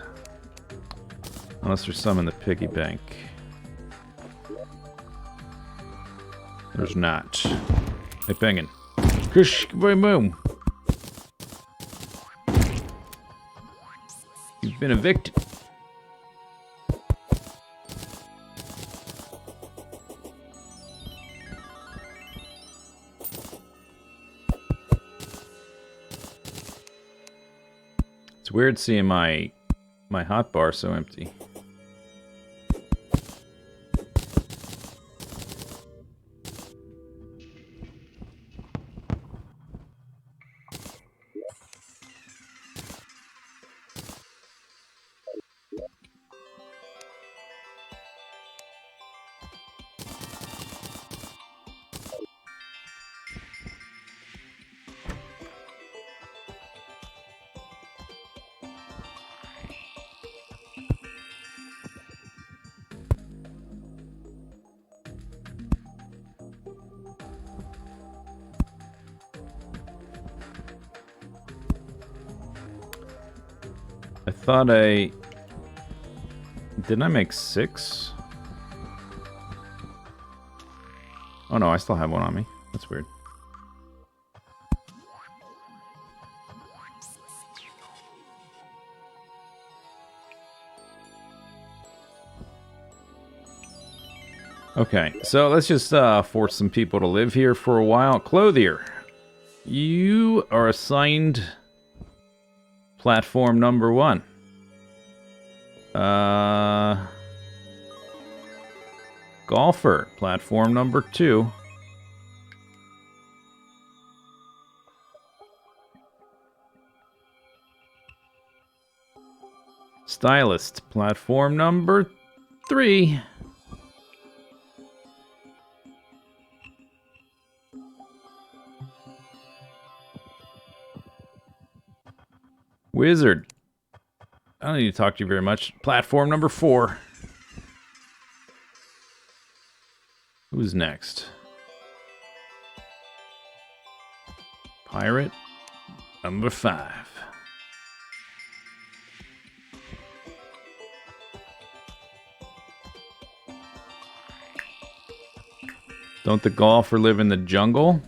Unless there's some in the piggy bank. There's not. Hey, Penguin. Kush, boom. You've been evicted. It's weird seeing my hotbar so empty. thought I... Didn't I make 6? Oh no, I still have one on me. That's weird. Okay, so let's just force some people to live here for a while. Clothier, you are assigned platform number 1. Golfer, platform number 2. Stylist, platform number 3. Wizard, I don't need to talk to you very much. Platform number 4. Who's next? Pirate, number 5. Don't the golfer live in the jungle?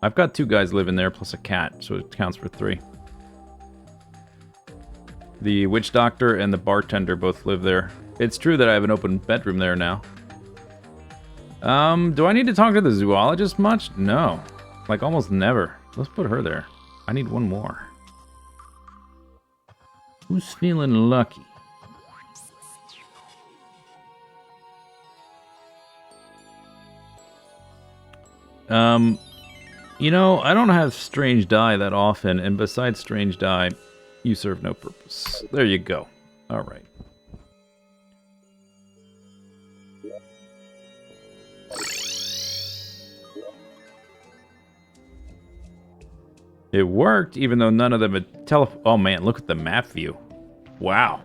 I've got 2 guys living there, plus a cat, so it counts for 3. The witch doctor and the bartender both live there. It's true that I have an open bedroom there now. Do I need to talk to the zoologist much? No. Like, almost never. Let's put her there. I need one more. Who's feeling lucky? You know, I don't have Strange Dye that often, and besides Strange Dye, you serve no purpose. There you go. Alright. It worked, even though none of them had oh man, look at the map view. Wow.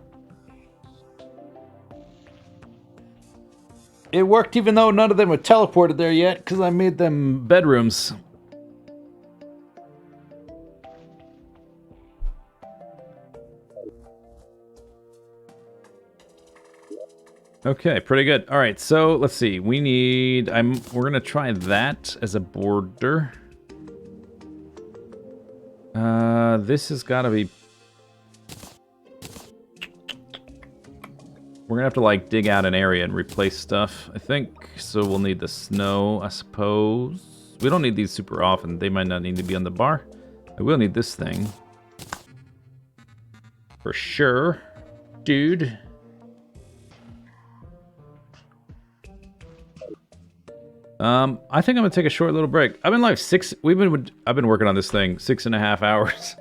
It worked even though none of them were teleported there yet, because I made them bedrooms. Okay, pretty good. All right, so let's see. We need... we're gonna try that as a border. This has got to be... We're gonna have to, like, dig out an area and replace stuff, I think. So we'll need the snow, I suppose. We don't need these super often. They might not need to be on the bar. I will need this thing. For sure. Dude. I think I'm gonna take a short little break. I've been like I've been working on this thing 6.5 hours.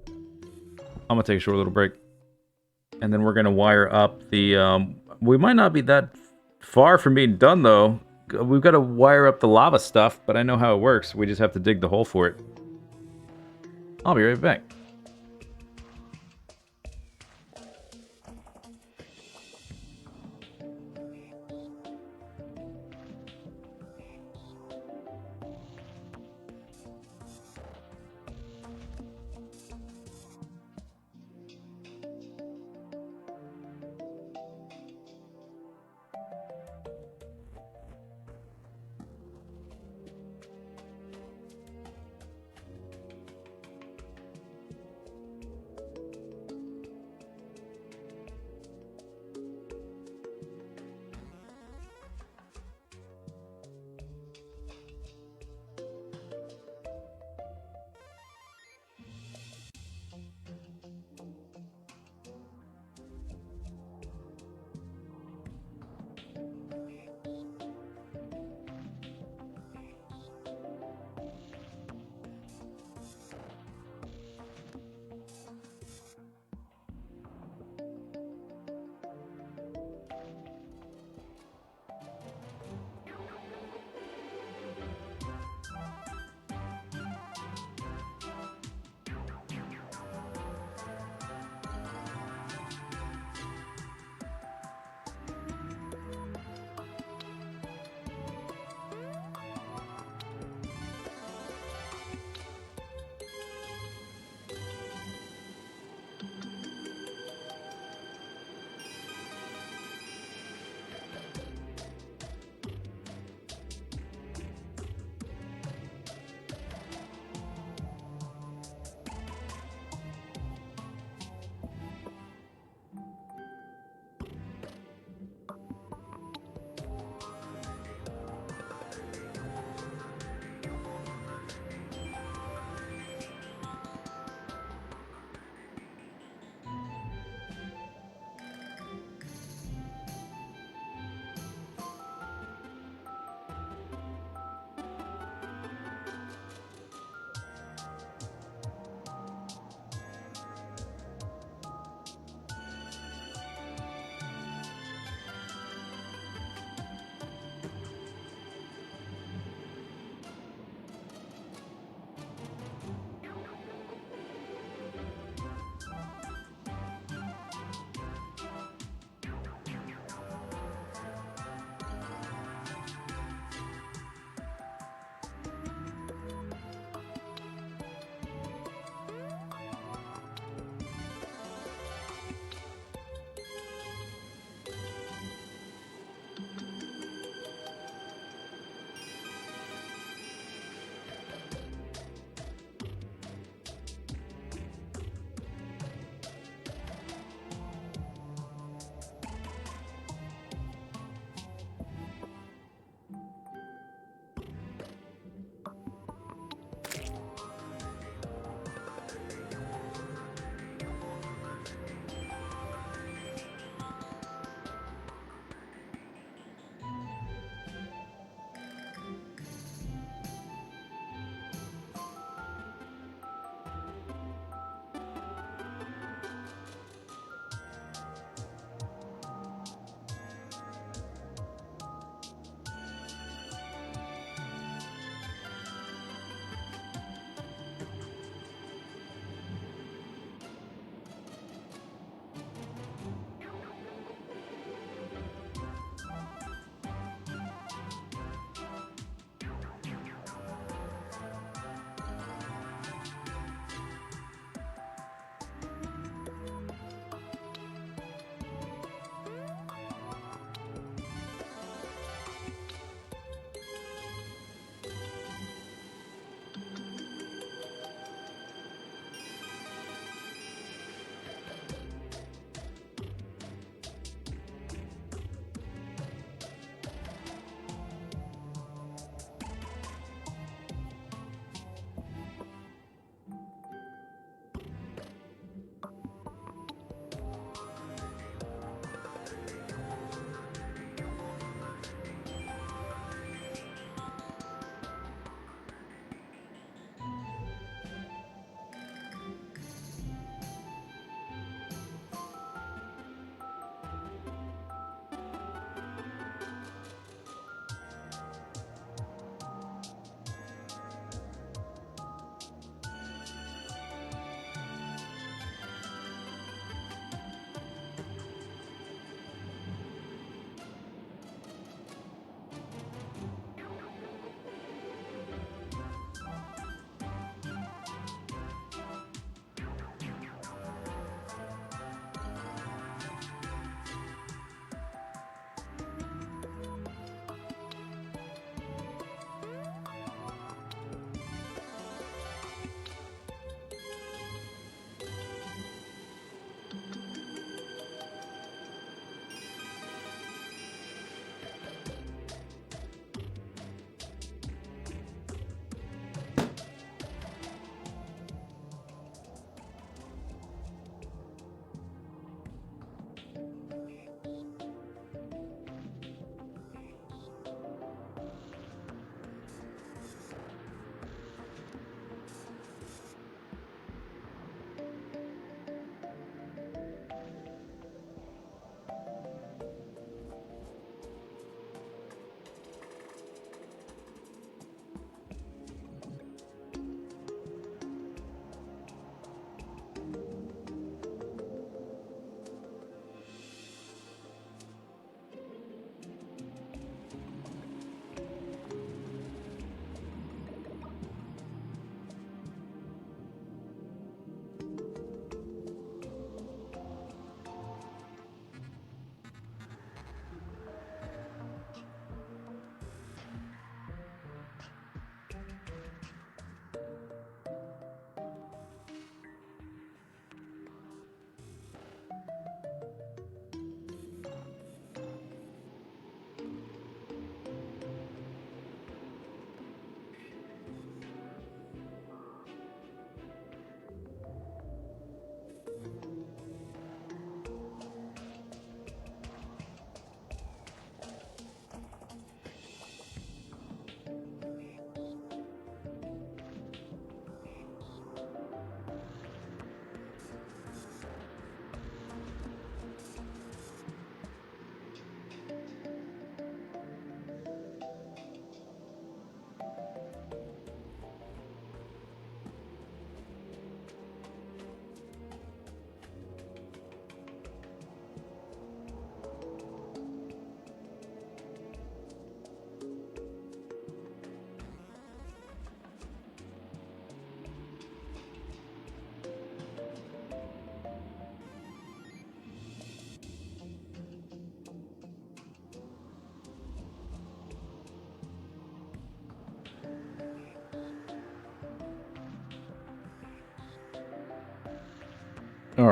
I'm gonna take a short little break. And then we're gonna wire up the, we might not be that far from being done though. We've got to wire up the lava stuff, but I know how it works. We just have to dig the hole for it. I'll be right back.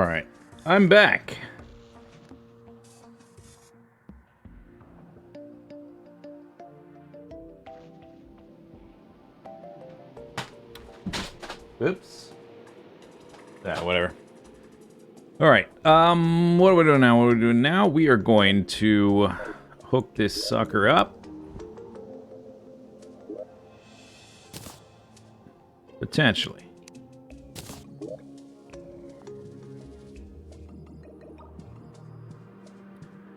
Alright. I'm back. Oops. Yeah, whatever. Alright, what are we doing now? What are we doing now? We are going to hook this sucker up. Potentially.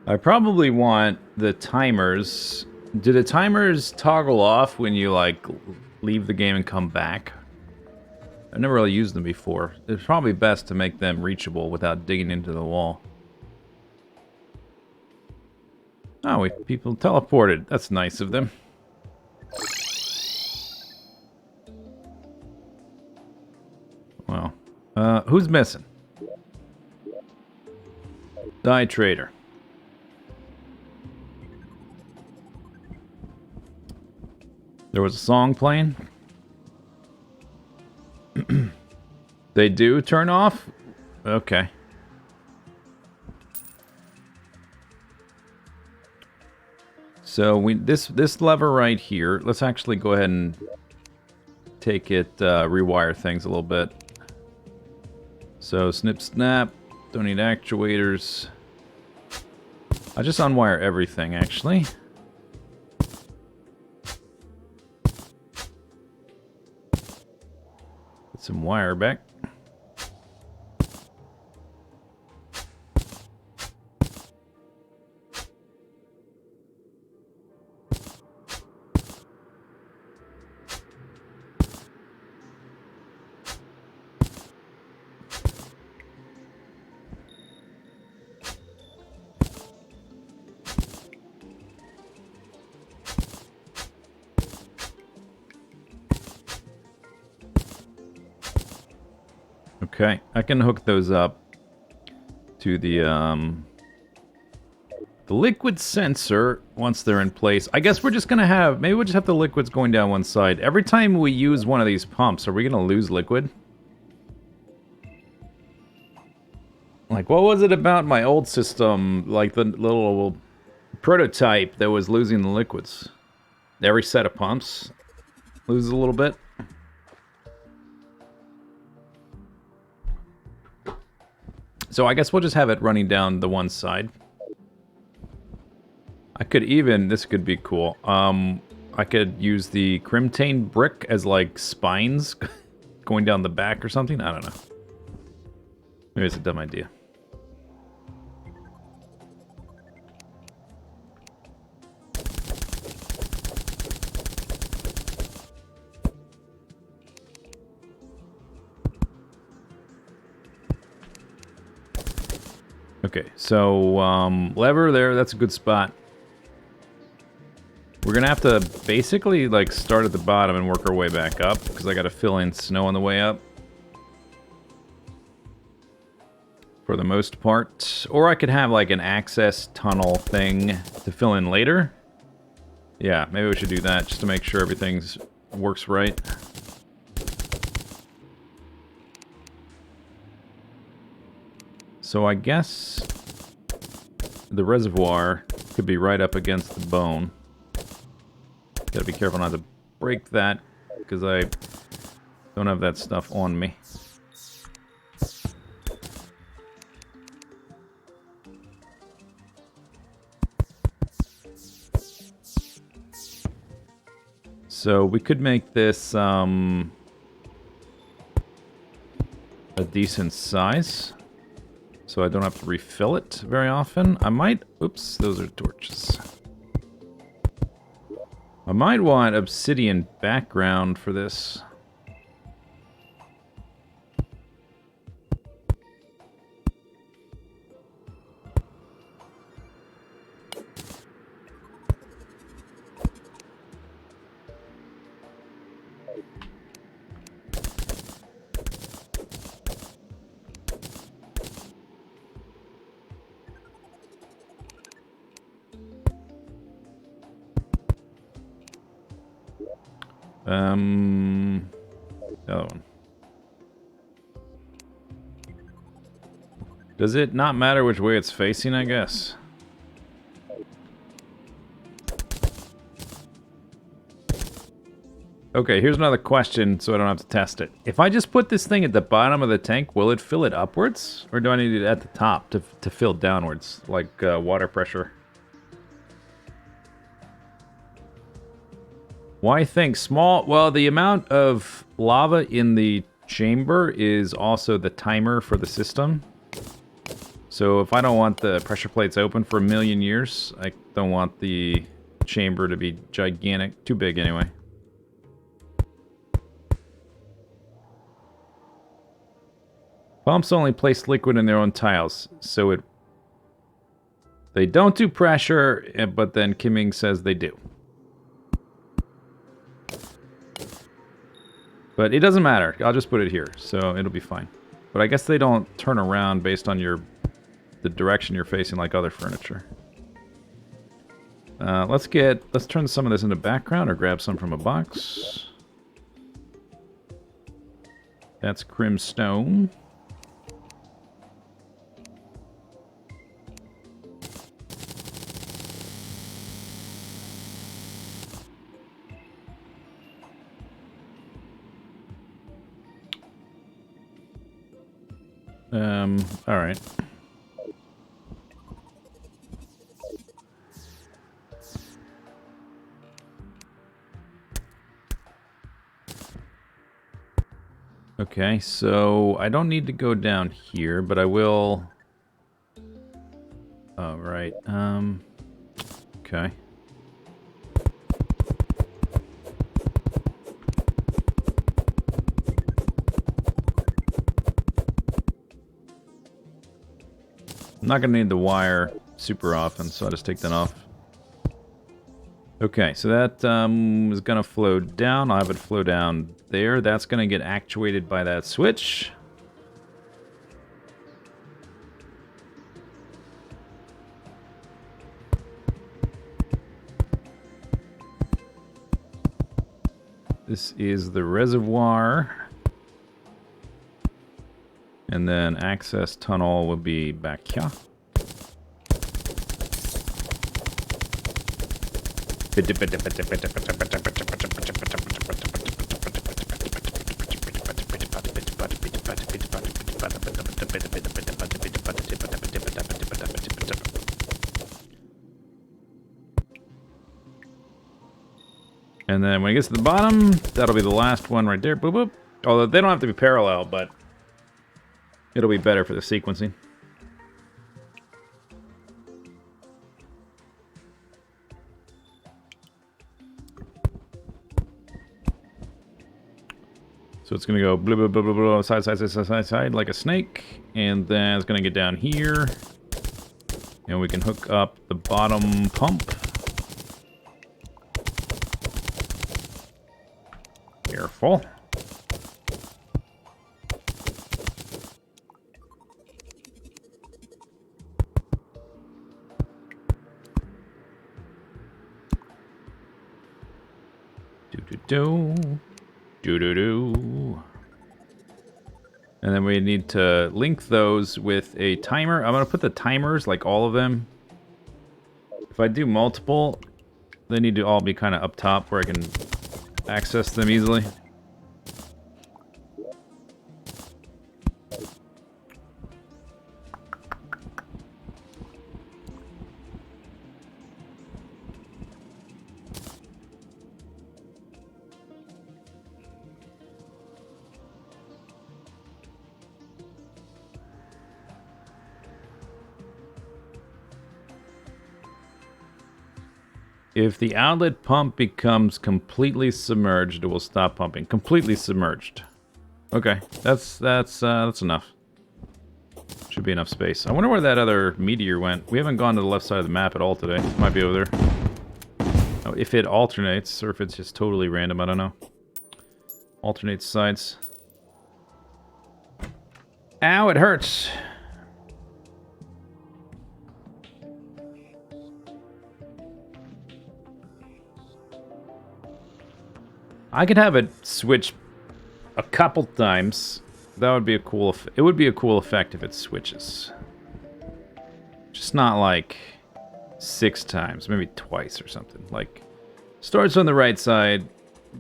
I probably want the timers. Do the timers toggle off when you, like, leave the game and come back? I've never really used them before. It's probably best to make them reachable without digging into the wall. Oh, people teleported. That's nice of them. Well, who's missing? Die Trader. There was a song playing. They do turn off? Okay. So this lever right here, let's actually go ahead and take it, rewire things a little bit. So snip snap, don't need actuators. I just unwire everything actually. Put some wire back. Okay, I can hook those up to the liquid sensor once they're in place. I guess we're just gonna have, maybe we'll just have the liquids going down one side. Every time we use one of these pumps, are we gonna lose liquid? Like, what was it about my old system, like the little prototype that was losing the liquids? Every set of pumps loses a little bit. So I guess we'll just have it running down the one side. I could even, this could be cool. I could use the Mudstone Brick as like spines going down the back or something. I don't know. Maybe it's a dumb idea. Okay, so lever there, that's a good spot. We're gonna have to basically like start at the bottom and work our way back up because I gotta fill in snow on the way up. For the most part. Or I could have like an access tunnel thing to fill in later. Yeah, maybe we should do that just to make sure everything works right. So I guess the reservoir could be right up against the bone. Gotta be careful not to break that because I don't have that stuff on me. So we could make this a decent size. So I don't have to refill it very often. I might... Oops, those are torches. I might want obsidian background for this. The other one. Does it not matter which way it's facing, I guess? Okay, here's another question so I don't have to test it. If I just put this thing at the bottom of the tank, will it fill it upwards? Or do I need it at the top to fill downwards, like water pressure? Why think small? Well, the amount of lava in the chamber is also the timer for the system. So if I don't want the pressure plates open for a million years, I don't want the chamber to be gigantic. Too big anyway. Pumps only place liquid in their own tiles, so they don't do pressure, but then Kimming says they do. But it doesn't matter. I'll just put it here, so it'll be fine. But I guess they don't turn around based on the direction you're facing like other furniture. Let's turn some of this into background or grab some from a box. That's crimstone. All right. Okay, so I don't need to go down here, but I will... Oh, right. Okay. I'm not going to need the wire super often, so I'll just take that off. Okay, so that is going to flow down. I'll have it flow down there. That's going to get actuated by that switch. This is the reservoir. And then access tunnel will be back here. And then when it gets to the bottom, that'll be the last one right there. Boop, boop. Although they don't have to be parallel, but it'll be better for the sequencing. So it's going to go blah, blah, blah, blah, blah, side, side, side, side, side, side, like a snake. And then it's going to get down here. And we can hook up the bottom pump. Careful. Do-do-do. And then we need to link those with a timer. I'm going to put the timers, like all of them. If I do multiple, they need to all be kind of up top where I can access them easily. If the outlet pump becomes completely submerged, it will stop pumping. Completely submerged. Okay, that's enough. Should be enough space. I wonder where that other meteor went. We haven't gone to the left side of the map at all today. It might be over there. Oh, if it alternates, or if it's just totally random, I don't know. Alternates sides. Ow, it hurts. I could have it switch a couple times. That would be a cool. It would be a cool effect if it switches. Just not like 6 times, maybe twice or something. Like, starts on the right side,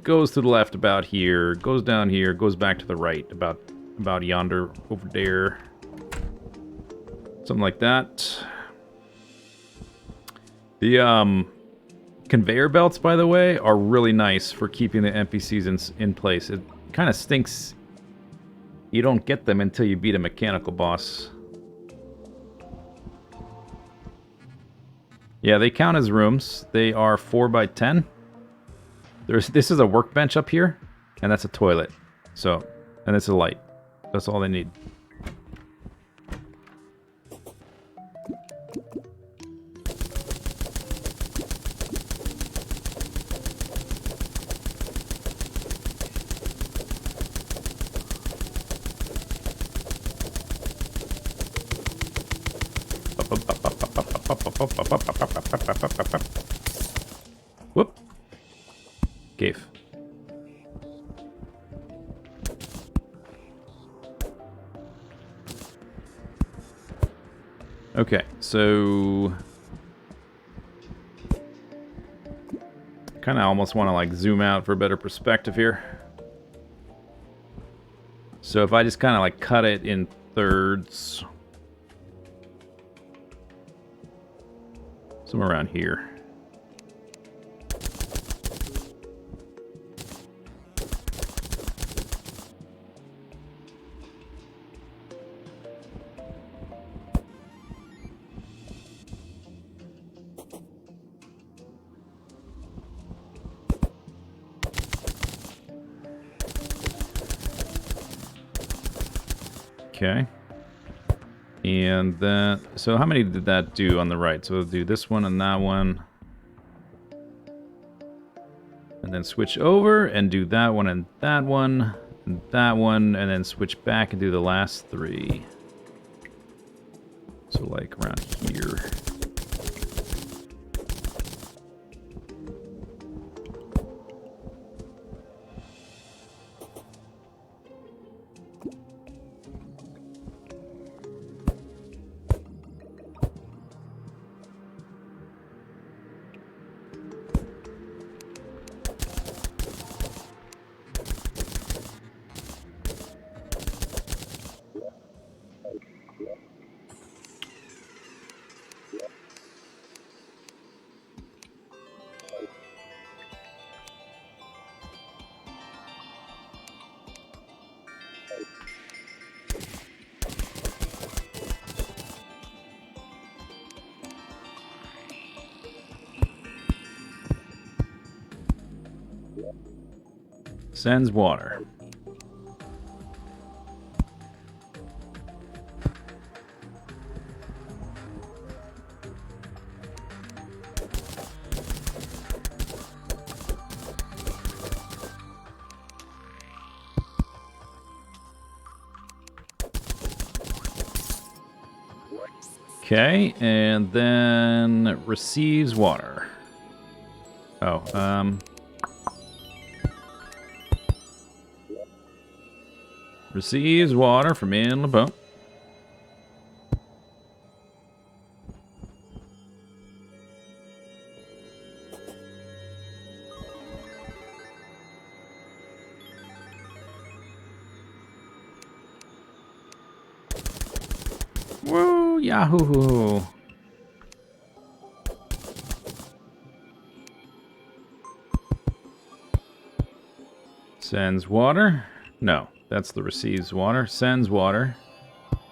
goes to the left about here, goes down here, goes back to the right about yonder over there. Something like that. The conveyor belts, by the way, are really nice for keeping the NPCs in place. It kind of stinks you don't get them until you beat a mechanical boss. Yeah, they count as rooms. They are 4 by 10. This is a workbench up here, and that's a toilet. So, and it's a light. That's all they need. Whoop. Cave. Okay, so kind of almost want to like zoom out for a better perspective here. So if I just kind of like cut it in thirds, somewhere around here. Okay. And that, so how many did that do on the right? So we'll do this one and that one. And then switch over and do that one and that one and that one, and then switch back and do the last 3. So like around here. Sends water. Okay, and then receives water. Oh, receives water from in the boat. Woo, yahoo! Sends water? No, that's the receives water. Sends water.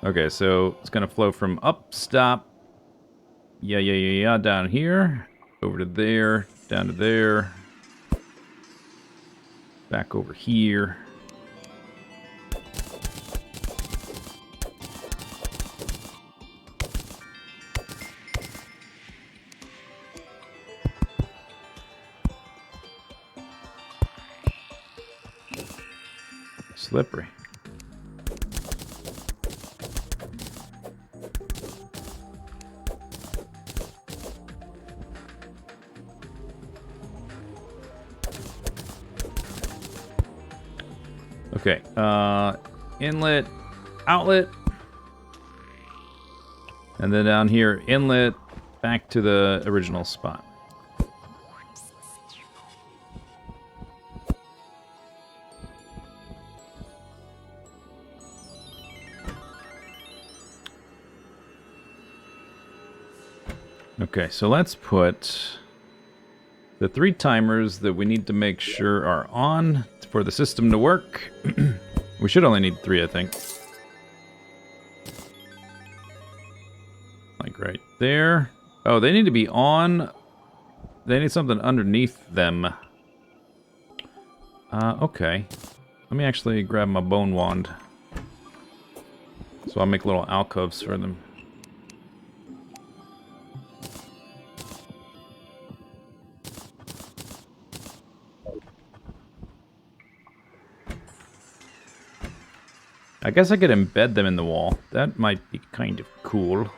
Okay, so it's gonna flow from up, stop. Yeah, down here. Over to there, down to there. Back over here. Slippery. Okay, inlet, outlet. And then down here, inlet back to the original spot. Okay, so let's put the 3 timers that we need to make sure are on for the system to work. We should only need 3, I think. Like right there. Oh, they need to be on. They need something underneath them. Okay. Let me actually grab my bone wand. So I'll make little alcoves for them. I guess I could embed them in the wall. That might be kind of cool.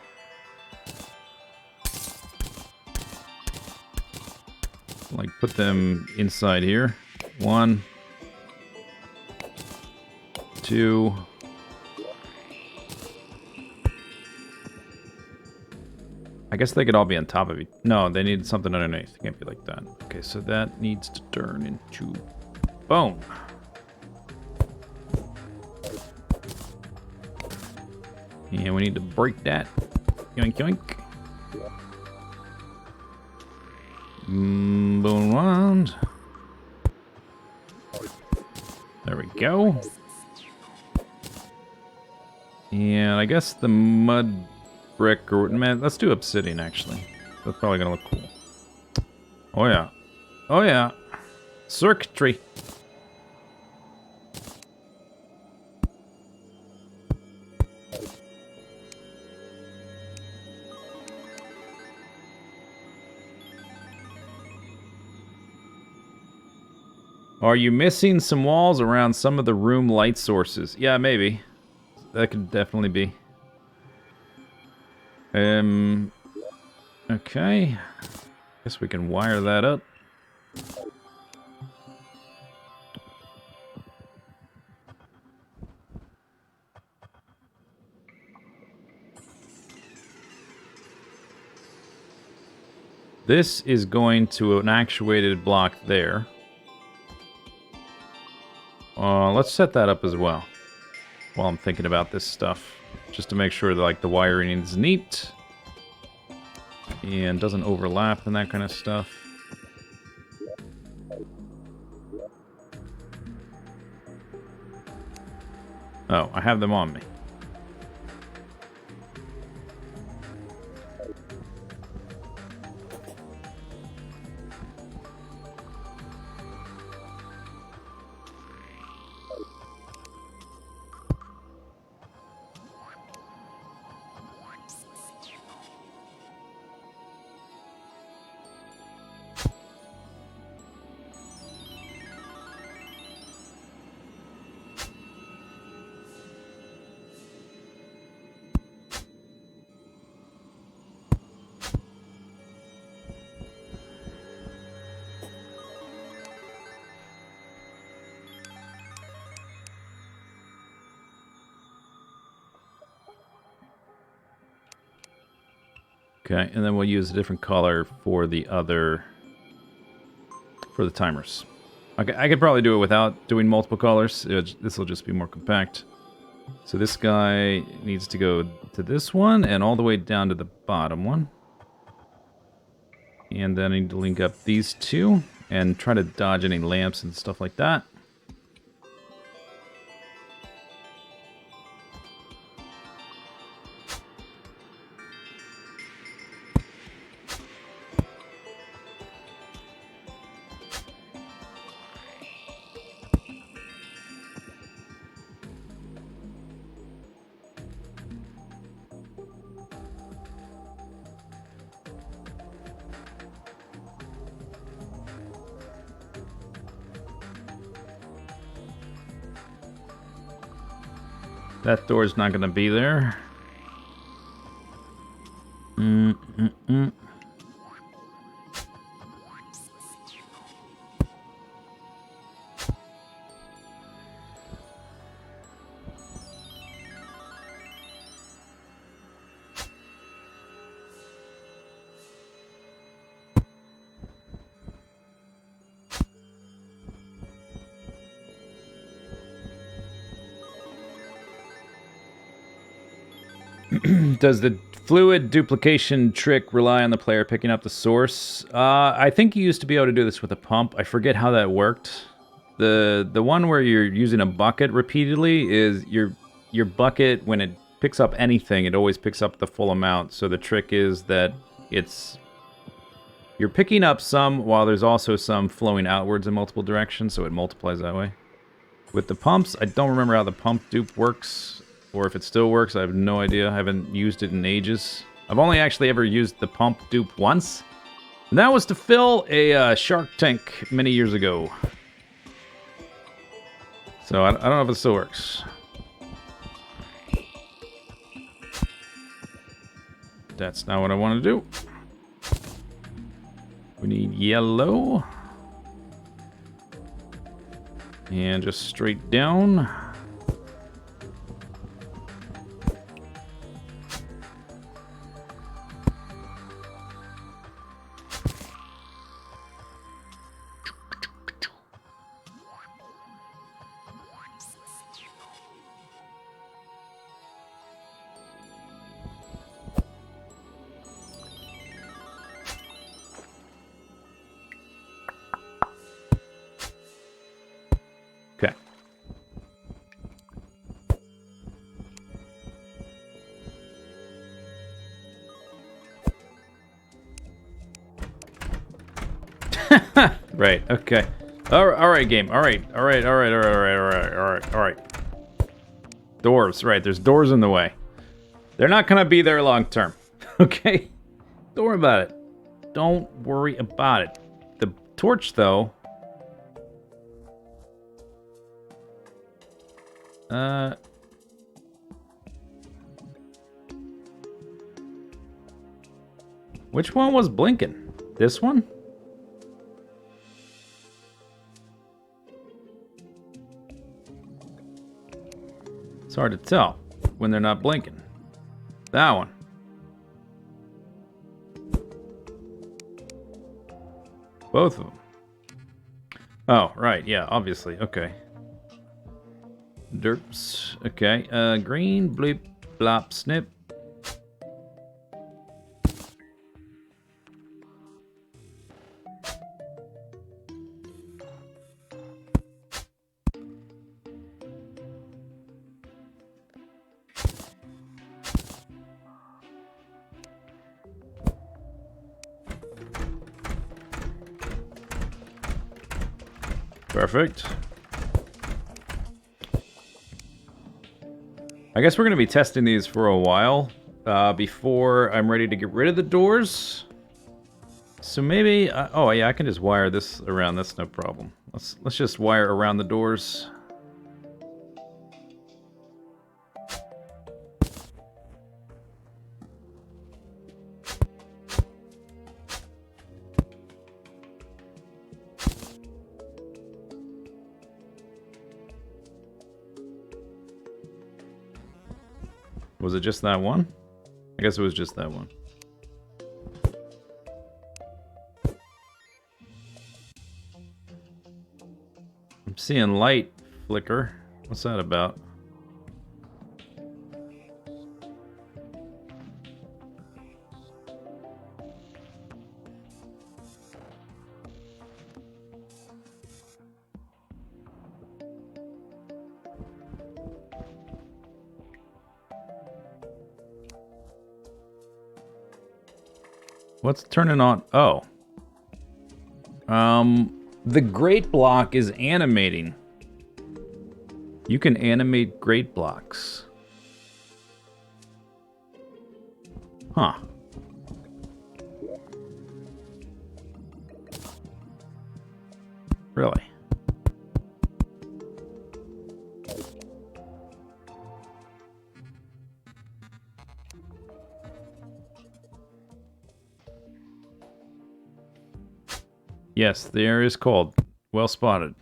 Like, put them inside here. 1, 2. I guess they could all be on top of it. No, they need something underneath. It can't be like that. Okay, so that needs to turn into bone. And we need to break that. Yoink, yoink. Bone wand. There we go. And I guess the mud brick, or man, let's do obsidian actually. That's probably gonna look cool. Oh yeah. Oh yeah. Circuitry. Are you missing some walls around some of the room light sources? Yeah, maybe. That could definitely be. Okay. Guess we can wire that up. This is going to an actuated block there. Let's set that up as well while I'm thinking about this stuff, just to make sure that like the wiring is neat and doesn't overlap and that kind of stuff. Oh, I have them on me. Okay, and then we'll use a different color for the other, for the timers. Okay, I could probably do it without doing multiple colors. This will just be more compact. So this guy needs to go to this one and all the way down to the bottom one. And then I need to link up these two and try to dodge any lamps and stuff like that. That door's not going to be there. Does the fluid duplication trick rely on the player picking up the source? I think you used to be able to do this with a pump. I forget how that worked. The one where you're using a bucket repeatedly is your bucket, when it picks up anything, it always picks up the full amount. So the trick is that you're picking up some while there's also some flowing outwards in multiple directions, so it multiplies that way. With the pumps, I don't remember how the pump dupe works, or if it still works. I have no idea. I haven't used it in ages. I've only actually ever used the pump dupe once, and that was to fill a shark tank many years ago. So I don't know if it still works. That's not what I want to do. We need yellow. And just straight down. Okay. Right, okay. All right, game. All right. Doors, right. There's doors in the way. They're not going to be there long term. Okay? Don't worry about it. Don't worry about it. The torch, though... Which one was blinking? This one? It's hard to tell when they're not blinking. That one. Both of them. Oh, right, yeah, obviously. Okay. Derps. Okay. Green, bleep, blop, snip. Perfect. I guess we're going to be testing these for a while before I'm ready to get rid of the doors. So maybe... oh, yeah, I can just wire this around. That's no problem. Let's just wire around the doors. Was it just that one? I guess it was just that one. I'm seeing light flicker. What's that about? What's turning on? Oh. The grate block is animating. You can animate grate blocks. Huh. Really? Yes, the area is cold. Well spotted.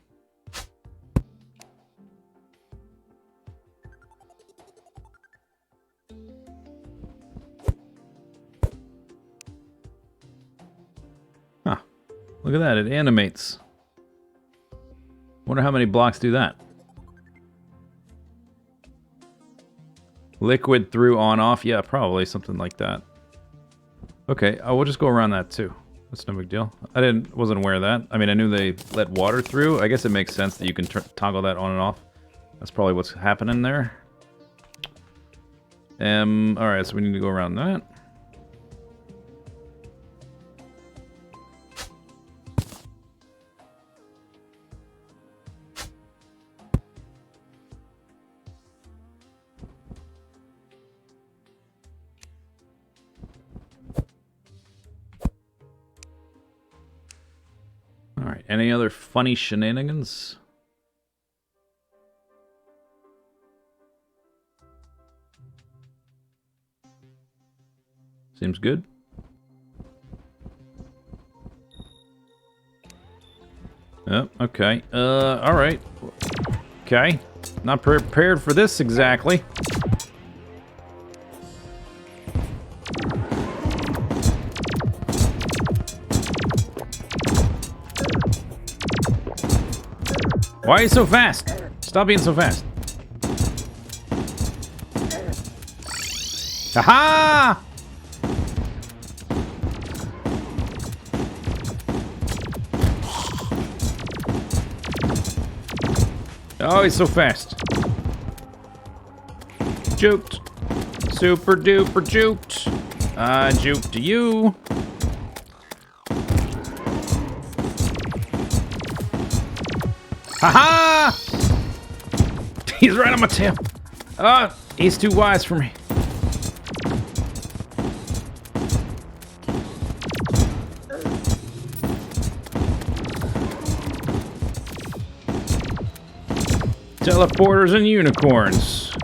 Huh. Look at that, it animates. Wonder how many blocks do that. Liquid through on off. Yeah, probably something like that. Okay, we'll just go around that too. That's no big deal. Wasn't aware of that. I mean, I knew they let water through. I guess it makes sense that you can toggle that on and off. That's probably what's happening there. Alright, so we need to go around that. Alright, any other funny shenanigans? Seems good. Oh, okay. Alright. Okay. Not prepared for this exactly. Why are you so fast? Stop being so fast. Aha! Oh, he's so fast. Juked. Super duper juked. Juked you. Haha! He's right on my tail. He's too wise for me. Teleporters and unicorns.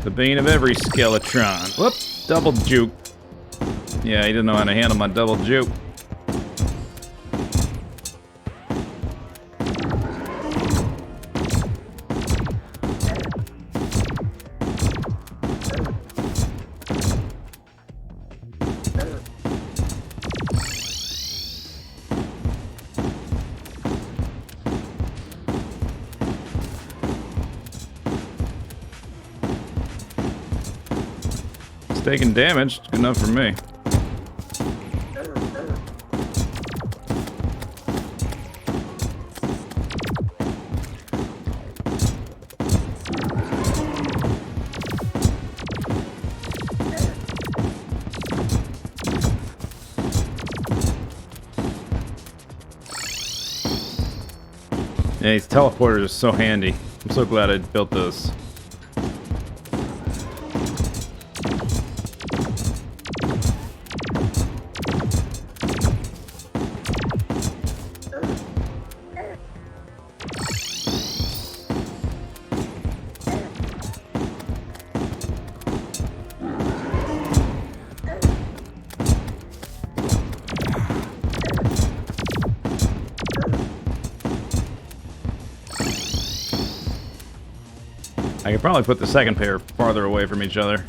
The bane of every skeletron. Whoop! Double juke. Yeah, he didn't know how to handle my double juke. Taking damage, good enough for me. Yeah, these teleporters are so handy. I'm so glad I built those. I could probably put the second pair farther away from each other.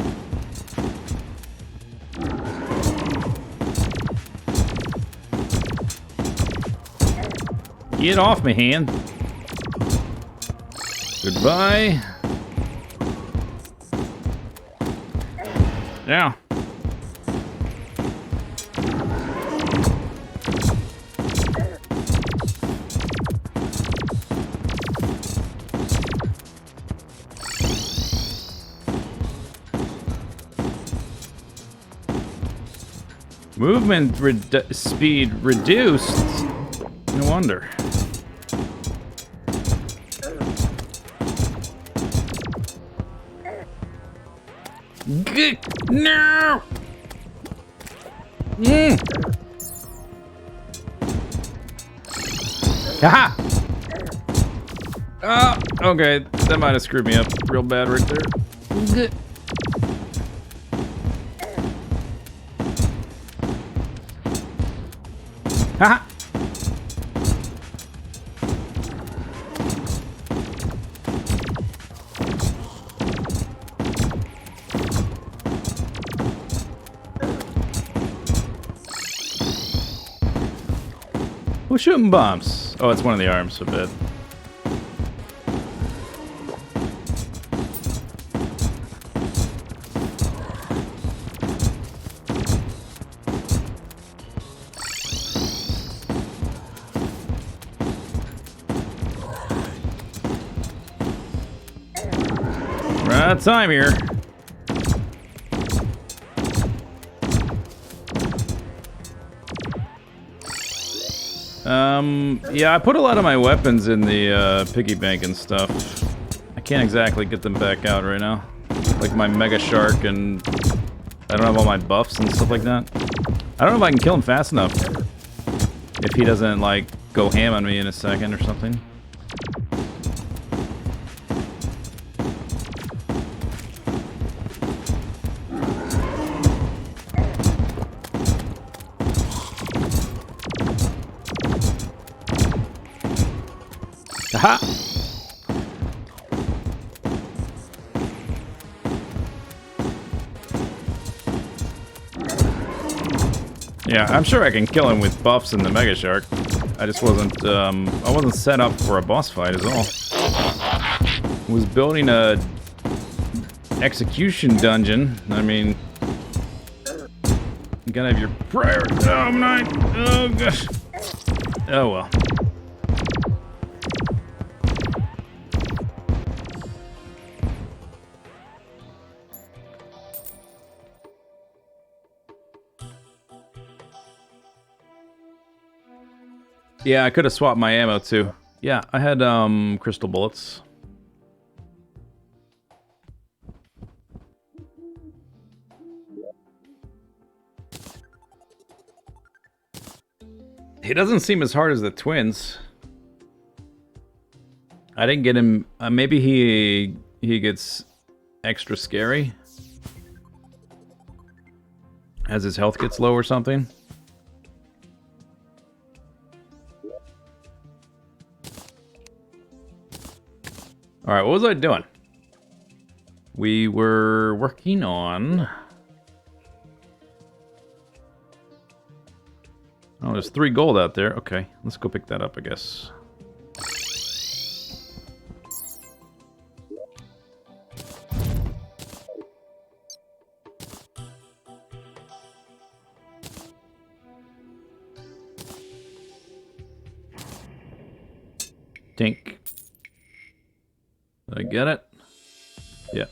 Get off me, hand. Goodbye. Now. Movement speed reduced. No wonder. No! Haha! Oh, okay. That might have screwed me up real bad right there. Haha! Who's shooting bombs? Oh, it's one of the arms, I bet. out of time here. Yeah, I put a lot of my weapons in the piggy bank and stuff. I can't exactly get them back out right now. Like my Mega Shark, and I don't have all my buffs and stuff like that. I don't know if I can kill him fast enough. If he doesn't, like, go ham on me in a second or something. Aha! Yeah, I'm sure I can kill him with buffs and the Mega Shark. I just wasn't, I wasn't set up for a boss fight is all. I was building a execution dungeon. I mean, you gotta have your priorities. Oh, my, oh gosh. Oh well. Yeah, I could have swapped my ammo too. Yeah, I had crystal bullets. He doesn't seem as hard as the twins. I didn't get him. Maybe he gets extra scary as his health gets low or something. All right, what was I doing? We were working on... Oh, there's 3 gold out there. Okay, let's go pick that up, I guess. Tink. Did I get it? Yeah.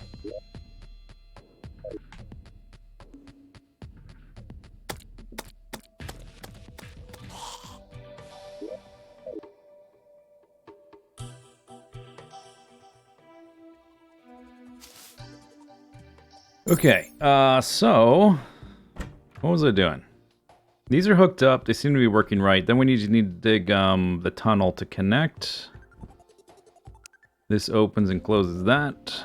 Okay, so what was I doing? These are hooked up. They seem to be working right. Then we need to dig the tunnel to connect. This opens and closes that.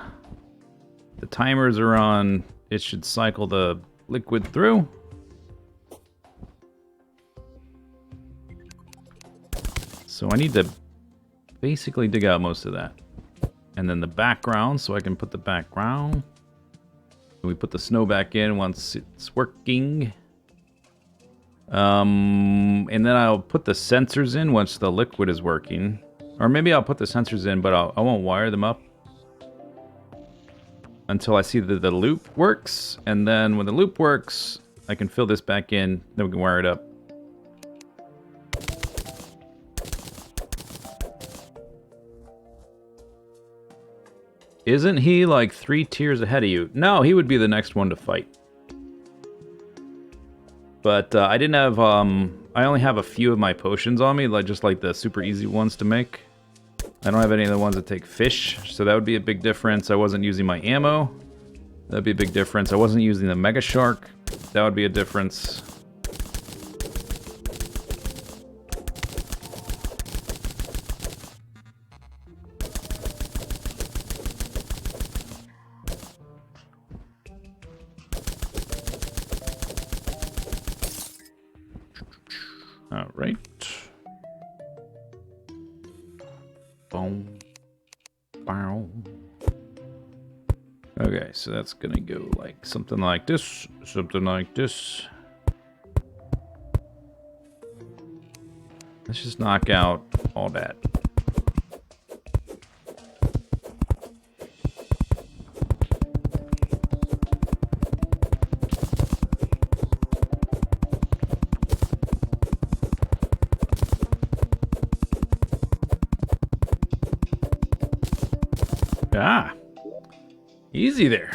The timers are on. It should cycle the liquid through. So I need to basically dig out most of that. And then the background, so I can put the background. We put the snow back in once it's working. And then I'll put the sensors in once the liquid is working. Or maybe I'll put the sensors in, but I won't wire them up until I see that the loop works. And then when the loop works, I can fill this back in, then we can wire it up. Isn't he like 3 tiers ahead of you? No, he would be the next one to fight. But I didn't have, I only have a few of my potions on me, like just like the super easy ones to make. I don't have any of the ones that take fish, so that would be a big difference. I wasn't using my ammo. That'd be a big difference. I wasn't using the Mega Shark. That would be a difference. All right. Boom. Bow. Okay, so that's gonna go like something like this, something like this. Let's just knock out all that. Ah. Easy there.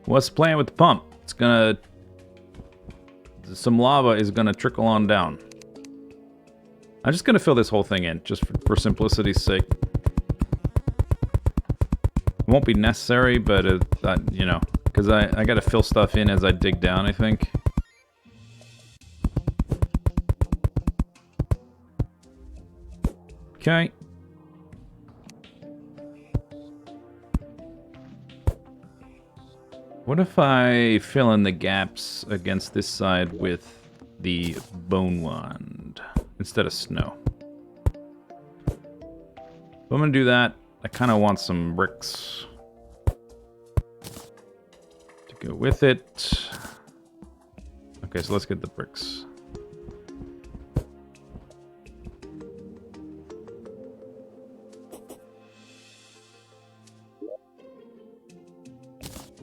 What's the plan with the pump? It's gonna... Some lava is gonna trickle on down. I'm just gonna fill this whole thing in, just for simplicity's sake. It won't be necessary, but, you know, because I gotta fill stuff in as I dig down, I think. Okay. What if I fill in the gaps against this side with the bone wand instead of snow? If I'm gonna do that, I kind of want some bricks to go with it. Okay, so let's get the bricks.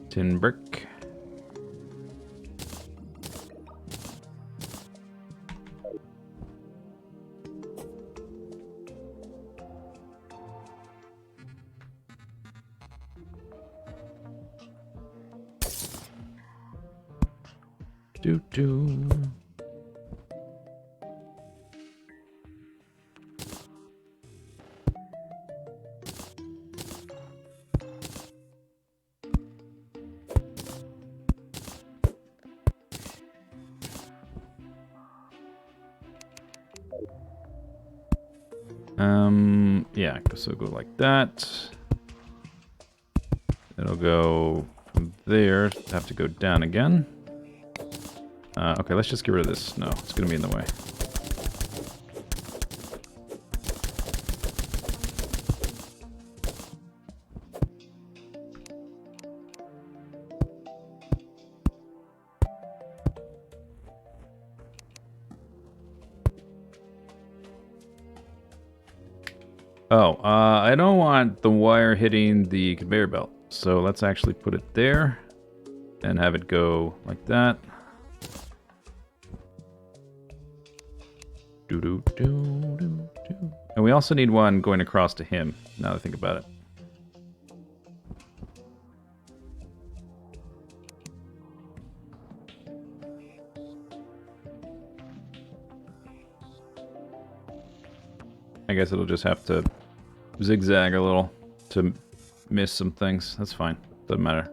Tin brick. Do. Yeah, so go like that. It'll go from there. Have to go down again. Okay, let's just get rid of this snow. It's gonna be in the way. Oh, I don't want the wire hitting the conveyor belt. So let's actually put it there and have it go like that. And we also need one going across to him, now that I think about it. I guess it'll just have to zigzag a little to miss some things. That's fine. Doesn't matter.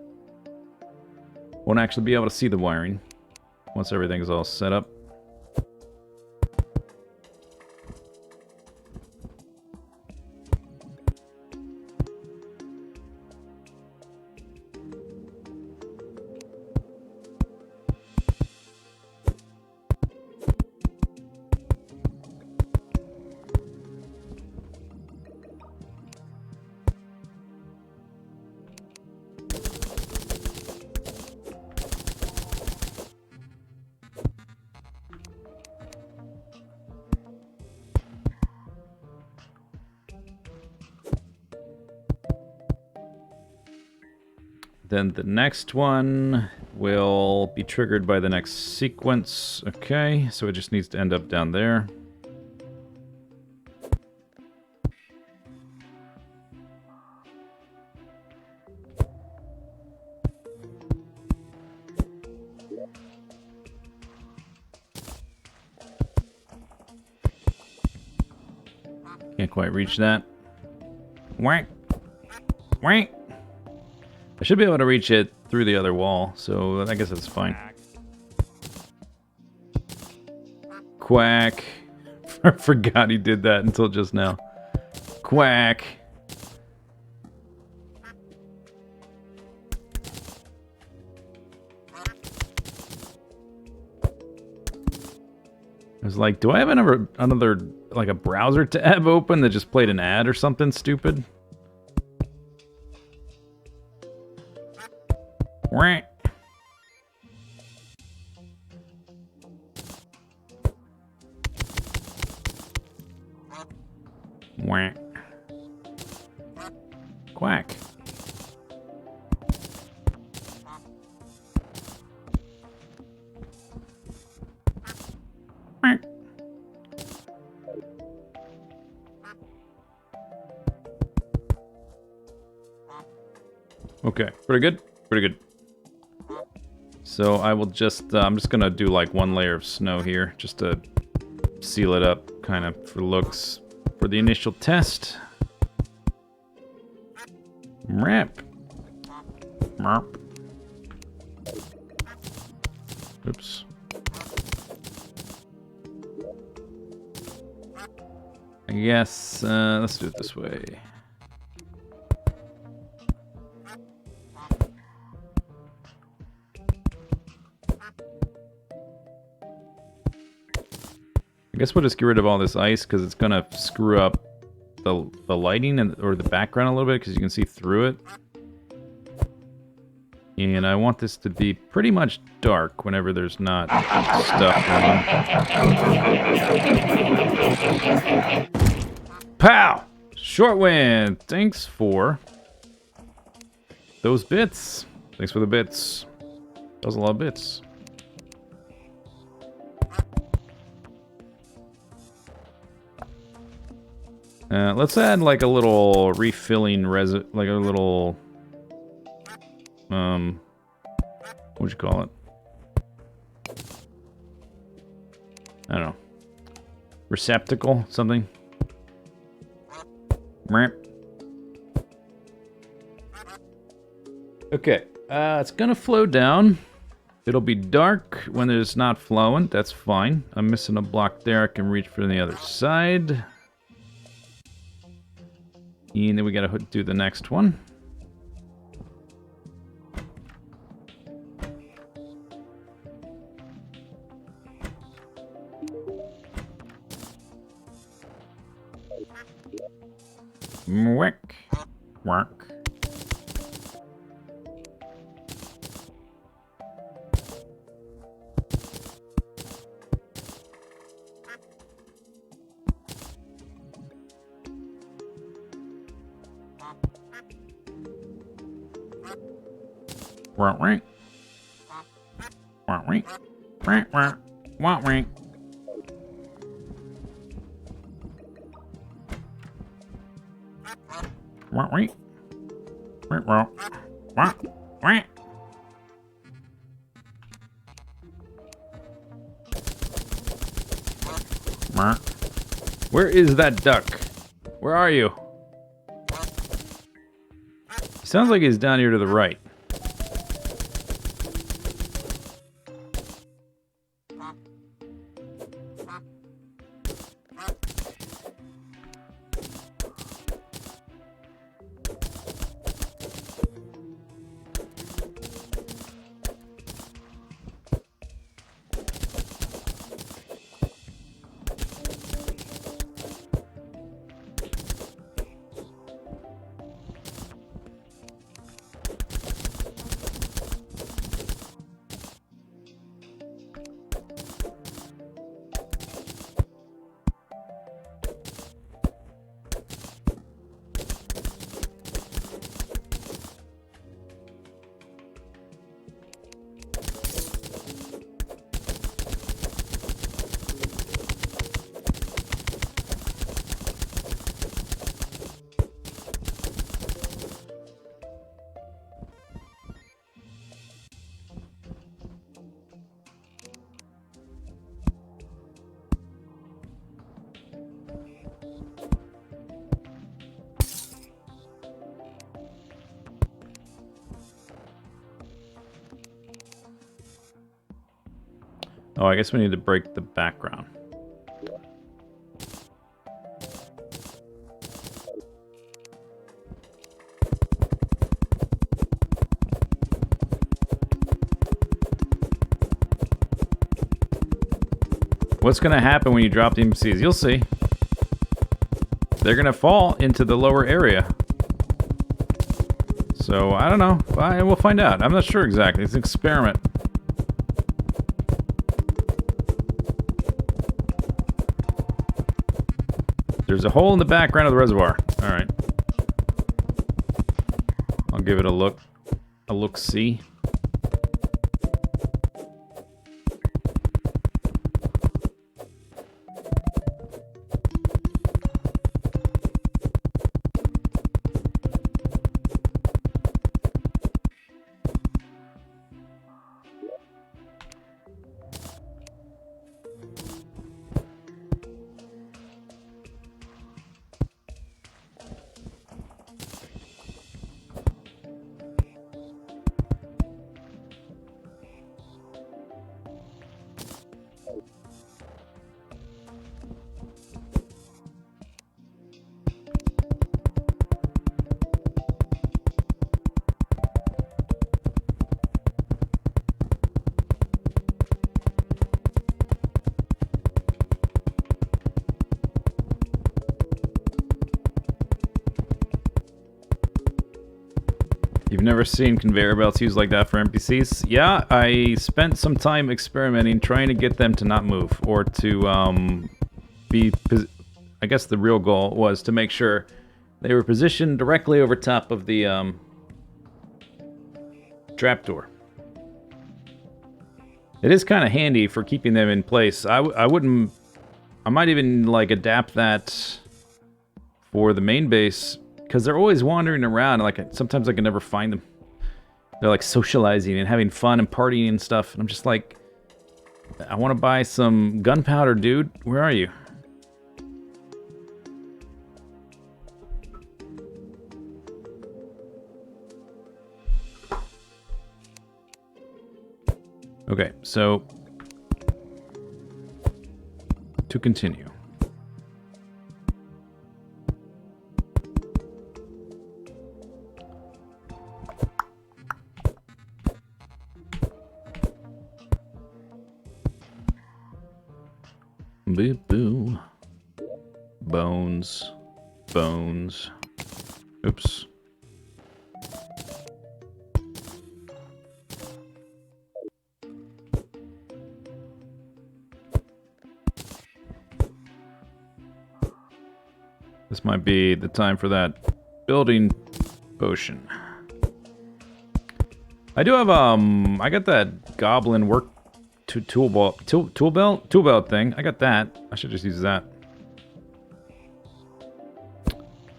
Won't actually be able to see the wiring once everything is all set up. Then the next one will be triggered by the next sequence. Okay, so it just needs to end up down there. Can't quite reach that. Whack! Whack! I should be able to reach it through the other wall, so I guess that's fine. Quack. Forgot he did that until just now. Quack. I was like, do I have another like a browser tab open that just played an ad or something stupid? Whack. Whack. Quack. Quack. Okay, pretty good. Pretty good. So I will just, I'm just gonna do like one layer of snow here, just to seal it up, kind of for looks, for the initial test. Mrap. Mrap. Oops. I guess, let's do it this way. I guess we'll just get rid of all this ice because it's gonna screw up the lighting or the background a little bit because you can see through it. And I want this to be pretty much dark whenever there's not stuff going on. Pow! Short wind! Thanks for those bits. Thanks for the bits. That was a lot of bits. Let's add like a little refilling resin, like a little, what'd you call it? I don't know. Receptacle, something. Okay, it's gonna flow down. It'll be dark when it's not flowing. That's fine. I'm missing a block there. I can reach for the other side. And then we gotta do the next one. Mwick. Work. Wah-wink. Wah-wink. Wah-wink. Wah-wink. Wah-wink. Wah-wink. Wah-wink. Where is that duck? Where are you? He sounds like he's down here to the right. Oh, I guess we need to break the background. What's going to happen when you drop the NPCs? You'll see. They're going to fall into the lower area. So, I don't know. We'll find out. I'm not sure exactly. It's an experiment. There's a hole in the background of the reservoir. Alright. I'll give it a look. A look-see. You've never seen conveyor belts used like that for NPCs? Yeah, I spent some time experimenting trying to get them to not move or to be... I guess the real goal was to make sure they were positioned directly over top of the trapdoor. It is kind of handy for keeping them in place. I wouldn't... I might even, like, adapt that for the main base, because they're always wandering around, and, like, sometimes I can never find them. They're, like, socializing and having fun and partying and stuff, and I'm just like, I want to buy some gunpowder, dude. Where are you? Okay, so... to continue. Boo boo. Bones. Bones. Oops. This might be the time for that building potion. I do have, I got that goblin work tool belt thing. I got that. I should just use that.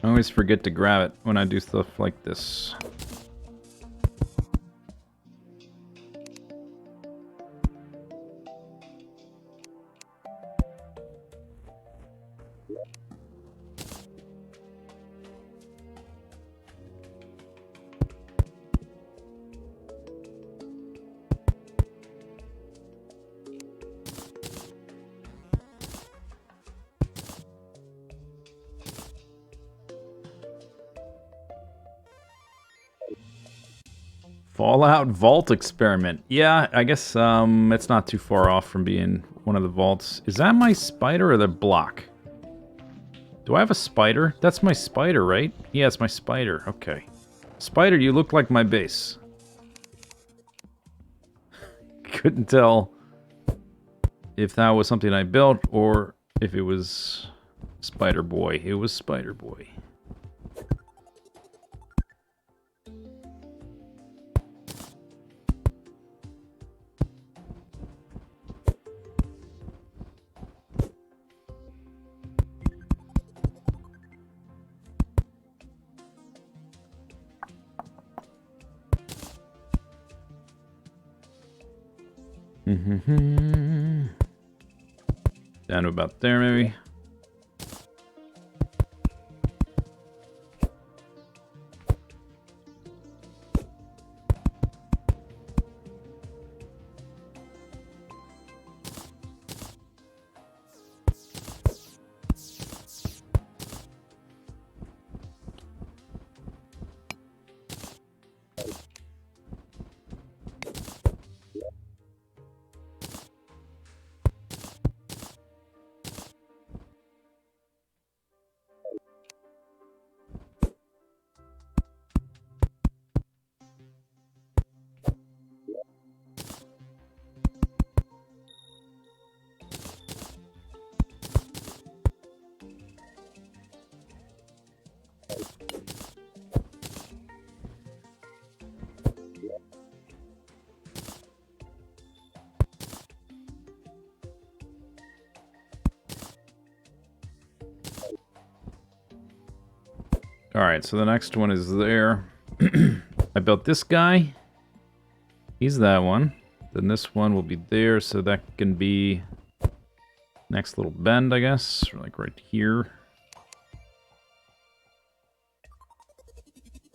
I always forget to grab it when I do stuff like this. Fallout Vault Experiment. Yeah, I guess it's not too far off from being one of the vaults. Is that my spider or the block? Do I have a spider? That's my spider, right? Yeah, it's my spider. Okay. Spider, you look like my base. Couldn't tell if that was something I built or if it was Spider Boy. It was Spider Boy. Down to about there, maybe. Alright, so the next one is there. I built this guy. He's that one. Then this one will be there, so that can be next little bend, I guess. Like right here.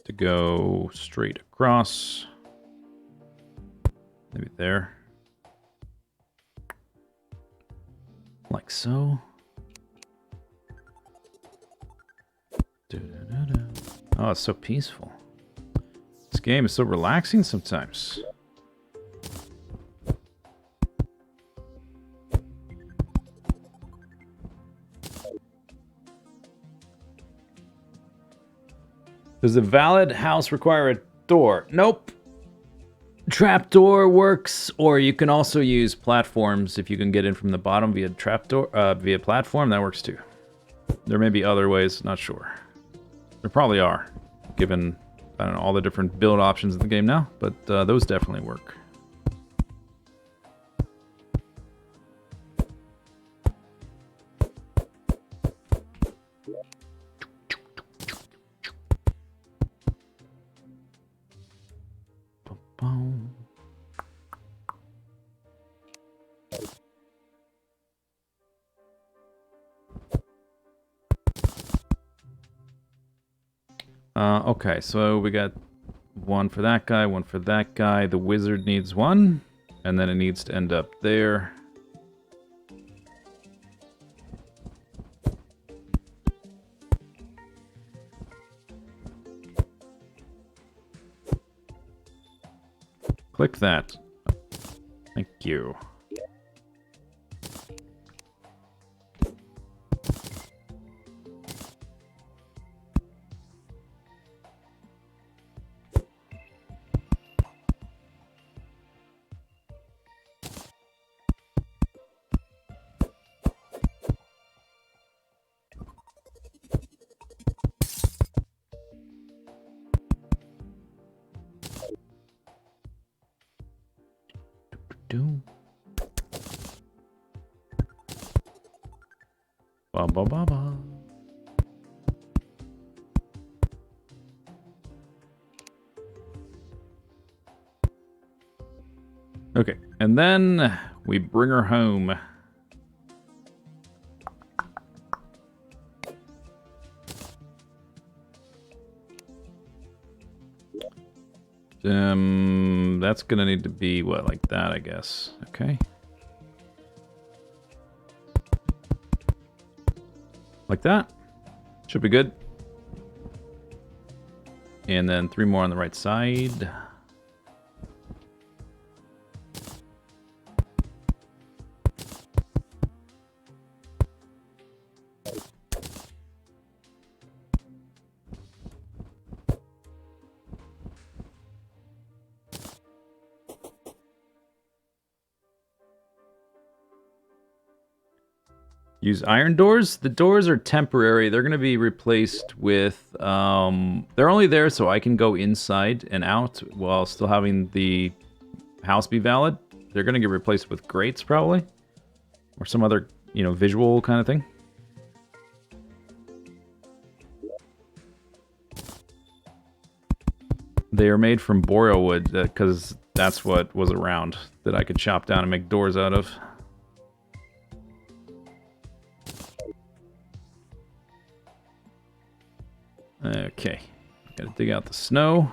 To go straight across. Maybe there. Like so. Oh, it's so peaceful. This game is so relaxing sometimes. Does a valid house require a door. Nope. Trapdoor works, or you can also use platforms if you can get in from the bottom via trapdoor, via platform. That works too. There may be other ways, not sure. There probably are, given I don't know all the different build options in the game now, but those definitely work. Okay, so we got one for that guy, one for that guy. The wizard needs one, and then it needs to end up there. Click that. Thank you. Ba ba ba ba. Okay, and then we bring her home. That's gonna need to be what, like that, I guess. Okay. Like that. Should be good. And then 3 more on the right side. Use iron doors. The doors are temporary. They're going to be replaced with... they're only there so I can go inside and out while still having the house be valid. They're going to get replaced with grates, probably. Or some other, you know, visual kind of thing. They are made from boreal wood, because that's what was around that I could chop down and make doors out of. Okay, gotta dig out the snow.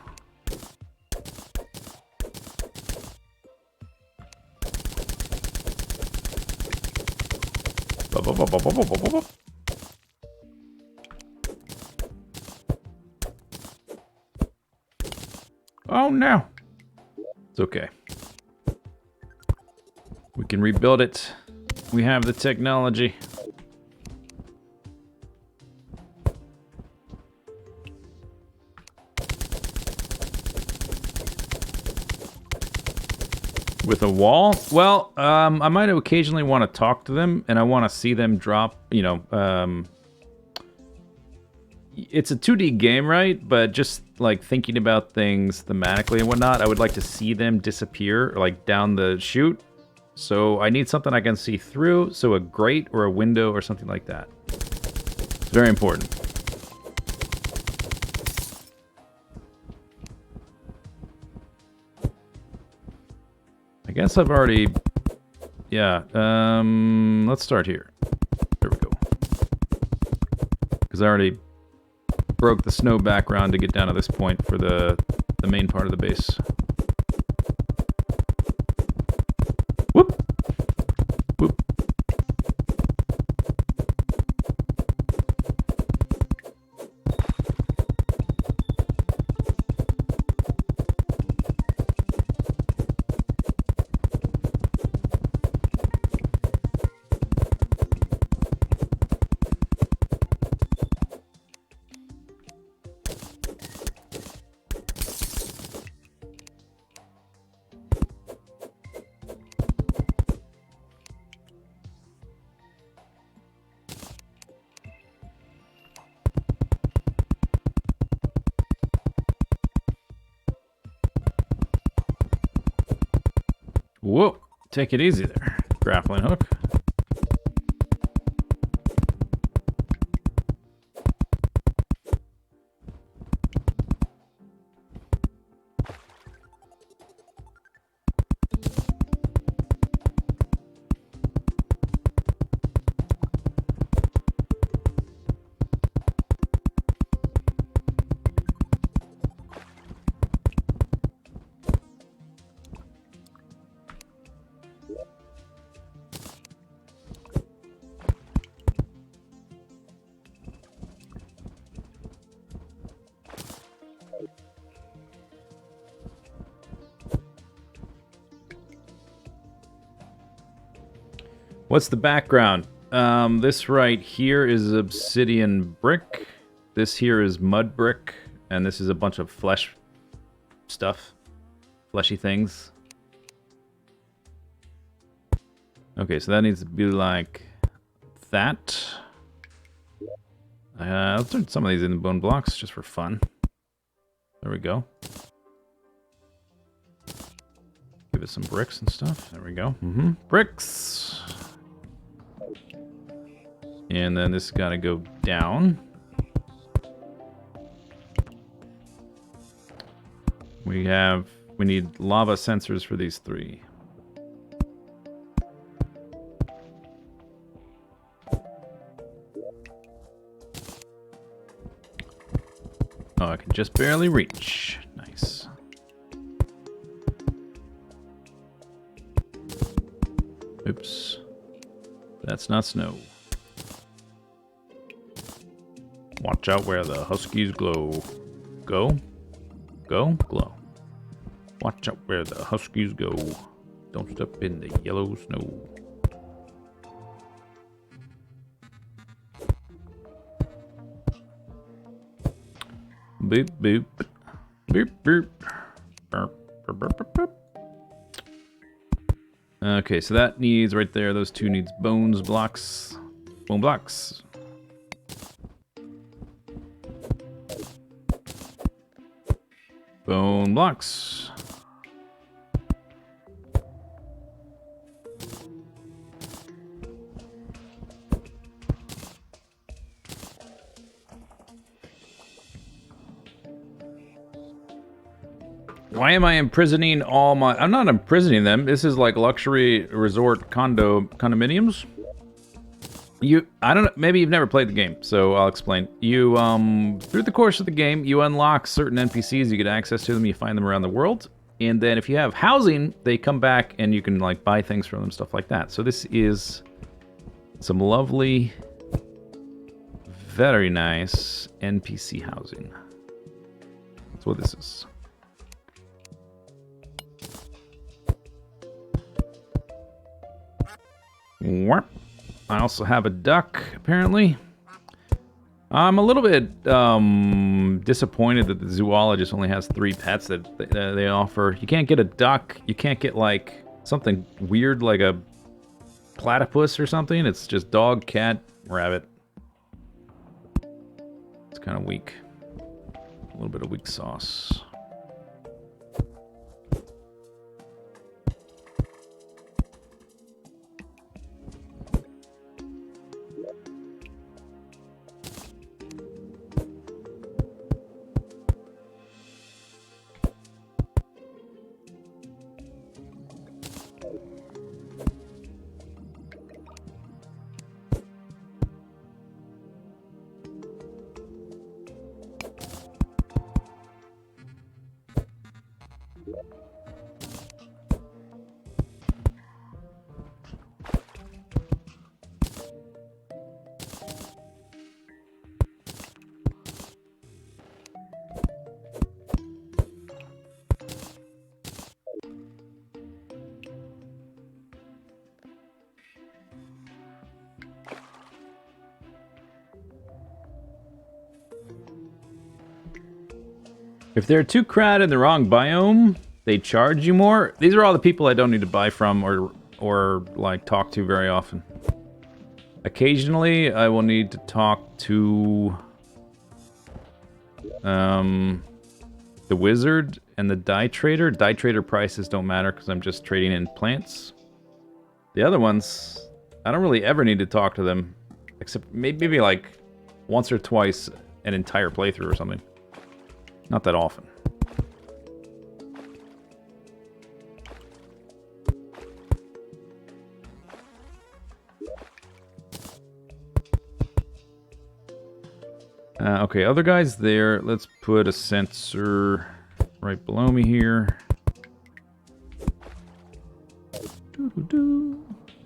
Oh no! It's okay. We can rebuild it. We have the technology. With a wall? Well, I might occasionally want to talk to them, and I want to see them drop, you know, it's a 2D game, right? But just, like, thinking about things thematically and whatnot, I would like to see them disappear, like, down the chute. So I need something I can see through, so a grate or a window or something like that. It's very important. I guess I've already... Yeah, let's start here. There we go. Because I already broke the snow background to get down to this point for the main part of the base. Whoop! Whoop. Whoa, take it easy there. Grappling hook. What's the background? This right here is obsidian brick. This here is mud brick. And this is a bunch of flesh stuff. Fleshy things. Okay, so that needs to be like that. I'll turn some of these into bone blocks just for fun. There we go. Give it some bricks and stuff. There we go. Bricks! And then this has got to go down. We need lava sensors for these 3. Oh, I can just barely reach. Nice. Oops. That's not snow. Watch out where the huskies glow. Go. Go. Glow. Watch out where the huskies go. Don't step in the yellow snow. Boop, boop. Boop, boop. Burp, burp, burp, burp, burp. Okay, so that needs right there. Those 2 needs bones blocks. Bone blocks. Bone blocks. Why am I imprisoning all my... I'm not imprisoning them. This is like luxury resort condominiums. I don't know, maybe you've never played the game, so I'll explain. You, through the course of the game, you unlock certain NPCs, you get access to them, you find them around the world, and then if you have housing, they come back and you can, like, buy things from them, stuff like that. So this is some lovely, very nice NPC housing. That's what this is. Warp. I also have a duck, apparently. I'm a little bit disappointed that the zoologist only has 3 pets that they offer. You can't get a duck. You can't get, like, something weird like a platypus or something. It's just dog, cat, rabbit. It's kind of weak. A little bit of weak sauce. If they're too crowded in the wrong biome, they charge you more. These are all the people I don't need to buy from or like talk to very often. Occasionally, I will need to talk to the wizard and the dye trader. Dye trader prices don't matter because I'm just trading in plants. The other ones, I don't really ever need to talk to them, except maybe like once or twice an entire playthrough or something. Not that often. Okay, other guys there. Let's put a sensor right below me here.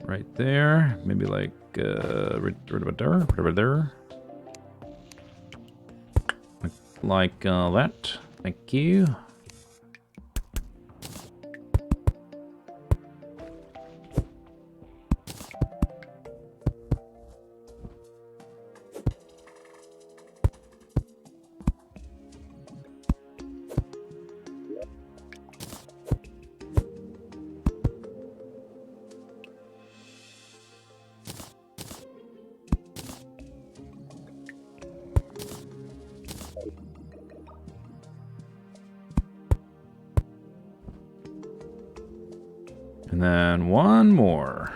Right there. Maybe like right there. Like that. Thank you. And then one more.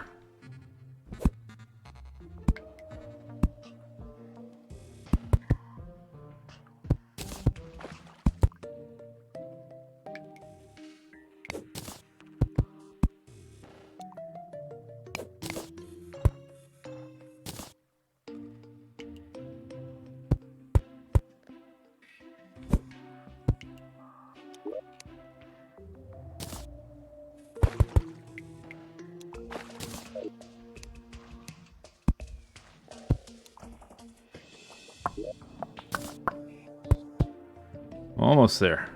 Almost there.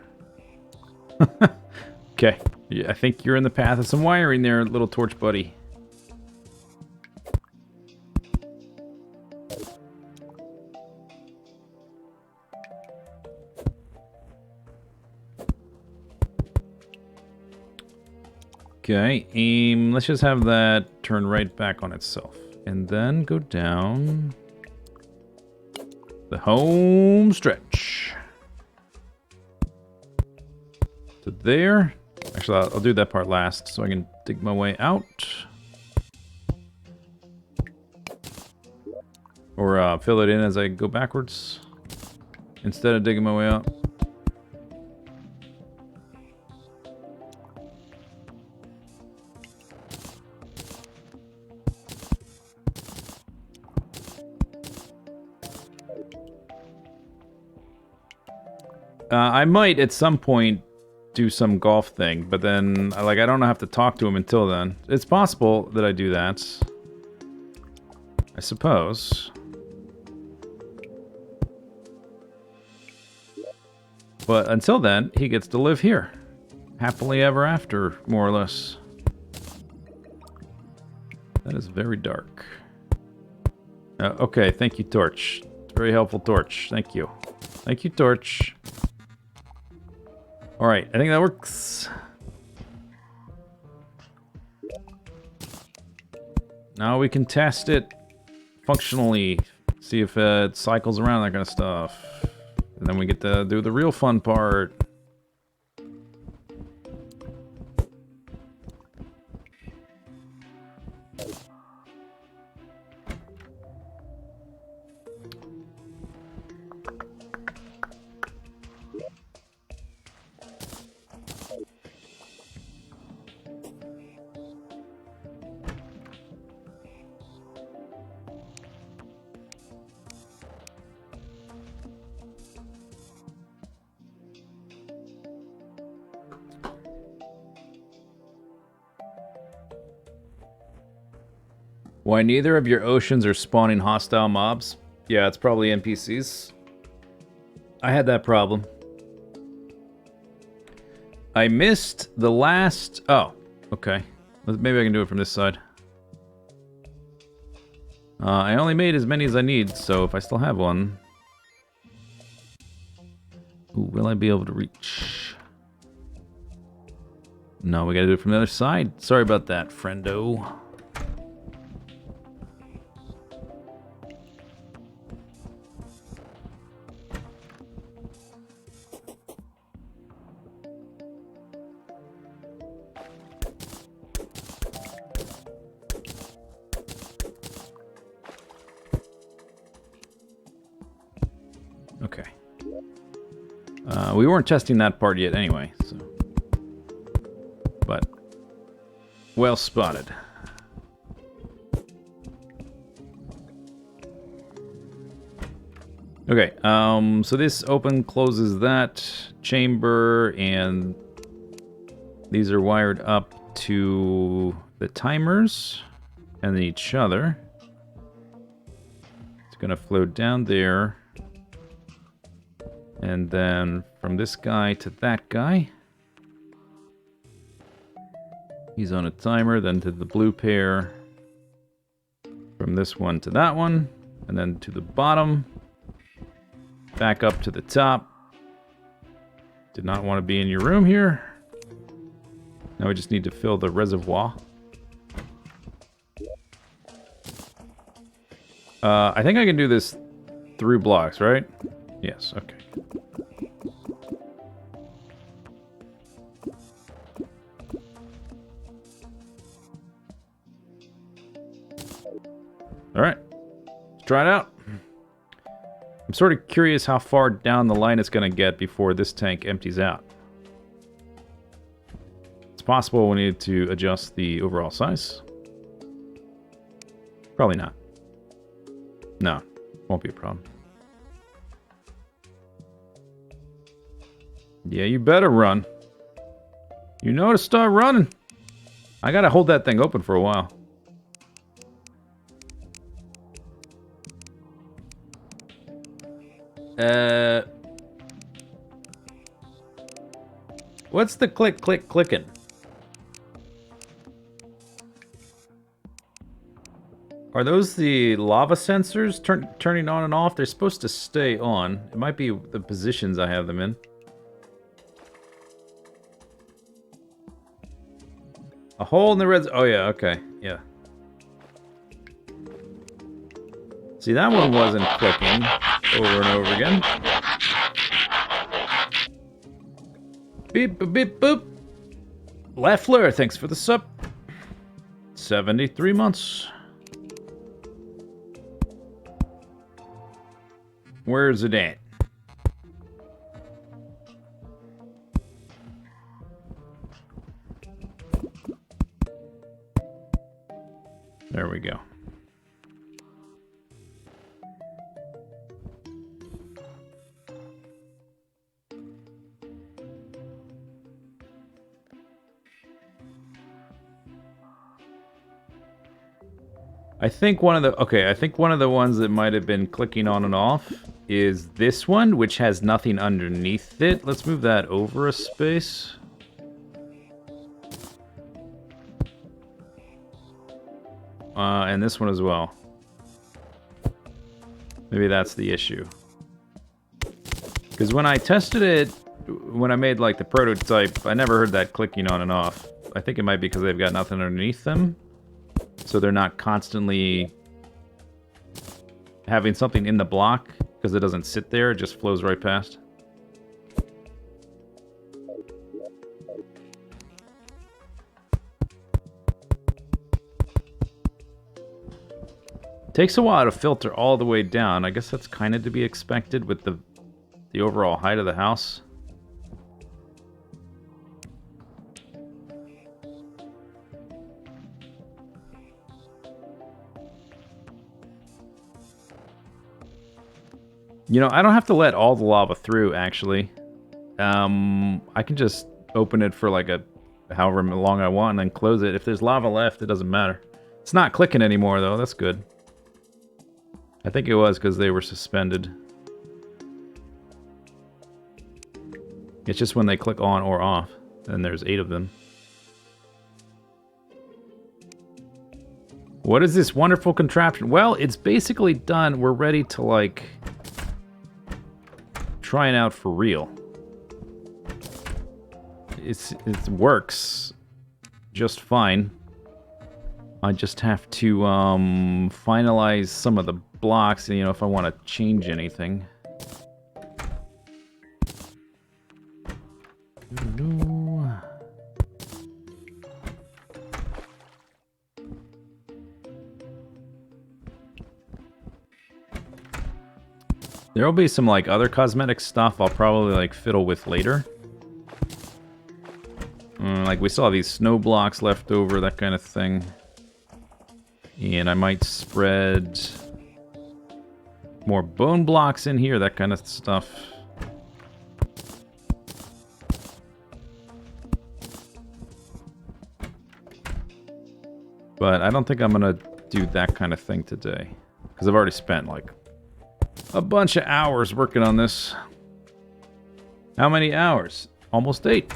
Okay. Yeah, I think you're in the path of some wiring there, little torch buddy. Okay, aim. Let's just have that turn right back on itself. And then go down the home stretch. To there. Actually, I'll do that part last so I can dig my way out. Or fill it in as I go backwards instead of digging my way out. I might at some point do some golf thing, but then I don't have to talk to him until then. It's possible that I do that, I suppose. But until then, he gets to live here. Happily ever after, more or less. That is very dark. Okay, thank you, Torch. It's very helpful, Torch. Thank you. Thank you, Torch. Alright, I think that works. Now we can test it functionally. See if it cycles around, that kind of stuff. And then we get to do the real fun part. Why neither of your oceans are spawning hostile mobs? Yeah, it's probably NPCs. I had that problem. I missed the last... Oh, okay. Maybe I can do it from this side. I only made as many as I need, so if I still have one... Ooh, will I be able to reach? No, we gotta do it from the other side. Sorry about that, friendo. Okay. We weren't testing that part yet anyway, so. But, well spotted. Okay, so this closes that chamber, and these are wired up to the timers and each other. It's gonna flow down there. And then from this guy to that guy. He's on a timer, then to the blue pair. From this one to that one. And then to the bottom. Back up to the top. Did not want to be in your room here. Now we just need to fill the reservoir. I think I can do this through blocks, right? Yes, okay. Alright. Let's try it out. I'm sort of curious how far down the line it's going to get before this tank empties out. It's possible we need to adjust the overall size. Probably not. No, won't be a problem. Yeah, you better run. You know to start running. I gotta hold that thing open for a while. What's the clicking? Are those the lava sensors turning on and off? They're supposed to stay on. It might be the positions I have them in. A hole in the red... Oh, yeah, okay. Yeah. See, that one wasn't clicking over and over again. Beep, boop, beep, boop. Leffler, thanks for the sub. 73 months. Where's it at? There we go. I think one of the ones that might have been clicking on and off is this one, which has nothing underneath it. Let's move that over a space. And this one as well. Maybe that's the issue. Because when I tested it, when I made like the prototype, I never heard that clicking on and off. I think it might be because they've got nothing underneath them. So they're not constantly having something in the block, because it doesn't sit there, it just flows right past. Takes a while to filter all the way down. I guess that's kind of to be expected with the overall height of the house. You know, I don't have to let all the lava through, actually. I can just open it for like however long I want and then close it. If there's lava left, it doesn't matter. It's not clicking anymore, though. That's good. I think it was because they were suspended. It's just when they click on or off. And there's 8 of them. What is this wonderful contraption? Well, it's basically done. We're ready to, like, try it out for real. It works just fine. I just have to finalize some of the blocks, you know, if I want to change anything. There'll be some like other cosmetic stuff I'll probably like fiddle with later. Like we still have these snow blocks left over, that kind of thing. And I might spread more bone blocks in here, that kind of stuff. But I don't think I'm gonna do that kind of thing today. Because I've already spent like a bunch of hours working on this. How many hours? Almost 8.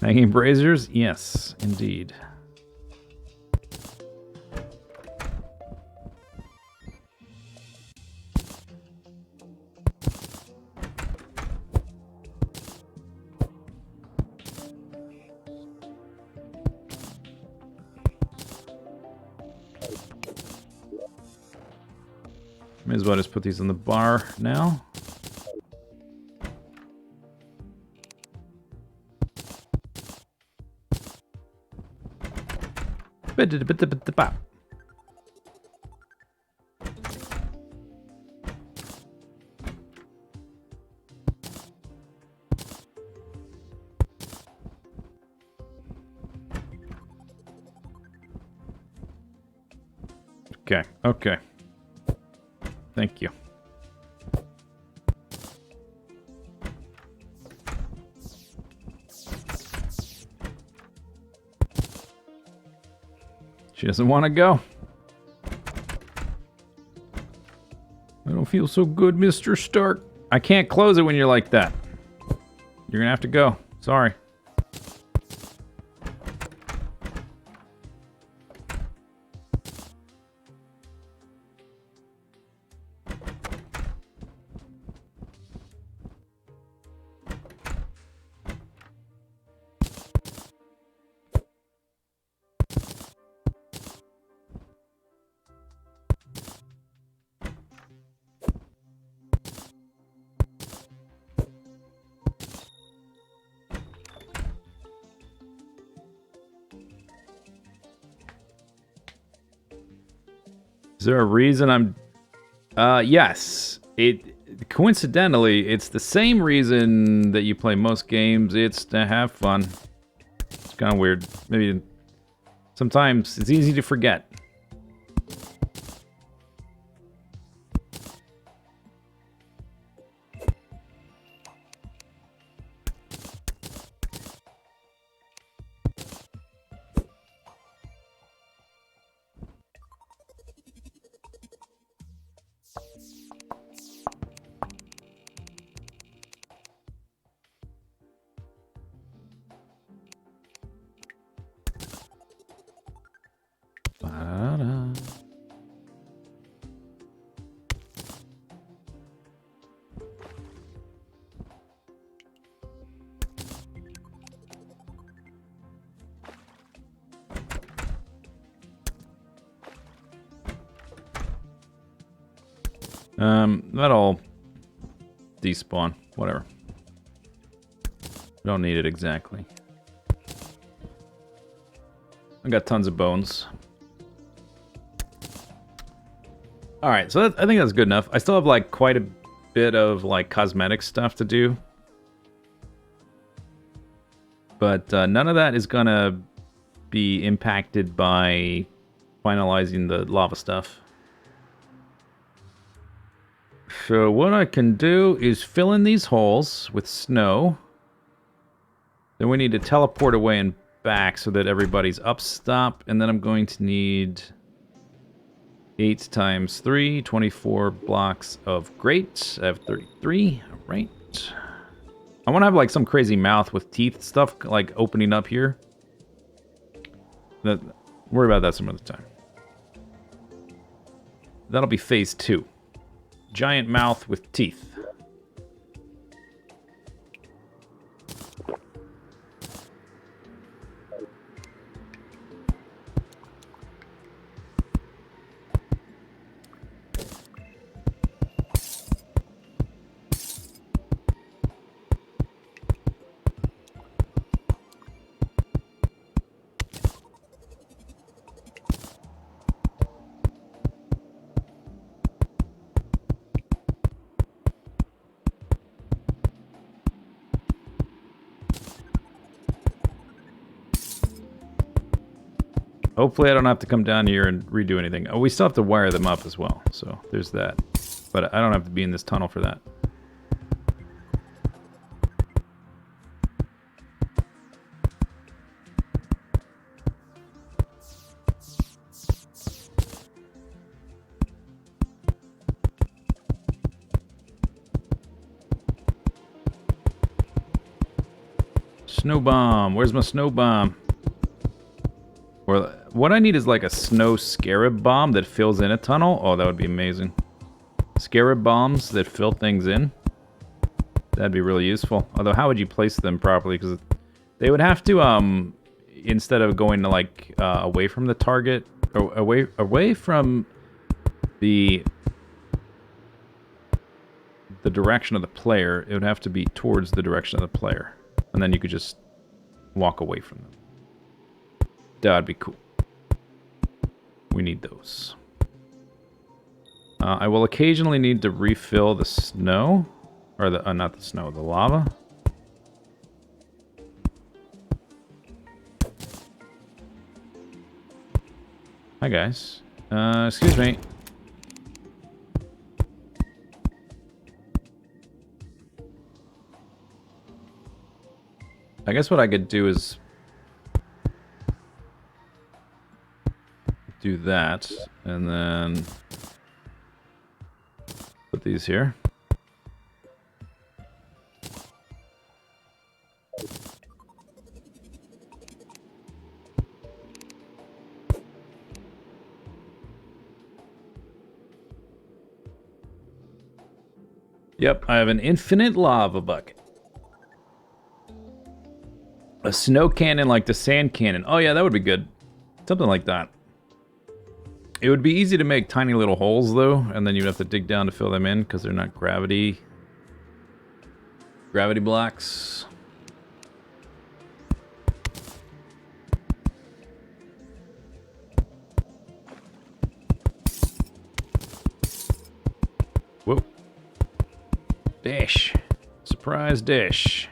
Hanging braziers? Yes, indeed. May as well just put these on the bar now. Okay, okay. Thank you. She doesn't want to go. I don't feel so good, Mr. Stark. I can't close it when you're like that. You're gonna have to go. Sorry. Is there a reason I'm... yes. Coincidentally, it's the same reason that you play most games. It's to have fun. It's kind of weird. Maybe sometimes it's easy to forget. That'll despawn. Whatever. Don't need it exactly. I got tons of bones. Alright, so I think that's good enough. I still have like quite a bit of like cosmetic stuff to do. But none of that is gonna be impacted by finalizing the lava stuff. So what I can do is fill in these holes with snow. Then we need to teleport away and back so that everybody's up stop. And then I'm going to need 8 times 3, 24 blocks of grate. I have 33. All right. I want to have like some crazy mouth with teeth stuff like opening up here. Worry about that some other time. That'll be phase 2. Giant mouth with teeth. Hopefully I don't have to come down here and redo anything. Oh, we still have to wire them up as well, so there's that. But I don't have to be in this tunnel for that. Snow bomb. Where's my snow bomb? Or what I need is like a snow scarab bomb that fills in a tunnel. Oh, that would be amazing. Scarab bombs that fill things in. That'd be really useful. Although, how would you place them properly? Because they would have to, instead of going to like away from the target, or away from the direction of the player, it would have to be towards the direction of the player. And then you could just walk away from them. That'd be cool. We need those. I will occasionally need to refill the snow. Or the, not the snow, the lava. Hi guys. Excuse me. I guess what I could do is do that, and then put these here. Yep, I have an infinite lava bucket. A snow cannon like the sand cannon. Oh yeah, that would be good. Something like that. It would be easy to make tiny little holes though, and then you'd have to dig down to fill them in because they're not gravity blocks. Whoa. Dish. Surprise dish.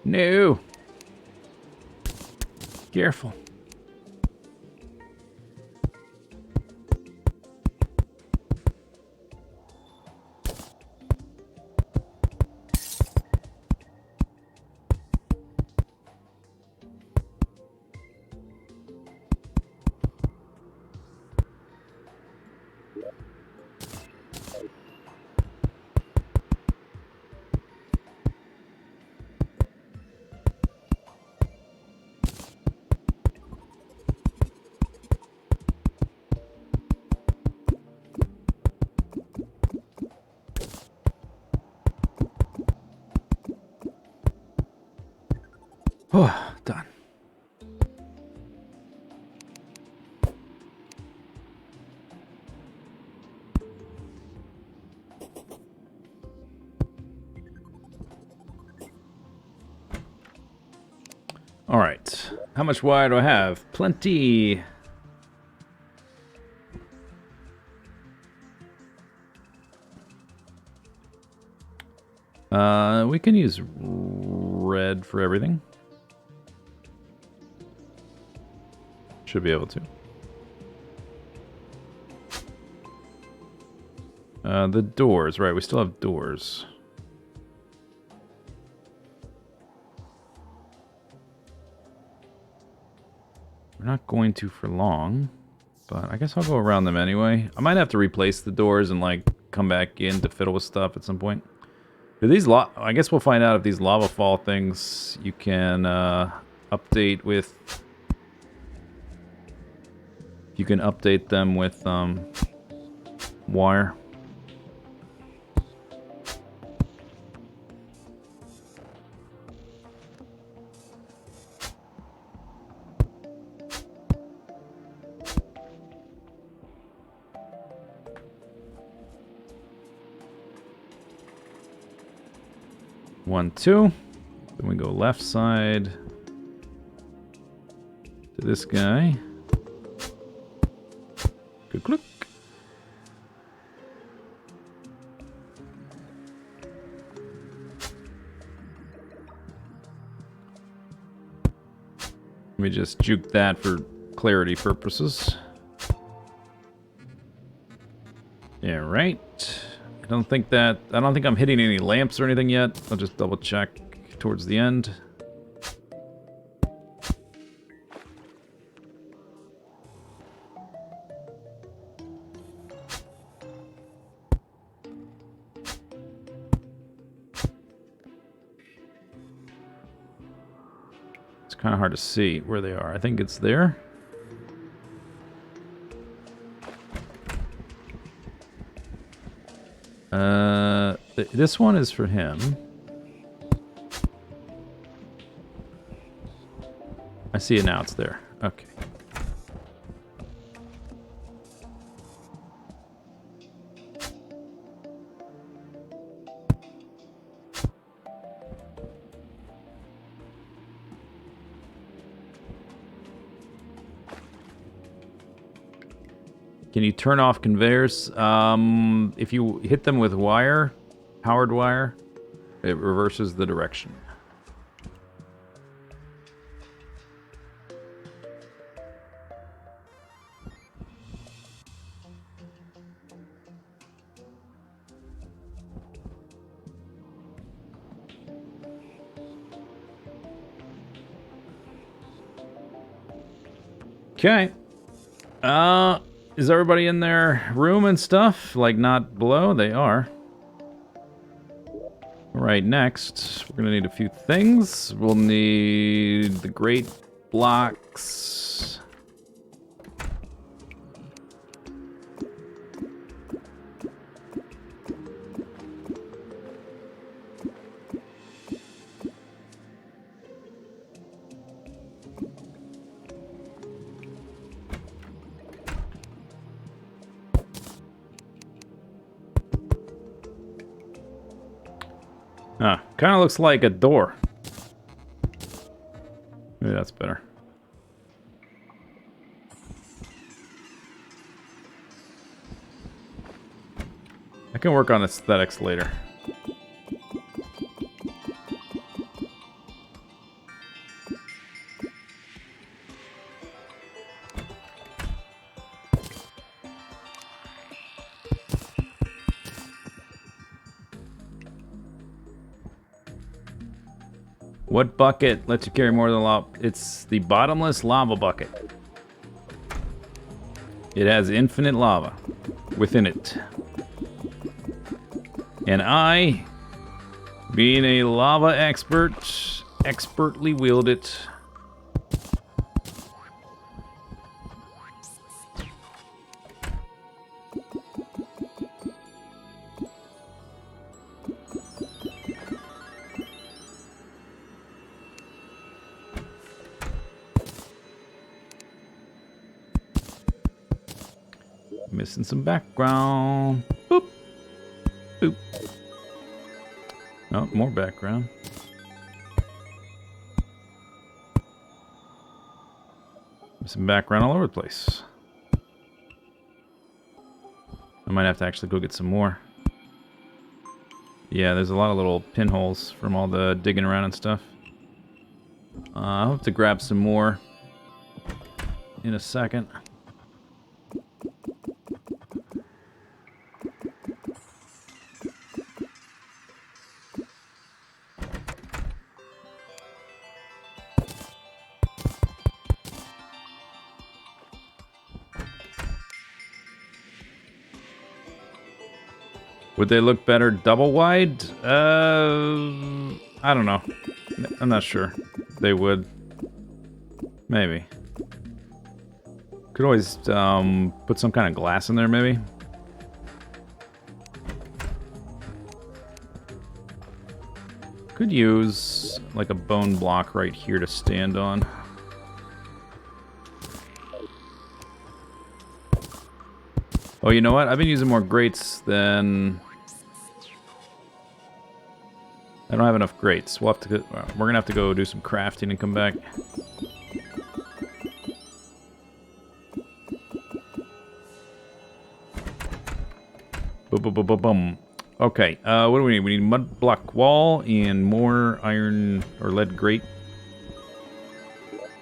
No. Careful. Oh, done. All right. How much wire do I have? Plenty. We can use red for everything. Should be able to. The doors, right, we still have doors. We're not going to for long, but I guess I'll go around them anyway. I might have to replace the doors and like come back in to fiddle with stuff at some point. Do these I guess we'll find out if these lava fall things you can update with. You can update them with wire. 1, 2. Then we go left side to this guy. Good click. Let me just juke that for clarity purposes. Yeah, right. I don't think I'm hitting any lamps or anything yet. I'll just double check towards the end. It's kind of hard to see where they are. I think it's there. This one is for him. I see it now, it's there. Okay. Can you turn off conveyors? If you hit them with wire, powered wire, it reverses the direction. Okay. Is everybody in their room and stuff? Like, not below? They are. Right, next, we're gonna need a few things. We'll need the grate blocks. Kind of looks like a door. Maybe that's better. I can work on aesthetics later. What bucket lets you carry more than lava? It's the bottomless lava bucket. It has infinite lava within it. And I, being a lava expert, expertly wield it. Missing some background. Boop. Boop. Oh, more background. Missing background all over the place. I might have to actually go get some more. Yeah, there's a lot of little pinholes from all the digging around and stuff. I'll have to grab some more in a second. Would they look better double wide? I don't know. I'm not sure. They would. Maybe. Could always put some kind of glass in there, maybe. Could use like a bone block right here to stand on. Oh, you know what? I've been using more grates than I don't have enough grates. We'll have to go, we're gonna have to go do some crafting and come back. Boom, boom, boom, boom, boom. Okay, what do we need? We need mud block wall and more iron or lead grate.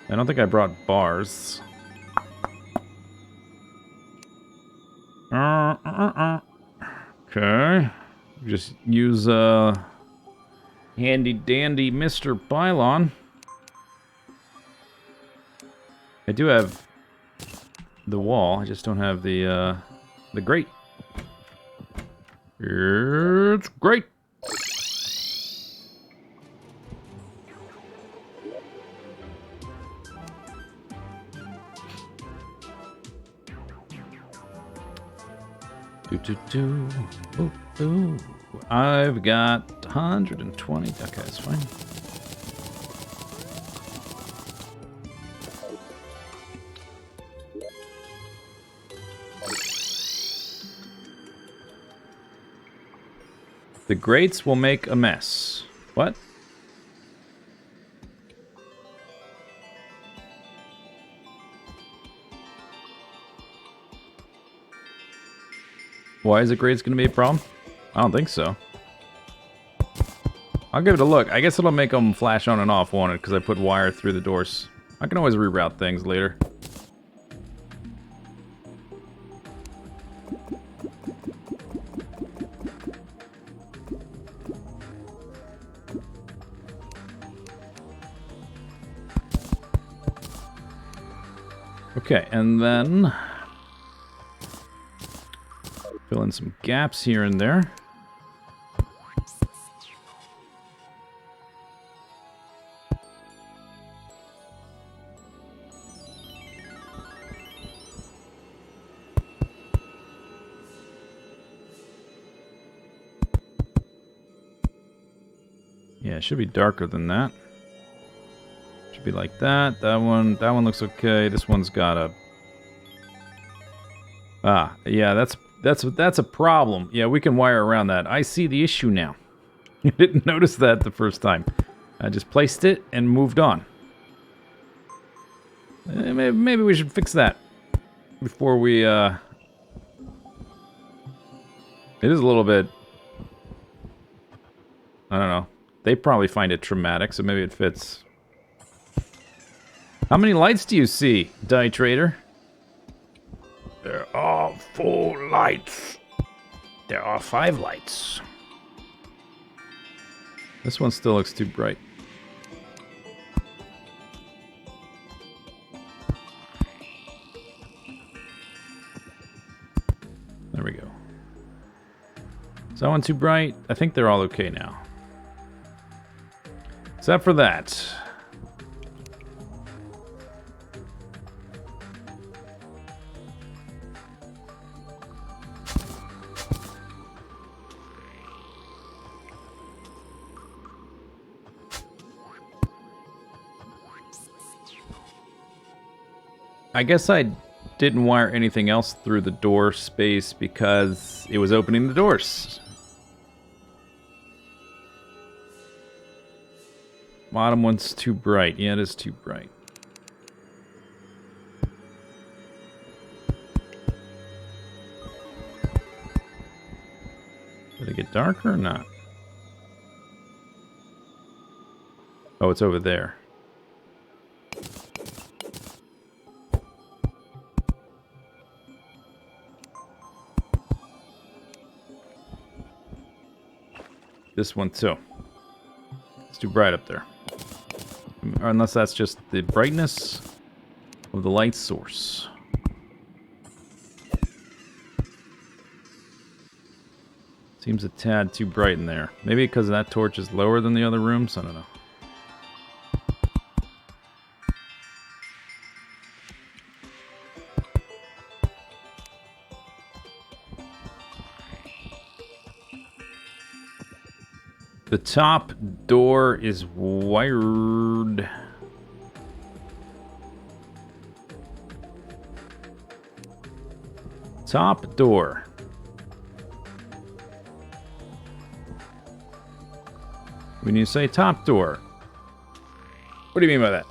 I don't think I brought bars. Okay. Just use handy dandy Mr. Pylon. I do have the wall. I just don't have the grate. It's great. Ooh. I've got 120. Okay, that's fine. The grates will make a mess. What? Why is the grates going to be a problem? I don't think so. I'll give it a look. I guess it'll make them flash on and off, won't it? Because I put wire through the doors. I can always reroute things later. Okay, and then fill in some gaps here and there. Yeah, it should be darker than that. Should be like that. That one looks okay. This one's got a... Ah, yeah, that's a problem. Yeah, we can wire around that. I see the issue now. I didn't notice that the first time. I just placed it and moved on. Maybe we should fix that before we, It is a little bit... I don't know. They probably find it traumatic, so maybe it fits. How many lights do you see, Die Trader? There are 4 lights. There are 5 lights. This one still looks too bright. There we go. Is that one too bright? I think they're all okay now. Except for that. I guess I didn't wire anything else through the door space because it was opening the doors. Bottom one's too bright. Yeah, it is too bright. Did it get darker or not? Oh, it's over there. This one too. It's too bright up there. Or unless that's just the brightness of the light source. Seems a tad too bright in there. Maybe because that torch is lower than the other rooms? I don't know. The top door is wired. Top door. When you say top door, what do you mean by that?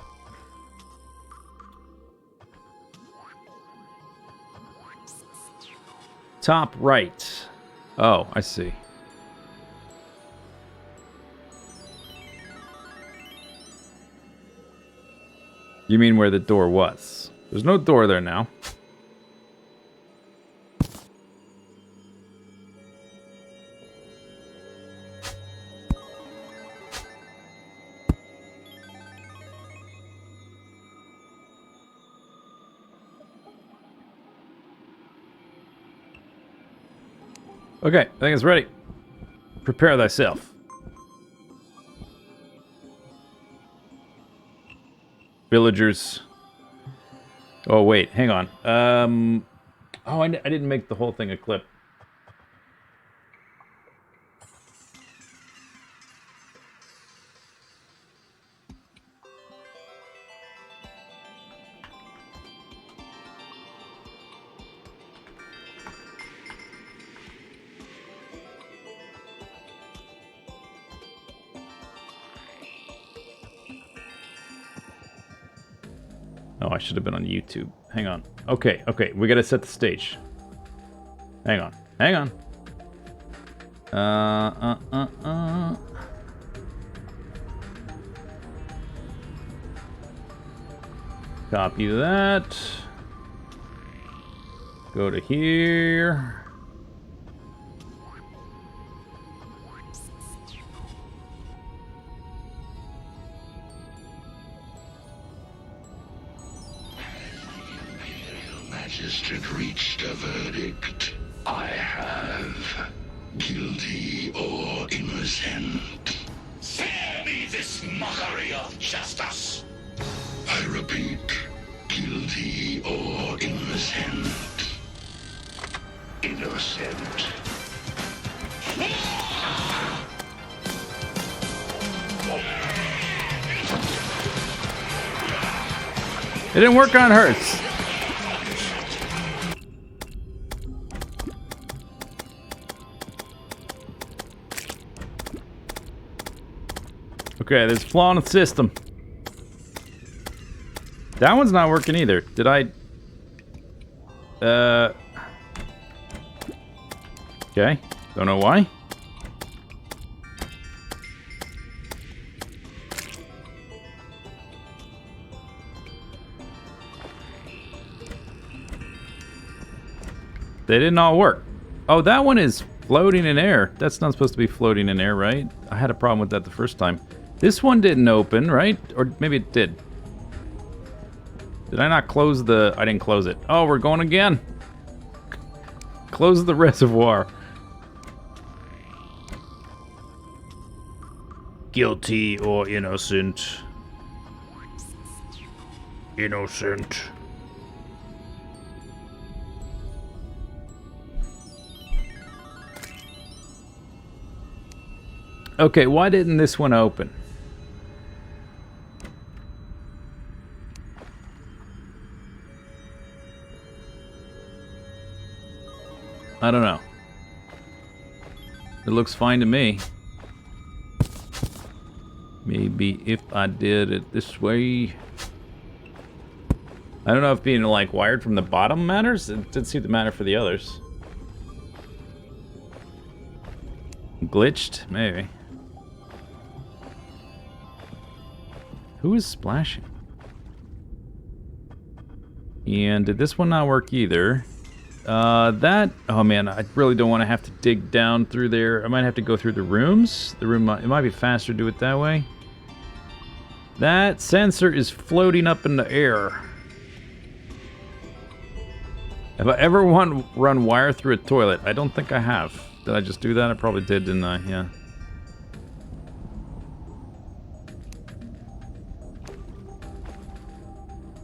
Top right. Oh, I see. You mean where the door was? There's no door there now. Okay, I think it's ready. Prepare thyself. Villagers. Oh, wait, hang on. Oh, I didn't make the whole thing a clip. Oh, I should have been on YouTube. Hang on. Okay, we gotta set the stage. Hang on. Copy that. Go to here. Magistrate reached a verdict. I have. Guilty or innocent. Spare me this mockery of justice. I repeat, guilty or innocent. Innocent. It didn't work on hers. Okay, there's a flaw in the system. That one's not working either. Did I... Okay, don't know why. They didn't all work. Oh, that one is floating in air. That's not supposed to be floating in air, right? I had a problem with that the first time. This one didn't open, right? Or maybe it did. Did I not close the... I didn't close it. Oh, we're going again. Close the reservoir. Guilty or innocent? Innocent. Okay, why didn't this one open? I don't know. It looks fine to me. Maybe if I did it this way. I don't know if being like wired from the bottom matters. It did seem to matter for the others. Glitched? Maybe. Who is splashing? And did this one not work either? Oh man, I really don't want to have to dig down through there. I might have to go through the rooms. It might be faster to do it that way. That sensor is floating up in the air. Have I ever run wire through a toilet? I don't think I have. Did I just do that? I probably did, didn't I? Yeah.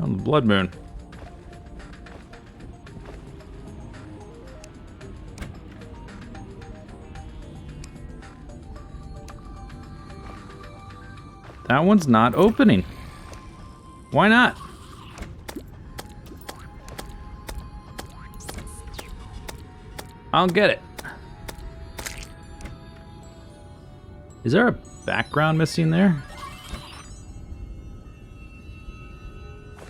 On the blood moon. That one's not opening. Why not? I'll get it. Is there a background missing there?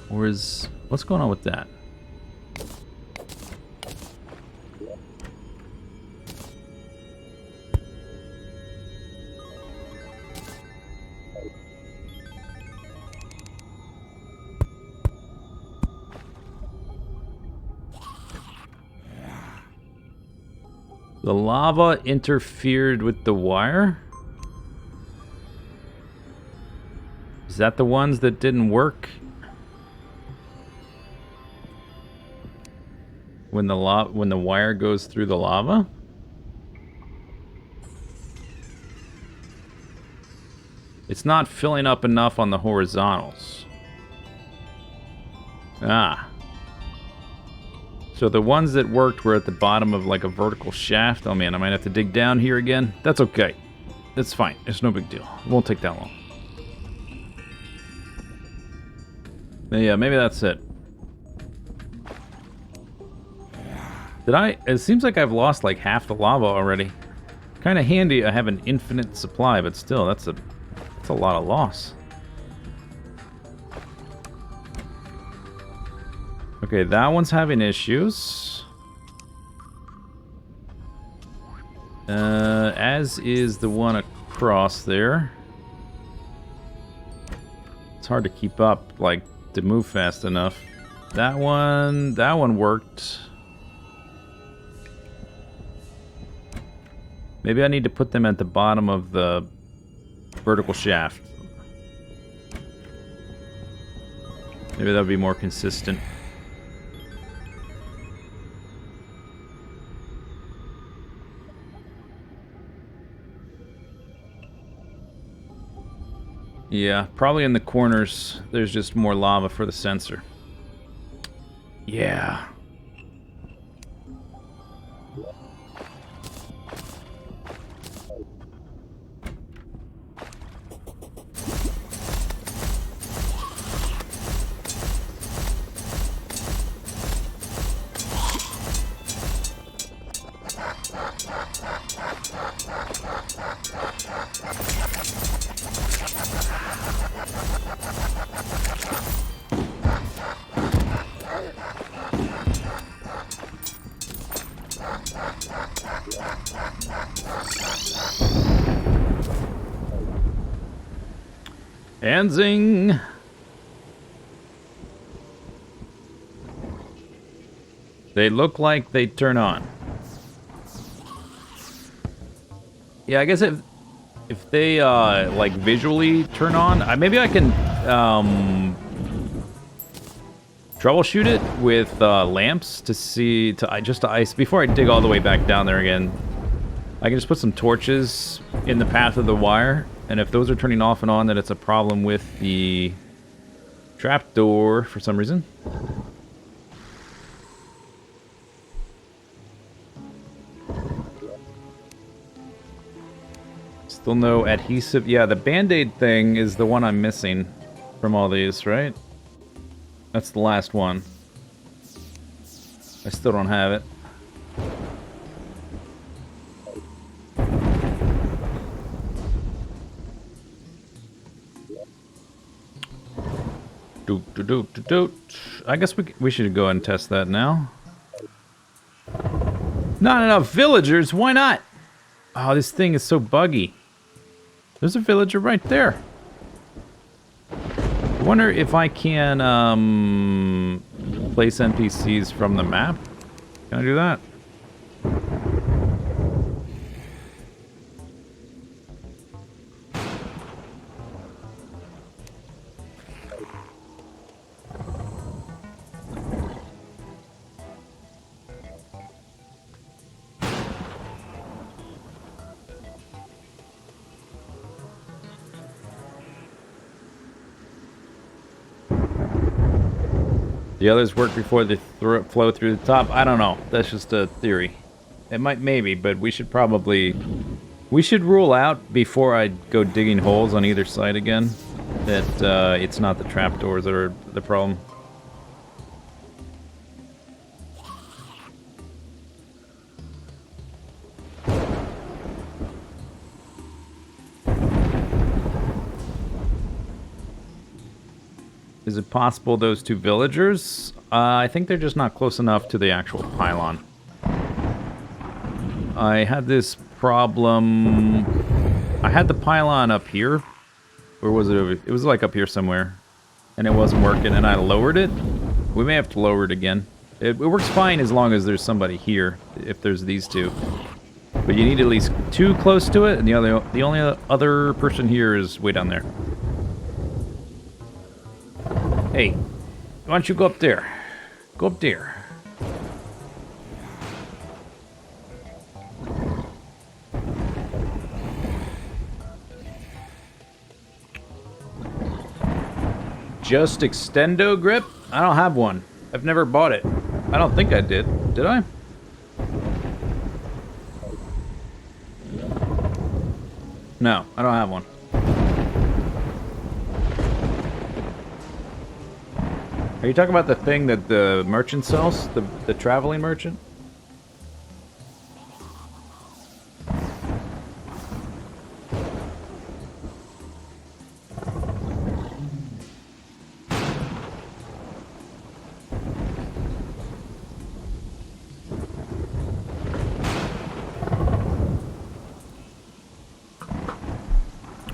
Or is... what's going on with that? The lava interfered with the wire? Is that the ones that didn't work? When the wire goes through the lava? It's not filling up enough on the horizontals. Ah. So the ones that worked were at the bottom of like a vertical shaft. Oh man, I might have to dig down here again. That's okay. That's fine. It's no big deal. It won't take that long. But yeah, maybe that's it. It seems like I've lost like half the lava already. Kind of handy I have an infinite supply, but still, that's a lot of loss. Okay, that one's having issues. As is the one across there. It's hard to keep up, like, to move fast enough. That one worked. Maybe I need to put them at the bottom of the vertical shaft. Maybe that would be more consistent. Yeah, probably in the corners, there's just more lava for the sensor. Yeah. And zing! They look like they turn on. Yeah, I guess if they like visually turn on, maybe I can troubleshoot it with lamps to see just to ice before I dig all the way back down there again. I can just put some torches in the path of the wire, and if those are turning off and on, then it's a problem with the trapdoor for some reason. Still no adhesive. Yeah, the Band-Aid thing is the one I'm missing from all these, right? That's the last one. I still don't have it. I guess we should go and test that now. Not enough villagers? Why not? Oh, this thing is so buggy. There's a villager right there. I wonder if I can place NPCs from the map. Can I do that? The others work before they flow through the top. I don't know. That's just a theory. It might, maybe, but we should probably... We should rule out, before I go digging holes on either side again, that it's not the trapdoors that are the problem. Is it possible those two villagers? I think they're just not close enough to the actual pylon. I had this problem... I had the pylon up here. Or was it over... It was like up here somewhere. And it wasn't working, and I lowered it. We may have to lower it again. It works fine as long as there's somebody here, if there's these two. But you need at least two close to it, and the only other person here is way down there. Hey, why don't you go up there? Go up there. Just extendo grip? I don't have one. I've never bought it. I don't think I did. Did I? No, I don't have one. Are you talking about the thing that the merchant sells? The traveling merchant?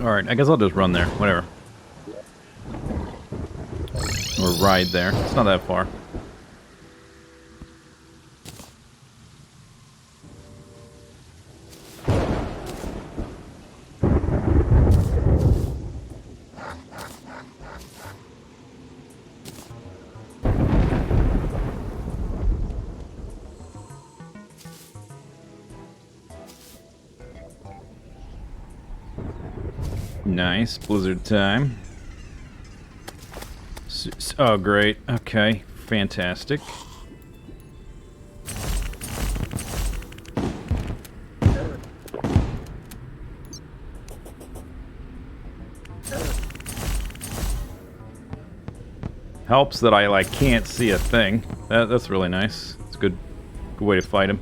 Alright, I guess I'll just run there. Whatever. Or ride there. It's not that far. Nice. Blizzard time. Oh, great. Okay. Fantastic. Helps that I, like, can't see a thing. That's really nice. It's a good way to fight him.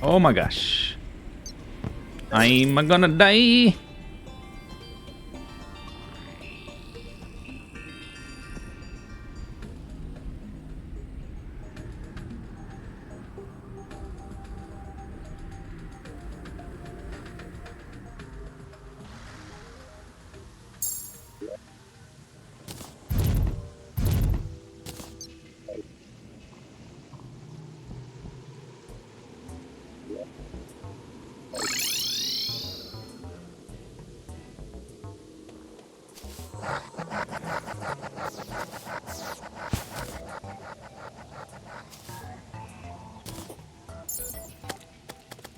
Oh my gosh. I'm gonna die.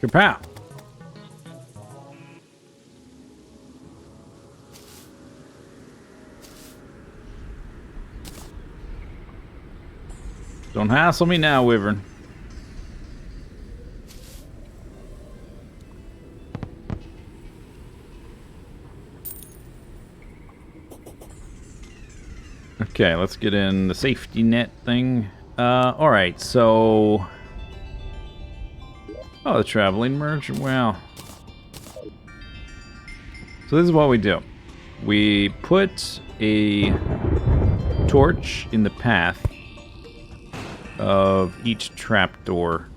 Kapow. Don't hassle me now, Wyvern. Okay, let's get in the safety net thing. Alright, so... Oh, the traveling merchant, wow. So this is what we do. We put a torch in the path of each trapdoor.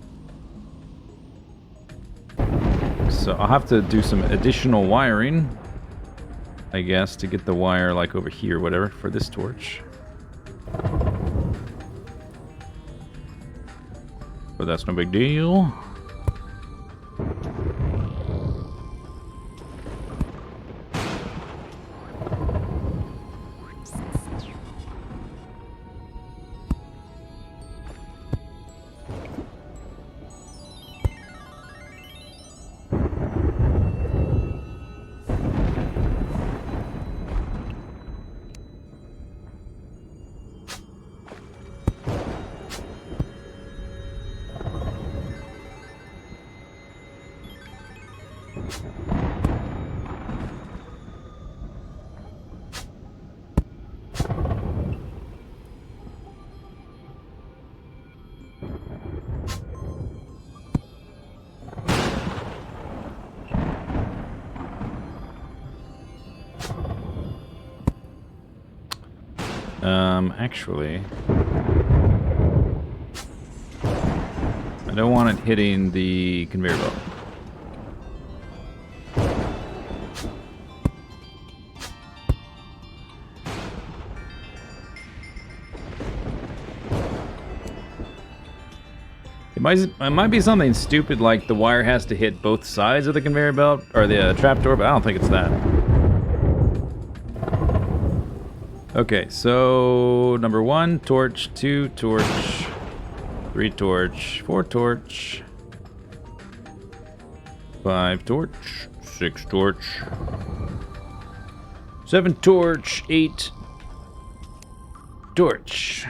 So I'll have to do some additional wiring, I guess, to get the wire like over here, whatever, for this torch. But that's no big deal. Actually, I don't want it hitting the conveyor belt. It might be something stupid like the wire has to hit both sides of the conveyor belt or the trapdoor, but I don't think it's that. Okay, so number 1, torch, 2, torch, 3, torch, 4, torch, 5, torch, 6, torch, 7, torch, 8, torch.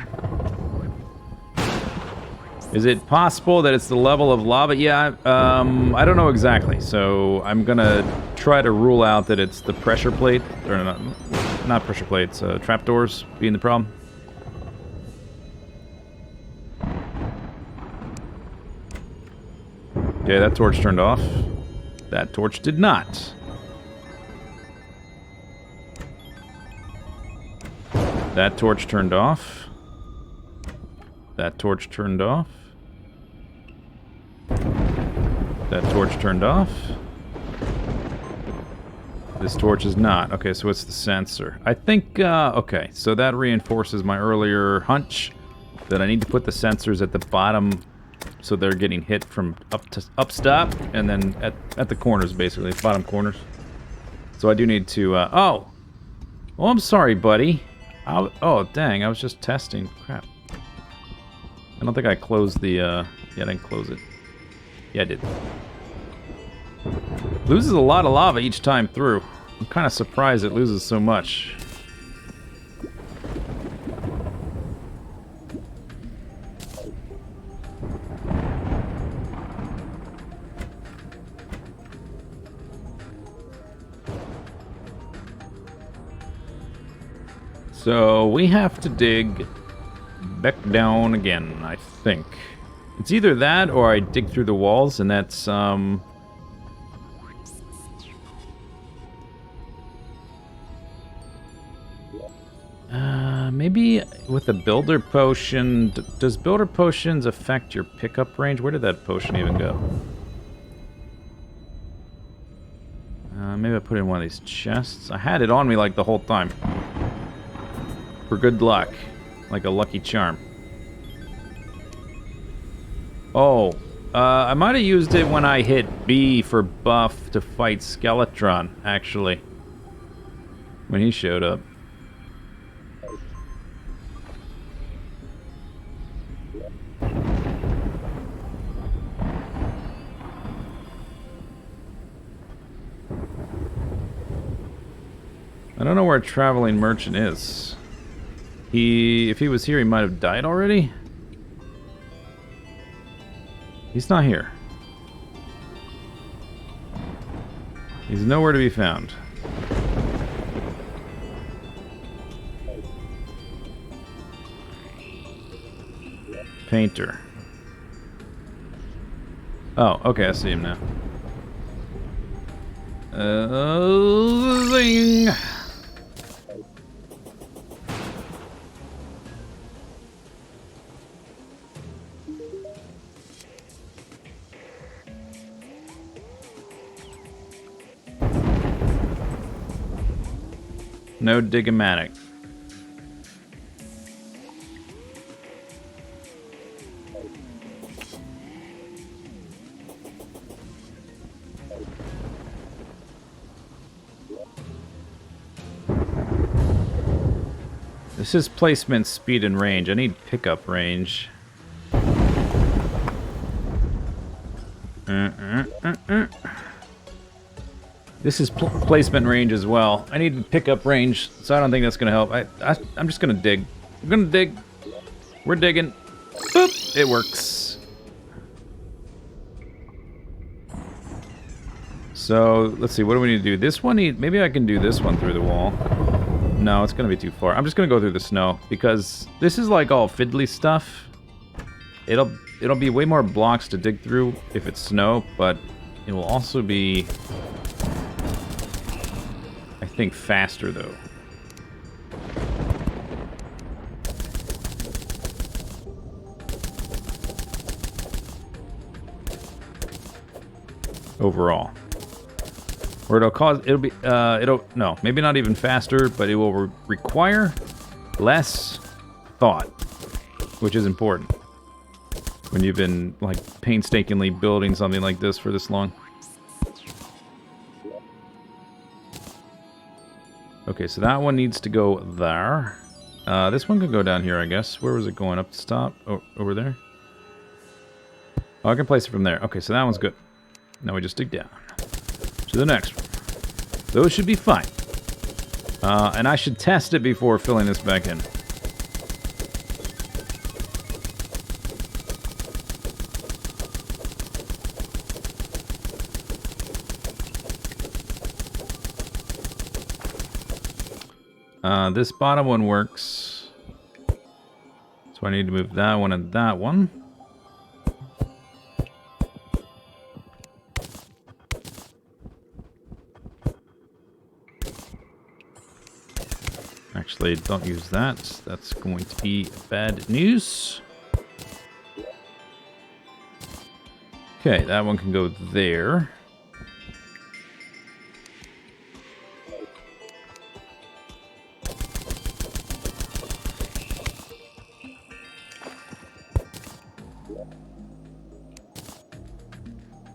Is it possible that it's the level of lava? Yeah, I don't know exactly, so I'm gonna try to rule out that it's the pressure plate, or not pressure plates, trapdoors being the problem. Okay, that torch turned off. That torch did not. That torch turned off. That torch turned off. That torch turned off. This torch is not. Okay, so it's the sensor. I think, okay, so that reinforces my earlier hunch that I need to put the sensors at the bottom so they're getting hit from up stop, and then at the corners, basically, bottom corners. So I do need to, oh, I'm sorry, buddy. Oh, dang, I was just testing. Crap. I don't think I closed the, yeah, I didn't close it. Yeah, I did. Loses a lot of lava each time through. I'm kind of surprised it loses so much. So we have to dig back down again, I think. It's either that or I dig through the walls, and that's, maybe with a builder potion. Does builder potions affect your pickup range? Where did that potion even go? Maybe I put it in one of these chests. I had it on me like the whole time. For good luck. Like a lucky charm. Oh, I might have used it when I hit B for buff to fight Skeletron, actually. When he showed up. I don't know where a traveling merchant is. If he was here, he might have died already? He's not here. He's nowhere to be found. Painter. Oh, okay, I see him now. Zing! No Digomatic. This is placement, speed, and range. I need pickup range. This is placement range as well. I need pickup range, so I don't think that's going to help. I'm just going to dig. I'm going to dig. We're digging. Boop! It works. So, let's see. What do we need to do? This one, maybe I can do this one through the wall. No, it's going to be too far. I'm just going to go through the snow, because this is like all fiddly stuff. It'll be way more blocks to dig through if it's snow, but it will also be, I think, faster though. overall. Or no, maybe not even faster, but it will require less thought, which is important when you've been like painstakingly building something like this for this long. Okay, so that one needs to go there. This one could go down here, I guess. Where was it going? Up the stop? Oh, over there? Oh, I can place it from there. Okay, so that one's good. Now we just dig down to the next one. Those should be fine. And I should test it before filling this back in. This bottom one works. So I need to move that one and that one. Actually, don't use that. That's going to be bad news. Okay, that one can go there.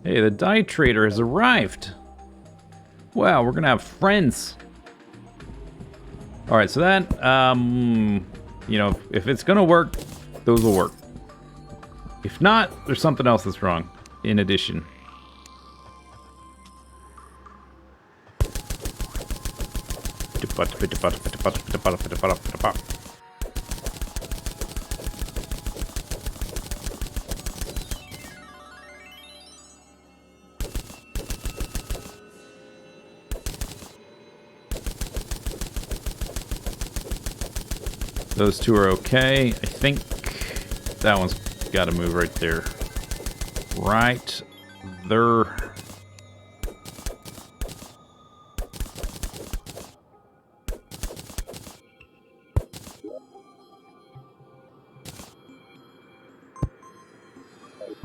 Hey, the dye trader has arrived. Wow, we're gonna have friends. All right, so that, you know, if it's gonna work, those will work. If not, there's something else that's wrong. In addition. Those two are okay. I think that one's got to move right there. Right there.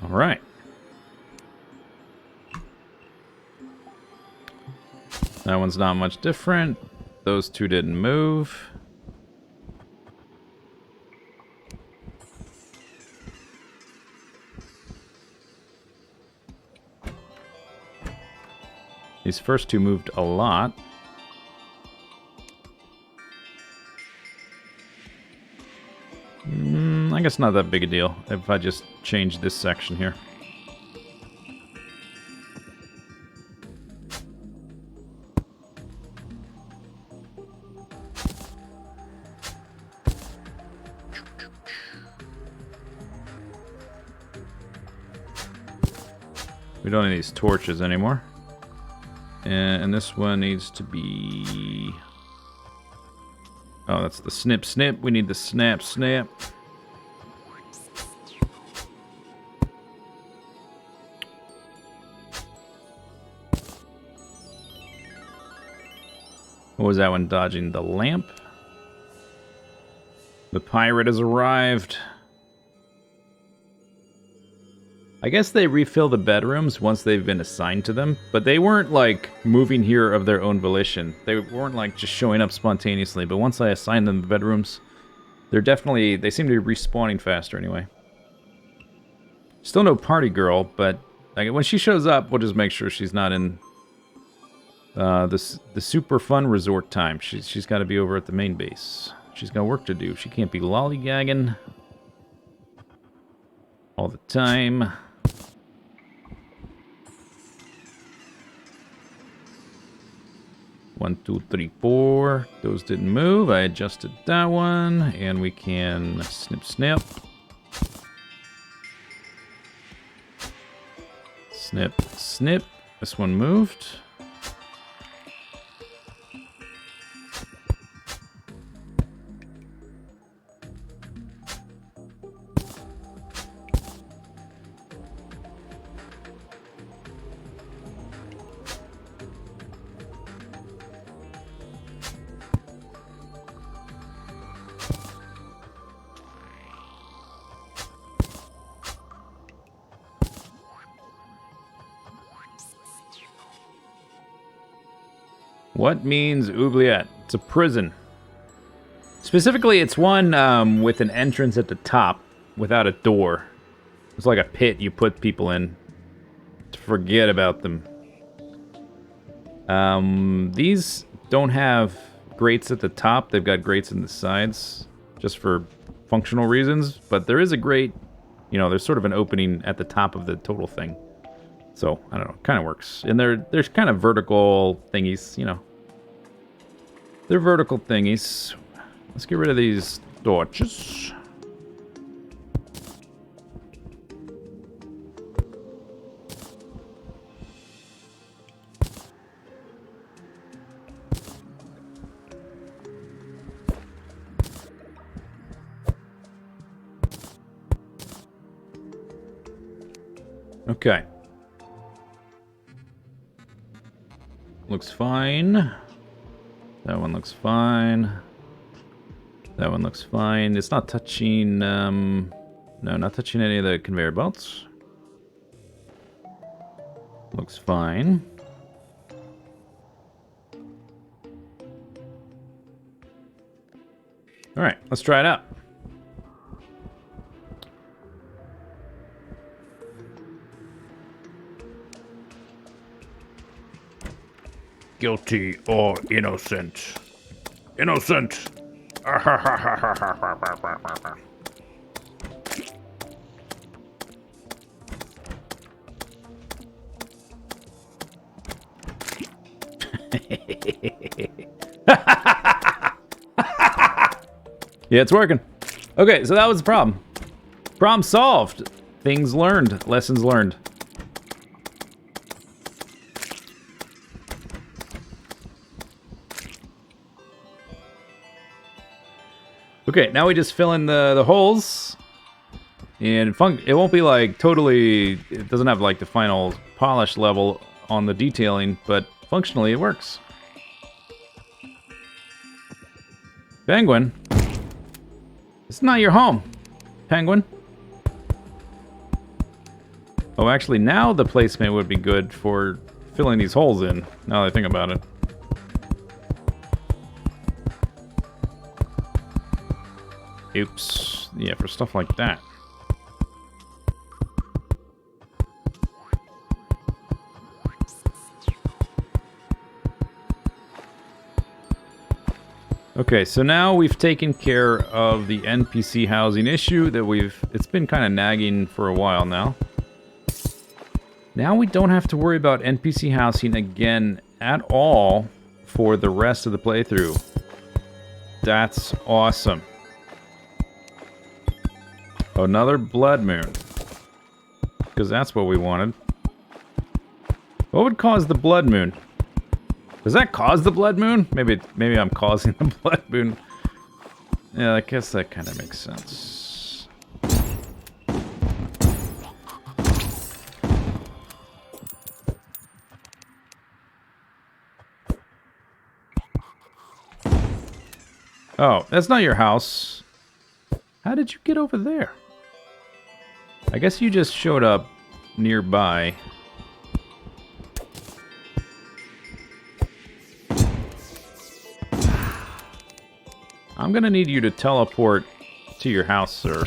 All right. That one's not much different. Those two didn't move. These first two moved a lot. I guess not that big a deal if I just change this section here. We don't need these torches anymore. And this one needs to be... Oh, that's the snip snip. We need the snap snap. What was that one? Dodging the lamp. The pirate has arrived. I guess they refill the bedrooms once they've been assigned to them, but they weren't like moving here of their own volition. They weren't like just showing up spontaneously, but once I assigned them the bedrooms, they seem to be respawning faster anyway. Still no party girl, but like, when she shows up, we'll just make sure she's not in the super fun resort time. She's got to be over at the main base. She's got work to do. She can't be lollygagging all the time. One, two, three, four. Those didn't move. I adjusted that one, and we can snip, snip. Snip, snip. This one moved. What means oubliette? It's a prison. Specifically, it's one with an entrance at the top without a door. It's like a pit you put people in to forget about them. These don't have grates at the top. They've got grates in the sides just for functional reasons. But there is a grate, you know, there's sort of an opening at the top of the total thing. So, I don't know, kind of works. And there's kind of vertical thingies, you know. They're vertical thingies. Let's get rid of these torches. Okay. Looks fine. That one looks fine. That one looks fine. It's not touching, no, not touching any of the conveyor belts. Looks fine. Alright, let's try it out. Guilty or innocent? Innocent! Yeah, it's working. Okay, so that was the problem. Problem solved. Things learned. Lessons learned. Okay, now we just fill in the holes. And it won't be like totally... It doesn't have like the final polish level on the detailing, but functionally it works. Penguin? It's not your home, Penguin. Oh, actually, now the placement would be good for filling these holes in, now that I think about it. Oops. Yeah, for stuff like that. Okay, so now we've taken care of the NPC housing issue that it's been kind of nagging for a while now. Now we don't have to worry about NPC housing again at all for the rest of the playthrough. That's awesome. Another blood moon. Because that's what we wanted. What would cause the blood moon? Does that cause the blood moon? Maybe I'm causing the blood moon. Yeah, I guess that kind of makes sense. Oh, that's not your house. How did you get over there? I guess you just showed up nearby. I'm gonna need you to teleport to your house, sir.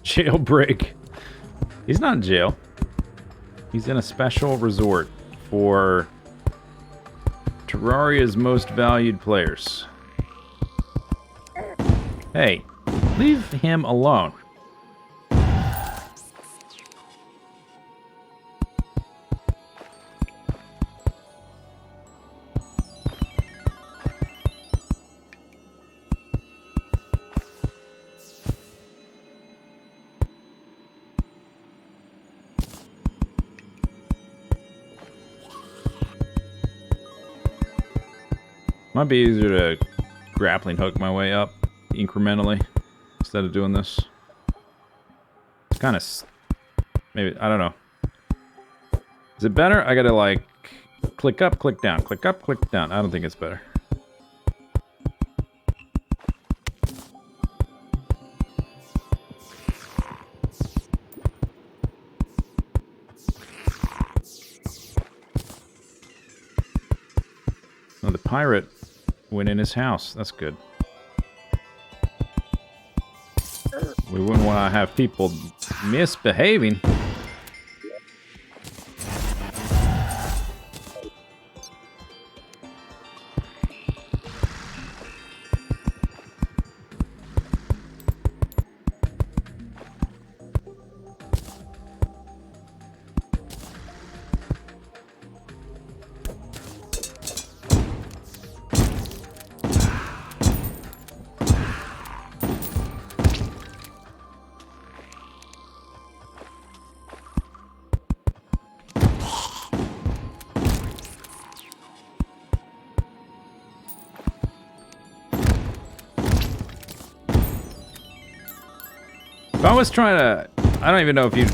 Jailbreak. He's not in jail. He's in a special resort for Terraria's most valued players. Hey, leave him alone. Might be easier to grappling hook my way up incrementally instead of doing this. It's kind of... maybe, I don't know. Is it better? I gotta like click up, click down, click up, click down. I don't think it's better. pirate went in his house. That's good. We wouldn't want to have people misbehaving. If I was trying to, I don't even know if you,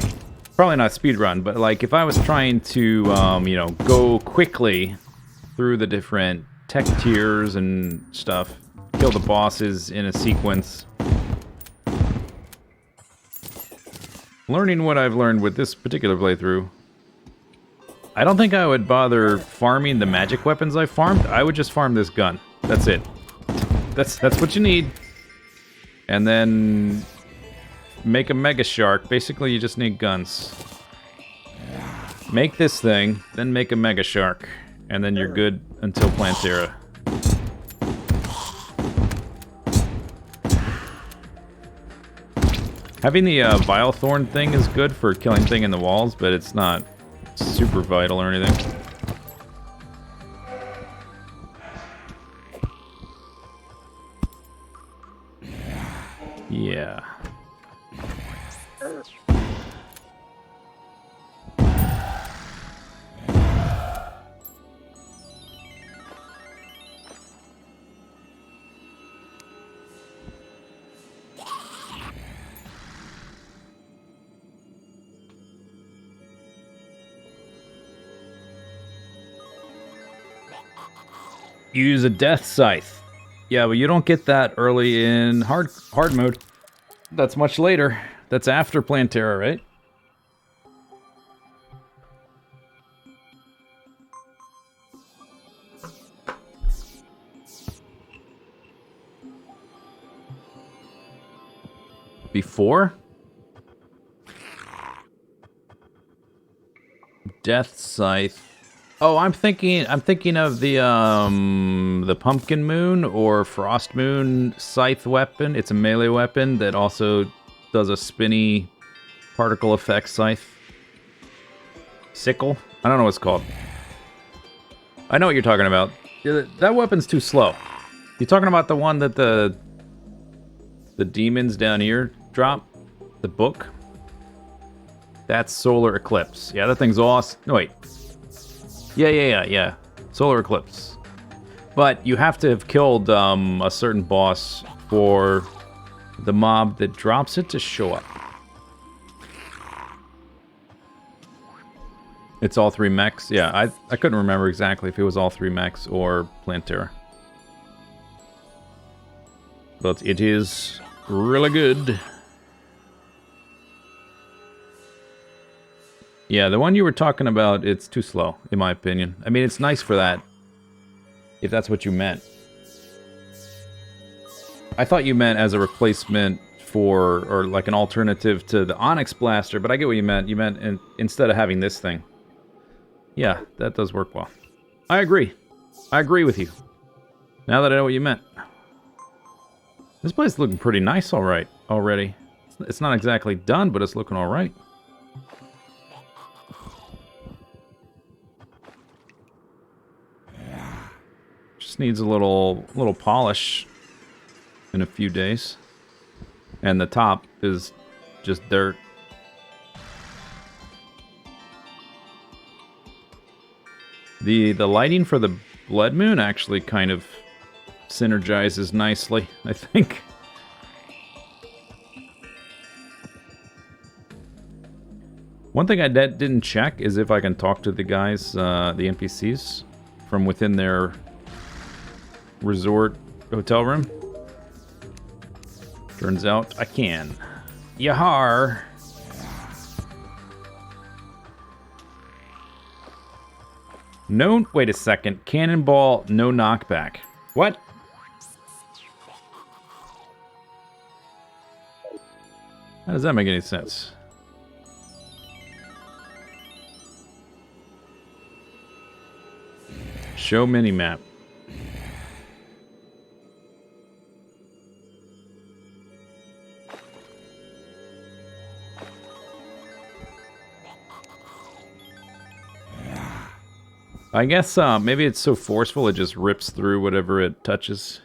probably not speedrun, but like if I was trying to, you know, go quickly through the different tech tiers and stuff, kill the bosses in a sequence. Learning what I've learned with this particular playthrough, I don't think I would bother farming the magic weapons I farmed. I would just farm this gun. That's it. That's what you need. And then make a mega shark. Basically, you just need guns. Make this thing, then make a mega shark, and then you're good until Plantera. Having the Vile Thorn thing is good for killing thing in the walls, but it's not super vital or anything. Yeah. Use a death scythe. Yeah, but you don't get that early in hard mode. That's much later. That's after Plantera, right? Before? Death scythe. Oh, I'm thinking of the Pumpkin Moon or Frost Moon scythe weapon. It's a melee weapon that also does a spinny particle effect scythe. Sickle? I don't know what it's called. I know what you're talking about. That weapon's too slow. You talking about the one that the demons down here drop? The book? That's Solar Eclipse. Yeah, that thing's awesome. No, wait. Yeah. Solar Eclipse. But you have to have killed a certain boss for the mob that drops it to show up. It's all 3 mechs? Yeah, I couldn't remember exactly if it was all 3 mechs or Plantera. But it is really good. Yeah, the one you were talking about, it's too slow, in my opinion. I mean, it's nice for that, if that's what you meant. I thought you meant as a replacement for, or like an alternative to the Onyx Blaster, but I get what you meant. You meant instead of having this thing. Yeah, that does work well. I agree. I agree with you. Now that I know what you meant. This place is looking pretty nice already. It's not exactly done, but it's looking alright. Just needs a little polish in a few days. And the top is just dirt. The lighting for the Blood Moon actually kind of synergizes nicely, I think. One thing I didn't check is if I can talk to the guys, the NPCs, from within their resort hotel room. Turns out I can. Yahar! No, wait a second. Cannonball, no knockback. What? How does that make any sense? Show minimap. I guess maybe it's so forceful it just rips through whatever it touches.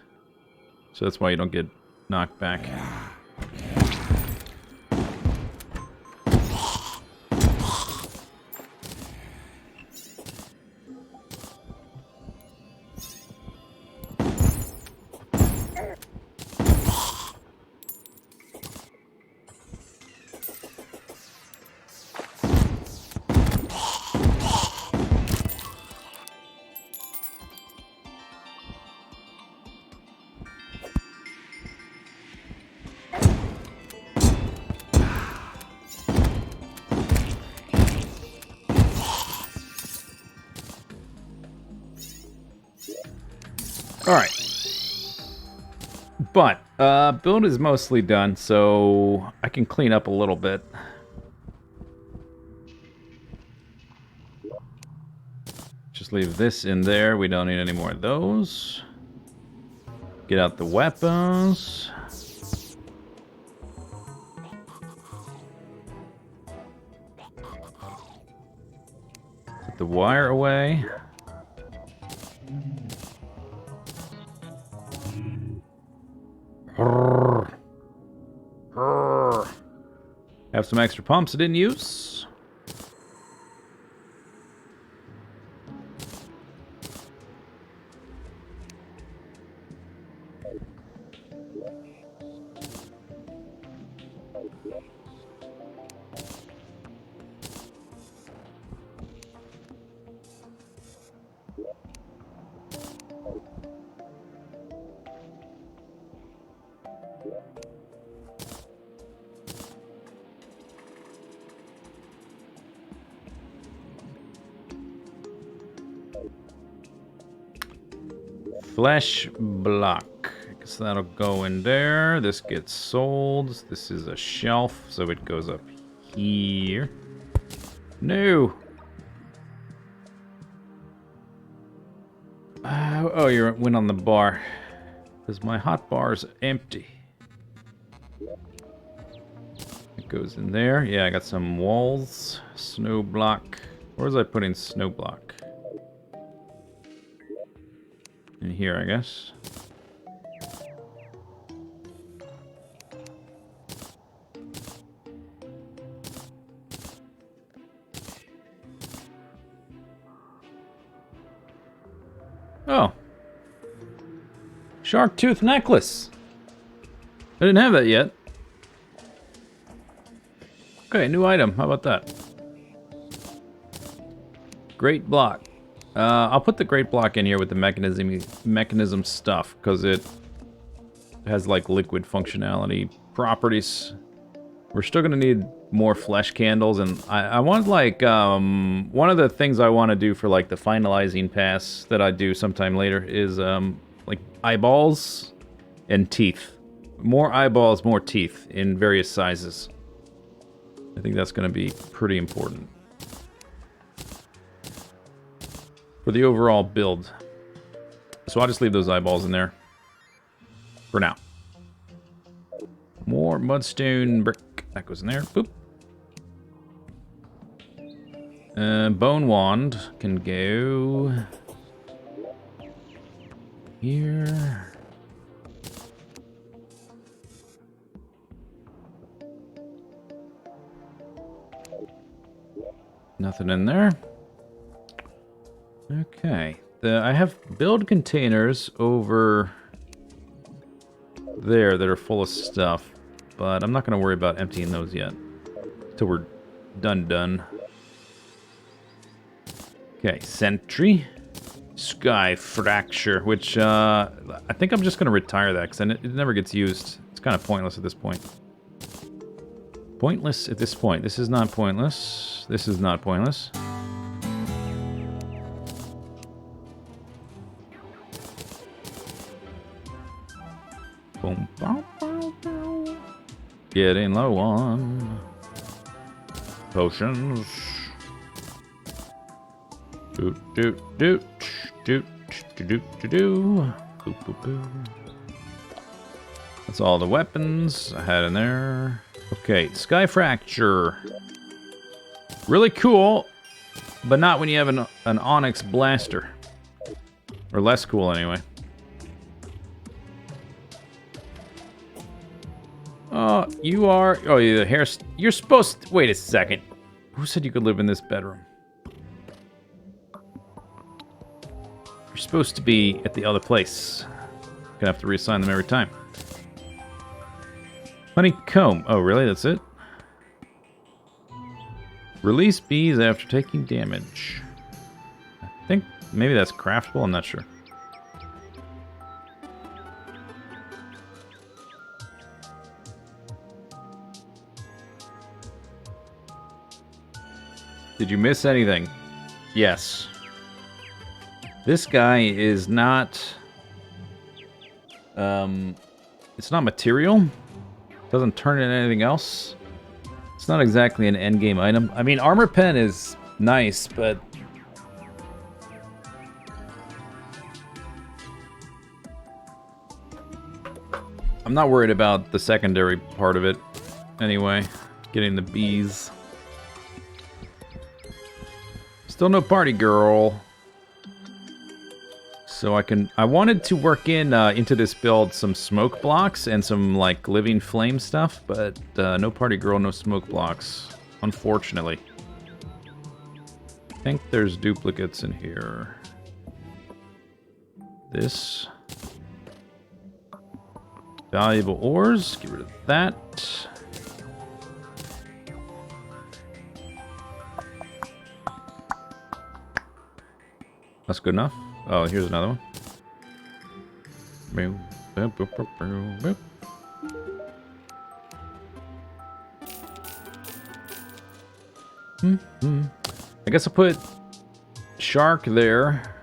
So that's why you don't get knocked back. Alright. But, build is mostly done, so I can clean up a little bit. Just leave this in there. We don't need any more of those. Get out the weapons. Put the wire away. Have some extra pumps I didn't use. Flesh block. I guess that'll go in there. This gets sold. This is a shelf, so it goes up here. No. Oh, you went on the bar. Because my hot bar's empty. It goes in there. Yeah, I got some walls. Snow block. Where was I putting snow block? In here, I guess. Oh. Shark tooth necklace. I didn't have that yet. Okay, new item. How about that? Great block. I'll put the great block in here with the mechanism stuff, because it has like liquid functionality properties. We're still gonna need more flesh candles, and I want like one of the things I want to do for like the finalizing pass that I do sometime later is like eyeballs and teeth. More eyeballs, more teeth in various sizes. I think that's gonna be pretty important for the overall build. So I'll just leave those eyeballs in there for now. More mudstone brick. That goes in there. Boop. Bone wand can go here. Nothing in there. Okay. I have build containers over there that are full of stuff, but I'm not going to worry about emptying those yet until we're done. Okay, sentry. Sky fracture, which I think I'm just going to retire that because it never gets used. It's kind of pointless at this point. Pointless at this point. This is not pointless. This is not pointless. Boom, bow, bow, bow. Getting low on potions. Doot, doot, doot, doot, doot, doot, doot, doot. Boop, boop, boop. That's all the weapons I had in there. Okay, Sky Fracture. Really cool, but not when you have an Onyx Blaster. Or less cool, anyway. Oh, you are... Oh, the hair... You're supposed to... Wait a second. Who said you could live in this bedroom? You're supposed to be at the other place. Gonna have to reassign them every time. Honeycomb. Oh, really? That's it? Release bees after taking damage. I think maybe that's craftable. I'm not sure. Did you miss anything? Yes. This guy is not... it's not material. Doesn't turn into anything else. It's not exactly an endgame item. I mean, armor pen is nice, but... I'm not worried about the secondary part of it. Anyway, getting the bees. Still no party girl. So I wanted to work into this build some smoke blocks and some like living flame stuff, but no party girl, no smoke blocks, unfortunately. I think there's duplicates in here. This. Valuable ores, get rid of that. That's good enough. Oh, here's another one. Boom, boom, boom, boom, boom. I guess I'll put shark there.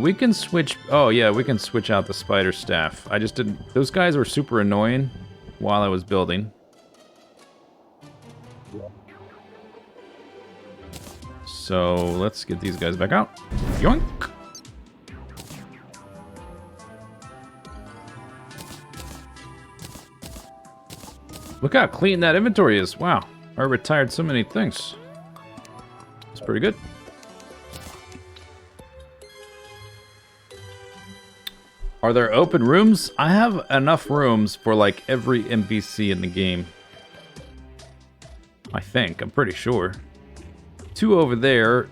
We can switch... Oh, yeah, we can switch out the spider staff. I just didn't... Those guys were super annoying while I was building. So, let's get these guys back out. Yoink! Look how clean that inventory is. Wow. I retired so many things. It's pretty good. Are there open rooms? I have enough rooms for like every NPC in the game. I think. I'm pretty sure. 2 over there.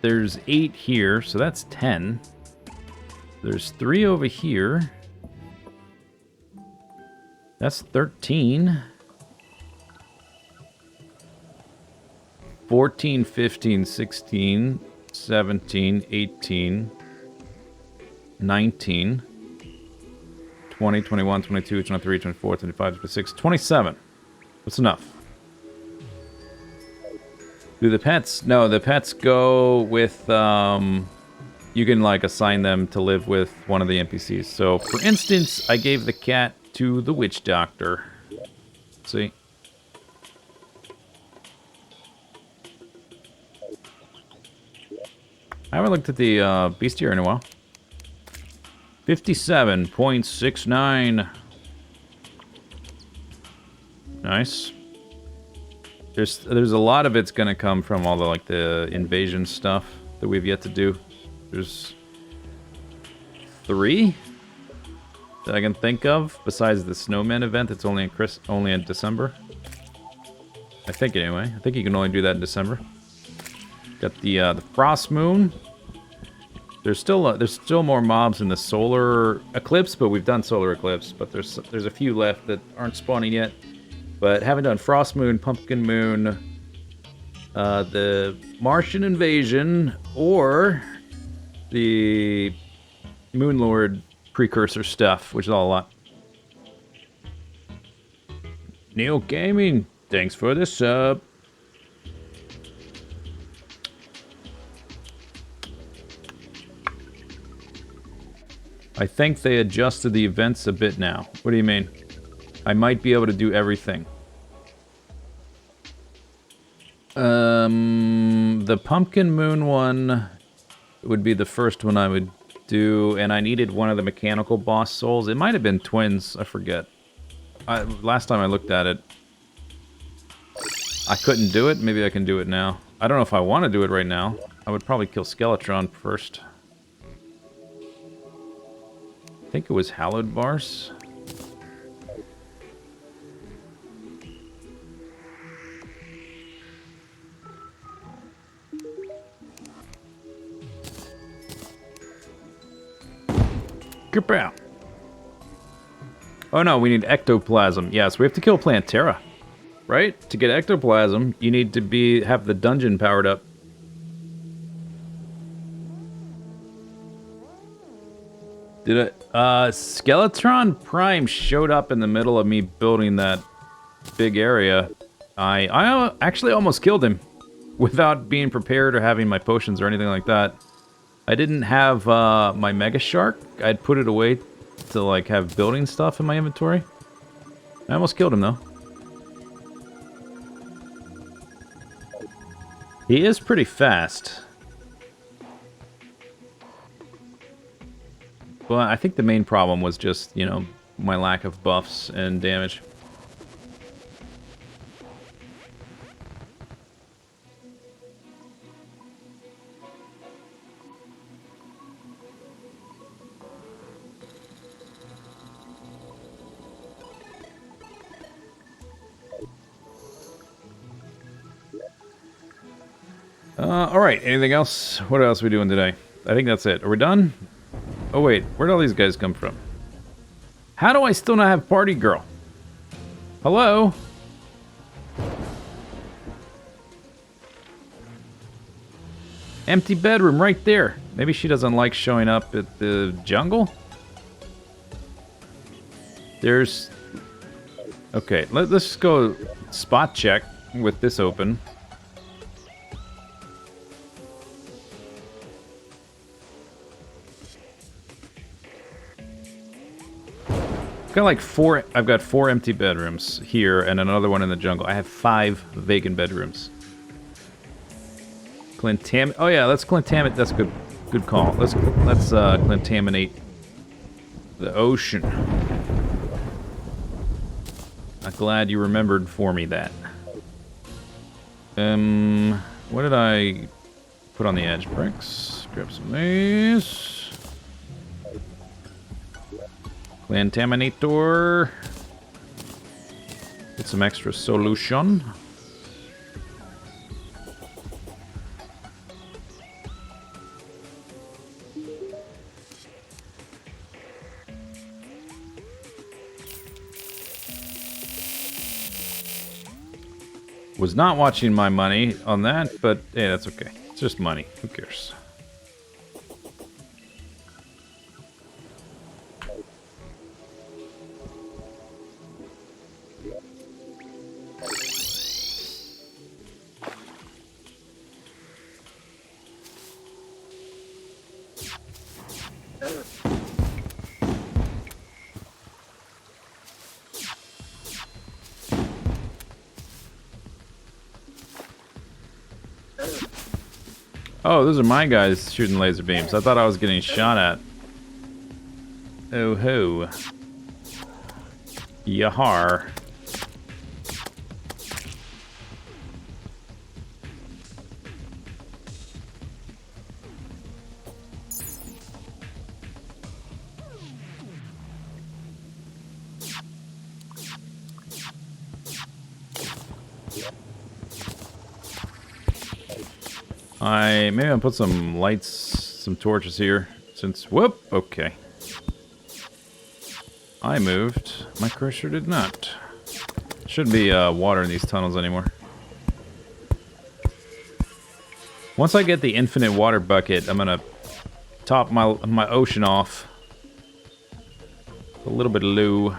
There's 8 here, so that's 10. There's 3 over here. That's 13. 14, 15, 16, 17, 18, 19, 20, 21, 22, 23, 24, 25, 26, 27. That's enough. Do the pets? No, the pets go with, you can like assign them to live with one of the NPCs. So, for instance, I gave the cat to the witch doctor. See? I haven't looked at the bestiary in a while. 57.69. Nice. There's a lot of it's gonna come from all the like the invasion stuff that we've yet to do. There's 3 that I can think of besides the snowman event. That's only in December. I think anyway. I think you can only do that in December. Got the frost moon. There's still more mobs in the solar eclipse, but we've done solar eclipse. But there's a few left that aren't spawning yet. But haven't done frost moon, pumpkin moon, the Martian invasion, or the Moonlord precursor stuff, which is all a lot. Neil Gaming, thanks for the sub. I think they adjusted the events a bit now. What do you mean? I might be able to do everything. The Pumpkin Moon one would be the first one I would do, and I needed one of the mechanical boss souls. It might have been twins, I forget. Last time I looked at it, I couldn't do it. Maybe I can do it now. I don't know if I want to do it right now. I would probably kill Skeletron first. I think it was Hallowed Bars. Kapow! Oh no, we need ectoplasm. Yes, we have to kill Plantera. Right? To get ectoplasm, you need to have the dungeon powered up. Skeletron Prime showed up in the middle of me building that big area. I actually almost killed him without being prepared or having my potions or anything like that. I didn't have my Mega Shark. I'd put it away to like have building stuff in my inventory. I almost killed him though. He is pretty fast. Well, I think the main problem was just, you know, my lack of buffs and damage. Alright, anything else? What else are we doing today? I think that's it. Are we done? Oh wait, where'd all these guys come from? How do I still not have Party Girl? Hello? Empty bedroom right there. Maybe she doesn't like showing up at the jungle? There's... Okay, let's go spot check with this open. I've got four empty bedrooms here and another one in the jungle. I have 5 vacant bedrooms. Oh yeah, let's contaminate. That's a good call. Let's contaminate the ocean. I'm glad you remembered for me that. What did I put on the edge? Bricks. Grab some of these. Contaminator. Get some extra solution. Was not watching my money on that, but hey, that's okay. It's just money. Who cares? Oh, those are my guys shooting laser beams. I thought I was getting shot at. Oh ho. Yahar. Maybe I'll put some lights, some torches here, since, whoop, okay. I moved, my cursor did not. Shouldn't be water in these tunnels anymore. Once I get the infinite water bucket, I'm gonna top my ocean off. A little bit low.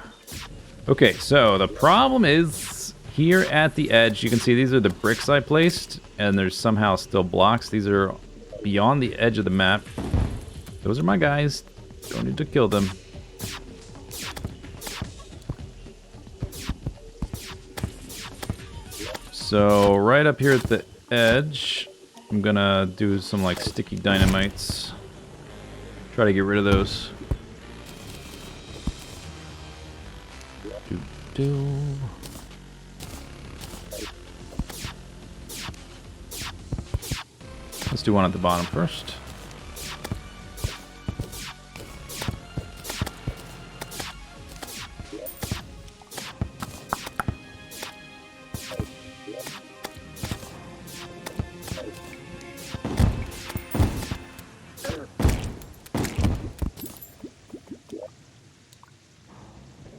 Okay, so the problem is, here at the edge, you can see these are the bricks I placed, and there's somehow still blocks. These are beyond the edge of the map. Those are my guys. Don't need to kill them. So right up here at the edge, I'm gonna do some like sticky dynamites. Try to get rid of those. Let's do one at the bottom first.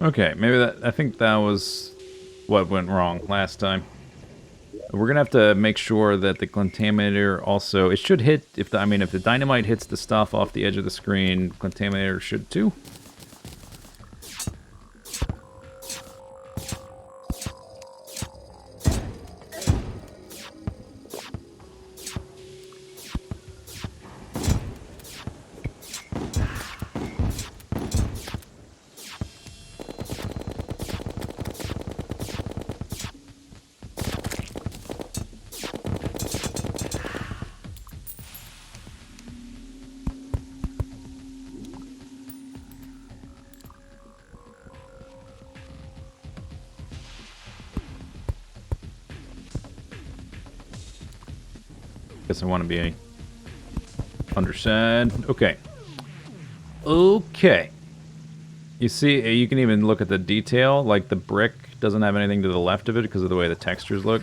Okay, maybe I think that was what went wrong last time. We're gonna have to make sure that the contaminator also, it should hit, if the dynamite hits the stuff off the edge of the screen, contaminator should too. Guess I want to be underside. Okay. Okay. You see, you can even look at the detail. Like the brick doesn't have anything to the left of it because of the way the textures look.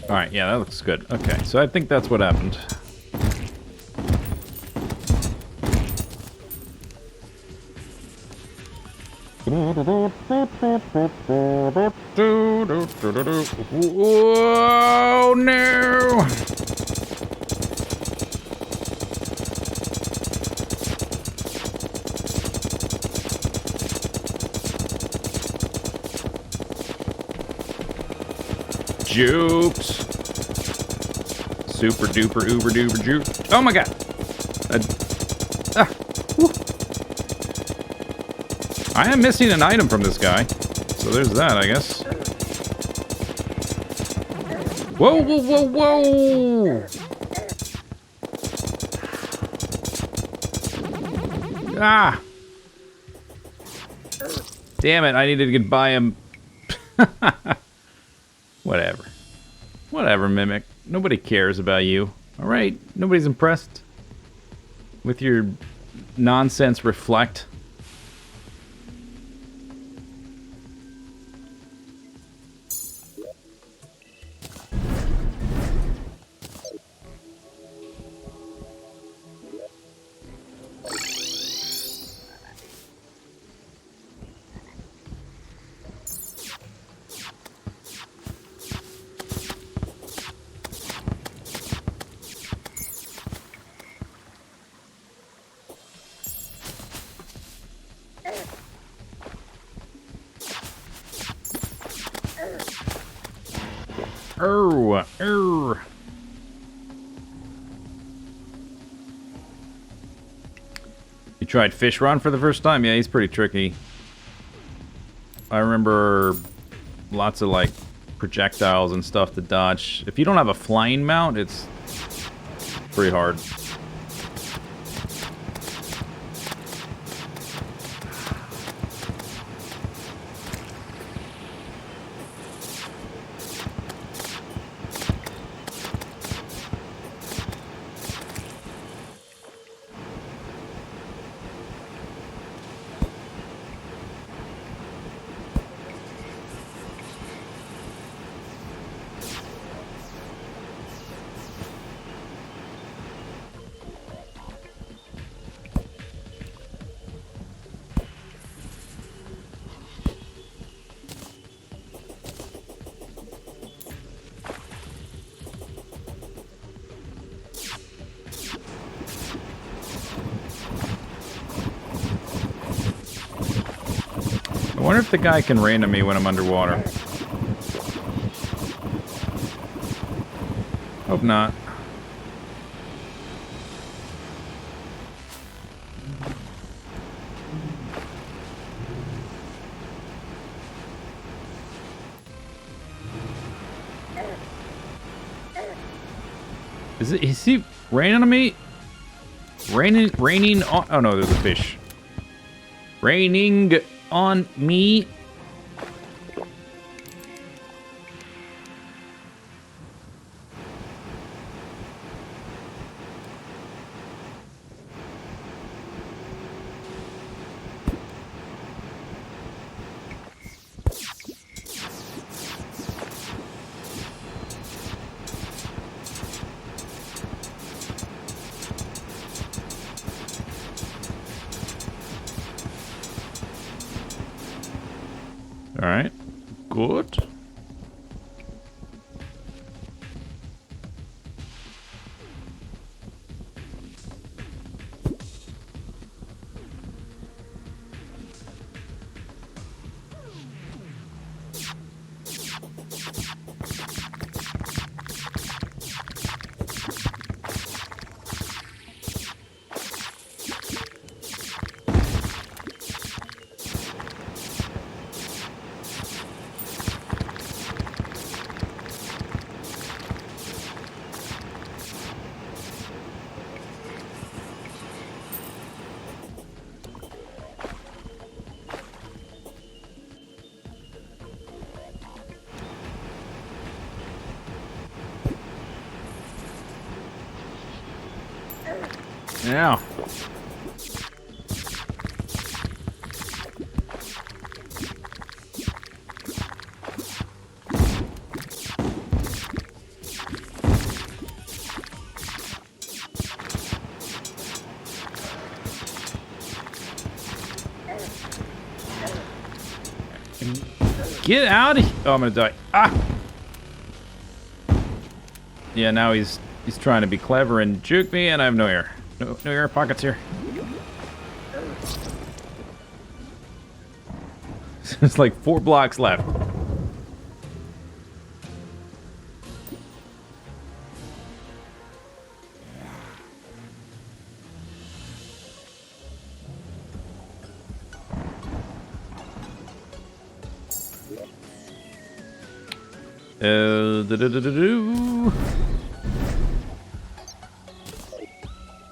Alright, yeah, that looks good. Okay, so I think that's what happened. Whoa, no! Jukes. Super duper uber duper juke. Oh my god. I am missing an item from this guy. So there's that, I guess. Whoa, whoa, whoa, whoa! Ah! Damn it, I needed to get by him. Whatever. Whatever, Mimic. Nobody cares about you. Alright? Nobody's impressed with your nonsense reflect. You tried Fish Run for the first time? Yeah, he's pretty tricky. I remember lots of like projectiles and stuff to dodge. If you don't have a flying mount, it's pretty hard. wonder if the guy can rain on me when I'm underwater. Hope not. Is he raining on me? Raining on... Oh no, there's a fish. Raining on me. Alright, good. Yeah. Get out of here. Oh, I'm gonna die. Ah! Yeah, now he's trying to be clever and juke me, and I have no air. No air pockets here. It's like 4 blocks left.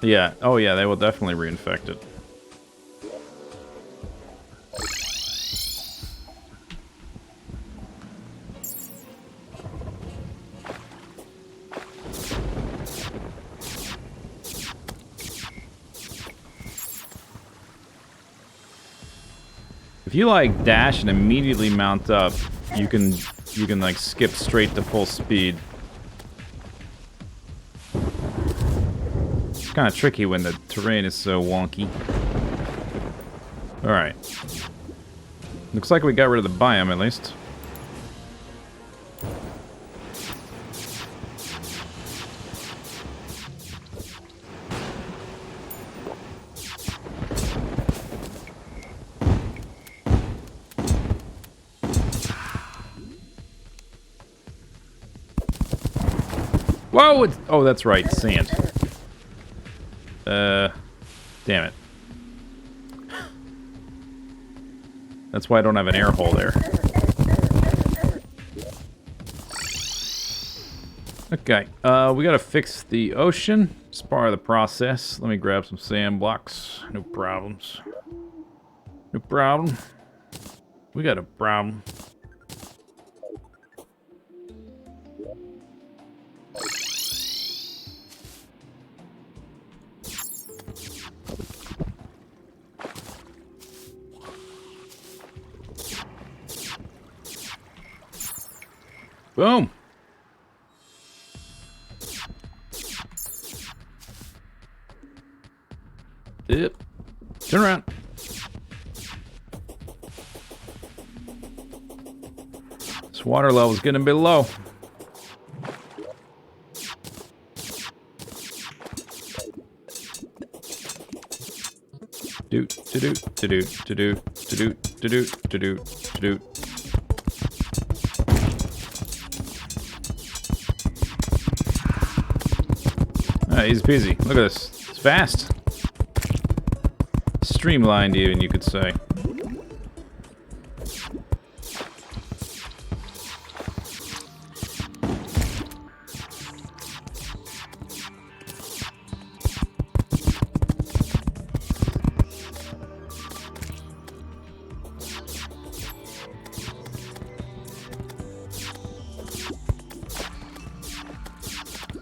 Yeah. Oh, yeah. They will definitely reinfect it. If you like dash and immediately mount up, you can like skip straight to full speed. It's kind of tricky when the terrain is so wonky. All right. Looks like we got rid of the biome at least. Whoa! It's, oh, that's right, sand. Damn it. That's why I don't have an air hole there. Okay, we gotta fix the ocean. It's part of the process. Let me grab some sand blocks. No problems. No problem. We got a problem. Boom. Yep. Turn around. This water level's getting a bit low. Do do do do do do do do Alright, easy peasy. Look at this. It's fast. Streamlined, even, you could say.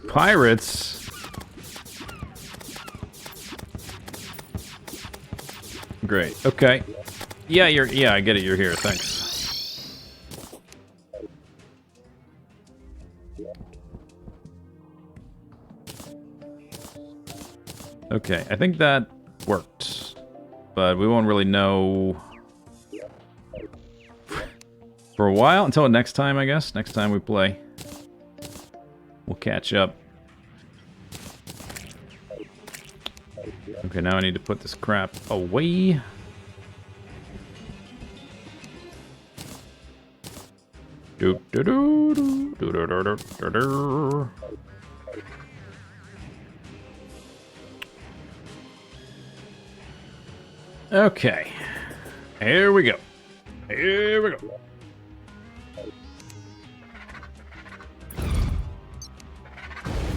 Pirates? Great. Okay. Yeah, I get it. You're here. Thanks. Okay, I think that worked. But we won't really know for a while, until next time, I guess. Next time we play. We'll catch up. Okay, now I need to put this crap away. Okay. Here we go. Here we go.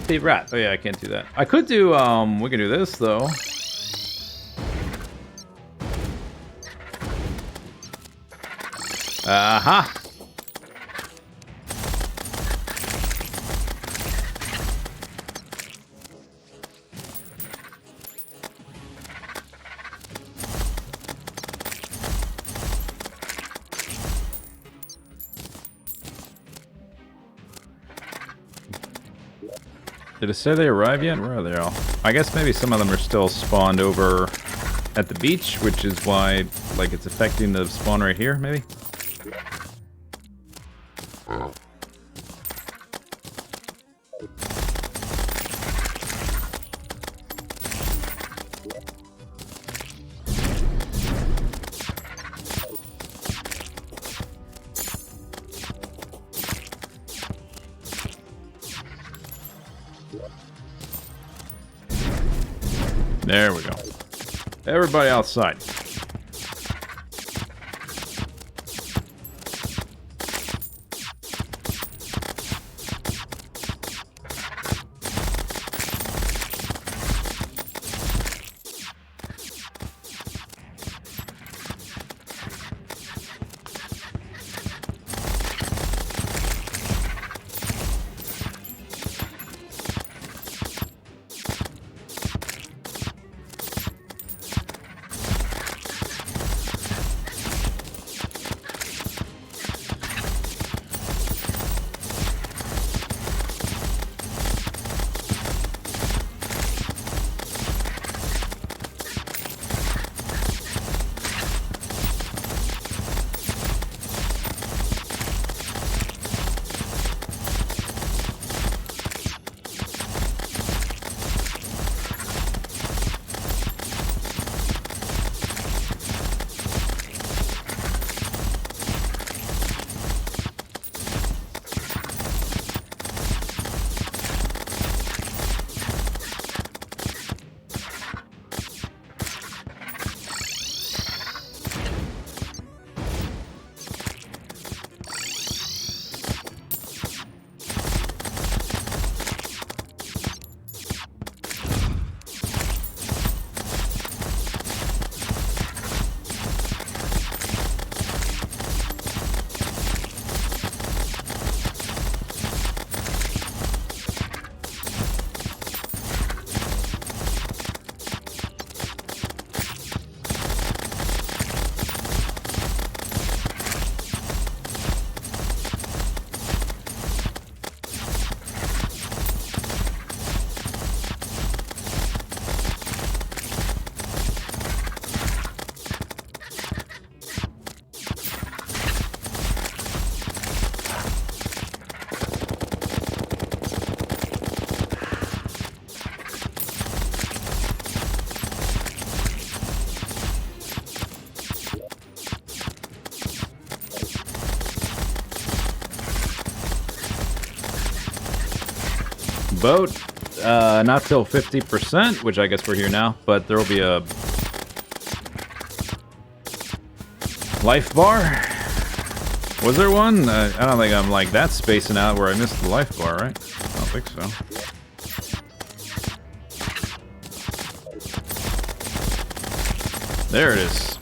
Hey, rat. Oh yeah, I can't do that. I could do, we can do this though. Aha! Did it say they arrived yet? Where are they all? I guess maybe some of them are still spawned over at the beach, which is why, like, it's affecting the spawn right here, maybe? There we go. Everybody outside. Boat, not till 50%, which I guess we're here now, but there will be a life bar. Was there one? I don't think I'm like that spacing out where I missed the life bar, right? I don't think so. There it is.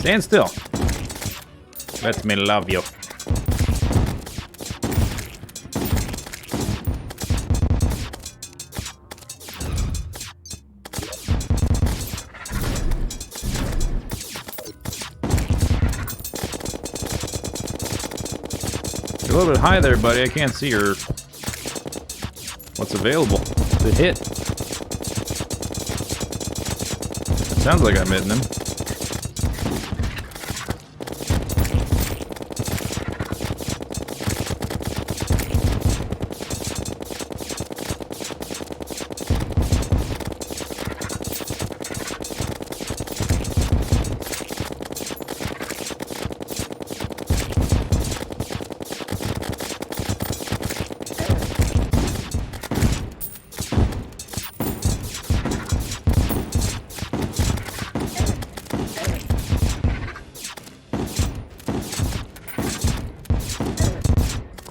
Stand still. Let me love you. You're a little bit high there, buddy. I can't see your what's available to hit. Sounds like I'm hitting him.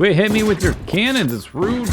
Quit hitting me with your cannons, it's rude.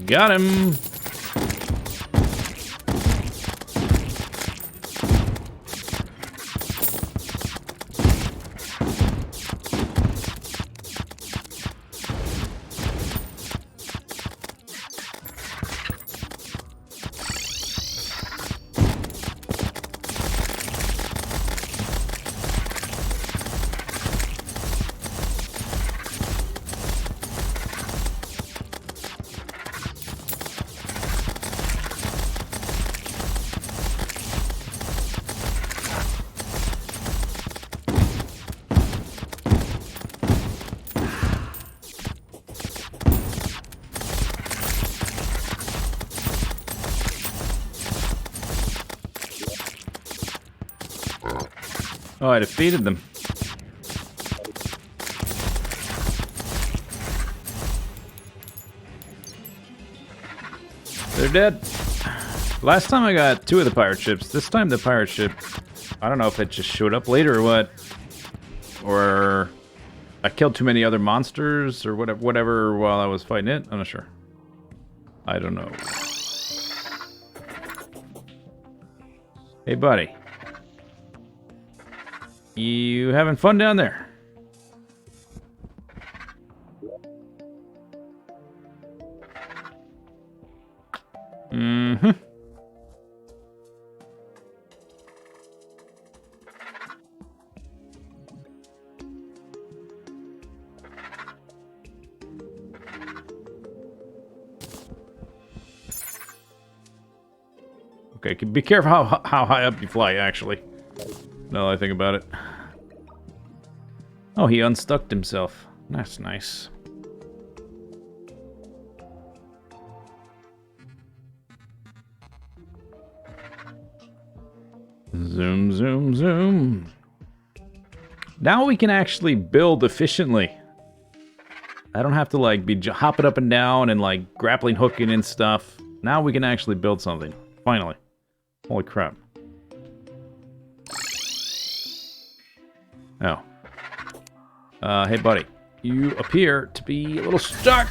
Got him. Oh, I defeated them. They're dead. Last time I got 2 of the pirate ships. This time the pirate ship, I don't know if it just showed up later or what. Or I killed too many other monsters or whatever while I was fighting it. I'm not sure. I don't know. Hey, buddy. You having fun down there? Mm-hmm. Okay, be careful how high up you fly, actually. Now that I think about it. Oh, he unstuck himself. That's nice. Zoom, zoom, zoom. Now we can actually build efficiently. I don't have to like be hopping up and down and like grappling hooking and stuff. Now we can actually build something. Finally. Holy crap. Oh. Hey buddy. You appear to be a little stuck.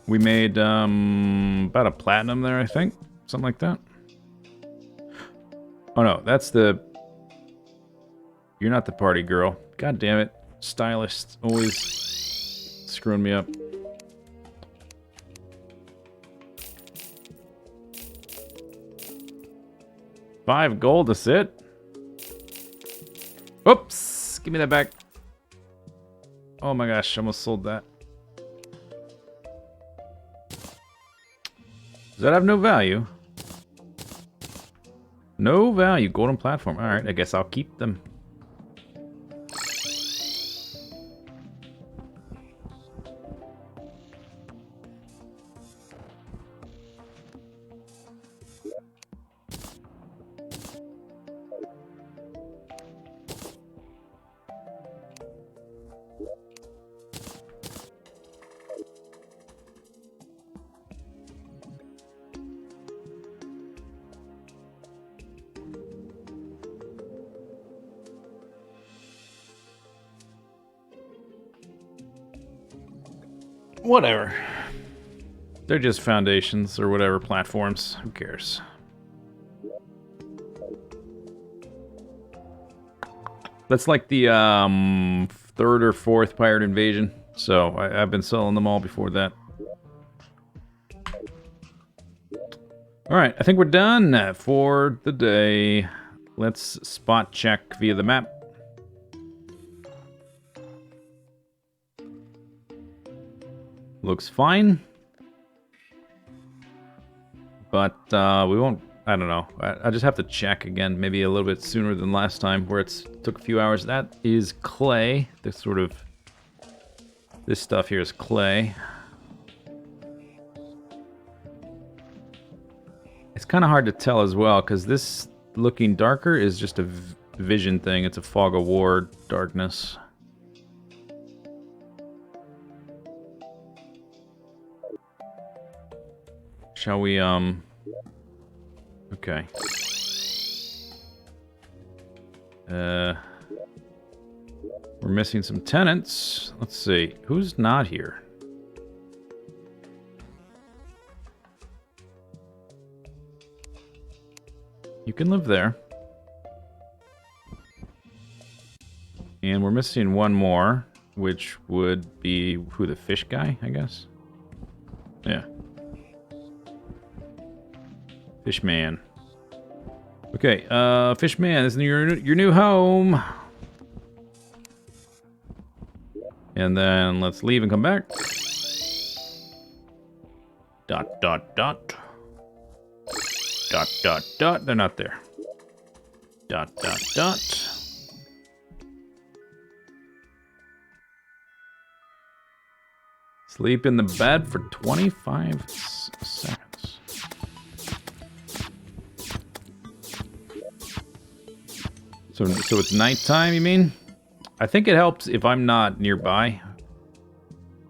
We made about a platinum there, I think. Something like that. Oh no, that's the... You're not the party girl. God damn it. Stylist always screwing me up. $5 gold, that's it. Oops! Give me that back. Oh my gosh, I almost sold that. Does that have no value? No value. Golden platform. Alright, I guess I'll keep them. Whatever. They're just foundations or whatever, platforms. Who cares? That's like the third or fourth pirate invasion. So I've been selling them all before that. Alright, I think we're done for the day. Let's spot check via the map. Looks fine. But we won't... I don't know. I just have to check again. Maybe a little bit sooner than last time where it took a few hours. That is clay. This sort of... This stuff here is clay. It's kind of hard to tell as well because this looking darker is just a vision thing. It's a fog of war darkness. Shall we, okay. We're missing some tenants. Let's see. Who's not here? You can live there. And we're missing one more, which would be, who, the fish guy, I guess? Yeah. Fishman. Okay, Fishman, this is your new home. And then let's leave and come back. Dot, dot, dot. Dot, dot, dot. They're not there. Dot, dot, dot. Sleep in the bed for 25 seconds. So it's nighttime, you mean? I think it helps if I'm not nearby.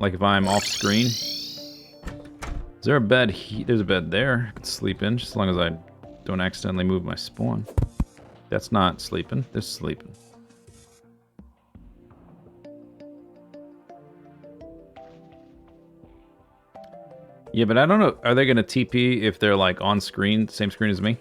Like if I'm off screen. Is there a bed? There's a bed there. I could sleep in, just as long as I don't accidentally move my spawn. That's not sleeping. This is sleeping. Yeah, but I don't know. Are they going to TP if they're like on screen, same screen as me?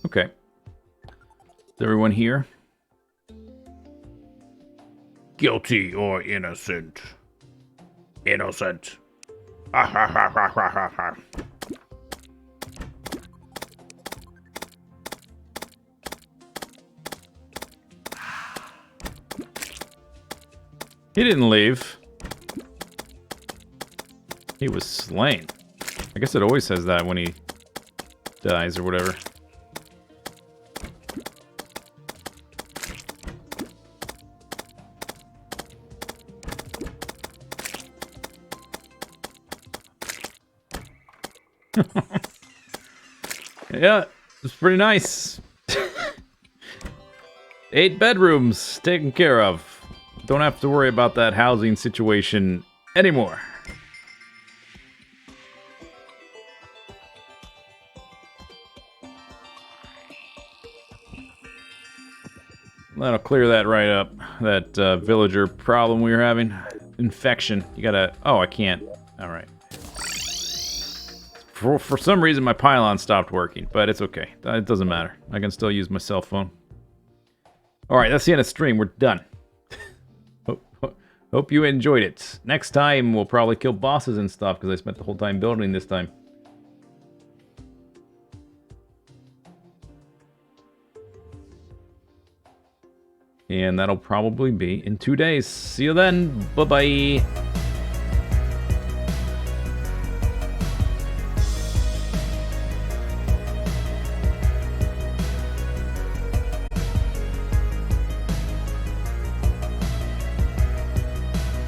Okay. Is everyone here? Guilty or innocent? Innocent. Ha ha ha ha ha ha ha. He didn't leave. He was slain. I guess it always says that when he dies or whatever. Yeah, it's pretty nice. 8 bedrooms taken care of. Don't have to worry about that housing situation anymore. That'll clear that right up. That villager problem we were having. Infection. You gotta... Oh, I can't. Alright. For some reason, my pylon stopped working, but it's okay. It doesn't matter. I can still use my cell phone. Alright, that's the end of the stream. We're done. Hope you enjoyed it. Next time, we'll probably kill bosses and stuff, because I spent the whole time building this time. And that'll probably be in 2 days. See you then. Bye-bye.